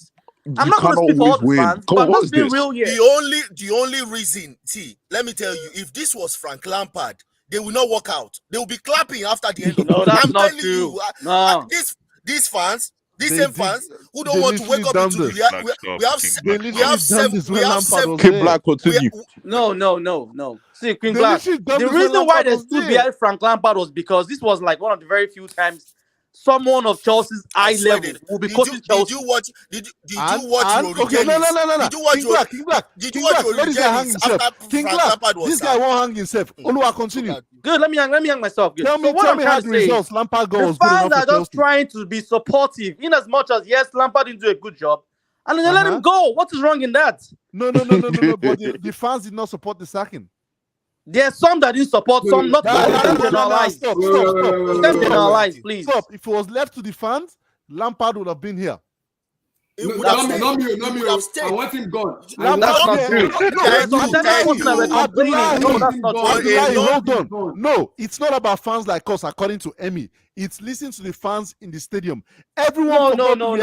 S14: I'm not going to speak for all the fans, but I'm just being real here.
S12: The only reason, let me tell you, if this was Frank Lampard, they will not walk out. They will be clapping after the end of
S14: No, that's not true.
S12: These fans, these same fans who don't want to wake up into the we have seven.
S13: King Black, continue.
S14: No. See, King Black. The reason why they stood behind Frank Lampard was because this was like one of the very few times someone of Chelsea's eye level will be coaching Chelsea.
S12: Did you watch
S5: Okay, no.
S12: Did you watch
S5: King Black. King Black. This guy won't hang himself. Olua, continue.
S14: Good. Let me hang myself. Good.
S5: Tell me how the results Lampard got was
S14: good
S5: enough.
S14: The fans are just trying to be supportive, in as much as yes, Lampard didn't do a good job, and then they let him go. What is wrong in that?
S5: No. But the fans did not support the sacking.
S14: There's some that didn't support, some not. Stop. Generalize, please.
S5: Stop. If it was left to the fans, Lampard would have been here.
S1: Not me. I want him gone.
S14: That's not true.
S5: Hold on. No, it's not about fans like us, according to Emmy. It's listening to the fans in the stadium. Everyone
S14: No.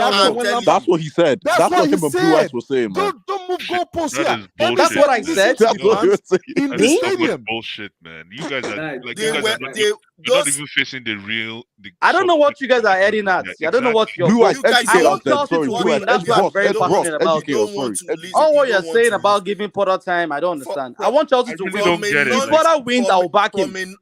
S13: That's what he said. That's what him and Blue Eyes were saying, man.
S5: Don't move goalposts
S11: That
S5: here.
S11: is bullshit.
S14: That's what I said.
S13: That's what he was saying.
S5: In
S11: That
S5: the
S11: is so much
S5: stadium.
S11: bullshit, man. You guys are
S1: Guys,
S11: like
S12: They
S11: you guys
S12: were
S11: are not,
S12: they
S11: you're not
S12: those
S11: even facing the real.
S14: I don't know what you guys are heading at. I don't know what you're.
S13: Blue Eyes,
S12: you guys
S13: educate
S14: I
S13: us
S14: want
S13: then.
S14: Chelsea
S13: Sorry,
S14: to
S13: Blue
S14: win.
S13: Eyes.
S14: That's what I'm very
S12: don't
S13: Ross,
S14: passionate about.
S13: educate us. Sorry.
S12: listen.
S14: All
S12: You
S14: what you're
S12: don't want
S14: saying
S12: to
S14: about
S12: listen.
S14: giving Potter time, I don't
S12: For-
S14: understand.
S12: for-
S14: I want Chelsea
S11: I
S14: to
S11: really
S14: win.
S11: don't get it.
S14: If
S11: Like,
S14: Potter wins, I will back him.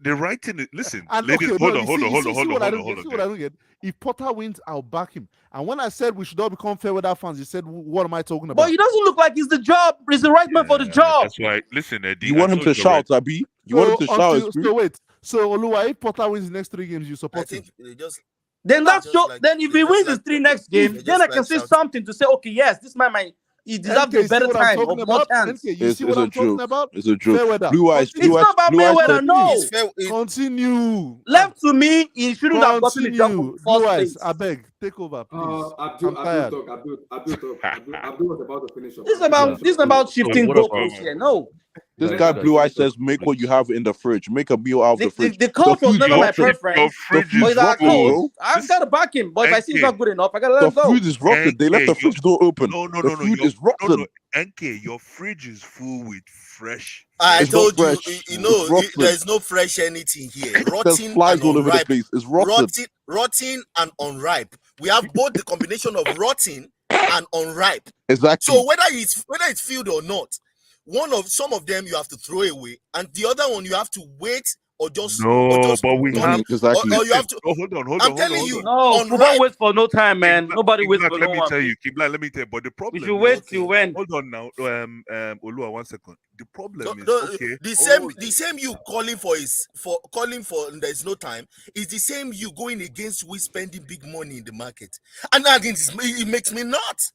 S11: the writing. Listen,
S5: And
S11: ladies,
S5: okay,
S11: hold
S5: no,
S11: on, hold on, hold on,
S5: see what I don't
S11: hold
S5: get.
S11: on,
S5: See what I don't get. If Potter wins, I'll back him. And when I said we should all become fair weather fans, you said, "What am I talking about?"
S14: But he doesn't look like he's the job. He's the right man for the job.
S11: That's why. Listen, Eddie.
S13: You want him to shout, Abi? You want him to shout?
S5: So wait. So Oluwa, if Potter wins the next 3 games, you
S12: I
S5: support him?
S12: think they just
S14: Then that's
S12: just
S14: show.
S12: like-
S14: Then if
S12: they
S14: he
S12: just
S14: wins his
S12: like-
S14: 3 next
S12: they
S14: games,
S12: just
S14: then I
S12: like
S14: can say
S12: shouting.
S14: something to say, okay, yes, this man he deserves
S5: NK,
S14: a
S5: you
S14: better
S5: see what I'm
S14: time
S5: talking
S14: or more
S5: about?
S14: chance.
S5: NK, you see what I'm talking about?
S13: It's a
S5: Fair
S13: joke.
S5: weather.
S13: Blue Eyes.
S14: It's
S13: Blue Eyes.
S14: not about
S13: Blue Eyes
S14: Mayweather,
S13: said-
S14: no.
S12: It's fair.
S5: Continue.
S14: Left to me, he shouldn't have gotten the job from
S5: Continue.
S14: the
S5: Blue
S14: first
S5: Eyes,
S14: place.
S5: I beg, take over, please.
S1: Abdul
S5: I'm tired.
S1: talk. Abdul was about to finish up.
S14: This is about shifting
S3: what about-
S14: goalposts here. No,
S13: This guy Blue Eyes says, make what you have in the fridge. Make a meal out of the fridge.
S14: the coach was
S13: food's
S14: never my
S13: rotten.
S14: preference.
S11: Your
S13: The
S11: fridge
S13: food's
S14: But
S11: is
S14: he's our
S13: rotten,
S11: full.
S14: coach.
S13: bro.
S14: I've got to back him. But if I see he's not good enough, I got to let
S13: The
S14: him go.
S13: food is rotten. They left the fridge door open.
S11: No,
S13: The food is rotten.
S11: NK, your fridge is full with fresh.
S12: I
S13: It's not
S12: told you,
S13: fresh.
S12: you know,
S13: It's rotten.
S12: there's no fresh anything here.
S13: There's
S12: Rotten
S13: flies
S12: and
S13: all over the
S12: unripe.
S13: place. It's rotten.
S12: Rotten and unripe. We have both the combination of rotten and unripe.
S13: Exactly.
S12: So whether it's filled or not, some of them you have to throw away, and the other one you have to wait or just
S11: but we
S12: turn
S11: have
S12: it,
S13: exactly.
S12: or you have to.
S11: hold on.
S12: I'm telling you,
S14: No,
S12: unripe.
S14: football waits for no time, man. Nobody waits for
S11: Let
S14: no
S11: me
S14: one.
S11: tell you, let me tell you. But the problem,
S14: We should wait till when.
S11: Hold on now, Olua, 1 second. The problem is
S12: The same you calling for there's no time is the same you going against we spending big money in the market, and now it makes me nuts.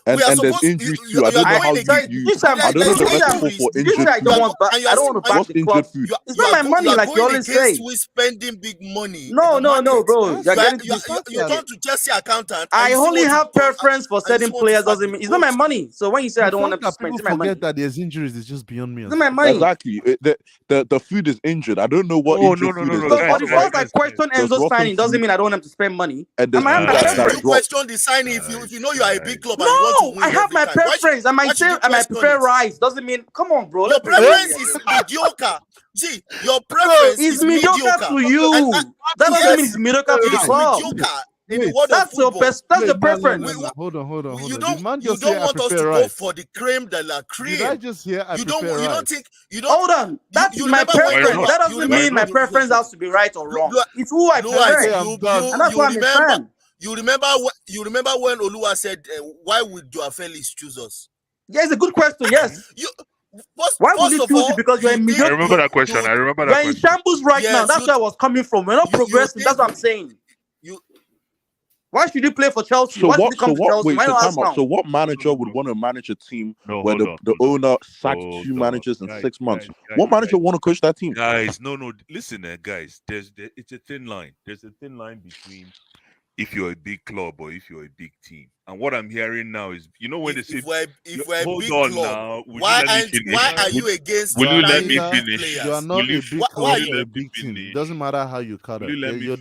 S13: And there's injuries too. I don't know how you. I don't know the recipe for injured
S14: I don't want to back
S13: What's
S14: the club.
S13: injured food?
S14: It's not my money, like you always say.
S12: We spending big money.
S14: No, bro.
S12: You turn to Chelsea accountant.
S14: I only have preference for certain players. Doesn't mean it's not my money. So when you say I don't want them to spend, it's my money.
S5: Forget that there's injuries. It's just beyond me.
S14: It's not my money.
S13: Exactly. The food is injured. I don't know what injured food is.
S14: So for the first I question Enzo's signing doesn't mean I don't want them to spend money.
S13: And there's
S12: you question the signing if you know you are a big club and you want to win.
S14: I have my preference. I might say I might prefer Rice. Doesn't mean come on, bro.
S12: Your preference is mediocre. See, your preference
S14: is
S12: is
S14: mediocre to you. That doesn't mean it's mediocre to the club. That's your best. That's your preference.
S5: Hold on.
S12: You don't want us to go for the creme de la creme.
S5: Did I just hear
S12: you don't think
S14: hold on. That's my preference. That doesn't mean my preference has to be right or wrong. It's who I prefer. And that's why I'm a fan.
S12: You remember when Olua said, "Why would Joao Felix choose us?"
S14: Yeah, it's a good question. Yes. Why would he choose you? Because you're in mediocre.
S11: I remember that question.
S14: You're in shambles right now. That's where I was coming from. We're not progressing. That's what I'm saying. Why should you play for Chelsea?
S13: So what manager would want to manage a team where the owner sacked 2 managers in 6 months? What manager want to coach that team?
S11: Guys, no. Listen, guys. It's a thin line. There's a thin line between if you're a big club or if you're a big team. And what I'm hearing now is, you know, when they say,
S12: if we're a
S11: hold
S12: big
S11: on
S12: club,
S11: now,
S12: why are you against?
S11: Will you let me finish?
S5: You are not a big club. You're a big team. It doesn't matter how you cut it.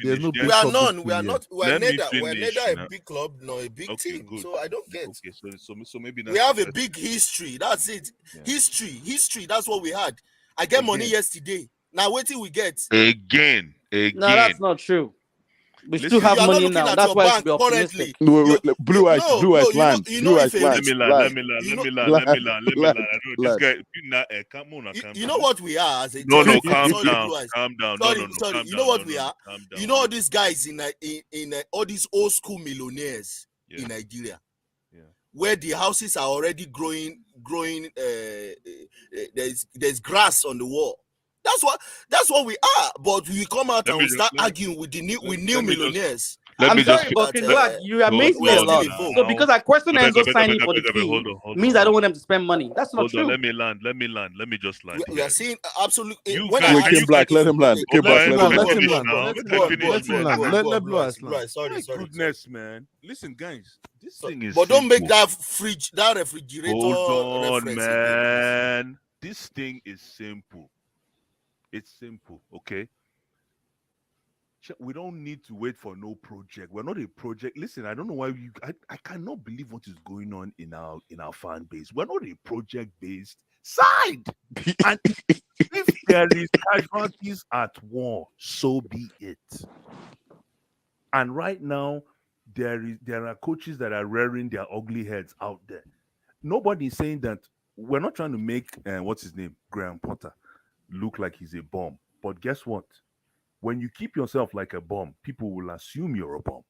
S5: There's no big club.
S12: We are not. We're neither a big club nor a big team.
S11: Good.
S12: So I don't get.
S11: Okay, so maybe
S12: we have a big history. That's it. Yeah. History. That's what we had. I get money yesterday. Now wait till we get
S11: again.
S14: No, that's not true. We still have money now. That's why it's be optimistic.
S13: Blue eyes land.
S11: Let me land. This guy,
S12: you know what we are as a
S11: no, calm down.
S12: Sorry. You know what we are? You know all these guys in all these old school millionaires in Nigeria, where the houses are already growing. There's grass on the wall. That's what we are. But we come out and we start arguing with new millionaires.
S14: I'm sorry, but you amaze me a lot. So because I question Enzo's signing for the team means I don't want them to spend money. That's not true.
S11: Let me land. Let me just land.
S12: We are seeing absolutely.
S13: Kim Black, let him land.
S5: Let Blue Eyes land.
S12: Sorry.
S11: Goodness, man. Listen, guys. This thing is.
S12: But don't make that refrigerator.
S11: Hold on, man. This thing is simple. It's simple, okay? We don't need to wait for no project. We're not a project. Listen, I don't know why you. I cannot believe what is going on in our fan base. We're not a project based side. And if there is casualties at war, so be it. And right now, there are coaches that are rearing their ugly heads out there. Nobody's saying that we're not trying to make what's his name, Graham Potter, look like he's a bomb. But guess what? When you keep yourself like a bomb, people will assume you're a bomb.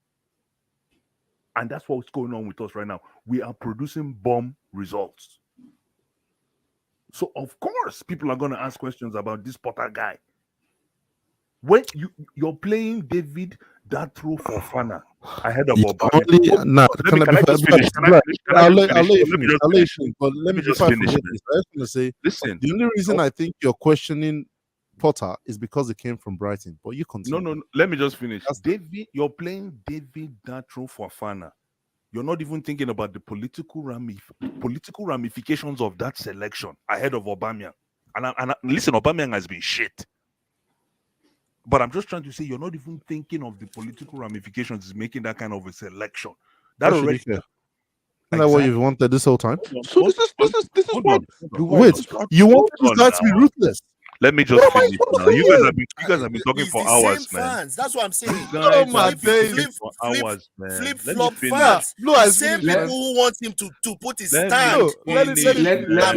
S11: And that's what's going on with us right now. We are producing bomb results. So of course, people are going to ask questions about this Potter guy. When you're playing David Datro for Fana ahead of Obama. Can I just finish?
S5: I'll let you finish. But let me just finish. I was going to say,
S11: listen,
S5: the only reason I think you're questioning Potter is because it came from Brighton. But you continue.
S11: No. Let me just finish. You're playing David Datro for Fana. You're not even thinking about the political ramifications of that selection ahead of Aubameyang. And listen, Aubameyang has been shit. But I'm just trying to say you're not even thinking of the political ramifications of making that kind of a selection. That already.
S5: Isn't that what you've wanted this whole time?
S13: So this is what.
S5: Wait, you want this guy to be ruthless?
S11: Let me just finish now. You guys have been talking for hours, man.
S12: Fans. That's what I'm saying.
S5: Oh my days.
S12: Flip flop fans. The same people who want him to put his stand.
S1: Guys, let him
S11: land.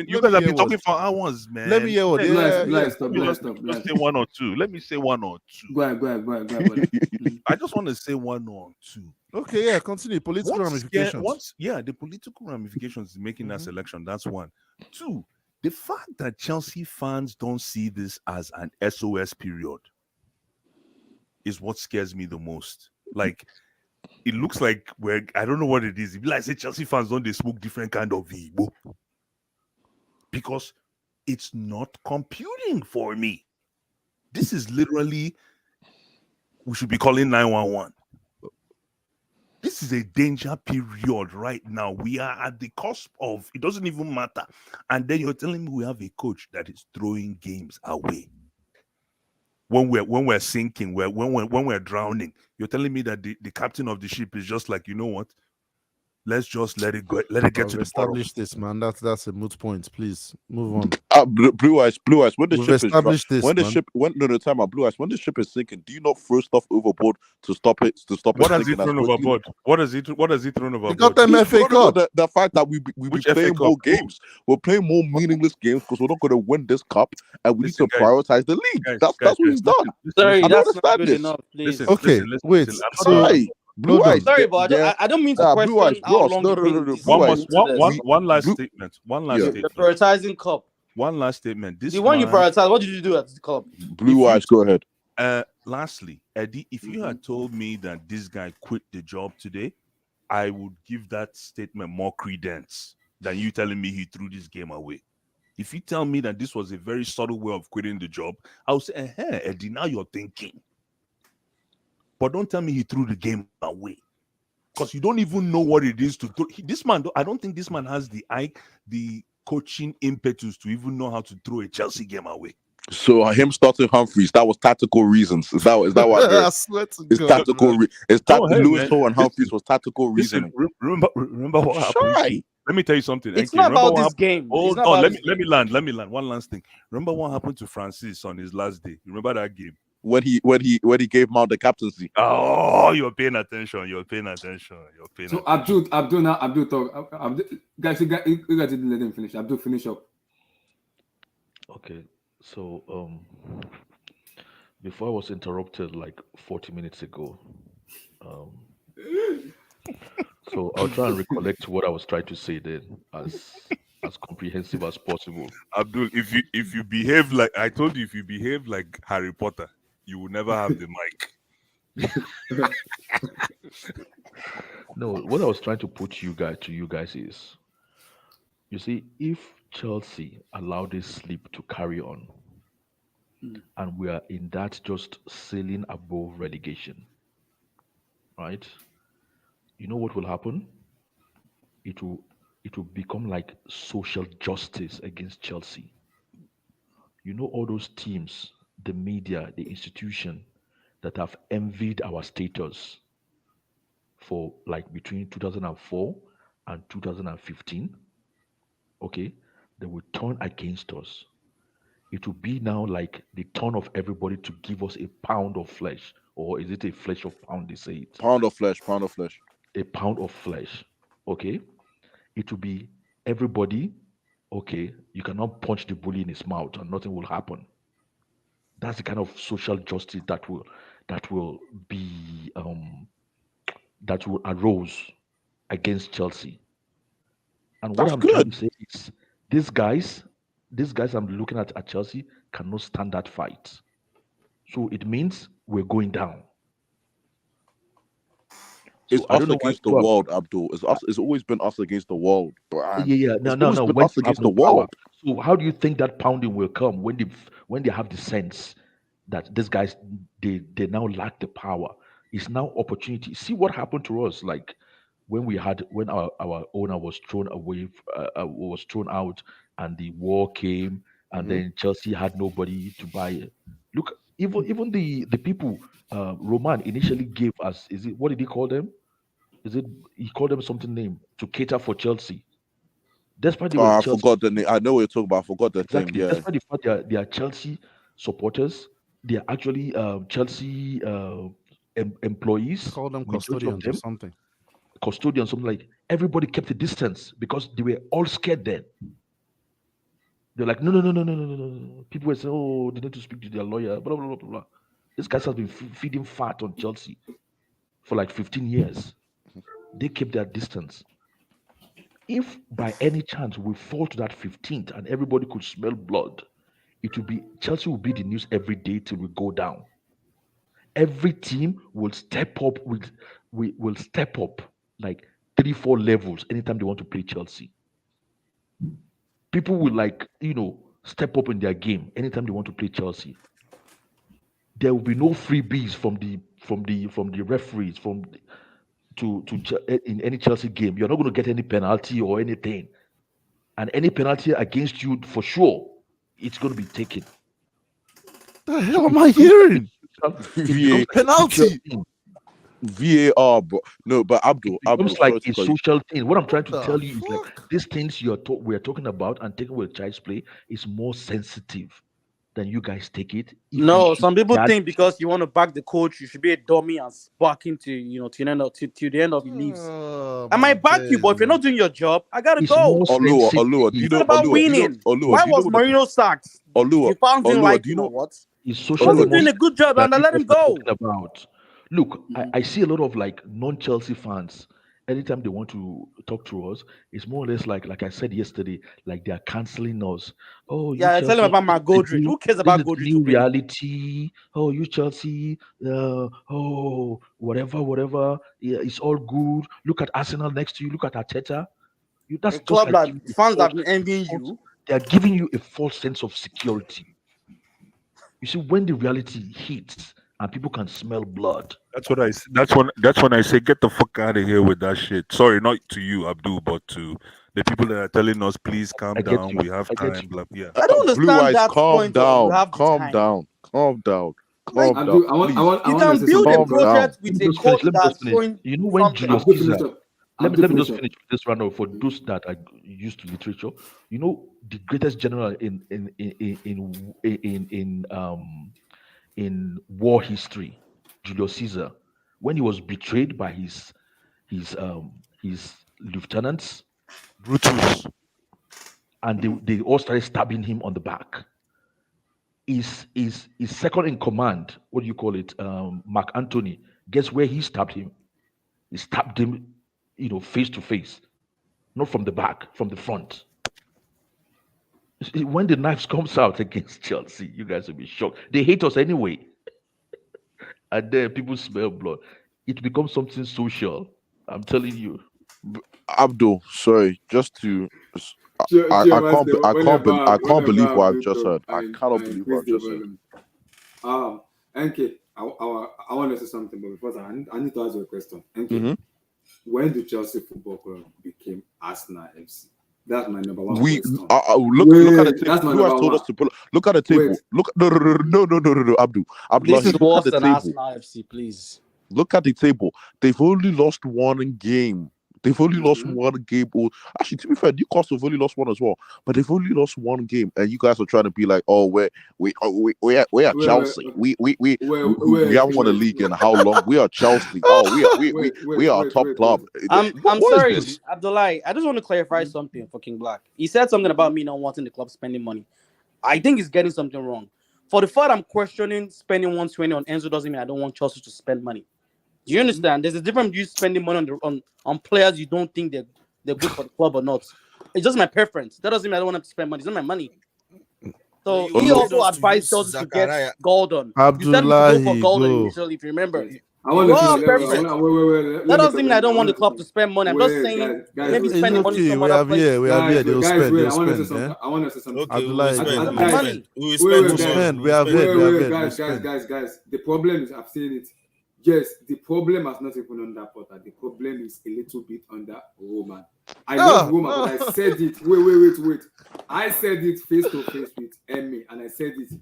S11: You guys have been talking for hours, man.
S5: Let me hear what.
S11: Just say one or two. Let me say one or two.
S1: Go ahead.
S11: I just want to say one or two.
S5: Okay, yeah, continue. Political ramifications.
S11: The political ramifications is making that selection. That's one. Two, the fact that Chelsea fans don't see this as an SOS period is what scares me the most. Like, it looks like I don't know what it is. If I say Chelsea fans don't they smoke different kind of Igbo, because it's not computing for me. This is literally, we should be calling 911. This is a danger period right now. We are at the cusp of, it doesn't even matter. And then you're telling me we have a coach that is throwing games away. When we're sinking, when we're drowning, you're telling me that the captain of the ship is just like, you know what? Let's just let it go. Let it get to the bottom.
S5: Establish this, man. That's a moot point. Please move on.
S13: Blue eyes. When the ship
S5: established this,
S13: when the
S5: man.
S13: ship time out. Blue eyes. When the ship is sinking, do you not throw stuff overboard to stop it?
S11: What has he thrown overboard? What has he thrown overboard?
S5: He got them FA Cup.
S13: The fact that we be playing more games. We're playing more meaningless games because we're not going to win this cup, and we need to prioritize the league. That's what he's done.
S14: Sorry,
S13: I
S14: that's
S13: don't
S14: not
S13: understand
S14: good
S13: this.
S14: enough. Please.
S5: Okay, wait.
S13: Sorry. Blue eyes.
S14: Sorry, but I don't mean to question
S13: Blue eyes,
S14: how
S13: Ross,
S14: long
S13: no.
S14: you've been
S11: One last statement.
S14: You're prioritizing cup.
S11: One last statement.
S14: The one you prioritize, what did you do at the club?
S13: Blue eyes, go ahead.
S11: Lastly, Eddie, if you had told me that this guy quit the job today, I would give that statement more credence than you telling me he threw this game away. If you tell me that this was a very subtle way of quitting the job, I'll say, Eddie, now you're thinking. But don't tell me he threw the game away, because you don't even know what it is to throw. This man, I don't think this man has the coaching impetus to even know how to throw a Chelsea game away.
S13: So him starting Humphreys, that was tactical reasons. Is that what?
S5: I swear to
S13: it's
S5: God,
S13: tactical. Lewis Hall and Humphreys was tactical
S11: Listen,
S13: reasoning.
S11: remember what happened? Let me tell you something.
S14: It's not about this game.
S11: Hold on, let me land. One last thing. Remember what happened to Francis on his last day? Remember that game?
S13: When he gave him out the captaincy.
S11: Oh, you're paying attention.
S1: So Abdul talk. Guys, you guys didn't let him finish. Abdul, finish up.
S3: Okay, so before I was interrupted like 40 minutes ago, so I'll try and recollect what I was trying to say then as comprehensive as possible.
S11: Abdul, if you behave like I told you, if you behave like Harry Potter, you will never have the mic.
S3: No, what I was trying to put to you guys is, you see, if Chelsea allow this sleep to carry on, and we are in that just sailing above relegation, right? You know what will happen? it will become like social justice against Chelsea. You know, all those teams, the media, the institution that have envied our status for like between 2004 and 2015, okay, they will turn against us. It will be now like the turn of everybody to give us a pound of flesh, or is it a flesh of pound? They say it.
S13: Pound of flesh, pound of flesh.
S3: A pound of flesh. Okay, it will be everybody. Okay, you cannot punch the bully in his mouth and nothing will happen. That's the kind of social justice that will be that will arose against Chelsea. And what
S13: That's
S3: I'm trying
S13: good.
S3: to say is these guys I'm looking at Chelsea cannot stand that fight. So it means we're going down.
S13: It's
S3: So I
S13: us
S3: don't know why
S13: against the
S3: people are,
S13: world, Abdul. It's us. It's always been us against the world, Brian.
S3: yeah.
S13: It's
S3: No.
S13: always been
S3: When
S13: us
S3: you have
S13: against
S3: no
S13: the
S3: power.
S13: world.
S3: So how do you think that pounding will come when they have the sense that these guys they now lack the power? It's now opportunity. See what happened to us, like when our owner was thrown away, was thrown out, and the war came, and
S13: Mhm.
S3: then Chelsea had nobody to buy it. Look, even the people Roman initially gave us, is it, what did he call them? Is it, he called them something name to cater for Chelsea? Despite they were
S13: I
S3: Chelsea,
S13: forgot the name. I know what you're talking about. I forgot the thing.
S3: exactly.
S13: Yeah.
S3: Despite the fact they are Chelsea supporters, they are actually Chelsea employees.
S5: Call them
S3: Majority of
S5: custodians or
S3: them
S5: something.
S3: custodians, something like. Everybody kept a distance because they were all scared then. They're like, no. People were saying, oh, they need to speak to their lawyer. Blah blah blah blah. Blah. This guy has been feeding fat on Chelsea for like 15 years. They kept their distance. If by any chance we fall to that 15th and everybody could smell blood, it will be Chelsea will be the news every day till we go down. Every team will step up with we will step up like 3-4 levels anytime they want to play Chelsea. People will like step up in their game anytime they want to play Chelsea. There will be no freebies from the referees in any Chelsea game. You're not going to get any penalty or anything, and any penalty against you for sure, it's going to be taken.
S5: The hell am I hearing?
S3: It becomes like a social
S5: Penalty.
S3: thing.
S13: VAR, bro. No, but Abdul,
S3: It becomes
S13: sorry
S3: like
S13: to
S3: a
S13: cut you.
S3: social thing. What I'm trying to
S5: The
S3: tell you is like
S5: fuck?
S3: these things we're talking about and taking with child's play is more sensitive than you guys take it.
S14: No,
S3: If
S14: some people
S3: reality-
S14: think because you want to back the coach, you should be a dummy and spark him to the end of to the end of he leaves.
S5: Oh,
S14: I might back you, but if you're not doing your job, I gotta
S3: it's
S14: go.
S3: more
S13: Olua,
S3: sensitive.
S13: do you
S14: It's
S13: know
S14: not about
S13: Olua? Do you know
S14: winning.
S13: Olua?
S14: Why
S13: Do you know
S14: was
S13: what the
S14: Marino sacked?
S13: Olua?
S14: The fans didn't
S13: Olua,
S14: like
S13: do you
S14: him or
S13: know
S14: what?
S3: Is
S14: He
S3: socially
S14: wasn't
S3: more
S14: doing a good job,
S3: than
S14: and I
S3: you
S14: let
S3: guys
S14: him
S3: are
S14: go.
S3: talking about. Look, I see a lot of like non-Chelsea fans. Anytime they want to talk to us, it's more or less like I said yesterday, like they are canceling us. Oh, you
S14: Yeah, I tell him
S3: Chelsea,
S14: about my Godric. Who cares
S3: this
S14: about
S3: is the
S14: Godric
S3: new
S14: to win?
S3: reality. Oh, you Chelsea, oh, whatever. Yeah, it's all good. Look at Arsenal next to you. Look at Arteta. That's
S14: A
S3: just
S14: club
S3: like
S14: that
S3: giving you
S14: fans that have been envying you.
S3: they are giving you a false sense of security. You see, when the reality hits and people can smell blood.
S11: That's when I say get the fuck out of here with that shit. Sorry, not to you, Abdul, but to the people that are telling us, please calm
S3: I get
S11: down.
S3: you.
S11: We have
S3: I get
S11: time.
S3: you.
S11: Blah, yeah.
S14: I don't
S13: Blue
S14: understand
S13: eyes,
S14: that
S13: calm
S14: point of you
S13: down,
S14: have the
S13: calm
S14: time.
S13: down, calm down,
S14: Like,
S13: calm down.
S1: Abdul, I
S13: Please.
S1: want
S14: you
S1: to
S14: can
S1: say
S14: build a
S13: Calm
S1: something.
S14: project
S3: Let
S14: with
S3: me
S14: a
S3: just finish.
S14: coach
S3: Let me just
S14: that's
S3: finish.
S14: showing
S3: You know when
S14: something.
S3: Julius
S1: Abdul, finish
S3: Caesar.
S1: up.
S3: Let me
S1: Abdul, finish
S3: just
S1: up.
S3: finish with this round for those that are used to literature. You know the greatest general in war history, Julius Caesar, when he was betrayed by his lieutenants,
S11: Brutus.
S3: and they all started stabbing him on the back. His second in command, what do you call it? Mark Antony. Guess where he stabbed him? He stabbed him, face to face, not from the back, from the front. When the knives comes out against Chelsea, you guys will be shocked. They hate us anyway, and then people smell blood. It becomes something social. I'm telling you.
S13: Abdul, sorry, just to I can't
S1: Whenever
S13: believe what I've
S1: Abdul
S13: just
S1: talk,
S13: heard. I cannot believe what
S1: increase
S13: I've
S1: the
S13: just heard.
S1: volume. NK, I want to say something, but before that, I need to ask you a question. NK,
S13: Mhm.
S1: when the Chelsea Football Club became Arsenal FC. That's my number one
S13: We
S1: question.
S13: look at the table.
S1: That's my
S13: Who has
S1: number
S13: told
S1: one.
S13: us to pull? Look at the table.
S1: Wait.
S13: Look, no, Abdul.
S14: This is
S13: Look
S14: worse
S13: at the
S14: than
S13: table.
S14: Arsenal FC, please.
S13: Look at the table. They've only lost one game. They've only lost one game. Actually, to be fair, Newcastle have only lost one as well. But they've only lost one game, and you guys are trying to be like, "Oh, we are Chelsea. We haven't won a league in how long? We are Chelsea. Oh, we are a top club."
S14: I'm
S13: What
S14: sorry,
S13: is this?
S14: Abdullahi. I just want to clarify something for King Black. He said something about me not wanting the club spending money. I think he's getting something wrong. For the fact I'm questioning spending 120 on Enzo doesn't mean I don't want Chelsea to spend money. Do you understand? There's a difference between you spending money on players you don't think they're good for the club or not. It's just my preference. That doesn't mean I don't want them to spend money. It's not my money. So he also advised Chelsea to get Gordon. You said we should go for Gordon initially, if you remember. That doesn't mean I don't want the club to spend money. I'm just saying maybe spending money somewhere else.
S5: We have here. They'll spend.
S1: I want to say something. Guys. The problem is, I've seen it. Yes, the problem is not even under Potter. The problem is a little bit under Roman. I love Roman, but I said it. Wait. I said it face to face with Emmy, and I said it.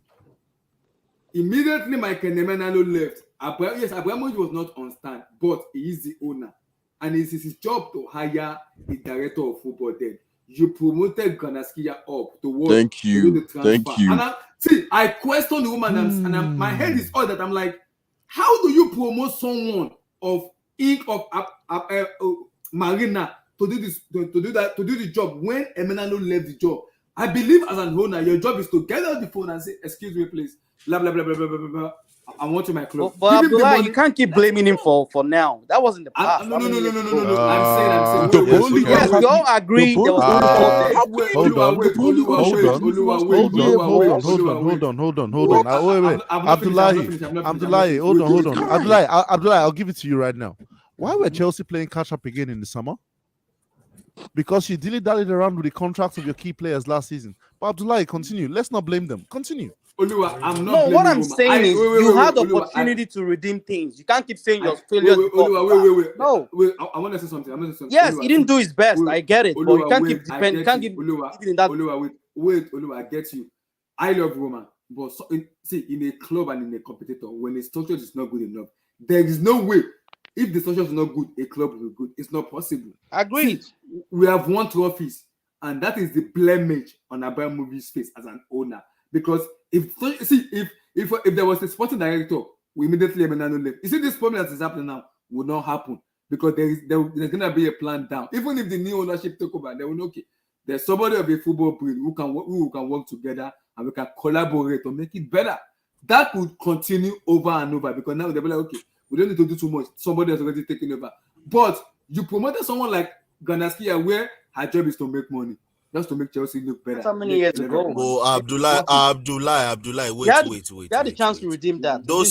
S1: Immediately, Michael Nemenalo left. Abramovich was not on stand, but he is the owner. And it's his job to hire the director of football then. You promoted Granaskia up to work.
S13: Thank you.
S1: To do the transfer.
S13: Thank you.
S1: And I question the woman, and my head is all that. I'm like, how do you promote someone of Marina to do this, to do the job when Emenalo left the job? I believe as an owner, your job is to get out the phone and say, "Excuse me, please, blah blah blah blah blah blah blah. I want to my club."
S14: But Abdullah, you can't keep blaming him for now. That wasn't the past.
S1: No. I'm saying.
S14: Yes, we all agree.
S5: Hold on. Abdullahi, hold on. Abdullahi, I'll give it to you right now. Why were Chelsea playing catch up again in the summer? Because you dilly-dallied around with the contracts of your key players last season. But Abdullahi, continue. Let's not blame them. Continue.
S14: What I'm saying is you had the opportunity to redeem things. You can't keep saying your failures.
S1: No. I want to say something.
S14: Yes, he didn't do his best. I get it. But you can't keep depending. You can't keep in that.
S1: Wait, I get you. I love Roma. But in a club and in a competitor, when the structure is not good enough, there is no way. If the structure is not good, a club will be good. It's not possible.
S14: Agreed.
S1: We have won trophies, and that is the blemish on Abramovich's face as an owner. Because if there was a sporting director, we immediately left. You see, this problem that is happening now will not happen because there's going to be a plan down. Even if the new ownership take over, they will know, okay, there's somebody of a football breed who can work together and we can collaborate to make it better. That would continue over and over because now they'll be like, okay, we don't need to do too much. Somebody has already taken over. But you promoted someone like Granaskia where her job is to make money. Just to make Chelsea look better.
S14: That's how many years ago?
S12: Oh, Abdullah, wait.
S14: They had the chance to redeem that.
S12: No.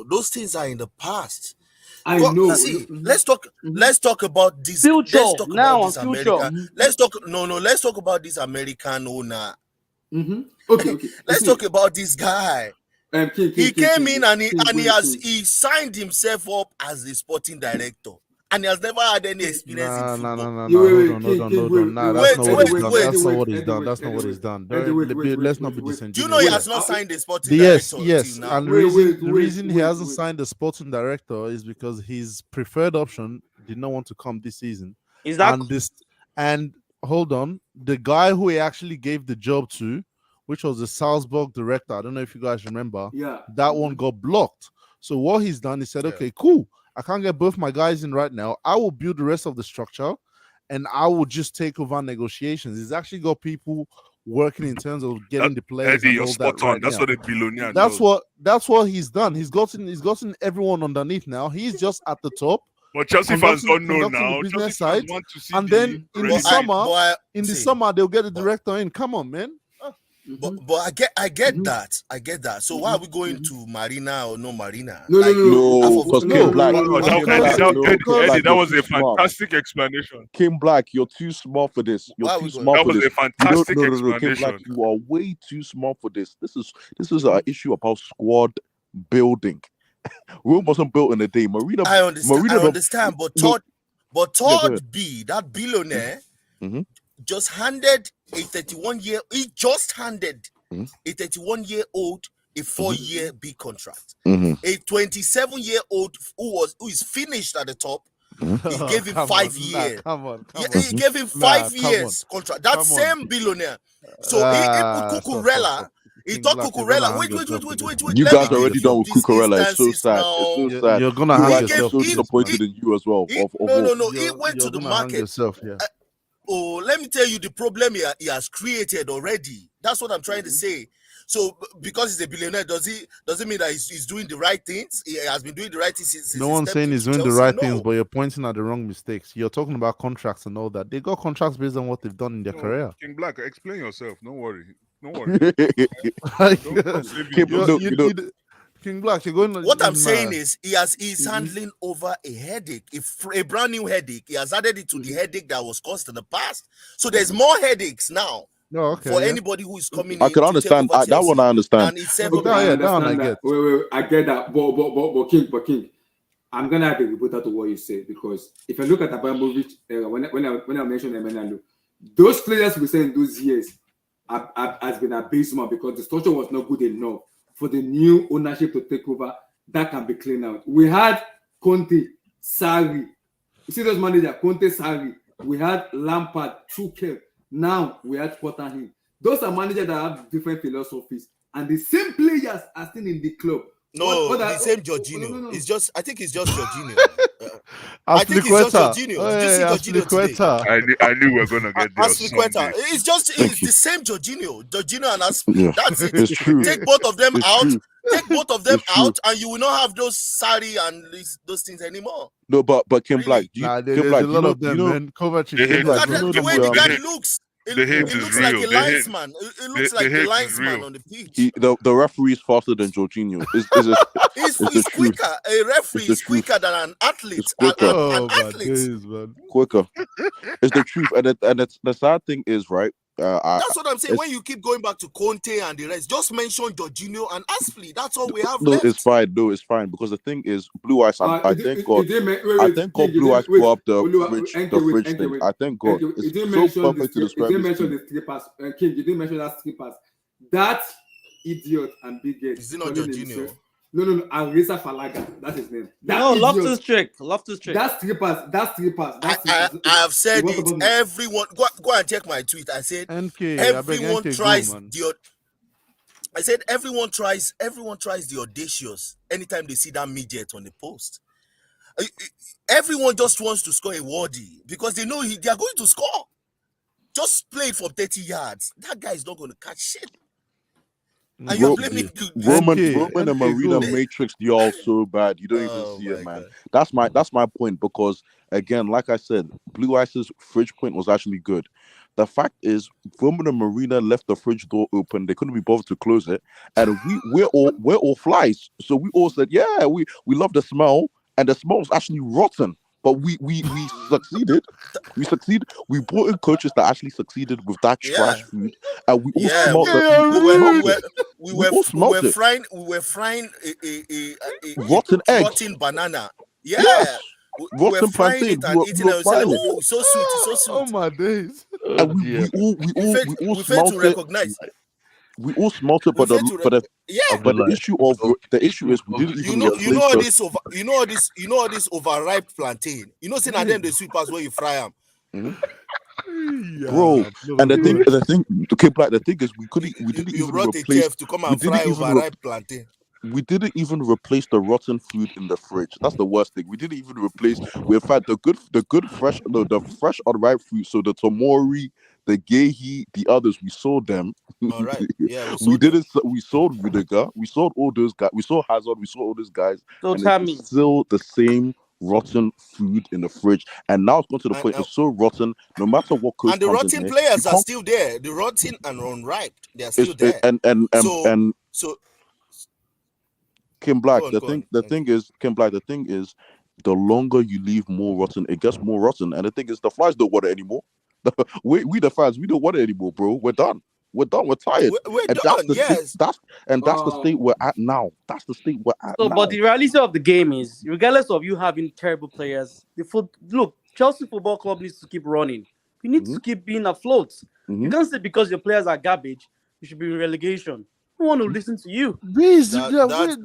S12: Those things are in the past.
S1: I know.
S12: See, let's talk about this.
S14: Future.
S12: Let's talk about this American owner.
S1: Okay.
S12: Let's talk about this guy. He came in and he signed himself up as the sporting director. And he has never had any experience in football.
S5: Hold on. That's not what he's done. Let's not be disingenuous.
S12: Do you know he has not signed the sporting director?
S5: Yes. And the reason he hasn't signed the sporting director is because his preferred option did not want to come this season.
S14: Is that
S5: and hold on, the guy who he actually gave the job to, which was the Salzburg director, I don't know if you guys remember, that one got blocked. So what he's done, he said, okay, cool. I can't get both my guys in right now. I will build the rest of the structure and I will just take over negotiations. He's actually got people working in terms of getting the players.
S11: Eddie, you're spot on. That's what a billionaire
S5: That's what he's done. He's gotten everyone underneath now. He's just at the top.
S11: But Chelsea fans don't know now.
S5: The business side. And then in the summer, they'll get the director in. Come on, man.
S12: But I get that. So why are we going to Marina or no Marina?
S13: No, because Kim Black.
S11: That was a fantastic explanation.
S13: Kim Black, you're too small for this. You're too small for this.
S11: That was a fantastic
S13: explanation.
S11: Kim
S13: Black, you are way too small for this. This is an issue about squad building. Rome wasn't built in a day. Marina.
S12: I understand.
S13: Marina
S12: I understand. But Todd,
S13: ahead.
S12: B, that billionaire,
S13: Mhm.
S12: just handed a 31-year. He just handed a 31-year-old a 4-year big contract.
S13: Mhm.
S12: A 27-year-old who is finished at the top. He gave him 5 years.
S5: Come on.
S12: He gave him 5 years contract. That same billionaire. So he put Cucurella. He thought Cucurella. Wait.
S13: You
S12: Let
S13: guys
S12: me
S13: already
S12: give
S13: done
S12: you
S13: with
S12: these
S13: Cucurella. It's so
S12: instances
S13: sad.
S12: now.
S13: It's so sad.
S5: You're gonna hang
S13: I'm
S5: yourself.
S13: so disappointed in you as well.
S12: No. He went to the
S5: Gonna hang
S12: market.
S5: yourself, yeah.
S12: Let me tell you the problem he has created already. That's what I'm trying to say. So because he's a billionaire, does it mean that he's doing the right things? He has been doing the right things since
S5: No
S12: he
S5: one's
S12: stepped
S5: saying he's
S12: into
S5: doing the
S12: Chelsea?
S5: right
S12: No.
S5: things, but you're pointing at the wrong mistakes. You're talking about contracts and all that. They got contracts based on what they've done in their career.
S11: King Black, explain yourself. Don't worry.
S5: King Black, you're going.
S12: What I'm saying is he's handling over a headache, a brand new headache. He has added it to the headache that was caused in the past. So there's more headaches now. For anybody who is coming
S13: I
S12: in
S13: can
S12: to
S13: understand
S12: take over
S13: that one. I understand.
S12: and it's
S1: Okay, I understand that. Wait, I get that. But King, I'm gonna have a rebuttal to what you said, because if you look at Abramovich, when I mentioned Emmanuel, those players we said in those years has been abysmal because the structure was not good enough for the new ownership to take over. That can be cleaned out. We had Conte, Sarri. You see those managers, Conte, Sarri. We had Lampard, Tuchel. Now we had Potterheim. Those are managers that have different philosophies, and the same players are still in the club.
S12: The same Jorginho. No. I think it's just Jorginho.
S5: I think it's just Jorginho.
S12: Did you see Jorginho today?
S11: I knew we were gonna get there.
S12: It's the same Jorginho. Jorginho and Aspi.
S13: Yeah,
S12: That's it.
S13: it's true.
S12: Take both of them
S13: It's
S12: out.
S13: true.
S12: Take both of them
S13: It's true.
S12: out, and you will not have those Sari and those things anymore.
S13: No, but Kim Black,
S5: there's a lot of them, man. Kovacic.
S12: The way the guy looks. It looks like a linesman. It looks like the linesman on the pitch.
S13: The referee is faster than Jorginho.
S12: He's quicker. A referee is quicker than an athlete.
S13: Quicker. It's the truth. And the sad thing is, right?
S12: That's what I'm saying. When you keep going back to Conte and the rest, just mention Jorginho and Aspley. That's all we have left.
S13: It's fine. No, it's fine, because the thing is, Blue Eyes. I thank God Blue Eyes brought up the fridge thing. I thank God. It's so perfect to describe.
S1: You didn't mention the strippers, King. You didn't mention that strippers. That idiot and biggest.
S12: Is it not Jorginho?
S1: No, Arisa Falaga. That's his name.
S14: Loftus Cheek.
S1: That's strippers.
S12: I have said it. Everyone, go and check my tweet. I said everyone tries the. I said everyone tries the audacious anytime they see that midget on the post. Everyone just wants to score a wordy because they know they are going to score. Just play it for 30 yards. That guy is not going to catch shit. And you're blaming
S13: Roman and Marina matrix y'all so bad. You don't even see it, man. That's my point, because again, like I said, Blue Ice's fridge point was actually good. The fact is, Roman and Marina left the fridge door open. They couldn't be bothered to close it, and we're all flies. So we all said, yeah, we love the smell, and the smell was actually rotten. But we succeeded. We succeeded. We brought in coaches that actually succeeded with that trash food, and we all smelled it. We
S12: were frying a
S13: rotten egg,
S12: rotten banana. Yeah.
S13: Yes.
S12: We were frying it and eating it. Oh, so sweet, so sweet.
S5: Oh my days!
S13: And we all smelled it. We all smelt it, but the issue is we didn't even
S12: all this overripe plantain. You know, saying that them the sweepers where you fry them.
S13: Bro, and the thing, okay, Black. The thing is, we didn't
S12: you
S13: even
S12: brought
S13: replace.
S12: a chef to come and fry overripe plantain.
S13: We didn't even replace the rotten food in the fridge. That's the worst thing. We didn't even replace. We had the fresh unripe fruit. So the Tomori, the Gehi, the others, we sold them.
S12: All right. Yeah,
S13: we sold Rudiger. We sold all those guys. We sold Hazard. We sold all those guys.
S14: So tell me,
S13: still the same rotten food in the fridge, and now it's gone to the point it's so rotten. No matter what coach
S12: and the rotten players are still there. The rotten and unripe, they are still there. So.
S13: Kim Black, the thing is, the longer you leave more rotten, it gets more rotten. And the thing is, the flies don't want it anymore. We the fans, we don't want it anymore, bro. We're done. We're done. We're tired.
S12: We're
S13: And
S12: done. Yes.
S13: that's the state we're at now. That's the state we're at
S14: So,
S13: now.
S14: but the reality of the game is, regardless of you having terrible players, look, Chelsea Football Club needs to keep running. You need to keep being afloat. You can't say because your players are garbage, you should be in relegation. No one will listen to you.
S5: That's
S14: No one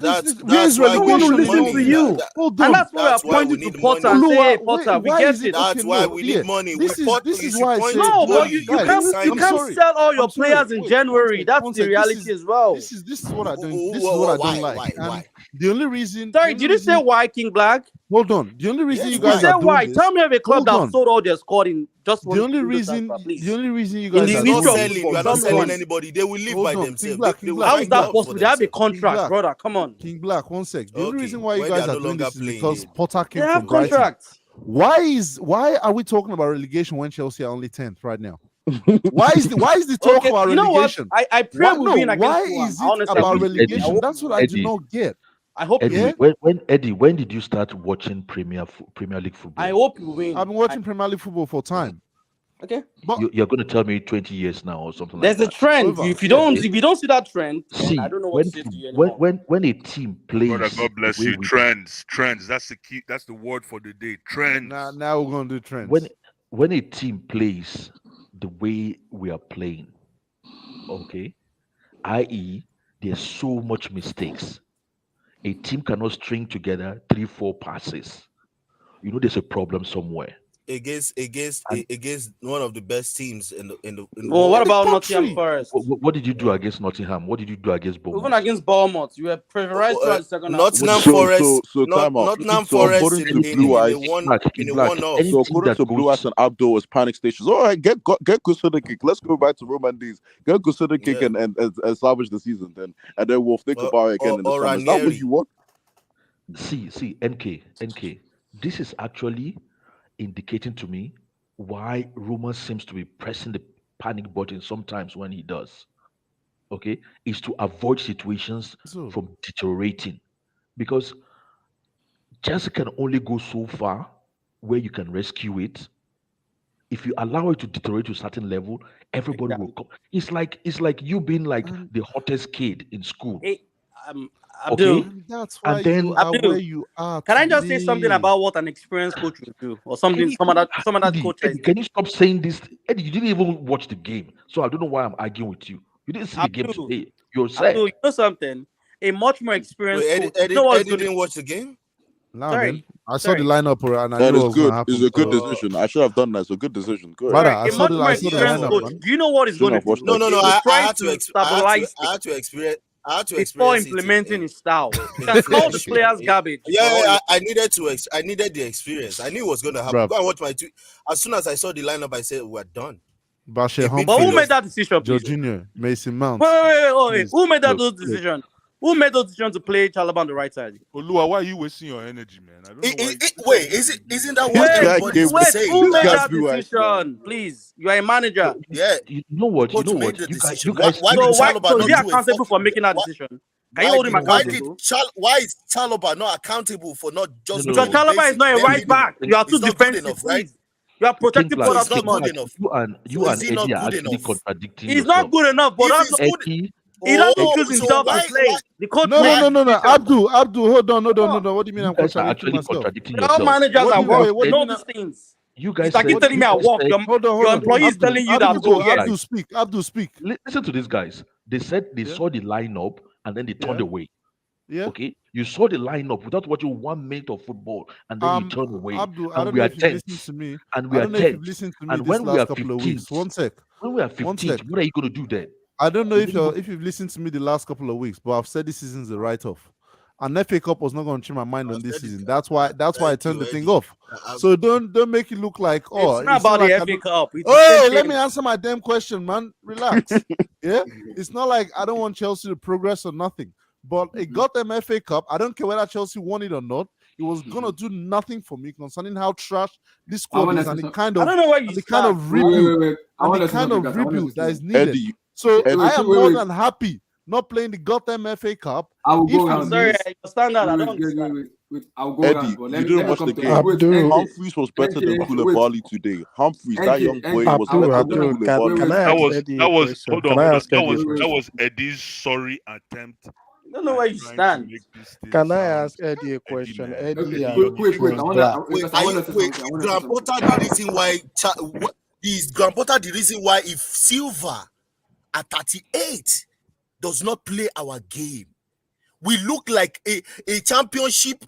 S14: will listen to you. And that's why we're pointing to Potter and say, hey, Potter, we get it.
S12: That's why we need money.
S5: This is why I say
S14: no, but you can't sell all your players in January. That's the reality as well.
S5: This is what I don't. This is what I don't like.
S12: Why?
S5: The only reason.
S14: Sorry, did you say why, King Black?
S5: Hold on. The only reason you guys
S14: say
S5: are doing
S14: why?
S5: this.
S14: Tell me of a club that sold all their squad in just one.
S5: The only reason you guys
S12: are
S5: not
S12: selling. You are not selling anybody. They will live by themselves.
S14: How is that possible? They have a contract, brother. Come on.
S5: King Black, 1 sec. The only reason why you guys are doing this is because Potter came
S14: they have
S5: from Brighton.
S14: contracts.
S5: Why are we talking about relegation when Chelsea are only 10th right now? Why is the talk about relegation?
S14: I pray we win against
S5: why is it about relegation? That's what I do not get.
S14: I hope
S3: Eddie, when did you start watching Premier League football?
S14: I hope you win.
S5: I've been watching Premier League football for time.
S14: Okay,
S5: but
S3: you're going to tell me 20 years now or something
S14: there's
S3: like
S14: a trend. If you don't see that trend,
S3: see,
S14: I don't know what to say to you anymore.
S3: when a team plays,
S11: Brother, God bless you. Trends. That's the key. That's the word for the day. Trends.
S5: Now we're gonna do trends.
S3: When a team plays the way we are playing, okay, i.e., there's so much mistakes. A team cannot string together 3-4 passes. You know, there's a problem somewhere.
S12: Against one of the best teams in the
S14: well, what about Nottingham Forest?
S3: What did you do against Nottingham? What did you do against Bournemouth?
S14: Even against Bournemouth, you were pressurized throughout the second half.
S12: Nottingham Forest.
S13: So time out.
S12: Nottingham Forest
S13: according to Blue Eyes, so according to Blue Eyes and Abdul was panic stations. All right, get Kusada kick. Let's go back to Roman D's. Get Kusada kick and salvage the season then, and then we'll think about it again in the summer. Is that what you want?
S3: See, NK. This is actually indicating to me why Roman seems to be pressing the panic button sometimes when he does. Okay, is to avoid situations from deteriorating, because Chelsea can only go so far where you can rescue it. If you allow it to deteriorate to a certain level, everybody will come. It's like you being like the hottest kid in school.
S14: Abdul,
S5: that's why you are where you are.
S14: Can I just say something about what an experienced coach would do, or something? Some of that coach.
S3: Can you stop saying this, Eddie? You didn't even watch the game, so I don't know why I'm arguing with you. You didn't see the game today. You're saying
S14: you know something. A much more experienced coach.
S12: Eddie didn't watch the game.
S5: No, man. I saw the lineup and I
S13: that
S5: knew
S13: is good.
S5: It's
S13: a good decision. I should have done that. It's a good decision. Good.
S5: Brother, I saw the lineup.
S14: Do you know what is going to do?
S12: No. I had to experience.
S14: Before implementing his style. You can call the players garbage.
S12: Yeah, I needed the experience. I knew it was going to happen. Go and watch my tweet. As soon as I saw the lineup, I said, we're done.
S14: But who made that decision, please?
S5: Junior, Mason Mount.
S14: Wait. Who made those decisions? Who made those decisions to play Chalobah on the right side?
S11: Olua, why are you wasting your energy, man? I don't know
S12: why isn't that what everybody's saying?
S14: Who made that decision? Please, you are a manager.
S12: Yeah.
S3: You know what?
S12: You guys.
S14: So is he accountable for making that decision? Can you hold him accountable?
S12: Why is Chalobah not accountable for not just
S14: because Chalobah is not a right back? You are too defensive, right? You are protecting for
S12: us too much.
S3: You and Eddie are actually contradicting.
S14: He's not good enough, but that's
S3: Eddie.
S14: He doesn't choose himself to play. The coach
S5: no. Abdul, hold on. What do you mean I'm contradicting myself?
S14: All managers are work. Know these things.
S3: You guys
S14: it's like you telling me I work. Your employee is telling you that
S5: Abdul, speak.
S3: Listen to these guys. They said they saw the lineup and then they turned away.
S5: Yeah.
S3: Okay. You saw the lineup without watching 1 minute of football, and then you turn away.
S5: Abdul,
S3: and we are 10th. And we are 10th. And when we are 15th,
S5: one sec.
S3: When we are 15th, what are you going to do then?
S5: I don't know if you've listened to me the last couple of weeks, but I've said this season's a write-off. And FA Cup was not going to change my mind on this season. That's why I turned the thing off. So don't make it look like
S14: it's not about the FA Cup.
S5: Hey, let me answer my damn question, man. Relax. Yeah, it's not like I don't want Chelsea to progress or nothing. But it got them FA Cup. I don't care whether Chelsea won it or not. It was gonna do nothing for me concerning how trash this squad is and the kind of
S14: I don't know why you
S5: kind of rebuild that is needed.
S13: Eddie,
S5: so I am more than happy not playing the goddamn FA Cup.
S14: I'm sorry, your standard. I don't understand.
S1: I'll go
S13: Eddie,
S1: around, but
S13: you
S1: let me
S13: didn't watch
S1: come
S13: the
S1: to
S13: game.
S1: wait,
S13: Humphreys was better than Koulibaly today. Humphreys, that young boy, was better than Koulibaly.
S2: Can I
S11: That
S2: ask
S11: was
S2: Eddie
S11: that
S2: a
S11: was
S2: question?
S11: hold on,
S2: Can I
S11: hold on.
S2: ask Eddie a
S11: That
S2: question?
S11: was Eddie's sorry attempt.
S14: I don't know where you
S11: trying
S14: stand.
S11: to make this thing
S2: Can I
S11: sound
S2: ask Eddie a question?
S11: man.
S2: Eddie
S1: Okay,
S2: and
S1: wait. I
S2: Pros
S1: want
S2: Black.
S1: to because I
S12: Are
S1: want
S12: you
S1: to say
S12: wait?
S1: something. I want
S12: Is
S1: to say
S12: Graham
S1: something.
S12: Potter the reason why? Is Graham Potter the reason why if Silva at 38 does not play our game, we look like a championship?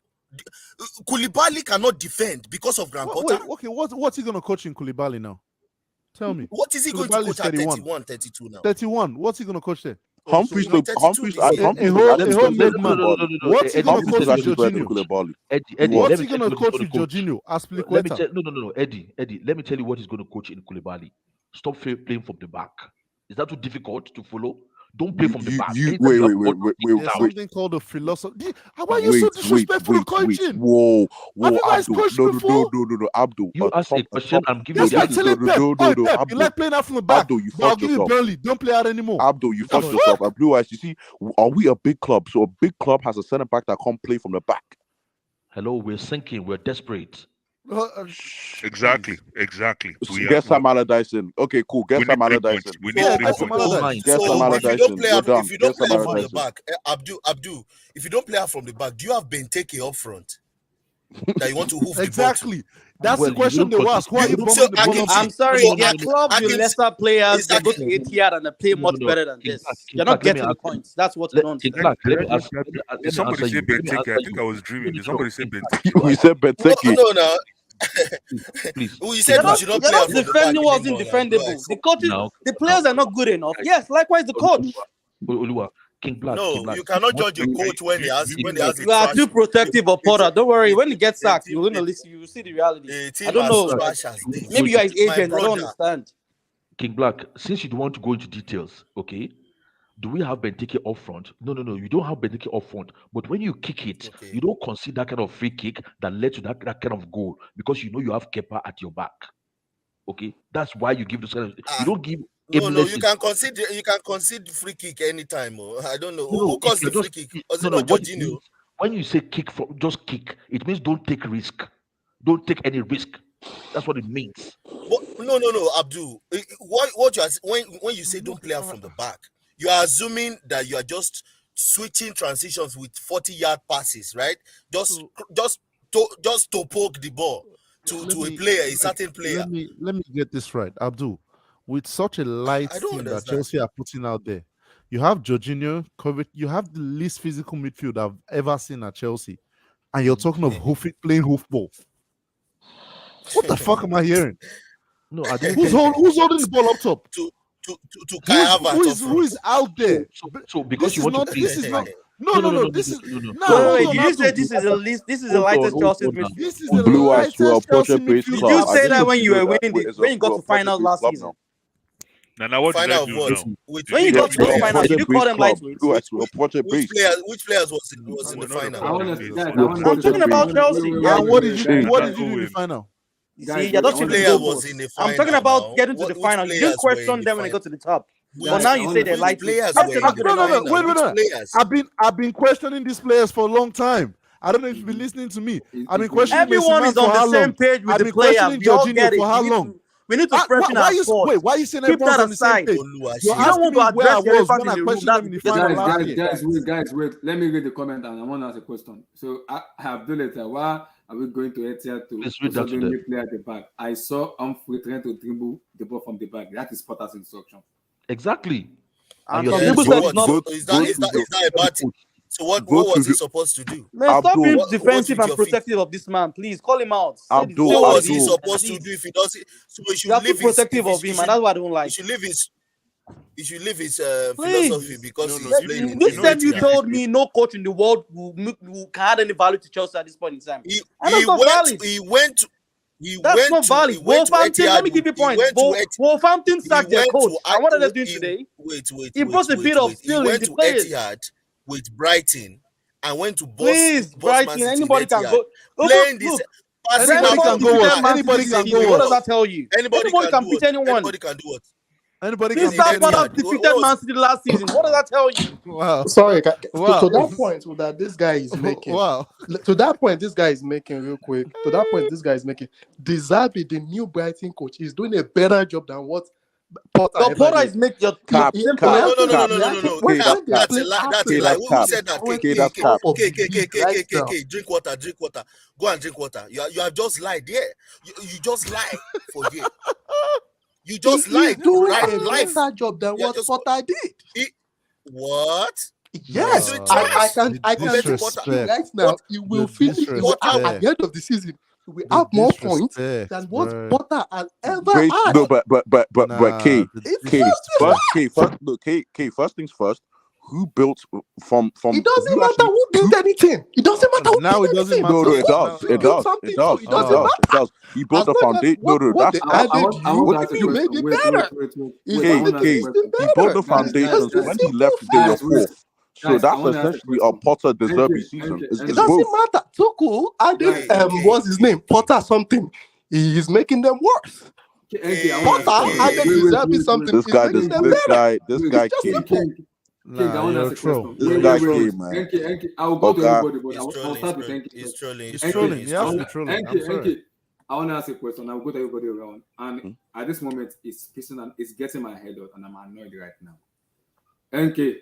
S12: Koulibaly cannot defend because of Graham Potter.
S5: Wait, okay, what's he gonna coach in Koulibaly now? Tell me.
S12: What is he going to
S5: Koulibaly is
S12: coach at
S5: 31.
S12: 31, 32 now?
S5: 31. What's he gonna coach there?
S13: Humphreys look Humphreys
S5: A
S13: Humphreys
S5: whole
S13: look actually better
S5: made
S13: than
S5: man.
S13: Koulibaly.
S5: What's he gonna
S13: Humphreys
S5: coach
S13: is
S5: with
S13: actually better than
S5: Jorginho?
S13: Koulibaly.
S3: Eddie,
S5: What's
S3: let
S5: he
S3: me tell
S5: gonna
S3: you what
S5: coach
S3: he's
S5: with
S3: going to coach.
S5: Jorginho?
S3: Let me
S5: Aspilicueta.
S3: tell no, Eddie, let me tell you what he's going to coach in Koulibaly. Stop playing from the back. Is that too difficult to follow? Don't play from the back. Anytime
S13: Wait,
S3: you have
S13: wait,
S3: ball,
S13: wait,
S3: take it
S13: wait,
S5: There's
S3: down.
S13: wait.
S5: something called a philosophy. Why are you so
S13: Wait,
S5: disrespectful to coaching?
S13: Whoa,
S5: Have you guys
S13: Abdul.
S5: coached
S13: No,
S5: before?
S13: Abdul.
S3: You ask a question, I'm giving
S5: Yes,
S3: you
S5: you're
S3: the
S5: telling Pep.
S13: No,
S5: Hey, Pep, you
S13: Abdul.
S5: like playing out from the back.
S13: Abdul, you
S5: But I'll
S13: fucked
S5: give you
S13: yourself.
S5: Burnley. Don't play out anymore.
S13: Abdul, you
S5: The
S13: fucked
S5: fuck?
S13: yourself. At Blue Eyes, you see, are we a big club? So a big club has a centre back that can't play from the back.
S3: Hello, we're sinking. We're desperate.
S11: Exactly.
S13: Get Sam Allardyce in. Okay, cool. Get Sam Allardyce in.
S11: We
S5: Yeah,
S11: need
S5: get
S11: 3
S5: some
S11: points.
S5: Allardyce.
S13: Get Sam
S12: So if you
S13: Allardyce
S12: don't
S13: in.
S12: play
S13: You're
S12: out,
S13: done.
S12: if you don't
S13: Get Sam
S12: play out from the
S13: Allardyce in.
S12: back, Abdul, if you don't play out from the back, do you have Benteke up front that you want to hoof the ball to?
S5: Exactly. That's
S3: Well,
S5: the question they will ask. Why are you
S12: So
S5: bumping the ball up?
S14: I'm sorry,
S12: So
S14: there are clubs with lesser players. They go to ATR and they play much better than this. You're not getting the points. That's what you don't
S3: King
S14: understand.
S3: Black, let
S11: Did
S3: me
S11: somebody
S3: answer
S11: say
S3: you. Let me
S11: Benteke?
S3: answer
S11: I think
S3: you.
S11: I was dreaming. Did somebody say Benteke?
S13: We said Benteke.
S12: No.
S3: Please.
S12: We said we should not
S14: You're
S12: play
S14: not
S12: out from the back.
S14: defending wasn't defendable. The coaches, the players are not good enough. Yes, likewise the coach.
S3: Oluwa, King Black.
S12: No, you cannot judge a coach when he has a
S14: You are too protective of Potter. Don't worry. When he gets sacked, you're gonna listen. You will see the reality.
S12: A team
S14: I don't
S12: as
S14: know.
S12: trash as this.
S14: Maybe you are his
S12: My
S14: agent. I don't
S12: brother.
S14: understand.
S3: King Black, since you don't want to go into details, okay? Do we have Benteke up front? No. You don't have Benteke up front. But when you kick it, you don't concede that kind of free kick that led to that kind of goal because you know you have Kepa at your back. Okay, that's why you give those kind of. You don't give.
S12: No, you can concede free kick anytime. I don't know. Who caused the free kick? Was it not Jorginho?
S3: When you say kick, just kick, it means don't take risk. Don't take any risk. That's what it means.
S12: No, Abdul. What you are when you say don't play out from the back, you are assuming that you are just switching transitions with 40-yard passes, right? Just to poke the ball to a player, a certain player.
S5: Let me get this right, Abdul. With such a light team that Chelsea are putting out there, you have Jorginho, Kovacic, you have the least physical midfield I've ever seen at Chelsea, and you're talking of playing hoofball. What the fuck am I hearing?
S3: No,
S5: who's holding the ball up top?
S12: To Kai Havertz
S5: who is out there?
S3: So because
S5: this
S3: you want
S5: not,
S3: to play,
S5: this is not. No. This is
S14: Wait, did you say this is the least? This is the lightest Chelsea midfield.
S5: This is the
S13: Blue Eyes to a
S5: lightest Chelsea
S13: Portuguese
S5: midfield.
S14: Did you say that when you were winning when you got to final last season?
S11: Now what did I do now?
S14: When you got to the final, did you call them lightweights?
S12: Which players was in the final?
S14: I'm talking about Chelsea. Yeah.
S5: What did you do in the final?
S14: You see, you're just I'm talking about getting to the final. You didn't question them when they got to the top. But now you say they're light players.
S5: No. I've been questioning these players for a long time. I don't know if you've been listening to me. I've been questioning
S14: everyone is on the same page with the player. We all get it.
S5: For how long?
S14: We need to freshen our squad.
S5: Why are you saying
S14: keep that aside? You don't want to address the elephant in the room.
S1: Guys, wait. Let me read the comment and I want to ask a question. So I have done it. Why are we going to Etihad to suddenly play at the back? I saw Humphrey trying to dribble the ball from the back. That is Potter's instruction.
S3: Exactly.
S14: And some people said
S12: is that a bad thing? So what was he supposed to do?
S14: Man, stop being defensive and protective of this man, please. Call him out.
S12: What was he supposed to do if he doesn't? So he should
S14: live protective of him, and that's what I don't like.
S12: He should live his philosophy because he's playing.
S14: This time you told me no coach in the world who can add any value to Chelsea at this point in time. That's not valid. Wolverhampton, let me give you a point. Wolverhampton sacked their coach. And what are they doing today? He brought a bit of skill in the players.
S12: With Brighton and went to Boston.
S14: Please, Brighton. Anybody can go.
S12: Playing this.
S5: Anybody can go. Anybody can go.
S14: What does that tell you? Anybody can beat anyone.
S12: Anybody can do what?
S5: Anybody
S14: Crystal Palace defeated Man City last season. What does that tell you?
S5: Wow.
S2: Sorry, to
S5: Wow.
S2: that point that this guy is making.
S5: Wow.
S2: To that point, this guy is making real quick. To that point, this guy is making. Disabi, the new Brighton coach, is doing a better job than what Potter.
S14: No,
S2: ever
S14: Porter
S2: did.
S14: is making your
S13: Cap,
S14: same
S13: cap,
S14: player.
S12: No.
S2: When
S12: Cap,
S2: they
S12: that's a
S2: play
S12: lie. That's a
S2: Arsenal,
S12: lie.
S13: that's
S12: Who
S13: cap.
S12: said that?
S2: when
S13: That's
S2: they
S13: cap.
S2: top of the league right now.
S12: Drink water. Go and drink water. You have just lied there. You just lied for you. You just
S2: He is
S12: lied.
S2: doing
S12: Right?
S2: a
S12: Life.
S2: better job than what Potter did.
S12: What?
S2: Yes,
S12: Is it
S2: I
S12: twice?
S2: can
S12: Potter.
S2: right now. He will finish. He will have, at the end of the season. He will have more points than what Potter has ever had.
S13: No, but K, first things first. Who built from?
S2: It doesn't matter who built anything. It doesn't matter who
S5: now
S2: built
S5: it doesn't
S2: anything.
S5: matter.
S13: No, it does.
S2: It does. It does. It does.
S13: He built
S2: As
S13: a
S2: much as
S13: foundation.
S2: what they added
S13: What
S2: you
S13: do you
S2: made
S13: mean?
S2: it better.
S13: He built the foundations. When he left, they were fourth. So that's essentially a Potter deserving season.
S2: It doesn't matter. Tuchel added what's his name? Potter something. He is making them worse. Potter added deserving something.
S13: This guy came.
S5: Nah, you're a troll.
S13: This guy came, man.
S1: I'll go to everybody, but I'll start with Enki.
S14: He's trolling.
S5: He has to be trolling. I'm sorry.
S1: I want to ask a question. I'll go to everybody around. And at this moment, it's pissing and it's getting my head out, and I'm annoyed right now. Enki,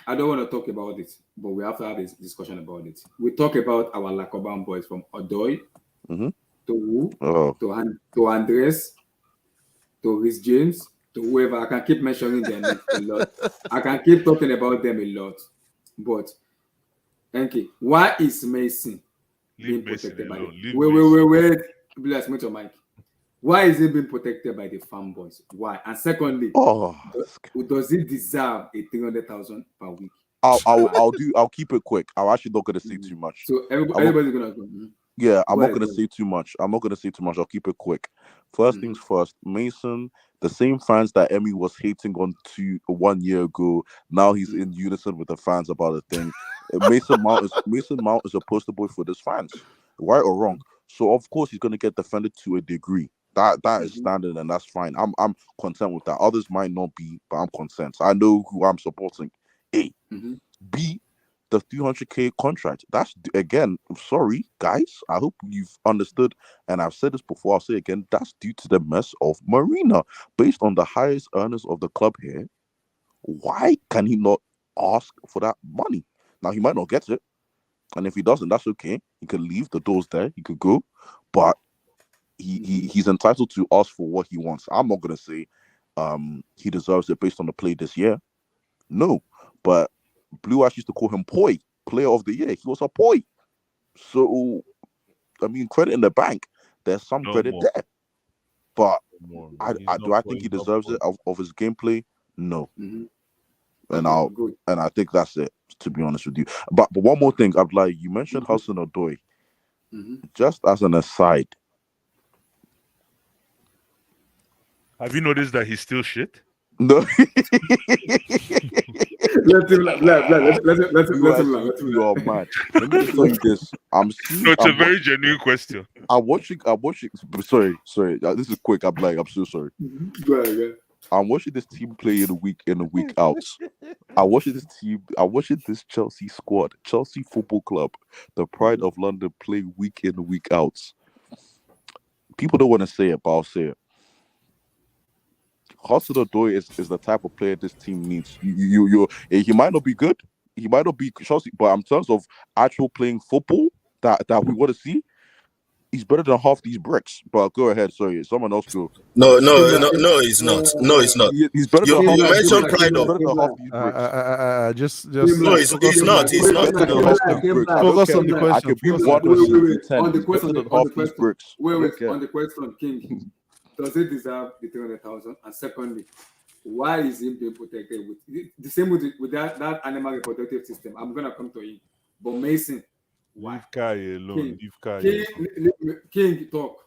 S1: I don't want to talk about it, but we have to have a discussion about it. We talk about our Lacoban boys from Odoi to Wu, to Andres, to Rhys James, to whoever. I can keep mentioning them a lot. I can keep talking about them a lot. But, Enki, why is Mason being protected by Wait. Bless me your mic. Why is he being protected by the fanboys? Why? And secondly, does he deserve a 300,000 per week?
S13: I'll keep it quick. I'm actually not gonna say too much.
S1: So everybody's gonna go.
S13: Yeah, I'm not gonna say too much. I'll keep it quick. First things first, Mason, the same fans that Emmy was hating on 1 year ago, now he's in unison with the fans about the thing. Mason Mount is a poster boy for these fans, right or wrong. So of course he's gonna get defended to a degree. That is standard, and that's fine. I'm content with that. Others might not be, but I'm content. I know who I'm supporting. A. B. The 300K contract. That's, again, I'm sorry, guys. I hope you've understood, and I've said this before, I'll say again, that's due to the mess of Marina. Based on the highest earners of the club here, why can he not ask for that money? Now, he might not get it, and if he doesn't, that's okay. He could leave, the door's there, he could go, but he's entitled to ask for what he wants. I'm not going to say he deserves it based on the play this year. No, but Blue Ash used to call him Poi, player of the year. He was a Poi. So, I mean, credit in the bank. There's some credit there. But do I think he deserves it of his gameplay? No. And I think that's it, to be honest with you. But one more thing, Abdullah, you mentioned Hassan Odoi. Just as an aside.
S11: Have you noticed that he's still shit?
S13: No.
S1: Let him laugh.
S13: You are mad. Let me tell you this.
S11: It's a very genuine question.
S13: I'm watching. Sorry. This is quick. I'm so sorry.
S1: Go ahead.
S13: I'm watching this team play in a week out. I'm watching this Chelsea squad, Chelsea Football Club, the pride of London, play week in, week out. People don't want to say it, but I'll say it. Hudson Odoi is the type of player this team needs. He might not be good, he might not be Chelsea, but in terms of actual playing football that we want to see, he's better than half these bricks. But go ahead, sorry, someone else go.
S12: No, he's not. No, he's not.
S13: He's better than half.
S12: You mentioned pride of.
S5: No,
S12: he's not. He's not.
S5: Focus on the question.
S13: I can be on the question.
S1: Wait. On the question, King. Does he deserve the 300,000? And secondly, why is he being protected with the same with that animal reproductive system? I'm gonna come to him, but Mason, why?
S11: Leave Kai alone. Leave Kai alone.
S1: King, talk.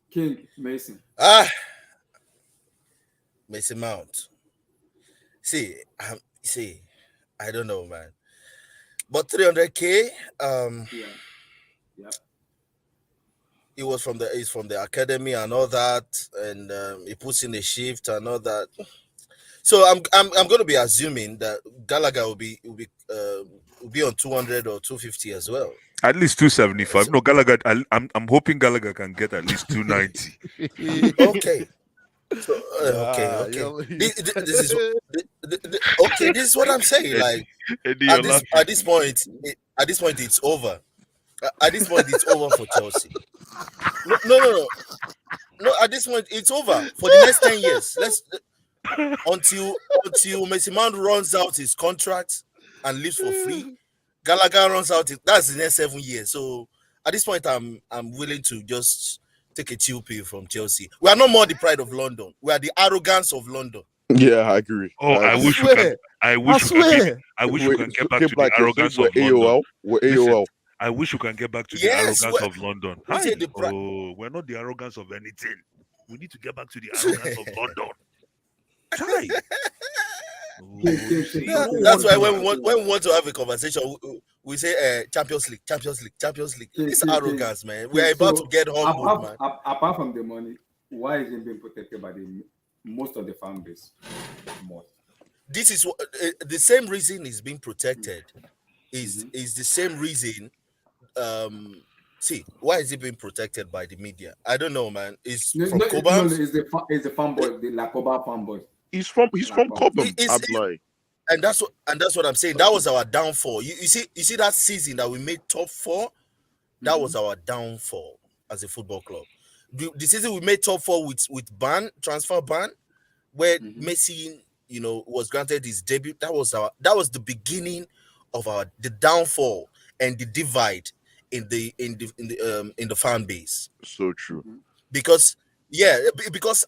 S1: King Mason.
S12: Mason Mount. See, I don't know, man. But 300K.
S1: Yeah.
S12: he's from the academy and all that, and he puts in a shift and all that. So I'm going to be assuming that Gallagher will be on 200 or 250 as well.
S11: At least 275. No, Gallagher. I'm hoping Gallagher can get at least 290.
S12: Okay. So okay. This is okay. This is what I'm saying. Like at this point, it's over. At this point, it's over for Chelsea. No. At this point, it's over for the next 10 years. Until Mason Mount runs out his contract and leaves for free. Gallagher runs out. That's the next 7 years. So at this point, I'm willing to just take a chill pill from Chelsea. We are no more the pride of London. We are the arrogance of London.
S13: Yeah, I agree.
S11: Oh, I wish we can get back to the arrogance of London.
S13: We're AOL.
S11: I wish we can get back to the arrogance of London. We're not the arrogance of anything. We need to get back to the arrogance of London.
S12: That's why when we want to have a conversation, we say Champions League. It's arrogance, man. We are about to get humbled, man.
S1: Apart from the money, why is it being protected by most of the fan base?
S12: This is what the same reason is being protected. Is the same reason. See, why is it being protected by the media? I don't know, man. It's from Cobham.
S1: It's the fanboy, the Lacoba fanboy.
S13: He's from Cobham.
S12: And that's what I'm saying. That was our downfall. You see that season that we made top 4. That was our downfall as a football club. The season we made top 4 with transfer ban, where Messi, was granted his debut. That was the beginning of the downfall and the divide in the fan base.
S13: So true.
S12: Because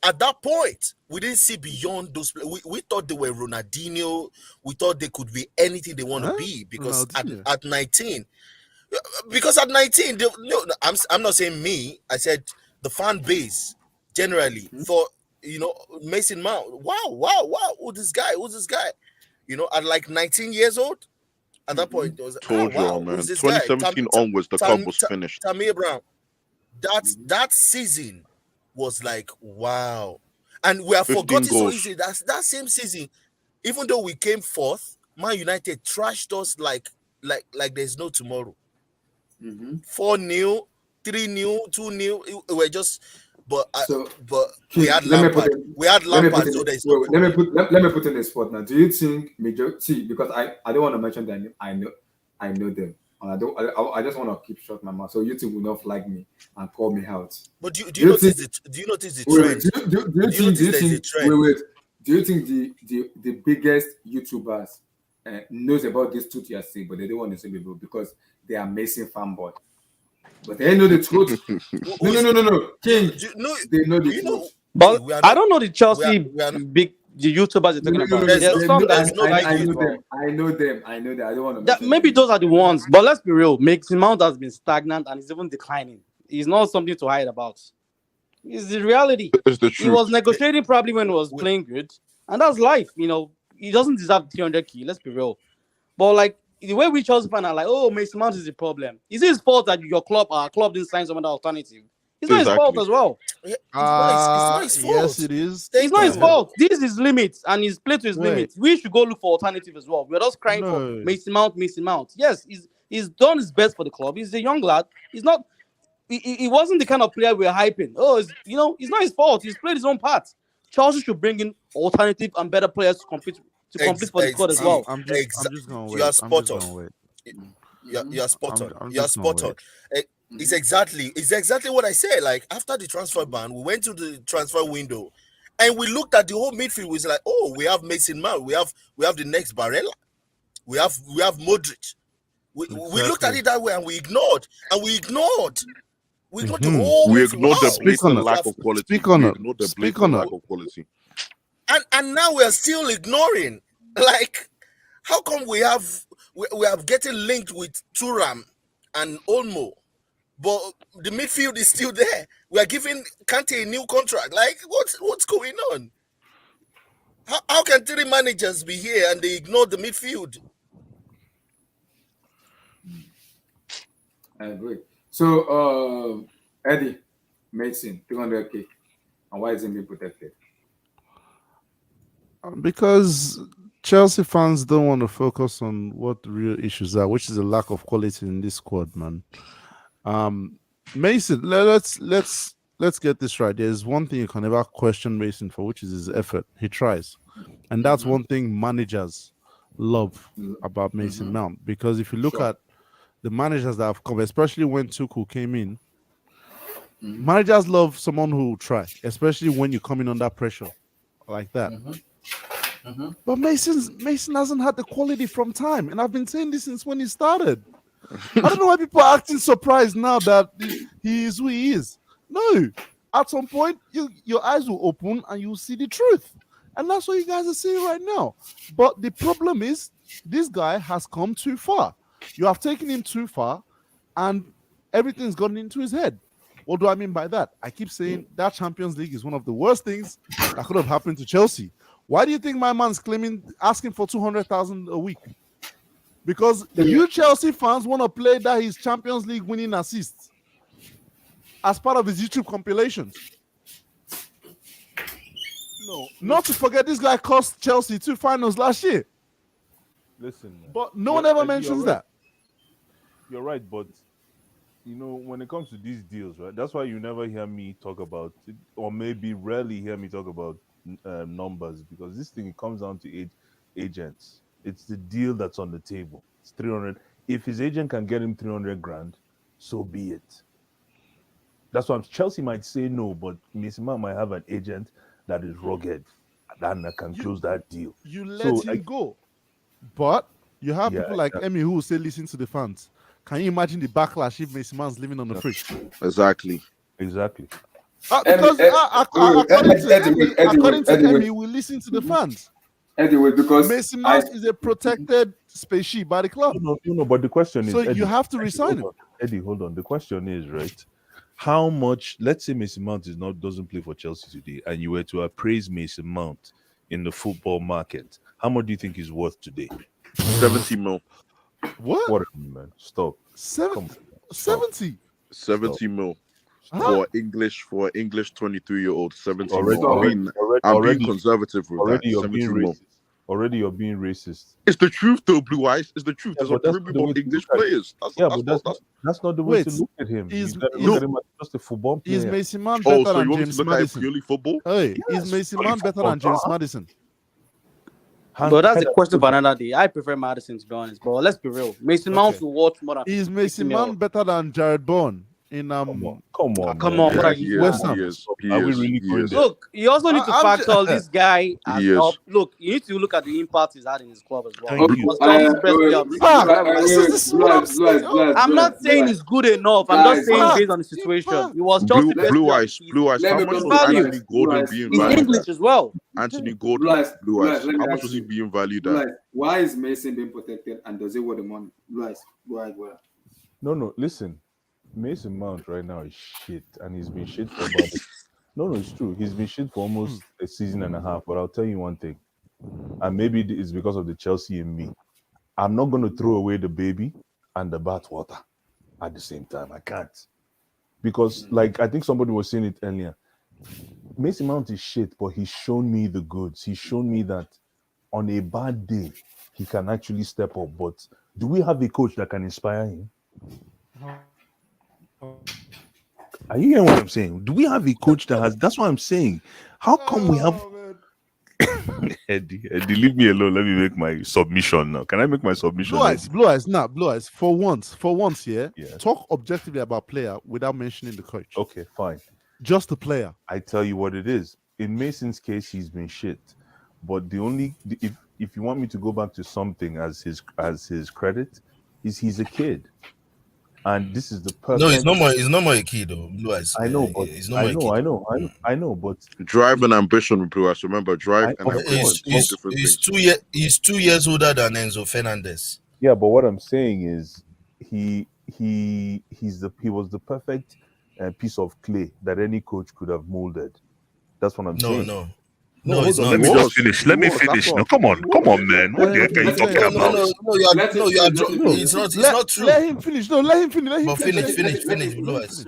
S12: at that point we didn't see beyond those. We thought they were Ronaldinho. We thought they could be anything they want to be. Because at 19, I'm not saying me. I said the fan base generally thought Mason Mount. Wow! Who's this guy? At like 19 years old. At that point, it was
S13: man. 2017 onwards, the club was finished.
S12: Tammy Abraham. That season was like wow, and we have forgotten so easy. That same season, even though we came 4th, Man United trashed us like there's no tomorrow. 4-0, 3-0, 2-0. We're just. But we had Lampard. So there's no.
S1: Let me put in the spot now. Do you think because I don't want to mention their name. I know them. And I just want to keep shut my mouth. So you two will not flag me and call me out.
S12: But do you notice the trend?
S1: Do you think the biggest YouTubers knows about this truth you are saying, but they don't want to say people because they are amazing fanboy? But they know the truth. No. King, they know the truth.
S14: But I don't know the Chelsea the YouTubers you're talking about. There's some that
S1: I know them. I don't want to.
S14: Maybe those are the ones. But let's be real. Mason Mount has been stagnant and is even declining. It's not something to hide about. It's the reality.
S13: It's the truth.
S14: He was negotiating probably when he was playing good, and that's life. He doesn't deserve 300k. Let's be real. But the way we Chelsea fans are like, oh, Mason Mount is the problem. Is it his fault that our club didn't sign some other alternative? It's not his fault as well.
S12: It's not his fault.
S5: Yes, it is.
S14: It's not his fault. This is his limits, and he's played to his limits. We should go look for alternative as well. We're just crying for Mason Mount. Yes, he's done his best for the club. He's a young lad. He's not. He wasn't the kind of player we're hyping. Oh, it's not his fault. He's played his own part. Chelsea should bring in alternative and better players to compete for the squad as well.
S5: I'm just going to wait.
S12: You are spot on. You are spot on. You are spot on. It's exactly what I said. Like after the transfer ban, we went to the transfer window, and we looked at the whole midfield. We was like, oh, we have Mason Mount. We have the next Barella. We have Modric. We looked at it that way, and we ignored. We ignored the whole.
S13: We ignored the blatant lack of quality.
S5: Speak on it.
S12: And now we are still ignoring. Like, how come we have getting linked with Thuram and Olmo, but the midfield is still there? We are giving Kante a new contract. Like, what's going on? How can 3 managers be here and they ignore the midfield?
S1: I agree. So Eddie, Mason, 300k. And why isn't being protected?
S5: Because Chelsea fans don't want to focus on what the real issues are, which is a lack of quality in this squad, man. Mason, let's get this right. There's one thing you can never question Mason for, which is his effort. He tries, and that's one thing managers love about Mason Mount. Because if you look at the managers that have come, especially when Tuchel came in, managers love someone who will try, especially when you come in under pressure like that. But Mason hasn't had the quality from time, and I've been saying this since when he started. I don't know why people are acting surprised now that he is who he is. No, at some point your eyes will open and you'll see the truth, and that's what you guys are seeing right now. But the problem is this guy has come too far. You have taken him too far, and everything's gotten into his head. What do I mean by that? I keep saying that Champions League is one of the worst things that could have happened to Chelsea. Why do you think my man's asking for 200,000 a week? Because you Chelsea fans want to play that his Champions League winning assists as part of his YouTube compilations. No, not to forget this guy cost Chelsea 2 finals last year.
S11: Listen, man.
S5: But no one ever mentions that.
S11: You're right, but when it comes to these deals, right? That's why you never hear me talk about it, or maybe rarely hear me talk about numbers, because this thing comes down to agents. It's the deal that's on the table. It's 300. If his agent can get him 300 grand, so be it. That's why Chelsea might say no, but Mason Mount might have an agent that is rugged and that can close that deal.
S5: You let him go, but you have people like Emmy who will say, "Listen to the fans." Can you imagine the backlash if Mason Mount's living on the fridge?
S13: Exactly.
S5: Because according to Emmy, we listen to the fans.
S1: Anyway, because
S5: Mason Mount is a protected spaceship by the club.
S11: No, but the question is,
S5: so
S11: Eddie,
S5: you have to resign him.
S11: Eddie, hold on. The question is, right? How much? Let's say Mason Mount doesn't play for Chelsea today, and you were to appraise Mason Mount in the football market. How much do you think he's worth today?
S13: 70 mil.
S5: What?
S11: What, man? Stop.
S5: 70
S13: mil.
S5: Huh?
S13: For English 23-year-old, 70
S11: Already,
S13: mil. I'm being conservative with
S11: already
S13: that.
S11: You're
S13: 70
S11: being
S13: mil.
S11: racist. Already you're being racist.
S13: It's the truth, though, Blue Eyes. It's the truth. There's a premium of English players.
S11: That's not the way to look at him. You gotta look at him as just a football player.
S5: Is Mason Mount better
S13: so
S5: than
S13: you want
S5: James
S13: me to look
S5: Maddison?
S13: at it purely football?
S5: Hey, is Mason Mount better than James Maddison?
S14: But that's a question for another day. I prefer Madison, to be honest. But let's be real. Mason Mount will watch more than.
S5: Is Mason Mount better than Jared Bourne in
S11: Come on.
S14: What are you?
S5: West Ham?
S11: Are we really going there?
S14: Look, you also need to factor all this guy as
S13: Yes.
S14: up. Look, you need to look at the impact he's had in his club as well.
S11: Thank
S14: He
S11: you.
S14: was Chelsea's best player.
S5: This is what I'm saying.
S14: I'm not saying he's good enough. I'm just saying based on the situation. He was Chelsea's best
S13: Blue
S14: player.
S13: Eyes. How much
S14: His
S13: was
S14: value.
S13: Anthony Gordon being
S14: He's
S13: valued
S14: English
S13: at?
S14: as well.
S13: Anthony Gordon, Blue Eyes. How much was he being valued at?
S1: Why is Mason being protected and does he want the money? Well.
S11: No, listen. Mason Mount right now is shit, and he's been shit for about. No, it's true. He's been shit for almost a season and a half. But I'll tell you one thing, and maybe it's because of the Chelsea in me. I'm not going to throw away the baby and the bathwater at the same time. I can't, because like I think somebody was saying it earlier. Mason Mount is shit, but he's shown me the goods. He's shown me that on a bad day he can actually step up. But do we have a coach that can inspire him? Are you hearing what I'm saying? Do we have a coach that has? That's what I'm saying. How come we have? Eddie, leave me alone. Let me make my submission now. Can I make my submission?
S5: Blue eyes. For once, yeah. Talk objectively about player without mentioning the coach.
S11: Okay, fine.
S5: Just the player.
S11: I tell you what it is. In Mason's case, he's been shit. But if you want me to go back to something as his credit, is he's a kid. And this is the perfect.
S12: No, he's no more a kid though. Blue Eyes.
S11: I know, but
S12: he's no more a kid.
S11: I know, but
S13: drive and ambition with Blue Eyes. Remember, drive and ambition.
S12: He's 2 years older than Enzo Fernandez.
S11: Yeah, but what I'm saying is he was the perfect piece of clay that any coach could have molded. That's what I'm saying.
S12: No.
S10: No,
S12: it's
S10: hold on.
S12: not.
S10: Let me
S13: He
S10: just
S13: was.
S10: finish.
S13: He
S10: Let me
S13: was,
S10: finish.
S13: that's
S10: No,
S13: all.
S10: come on, man. What the
S5: Let
S10: heck are you
S5: him
S10: talking
S5: finish.
S12: No,
S10: about?
S12: it's not true.
S5: Let him finish. No, let him finish. Let him
S12: But
S5: finish.
S12: finish, Blue Eyes.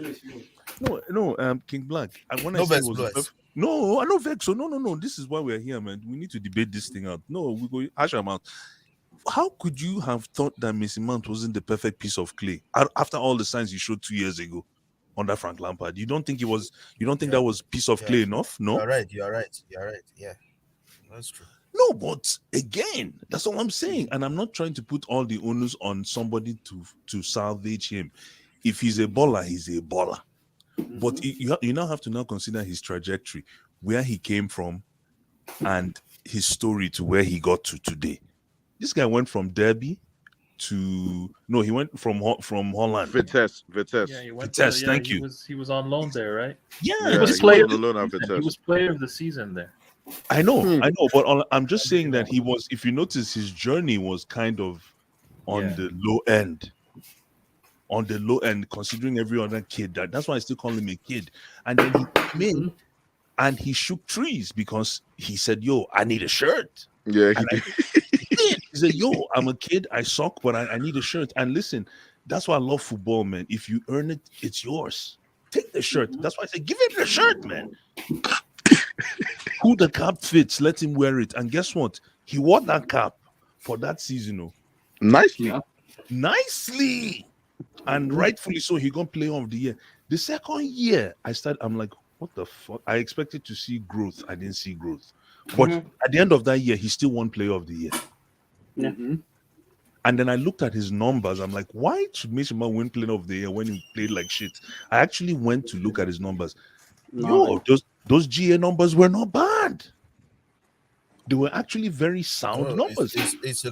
S10: No, King Black. When I
S12: No
S10: say it
S12: vex,
S10: was
S12: Blue
S10: a
S12: Eyes.
S10: no, I know vex. So no. This is why we're here, man. We need to debate this thing out. No, we go hash them out. How could you have thought that Mason Mount wasn't the perfect piece of clay after all the signs you showed 2 years ago under Frank Lampard? You don't think it was? You don't think that was piece of clay enough? No.
S12: You are right. Yeah, that's true.
S10: No, but again, that's all I'm saying. And I'm not trying to put all the onus on somebody to salvage him. If he's a baller, he's a baller. But you now have to now consider his trajectory, where he came from, and his story to where he got to today. This guy went from Derby to he went from Holland.
S13: Vitesse.
S8: Yeah, he went
S10: Vitesse.
S8: to,
S10: Thank
S8: he
S10: you.
S8: Was, he was on loan there, right?
S10: Yeah,
S8: he was
S13: he
S8: player.
S13: was on loan at Vitesse.
S8: He was player of the season there.
S10: I know, but I'm just saying that he was. If you notice, his journey was kind of on the low end. On the low end, considering every other kid, that's why I still call him a kid. And then he came in and he shook trees because he said, "Yo, I need a shirt."
S13: Yeah,
S10: he said, "Yo, I'm a kid. I suck, but I need a shirt." And listen, that's why I love football, man. If you earn it, it's yours. Take the shirt. That's why I say, give him the shirt, man. Who the cap fits, let him wear it. And guess what? He wore that cap for that season. Nicely. And rightfully so, he got player of the year. The second year, I'm like, what the fuck? I expected to see growth. I didn't see growth. But at the end of that year, he still won player of the year.
S14: Yeah.
S10: And then I looked at his numbers. I'm like, why should Mason Mount win player of the year when he played like shit? I actually went to look at his numbers. Those GA numbers were not bad. They were actually very sound numbers.
S12: It's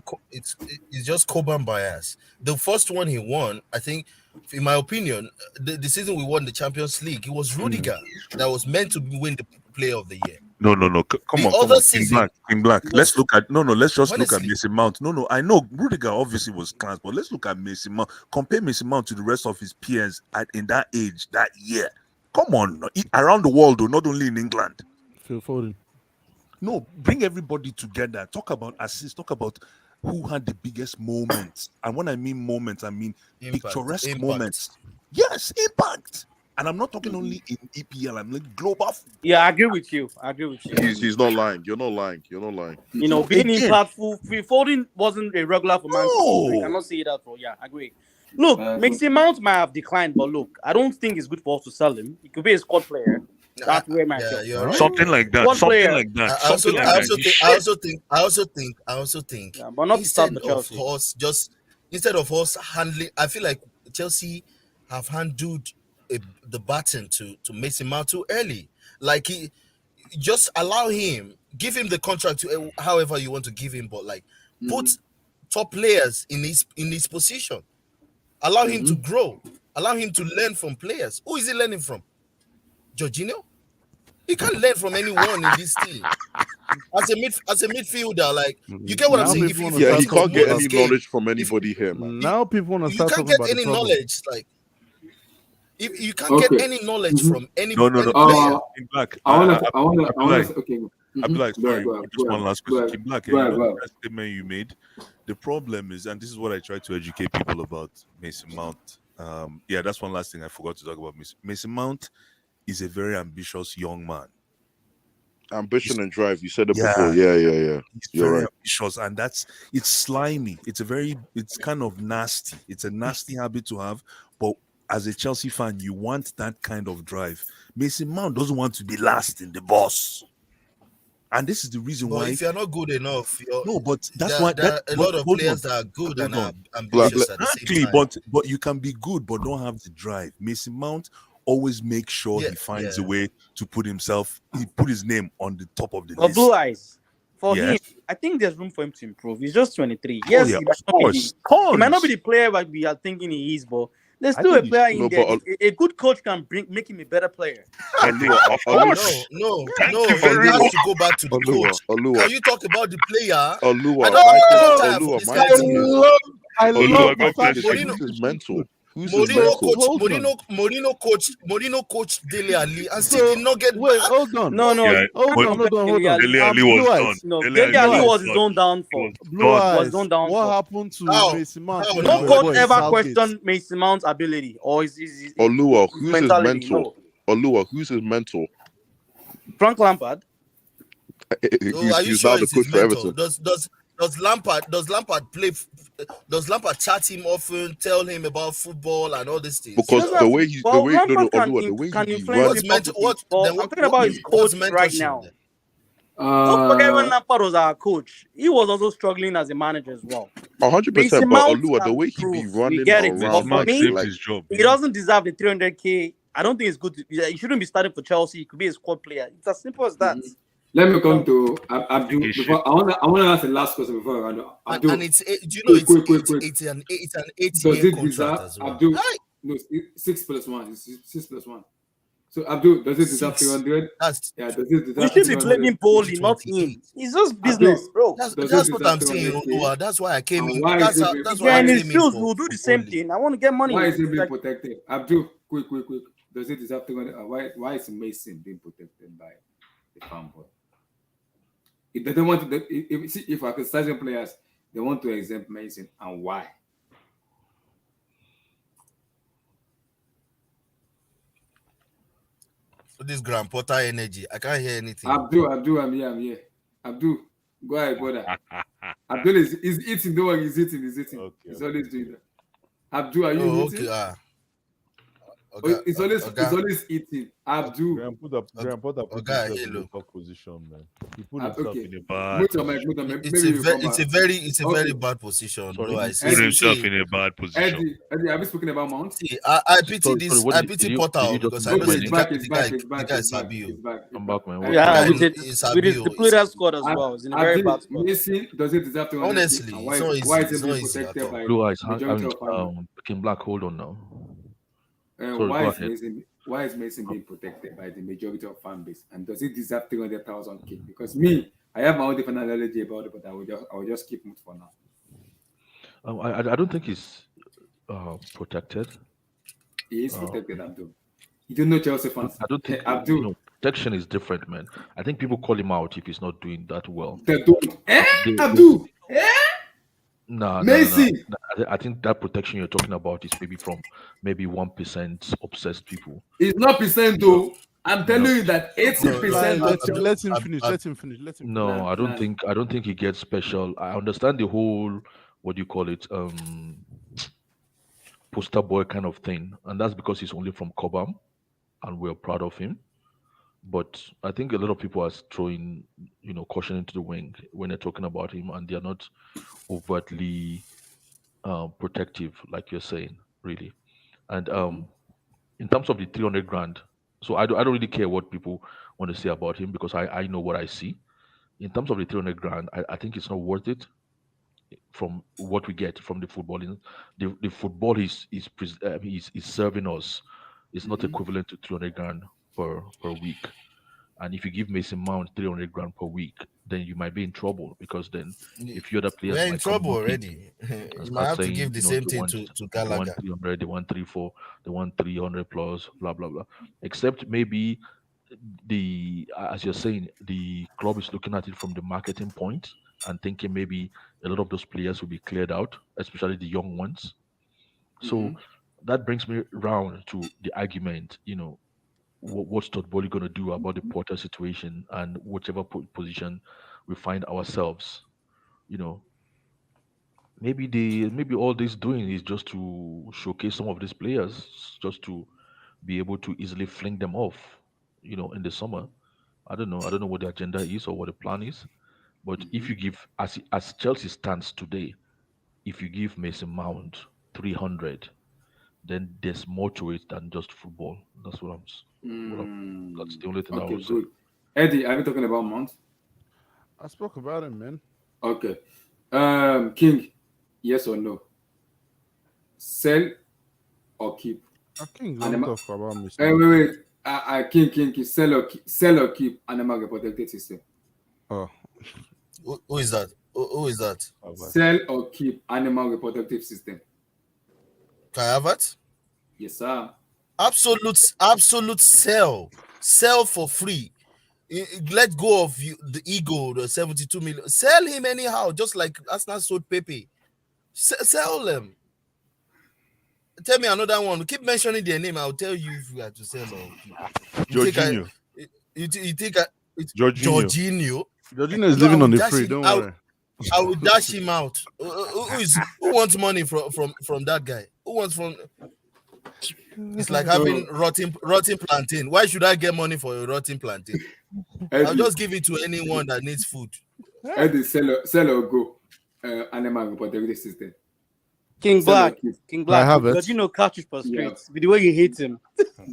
S12: just Coban bias. The first one he won, I think, in my opinion, the season we won the Champions League, it was Rudiger that was meant to win the player of the year.
S10: No. Come on. King Black. Let's look at let's just look at Mason Mount. No. I know Rudiger obviously was class, but let's look at Mason Mount. Compare Mason Mount to the rest of his peers in that age, that year. Come on, around the world, though, not only in England.
S5: Phil Foden.
S10: No, bring everybody together. Talk about assists. Talk about who had the biggest moments. And when I mean moments, I mean picturesque moments. Yes, impact. And I'm not talking only in EPL. I'm like global.
S14: Yeah, I agree with you.
S13: He's not lying. You're not lying.
S14: Being impactful, Foden wasn't a regular for Man City. I cannot say that for. Yeah, I agree. Look, Mason Mount might have declined, but look, I don't think it's good for us to sell him. He could be a squad player. That's where my
S10: something like that.
S12: I also think.
S14: Yeah, but not
S12: instead of us handling, I feel like Chelsea have handled the baton to Mason Mount too early. Like he just allow him, give him the contract to however you want to give him, but like put top players in his position. Allow him to grow. Allow him to learn from players. Who is he learning from? Jorginho? He can't learn from anyone in this team. As a midfielder, like you get what I'm saying.
S13: He can't get any knowledge from anybody here, man.
S5: Now people want to start talking about
S12: any
S5: the problem.
S12: knowledge. Like if you can't get any knowledge from any player.
S10: I'd be like, sorry, just one last question. Black, the statement you made. The problem is, and this is what I try to educate people about Mason Mount. That's one last thing I forgot to talk about. Mason Mount is a very ambitious young man.
S13: Ambition and drive. You said it before. Yeah.
S10: He's very ambitious, and it's slimy. It's kind of nasty. It's a nasty habit to have, but as a Chelsea fan, you want that kind of drive. Mason Mount doesn't want to be last in the boss. And this is the reason why.
S12: If you're not good enough,
S10: that's why
S12: there are a lot of players that are good and are ambitious at the same time.
S10: But you can be good, but don't have the drive. Mason Mount always makes sure he finds a way to put his name on the top of the list.
S14: Blue Eyes. For him, I think there's room for him to improve. He's just 23. Yes, he might not be the player that we are thinking he is, but there's still a player in there. A good coach can make him a better player.
S12: No. You have to go back to the coach. Can you talk about the player?
S13: I love this is mental. Who's his
S12: Mourinho
S13: mentor?
S12: Mourinho coached Dele Alli and
S5: So,
S12: still did not get
S5: wait,
S12: back.
S5: hold on.
S14: No,
S5: Hold on.
S11: Dele Alli was done.
S14: No,
S11: Dele
S14: Dele Alli
S11: Alli
S14: was his
S11: done.
S14: own downfall.
S5: Blue
S11: done.
S14: Was
S5: Eyes.
S14: his own
S5: What
S14: downfall.
S5: happened to
S12: How?
S5: Mason Mount?
S12: How
S5: when
S12: now?
S5: he
S14: No
S5: was
S14: coach
S5: boy
S14: ever
S5: Southgate?
S14: questioned Mason Mount's ability or his
S13: Olua, who's his
S14: mentality.
S13: mentor?
S14: No.
S13: Olua, who's his mentor?
S14: Frank Lampard.
S12: So are you
S13: He's
S12: sure
S13: now the
S12: it's his
S13: coach for
S12: mentor?
S13: Everton.
S12: Does Lampard play? Does Lampard chat him often? Tell him about football and all these things?
S13: Because the way he, the way
S14: Lampard
S13: Olua, the way
S14: can
S13: he
S14: influence
S13: runs.
S14: him publicly. But I'm talking about his
S12: what's
S14: coach right
S12: mentorship
S14: now.
S12: then?
S14: Don't forget when Lampard was our coach, he was also struggling as a manager as well.
S13: 100%,
S14: Mason
S13: but
S14: Mount
S13: Olua, the
S14: can
S13: way he be
S14: improve. We
S13: running
S14: get it.
S13: around,
S14: But for
S11: Mount
S14: me,
S11: saved his job.
S14: he doesn't deserve the 300k. I don't think it's good. He shouldn't be starting for Chelsea. He could be a squad player. It's as simple as that.
S1: Let me come to Abdul. Before I want to ask the last question before I round up. Abdul,
S12: And it's do you know
S1: quick.
S12: it's an
S1: Does
S12: 8-year
S1: it
S12: contract
S1: deserve
S12: as well.
S1: Abdul? No, 6+1. It's 6+1. So Abdul, does it deserve 300?
S12: Does
S1: it deserve?
S14: We should be blaming Bowley, not him. It's just business, bro.
S12: That's what I'm saying, Olua. That's why I came in. That's why
S14: Yeah,
S12: I
S14: and
S12: came
S14: his
S12: in
S14: fields
S12: for-
S14: will do the
S12: for
S14: same
S12: Bowley.
S14: thing. I want to get money.
S1: Why is he being protected? Abdul, quick. Does it deserve 300? Why is Mason being protected by the fanboy? It doesn't want to. If I criticizing players, they want to exempt Mason, and why?
S12: This Graham Potter energy. I can't hear anything.
S1: Abdul, I'm here. Abdul, go ahead, brother. Abdul is eating. Don't worry, he's eating.
S11: Okay,
S1: He's always doing that. Abdul, are you eating?
S12: Okay.
S1: It's always eating. Abdul.
S3: Graham Potter put himself in a tough position, man. He put himself in a bad position.
S12: It's a very bad position.
S11: Sorry,
S12: Though,
S11: he put himself in a bad position.
S1: Eddie, have you spoken about Mount?
S12: See, I pity Potter because I know
S1: it's back.
S12: the guy is Sabio.
S3: I'm back, man.
S14: Yeah, with his depleted squad as well. It's in a very bad squad.
S1: Mason, does it deserve to?
S12: Honestly,
S1: why is it being protected by
S3: Blue Eyes,
S1: majority of fans?
S3: King Black, hold on now.
S1: Why is Mason being protected by the majority of fan base? And does it deserve 300,000 kick? Because me, I have my own different analogy about it, but I will just keep it for now.
S3: I don't think he's protected.
S1: He is protected, Abdul. You don't know Chelsea fans.
S3: I don't think
S1: Abdul.
S3: Protection is different, man. I think people call him out if he's not doing that well.
S1: They don't. Abdul.
S3: No. I think that protection you're talking about is maybe from 1% obsessed people.
S1: It's not percent though. I'm telling you that 80%.
S5: Let him finish.
S3: No, I don't think he gets special. I understand the whole, what do you call it, poster boy kind of thing, and that's because he's only from Cobham, and we're proud of him. But I think a lot of people are throwing, caution into the wind when they're talking about him, and they're not overtly protective, like you're saying, really. And in terms of the 300 grand, so I don't really care what people want to say about him because I know what I see. In terms of the 300 grand, I think it's not worth it from what we get from the footballing. The football is serving us. It's not equivalent to 300 grand per week. And if you give Mason Mount 300 grand per week, then you might be in trouble because then if you're the players,
S12: we're in trouble already. You might have to give the same thing to Gallagher.
S3: They want 300, they want 300, they want 300 plus, blah blah blah. Except maybe as you're saying, the club is looking at it from the marketing point and thinking maybe a lot of those players will be cleared out, especially the young ones. So that brings me round to the argument, what's Todd Bowley going to do about the Porter situation and whichever position we find ourselves? Maybe all this doing is just to showcase some of these players, just to be able to easily fling them off, in the summer. I don't know what the agenda is or what the plan is, but if you give, as Chelsea stands today, if you give Mason Mount 300, then there's more to it than just football. That's what that's the only thing I would say.
S1: Eddie, are you talking about Mount?
S5: I spoke about him, man.
S1: Okay. King, yes or no? Sell or keep?
S5: King, don't talk about Mr.
S1: Wait. King, sell or keep animal protected system.
S12: Oh. Who is that? Who is that?
S1: Sell or keep animal reproductive system.
S12: Kai Havertz?
S1: Yes, sir.
S12: Absolute sell for free. Let go of the ego, the 72 million. Sell him anyhow, just like Arsenal sold Pepe. Sell them. Tell me another one. Keep mentioning their name. I'll tell you if we are to sell or keep.
S3: Jorginho.
S12: You think
S3: Jorginho.
S5: Jorginho is living on the free. Don't worry.
S12: I will dash him out. Who wants money from that guy? Who wants from? It's like having rotten plantain. Why should I get money for a rotten plantain? I'll just give it to anyone that needs food.
S1: Eddie, sell or go. Animal reproductive system.
S14: King Black.
S5: I have it.
S14: Jorginho catches for streets. With the way you hate him.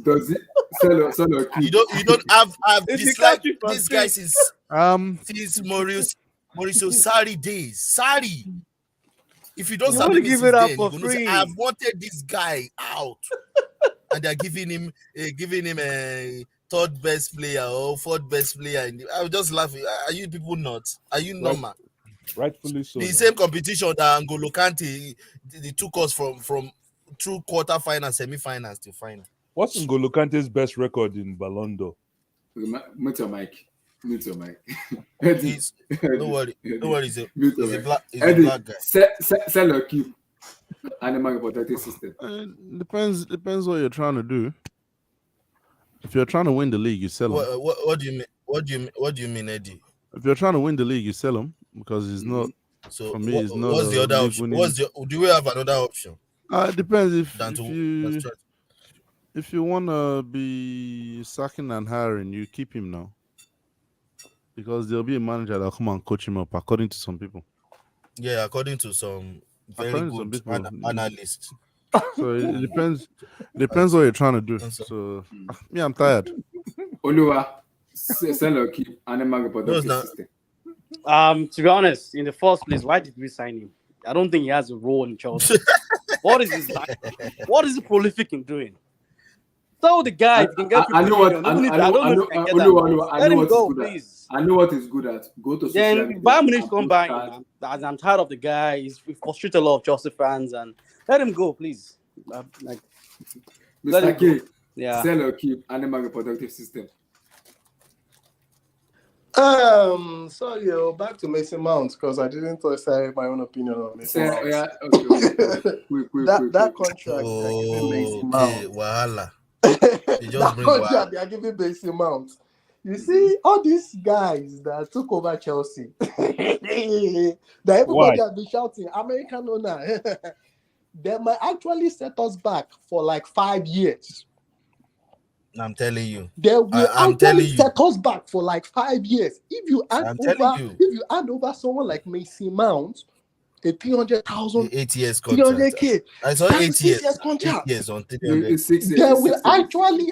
S1: Does it sell or keep?
S12: You don't have disliked this guy since Mauricio Sarri days. Sarri. If you don't
S14: want to give it up for free,
S12: I've wanted this guy out, and they're giving him a third best player or fourth best player. I was just laughing. Are you people nuts? Are you normal?
S11: Rightfully so.
S12: The same competition that N'Golo Kante they took us from through quarterfinals, semi-finals to final.
S11: What's N'Golo Kante's best record in Ballon d'Or?
S1: Mute your mic.
S12: Don't worry. He's a black guy.
S1: Sell or keep. Animal reproductive system.
S5: Depends what you're trying to do. If you're trying to win the league, you sell him.
S12: What do you mean? What do you mean, Eddie?
S5: If you're trying to win the league, you sell him because it's not.
S12: So
S5: for me, it's not.
S12: What's the other option? Do we have another option?
S5: It depends if you want to be sacking and hiring, you keep him now. Because there'll be a manager that'll come and coach him up, according to some people.
S12: Yeah, according to some very good analysts.
S5: So it depends what you're trying to do. So me, I'm tired.
S1: Oluwa, sell or keep. Animal reproductive system.
S14: To be honest, in the first place, why did we sign him? I don't think he has a role in Chelsea. What is his life? What is he prolific in doing? So the guy can get.
S1: I know what. Let
S14: him go, please.
S1: I know what he's good at. Go to.
S14: Then Bayern Munich come by. I'm tired of the guy. He's frustrated a lot of Chelsea fans, and let him go, please.
S1: Mr. K.
S14: Yeah.
S1: Sell or keep. Animal reproductive system.
S2: Sorry, back to Mason Mount because I didn't say my own opinion on Mason Mount.
S1: Yeah, okay.
S2: That contract they're giving Mason Mount.
S12: Wahala.
S2: That contract they are giving Mason Mount. You see, all these guys that took over Chelsea, that everybody has been shouting, American owner, they might actually set us back for like 5 years.
S12: I'm telling you.
S2: They will actually set us back for like 5 years. If you hand over someone like Mason Mount, a 300,000
S12: 8 years contract.
S2: 300K.
S12: I saw 8 years
S2: contract.
S12: 8 years on 300.
S2: They will actually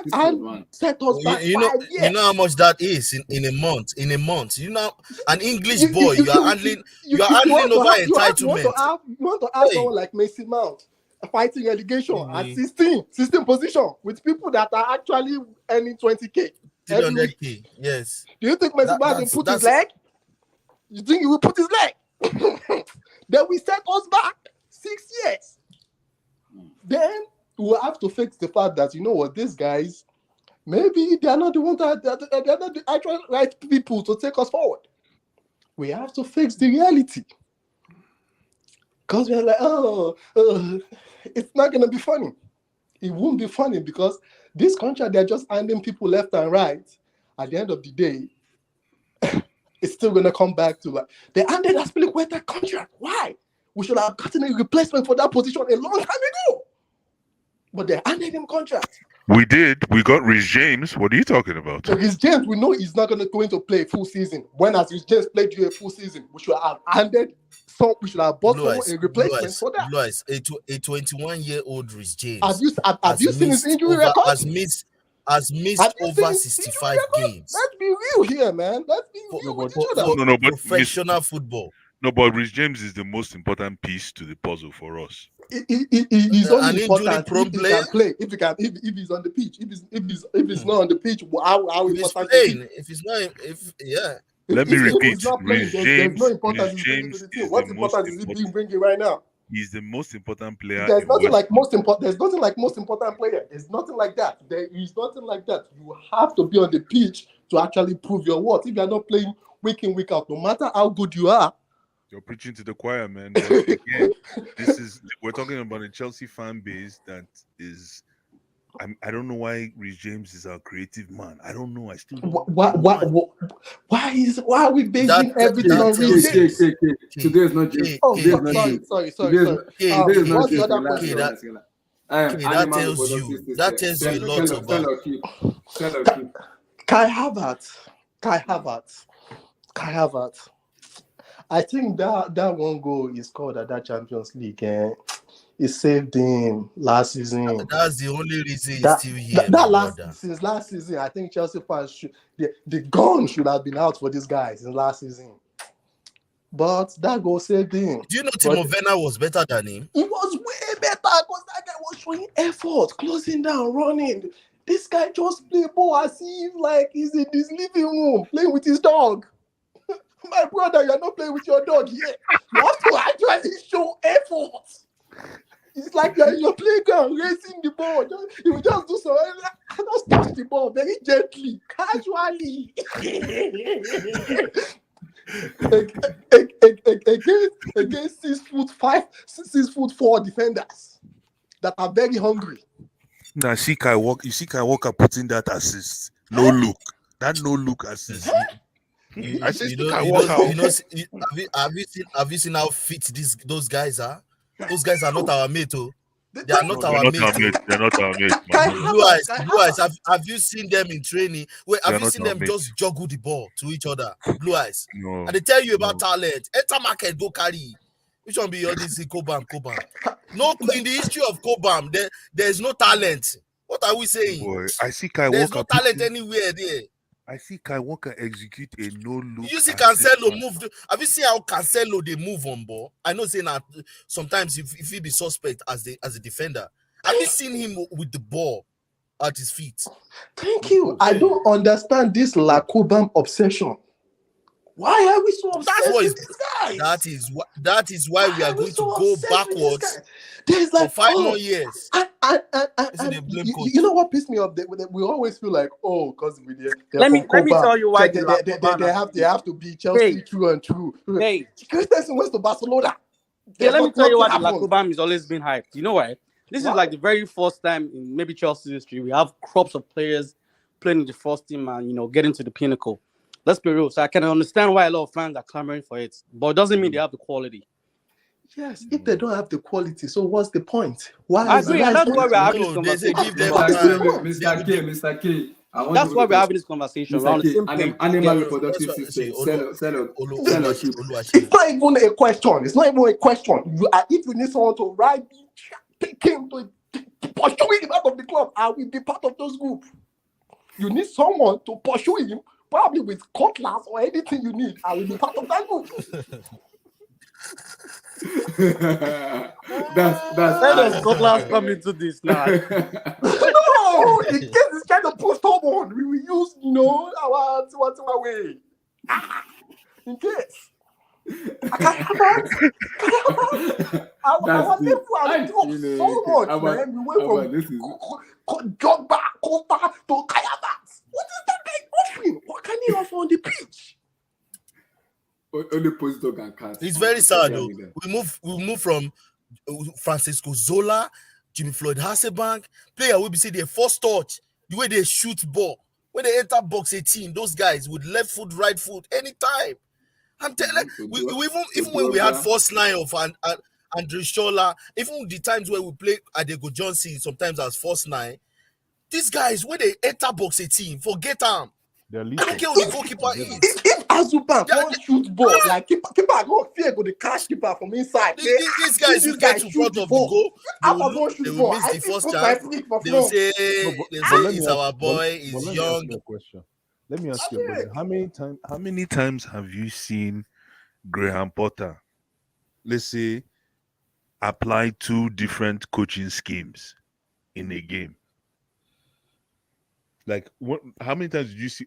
S2: set us back 5 years.
S12: You know how much that is in a month. In a month, you know, an English boy, you are handling over entitlement.
S2: You want to have someone like Mason Mount fighting relegation at 16 position with people that are actually earning 20K.
S12: 300K, yes.
S2: Do you think Mason Mount will put his leg? You think he will put his leg? Then we set us back 6 years. Then we'll have to fix the fact that, you know what, these guys, maybe they are not the ones they're not the actual right people to take us forward. We have to fix the reality. Because we're like, it's not going to be funny. It won't be funny because this contract, they're just handing people left and right. At the end of the day, it's still going to come back to like, they handed us Aspilicueta contract. Why? We should have gotten a replacement for that position a long time ago. But they handed him contract.
S11: We did. We got Reece James. What are you talking about?
S2: So Reece James, we know he's not going to play a full season. When has Reece James played you a full season? We should have we should have bought a replacement for that.
S12: A 21-year-old Reece James.
S2: Have you seen his injury record?
S12: Has missed over 65 games.
S2: Let's be real here, man. Let's be real with each other.
S12: But professional football.
S11: No, but Reece James is the most important piece to the puzzle for us.
S2: He's only important if he's on the pitch. If he's not on the pitch, how important is he?
S12: If he's not,
S11: Let me repeat.
S2: There's no importance is he bringing right now?
S11: He's the most important player.
S2: There's
S11: in
S2: nothing
S11: West
S2: like most important. There's nothing like most important player. There's nothing like that. There is nothing like that. You have to be on the pitch to actually prove your worth. If you're not playing week in, week out, no matter how good you are.
S11: You're preaching to the choir, man. But again, we're talking about a Chelsea fan base that is. I don't know why Rhys James is our creative man. I don't know. I still don't know.
S2: Why are we basing everything on Rhys James?
S1: Today is not James.
S2: Oh,
S1: Today is not
S2: sorry.
S1: James.
S2: Sorry.
S1: Today is not
S2: What's the
S1: James.
S2: other question?
S12: That tells you a lot about.
S2: Kai Havertz. I think that one goal he scored at that Champions League, it saved him last season.
S12: That's the only reason he's still here.
S2: Since last season, I think Chelsea fans the gun should have been out for this guy since last season. But that goal saved him.
S12: Do you know Timo Werner was better than him?
S2: He was way better because that guy was showing effort, closing down, running. This guy just play ball as if like he's in his living room playing with his dog. My brother, you're not playing with your dog here. You have to actually show effort. It's like you're in your playground racing the ball. You will just do so. Just touch the ball very gently, casually. Against 6'5", 6'4" defenders that are very hungry.
S11: Now, you see Kai Walker putting that assist. No look. That no look assist.
S12: Have you seen how fit those guys are? Those guys are not our mate, oh. They are not our mate.
S11: They're not our mate,
S12: man. Blue eyes. Have you seen them in training? Wait, have you seen them just juggle the ball to each other? Blue eyes.
S11: No.
S12: And they tell you about talent. Enter market, go carry. Which one be all this Cobham? No, in the history of Cobham, there's no talent. What are we saying?
S11: Boy, I see Kai
S12: There's
S11: Walker.
S12: no talent anywhere there.
S11: I see Kai Walker execute a no-look.
S12: You see Cancelo move. Have you seen how Cancelo they move on ball? I know saying that sometimes if he be suspect as a defender. Have you seen him with the ball at his feet?
S2: Thank you. I don't understand this Cobham obsession. Why are we so obsessed with this guy?
S12: That is why we are going to go backwards for 5 more years.
S2: You know what pissed me off? We always feel like, because
S14: let me tell you why
S2: they have to be Chelsea true and true.
S14: Hey,
S2: Christensen went to Barcelona.
S14: Let me tell you why the Cobham is always been hyped. You know why? This is like the very first time in maybe Chelsea's history we have crops of players playing in the first team and getting to the pinnacle. Let's be real. So I can understand why a lot of fans are clamoring for it, but it doesn't mean they have the quality.
S2: Yes, if they don't have the quality, so what's the point? Why?
S14: I agree, and that's why we're having this conversation.
S1: Mr. K.
S14: That's why we're having this conversation.
S1: Animal reproductive system.
S2: It's not even a question. If you need someone to ride, take him to pursue him out of the club, I will be part of those groups. You need someone to pursue him, probably with cutlass or anything you need. I will be part of that group.
S14: Let us cutlass come into this now.
S2: No, in case it's kind of push stubborn, we will use our way. In case. I was able to so much, man. We went from Jogba, Costa to Kayavats. What is that guy offering? What can he offer on the pitch?
S1: Only positive can cast.
S12: It's very sad though. We move from Francisco Zola, Jimmy Floyd Hasselbank, player will be say their first touch, the way they shoot ball, when they enter box 18, those guys with left foot, right foot, anytime. I'm telling you, even when we had first line of Andre Shola, even the times where we play Adego Johnson sometimes as first line, these guys when they enter box 18, forget them. I don't care who the goalkeeper is.
S2: If Azubank won't shoot ball, like keeper go fear go the cash keeper from inside.
S12: These guys will get in front of the goal. They will miss the first chance. They will say, it's our boy, he's young.
S11: Let me ask you, brother, how many times have you seen Graham Potter, let's say, apply 2 different coaching schemes in a game? Like, how many times did you see,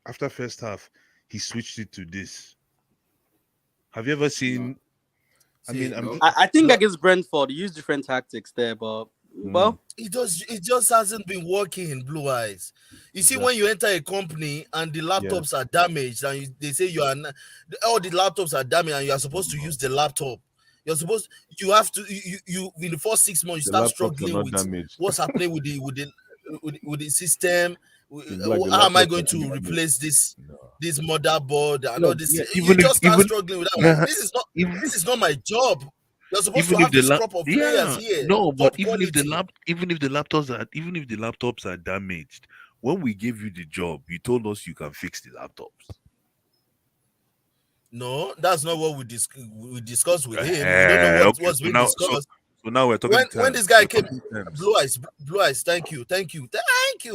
S11: after first half, he switched it to this? Have you ever seen
S14: I think against Brentford, he used different tactics there, but well,
S12: it just hasn't been working. Blue Eyes. You see, when you enter a company and the laptops are damaged, and they say all the laptops are damaged, and you are supposed to use the laptop. You have to you in the first 6 months you start struggling with what's happening with the system. How am I going to replace this motherboard and all this? You just start struggling with that. This is not my job. You're supposed to have this crop of players here.
S11: No, but even if the laptops are damaged, when we gave you the job, you told us you can fix the laptops.
S12: No, that's not what we discussed with him. We don't know what's being discussed.
S11: So now we're talking.
S12: When this guy came, Blue Eyes. Thank you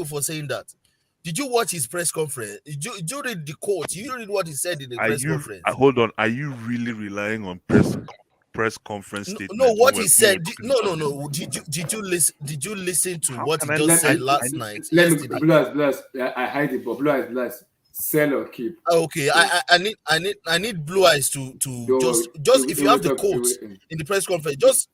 S12: for saying that. Did you watch his press conference? Did you read the quote? Did you read what he said in the press conference?
S11: Hold on. Are you really relying on press conference statement?
S12: No, what he said. No. Did you listen to what he just said last night? Yesterday.
S1: Blue Eyes. I hide it, but Blue Eyes. Sell or keep.
S12: Okay, I need Blue Eyes to just if you have the quote in the press conference, just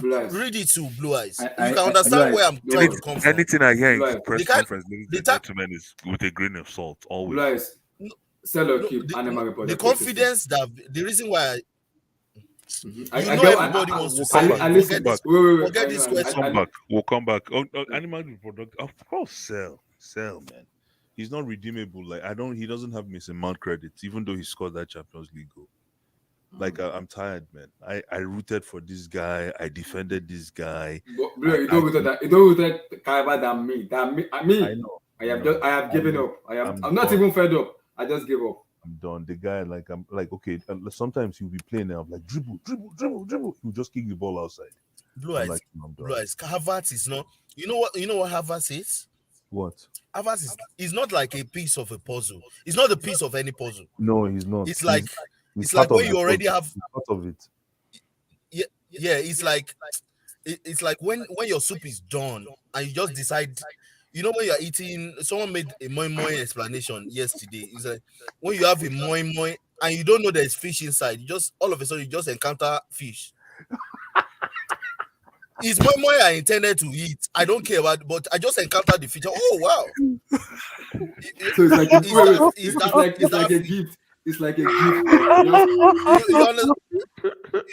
S12: read it to Blue Eyes. You can understand where I'm trying to come from.
S11: Anything I hear in press conference, ladies and gentlemen, is with a grain of salt. Always.
S1: Blue Eyes. Sell or keep.
S12: The confidence that the reason why. Everybody wants to sell.
S11: Forget this question. We'll come back. Animal reproduction, of course, sell, man. He's not redeemable. He doesn't have missing Mount credits, even though he scored that Champions League goal. I'm tired, man. I rooted for this guy. I defended this guy.
S1: But you don't root that Kaiba than me. I know. I have given up. I'm not even fed up. I just give up.
S11: I'm done. The guy, okay. Sometimes he'll be playing and I'm like, dribble. He'll just kick the ball outside.
S12: Blue Eyes. Havertz is not. You know what Havertz is?
S11: What?
S12: Havertz is not like a piece of a puzzle. It's not a piece of any puzzle.
S11: No, he's not.
S12: It's like when you already have
S11: part of it.
S12: Yeah. It's like when your soup is done and you just decide. When you're eating, someone made a moi moi explanation yesterday. It's like when you have a moi moi and you don't know there's fish inside, you just all of a sudden you just encounter fish. It's moi moi I intended to eat. I don't care but I just encountered the fish. Oh wow!
S1: So it's like a gift. It's like a gift.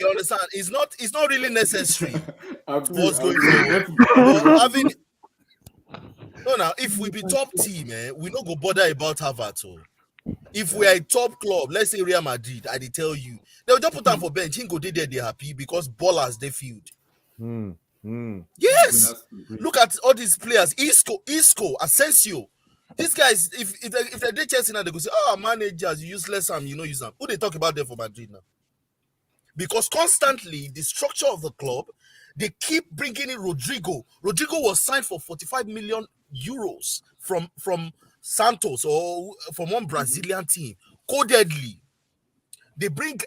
S12: You understand? It's not really necessary. What's going on? Now, if we be top team, we don't go bother about Havertz. If we are a top club, let's say Real Madrid, I did tell you, they'll just put them for bench. He go there, they're happy because ballers they field. Yes, look at all these players. Isco, Asensio. These guys, if they did Chelsea now, they go say, "Oh, managers, you useless them, use them." Who they talk about them for Madrid now? Because constantly the structure of the club, they keep bringing in Rodrigo. Rodrigo was signed for 45 million euros from Santos or from one Brazilian team. Codedly, they bring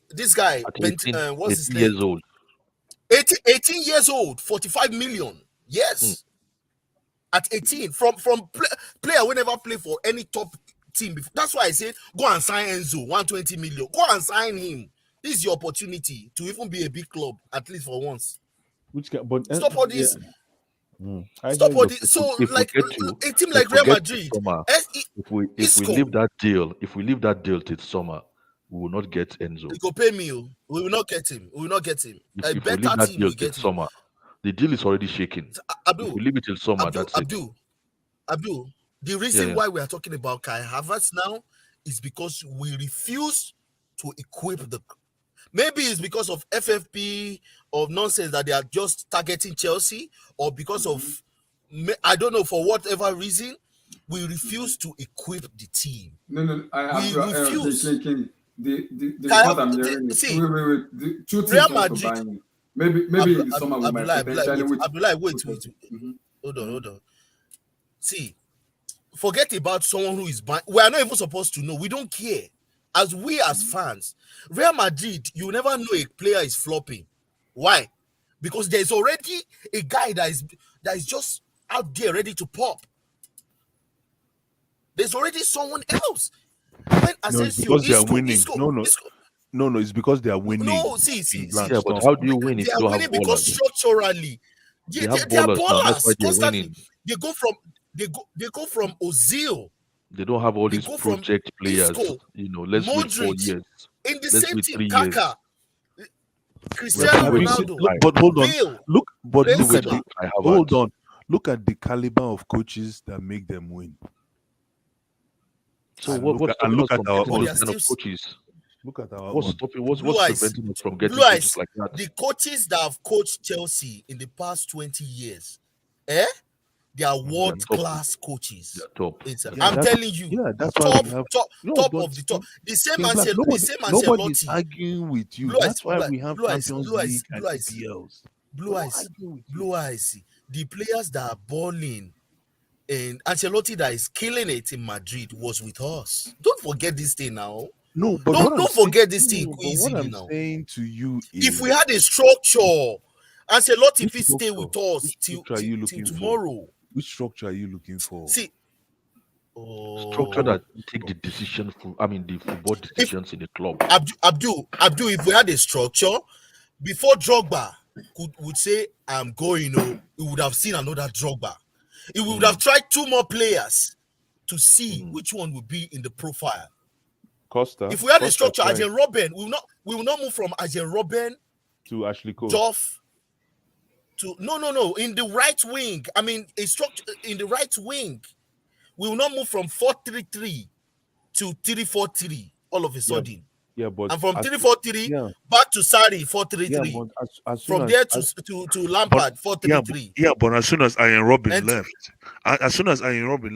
S12: this guy. What's his name?
S3: 18 years old.
S12: 18 years old, 45 million. Yes. At 18, from player who never play for any top team before. That's why I say go and sign Enzo, 120 million. Go and sign him. This is your opportunity to even be a big club, at least for once. Stop all this. Stop all this. So, like a team like Real Madrid,
S3: if we leave that deal till summer, we will not get Enzo.
S12: You go pay me. We will not get him. If we leave that deal till
S3: summer, the deal is already shaking. If we leave it till summer, that's it.
S12: Abdul, the reason why we are talking about Kai Havertz now is because we refuse to equip the. Maybe it's because of FFP or nonsense that they are just targeting Chelsea, or because of, I don't know, for whatever reason, we refuse to equip the team.
S1: No, we refuse. The two teams
S12: Real Madrid.
S1: Maybe in the summer we might potentially
S12: wait. Hold on. See, forget about someone who is buying. We are not even supposed to know. We don't care. As fans, Real Madrid, you never know a player is flopping. Why? Because there's already a guy that is just out there ready to pop. There's already someone else. When
S11: because they are winning. No, it's because they are winning.
S12: No, see.
S3: Yeah, but how do you win if
S12: They
S3: you
S12: are
S3: don't have
S12: winning because
S3: ballers?
S12: structurally,
S3: They have
S12: they are
S3: ballers now. That's why
S12: ballers
S3: they're
S12: constantly.
S3: winning.
S12: They go from Ozil.
S3: They don't have all
S12: They
S3: these
S12: go from
S3: project players.
S12: Isco,
S3: Let's wait 4
S12: Modric
S3: years.
S12: in the
S3: Let's
S12: same
S3: wait
S12: team.
S3: 3 years.
S12: Kaka,
S3: We are
S12: Cristiano
S3: still waiting
S12: Ronaldo,
S3: for Kai.
S11: But hold on.
S12: Bale,
S11: Look at
S12: Benzema.
S11: the
S3: Kai
S11: hold
S3: Havertz.
S11: on. Look at the caliber of coaches that make them win.
S3: So
S11: And
S3: what's
S11: look
S3: stopping us
S11: at
S3: from
S11: our
S3: getting
S12: But
S11: own.
S12: they
S3: those
S12: are
S3: kind of
S12: still
S3: coaches?
S11: Look at our
S3: What's
S11: own.
S3: stopping? What's
S12: Blue Eyes.
S3: preventing us from getting
S12: Blue
S3: coaches
S12: Eyes.
S3: like that?
S12: The coaches that have coached Chelsea in the past 20 years, they are
S3: They're
S12: world
S3: top.
S12: class coaches.
S3: They're top.
S12: It's,
S3: They're
S11: Yeah,
S12: I'm
S3: top.
S12: telling you,
S11: yeah, that's why
S12: top,
S11: we have
S12: top,
S11: no,
S12: top
S11: but
S12: of the top. The same
S11: King Black,
S12: nobody's
S11: nobody's
S12: Ancelotti.
S11: arguing with you.
S12: Blue Eyes,
S11: That's why we have
S12: Blue Eyes,
S11: Champions
S12: Blue Eyes,
S11: League and
S12: Blue Eyes,
S11: EPLs.
S12: Blue
S11: We're not
S12: Eyes,
S11: arguing with you.
S12: Blue Eyes. The players that are balling and Ancelotti that is killing it in Madrid was with us. Don't forget this thing now.
S11: No, but what I'm
S12: Don't
S11: saying,
S12: forget this thing
S11: no, but what
S12: easily
S11: I'm
S12: now.
S11: saying to you
S12: If
S11: is,
S12: we had a structure, Ancelotti
S11: which
S12: will stay
S11: structure?
S12: with us
S11: Which
S12: till
S11: structure are you
S12: till
S11: looking for?
S12: tomorrow.
S11: Which structure are you looking for?
S12: See,
S3: Structure that take the decision for, the football decisions in the club.
S12: Abdul, if we had a structure, before Drogba would say, I'm going, he would have seen another Drogba. He would have tried 2 more players to see which one would be in the profile.
S11: Costa.
S12: If we had a
S11: Costa
S12: structure,
S11: tried
S12: Arjen Robben, we will not move from Arjen Robben
S11: to Ashley Cole.
S12: Duff to no, in the right wing. I mean, a structure in the right wing. We will not move from 4-3-3 to 3-4-3 all of a sudden.
S11: Yeah, but
S12: and from 3-4-3 back to Sarri 4-3-3.
S11: Yeah, but as soon
S12: from
S11: as,
S12: there
S11: as,
S12: to Lampard 4-3-3.
S11: yeah, but as soon as Ian Robin
S12: And-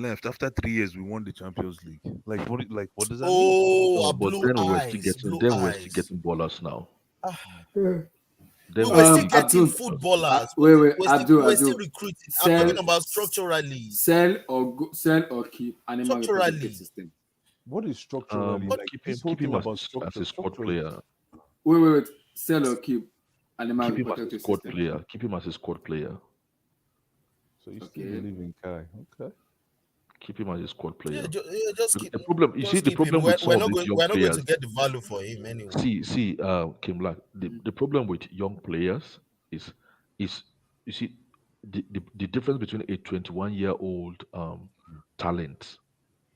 S11: left, after 3 years, we won the Champions League. What does that mean?
S12: Oh,
S3: But
S12: blue
S3: then we're still
S12: eyes,
S3: getting
S12: blue
S3: then we're still
S12: eyes.
S3: getting ballers now.
S12: We
S3: Then
S12: were
S3: we're
S12: still
S3: still
S12: getting
S3: getting
S12: footballers.
S1: Wait,
S12: we're still recruiting. I'm
S1: Sell-
S12: talking about structurally.
S1: Sell or keep animal
S12: Structurally.
S1: reproductive system.
S11: What is structurally?
S3: keep him as a squad player.
S1: Wait. Sell or keep animal
S3: Keep him as a
S1: reproductive
S3: squad
S1: system.
S3: player. Keep him as a squad player.
S11: So you still
S1: Okay.
S11: believe in Kai? Okay.
S3: Keep him as a squad player.
S12: Just keep.
S3: The problem, you
S12: just
S3: see, the
S12: keep him.
S3: problem with some
S12: We're
S3: of
S12: not
S3: these
S12: going.
S3: young
S12: We're not going
S3: players.
S12: to get the value for him anyway.
S3: See, Kim Black. The problem with young players is you see the difference between a 21-year-old talent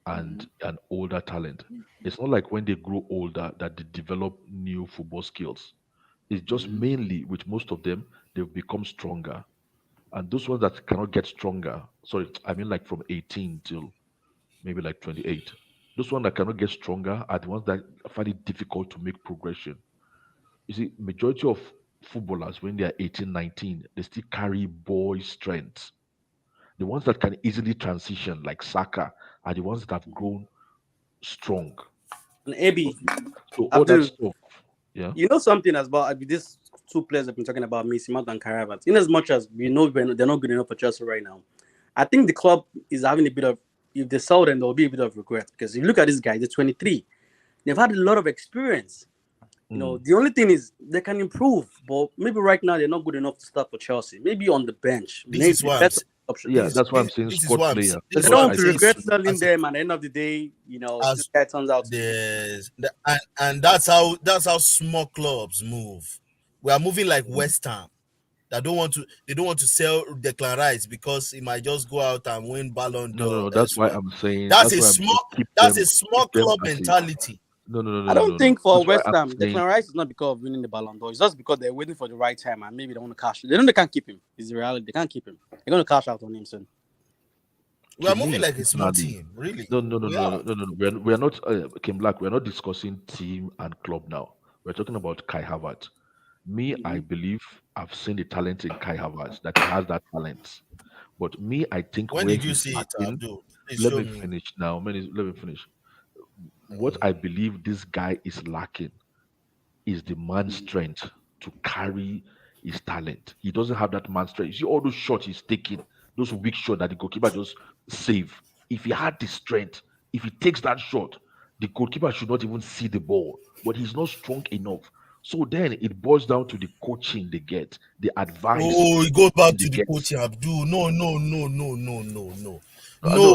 S3: and an older talent. It's not like when they grow older that they develop new football skills. It's just mainly with most of them they've become stronger, and those ones that cannot get stronger. Sorry, I mean like from 18 till maybe like 28. Those ones that cannot get stronger are the ones that find it difficult to make progression. You see, majority of footballers when they are 18, 19, they still carry boy strength. The ones that can easily transition, like Saka, are the ones that have grown strong.
S14: And AB,
S3: So all that
S14: Abdul,
S3: stuff, yeah.
S14: you know something as about these 2 players have been talking about, Mason Mount and Karavat. In as much as we know they're not good enough for Chelsea right now, I think the club is having a bit of, if they sell them, there'll be a bit of regret. Because if you look at this guy, they're 23. They've had a lot of experience. You know, the only thing is they can improve, but maybe right now they're not good enough to start for Chelsea. Maybe on the bench.
S12: This
S14: maybe
S12: is why I'm
S14: better
S12: saying-
S14: option.
S3: Yeah, that's why I'm saying
S12: this is
S3: squad
S12: why I'm
S3: player.
S12: saying-
S14: They
S12: this is
S14: don't
S12: why
S14: want
S12: I'm
S14: to
S12: saying
S14: regret
S12: as
S14: selling
S12: a-
S14: them, and at the end of the day, this guy turns out.
S12: Yes, and that's how small clubs move. We are moving like West Ham. They don't want to sell Declan Rice because he might just go out and win Ballon d'Or.
S3: No, that's why I'm saying
S12: That's a
S3: why I'm saying
S12: small
S3: keep
S12: that's
S3: them-
S12: a small
S3: keep them
S12: club
S3: as a-
S12: mentality.
S3: No.
S14: I don't think for
S3: That's why
S14: West
S3: I'm
S14: Ham,
S3: saying-
S14: Declan Rice is not because of winning the Ballon d'Or. It's just because they're waiting for the right time and maybe they want to cash. They know they can't keep him. It's the reality. They can't keep him. They're going to cash out on him soon.
S12: We are
S3: To
S12: moving
S3: me,
S12: like a small
S3: personally,
S12: team, really.
S3: No.
S12: We are.
S3: We are not Kim Black. We are not discussing team and club now. We're talking about Kai Havertz. Me, I believe I've seen the talent in Kai Havertz, that he has that talent. But me, I think
S12: When
S3: where
S12: did you
S3: he's
S12: see it,
S3: lacking-
S12: Abdul? Please
S3: let
S12: show
S3: me
S12: me.
S3: finish now. Let me finish. What I believe this guy is lacking is the man strength to carry his talent. He doesn't have that man strength. You see all those shots he's taking, those weak shots that the goalkeeper just save. If he had the strength, if he takes that shot, the goalkeeper should not even see the ball. But he's not strong enough So then it boils down to the coaching they get, the advice.
S12: Oh, it goes back
S3: they
S12: to the
S3: get.
S12: coaching, Abdul. No.
S3: No,
S12: No,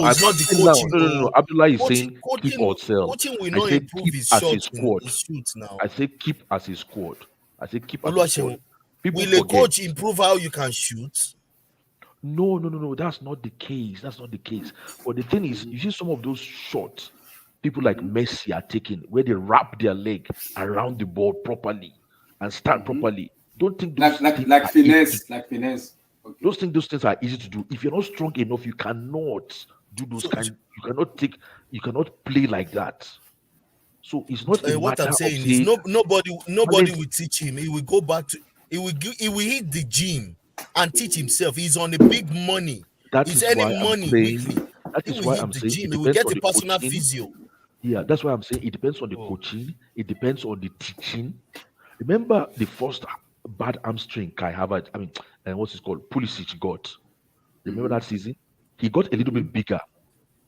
S12: it's not the
S3: now,
S12: coaching.
S3: no. Abdullah is
S12: Coaching,
S3: saying keep or sell.
S12: coaching will
S3: I
S12: not
S3: say
S12: improve
S3: keep
S12: his
S3: as
S12: shot
S3: his squad.
S12: his shoots now.
S3: I say keep as his squad. I say keep as his squad.
S12: Oluwaseun,
S3: People
S12: will a
S3: forget.
S12: coach improve how you can shoot?
S3: No. That's not the case. That's not the case. But the thing is, you see some of those shots people like Messi are taking where they wrap their leg around the ball properly and stand properly. Don't think those things
S1: like
S3: are
S1: finesse, like finesse. Okay.
S3: Those things are easy to do. If you're not strong enough, you cannot do those You cannot play like that. So it's not a
S12: What
S3: matter
S12: I'm
S3: of
S12: saying is nobody
S3: talent.
S12: will teach him. He will go back to he will hit the gym and teach himself. He's on a big money.
S3: That
S12: He's
S3: is why
S12: earning
S3: I'm
S12: money
S3: saying.
S12: weekly.
S3: That
S12: He
S3: is
S12: will
S3: why
S12: hit
S3: I'm
S12: the
S3: saying
S12: gym.
S3: it
S12: He will
S3: depends
S12: get
S3: on
S12: a
S3: the
S12: personal
S3: coaching.
S12: physio.
S3: Yeah, that's why I'm saying it depends on the coaching. It depends on the teaching. Remember the first bad hamstring Kai Havertz, and what's it called? Pulisic got. Remember that season? He got a little bit bigger.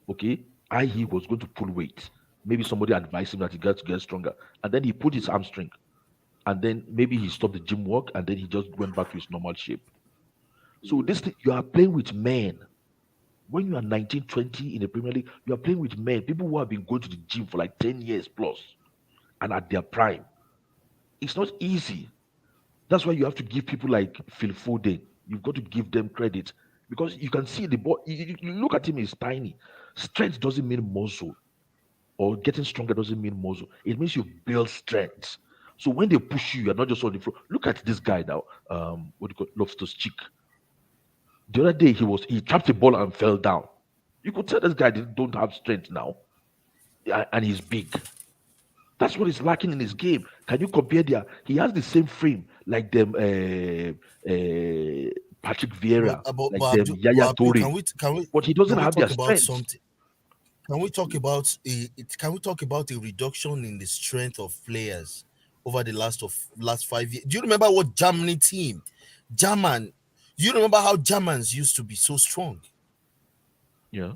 S3: Okay, he was going to pull weight. Maybe somebody advised him that he got to get stronger, and then he put his hamstring, and then maybe he stopped the gym work, and then he just went back to his normal shape. So this thing, you are playing with men. When you are 19, 20 in the Premier League, you are playing with men, people who have been going to the gym for like 10 years plus, and at their prime. It's not easy. That's why you have to give people like Phil Foden. You've got to give them credit because you can see the ball. You look at him; he's tiny. Strength doesn't mean muscle, or getting stronger doesn't mean muscle. It means you build strength. So when they push you, you're not just on the floor. Look at this guy now. What do you call Loftus Cheek? The other day he trapped the ball and fell down. You could tell this guy don't have strength now, and he's big. That's what is lacking in his game. Can you compare He has the same frame like them, Patrick Vieira, like them, Yaya Toure. But he doesn't have their
S12: talk about
S3: strength.
S12: something? Can we talk about a reduction in the strength of players over the last 5 years? Do you remember what German? You remember how Germans used to be so strong?
S3: Yeah.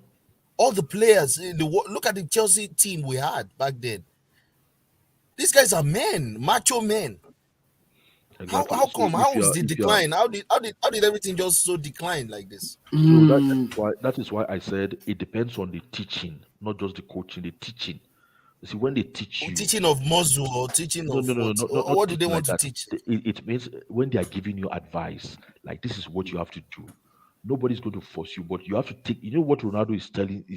S12: All the players in the look at the Chelsea team we had back then. These guys are men, macho men.
S3: Exactly.
S12: How come? How is the decline? How did everything just so decline like this?
S3: So that is why I said it depends on the teaching, not just the coaching. The teaching. You see, when they teach you,
S12: teaching of muscle or teaching of what? What do they want to teach?
S3: It means when they are giving you advice, like this is what you have to do. Nobody's going to force you, but you have to take. You know what Ronaldo is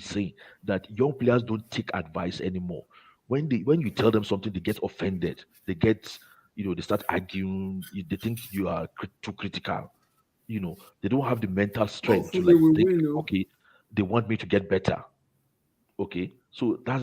S3: saying that young players don't take advice anymore. When you tell them something, they get offended. They get, they start arguing. They think you are too critical. They don't have the mental strength to think, okay, they want me to get better. Okay, so that's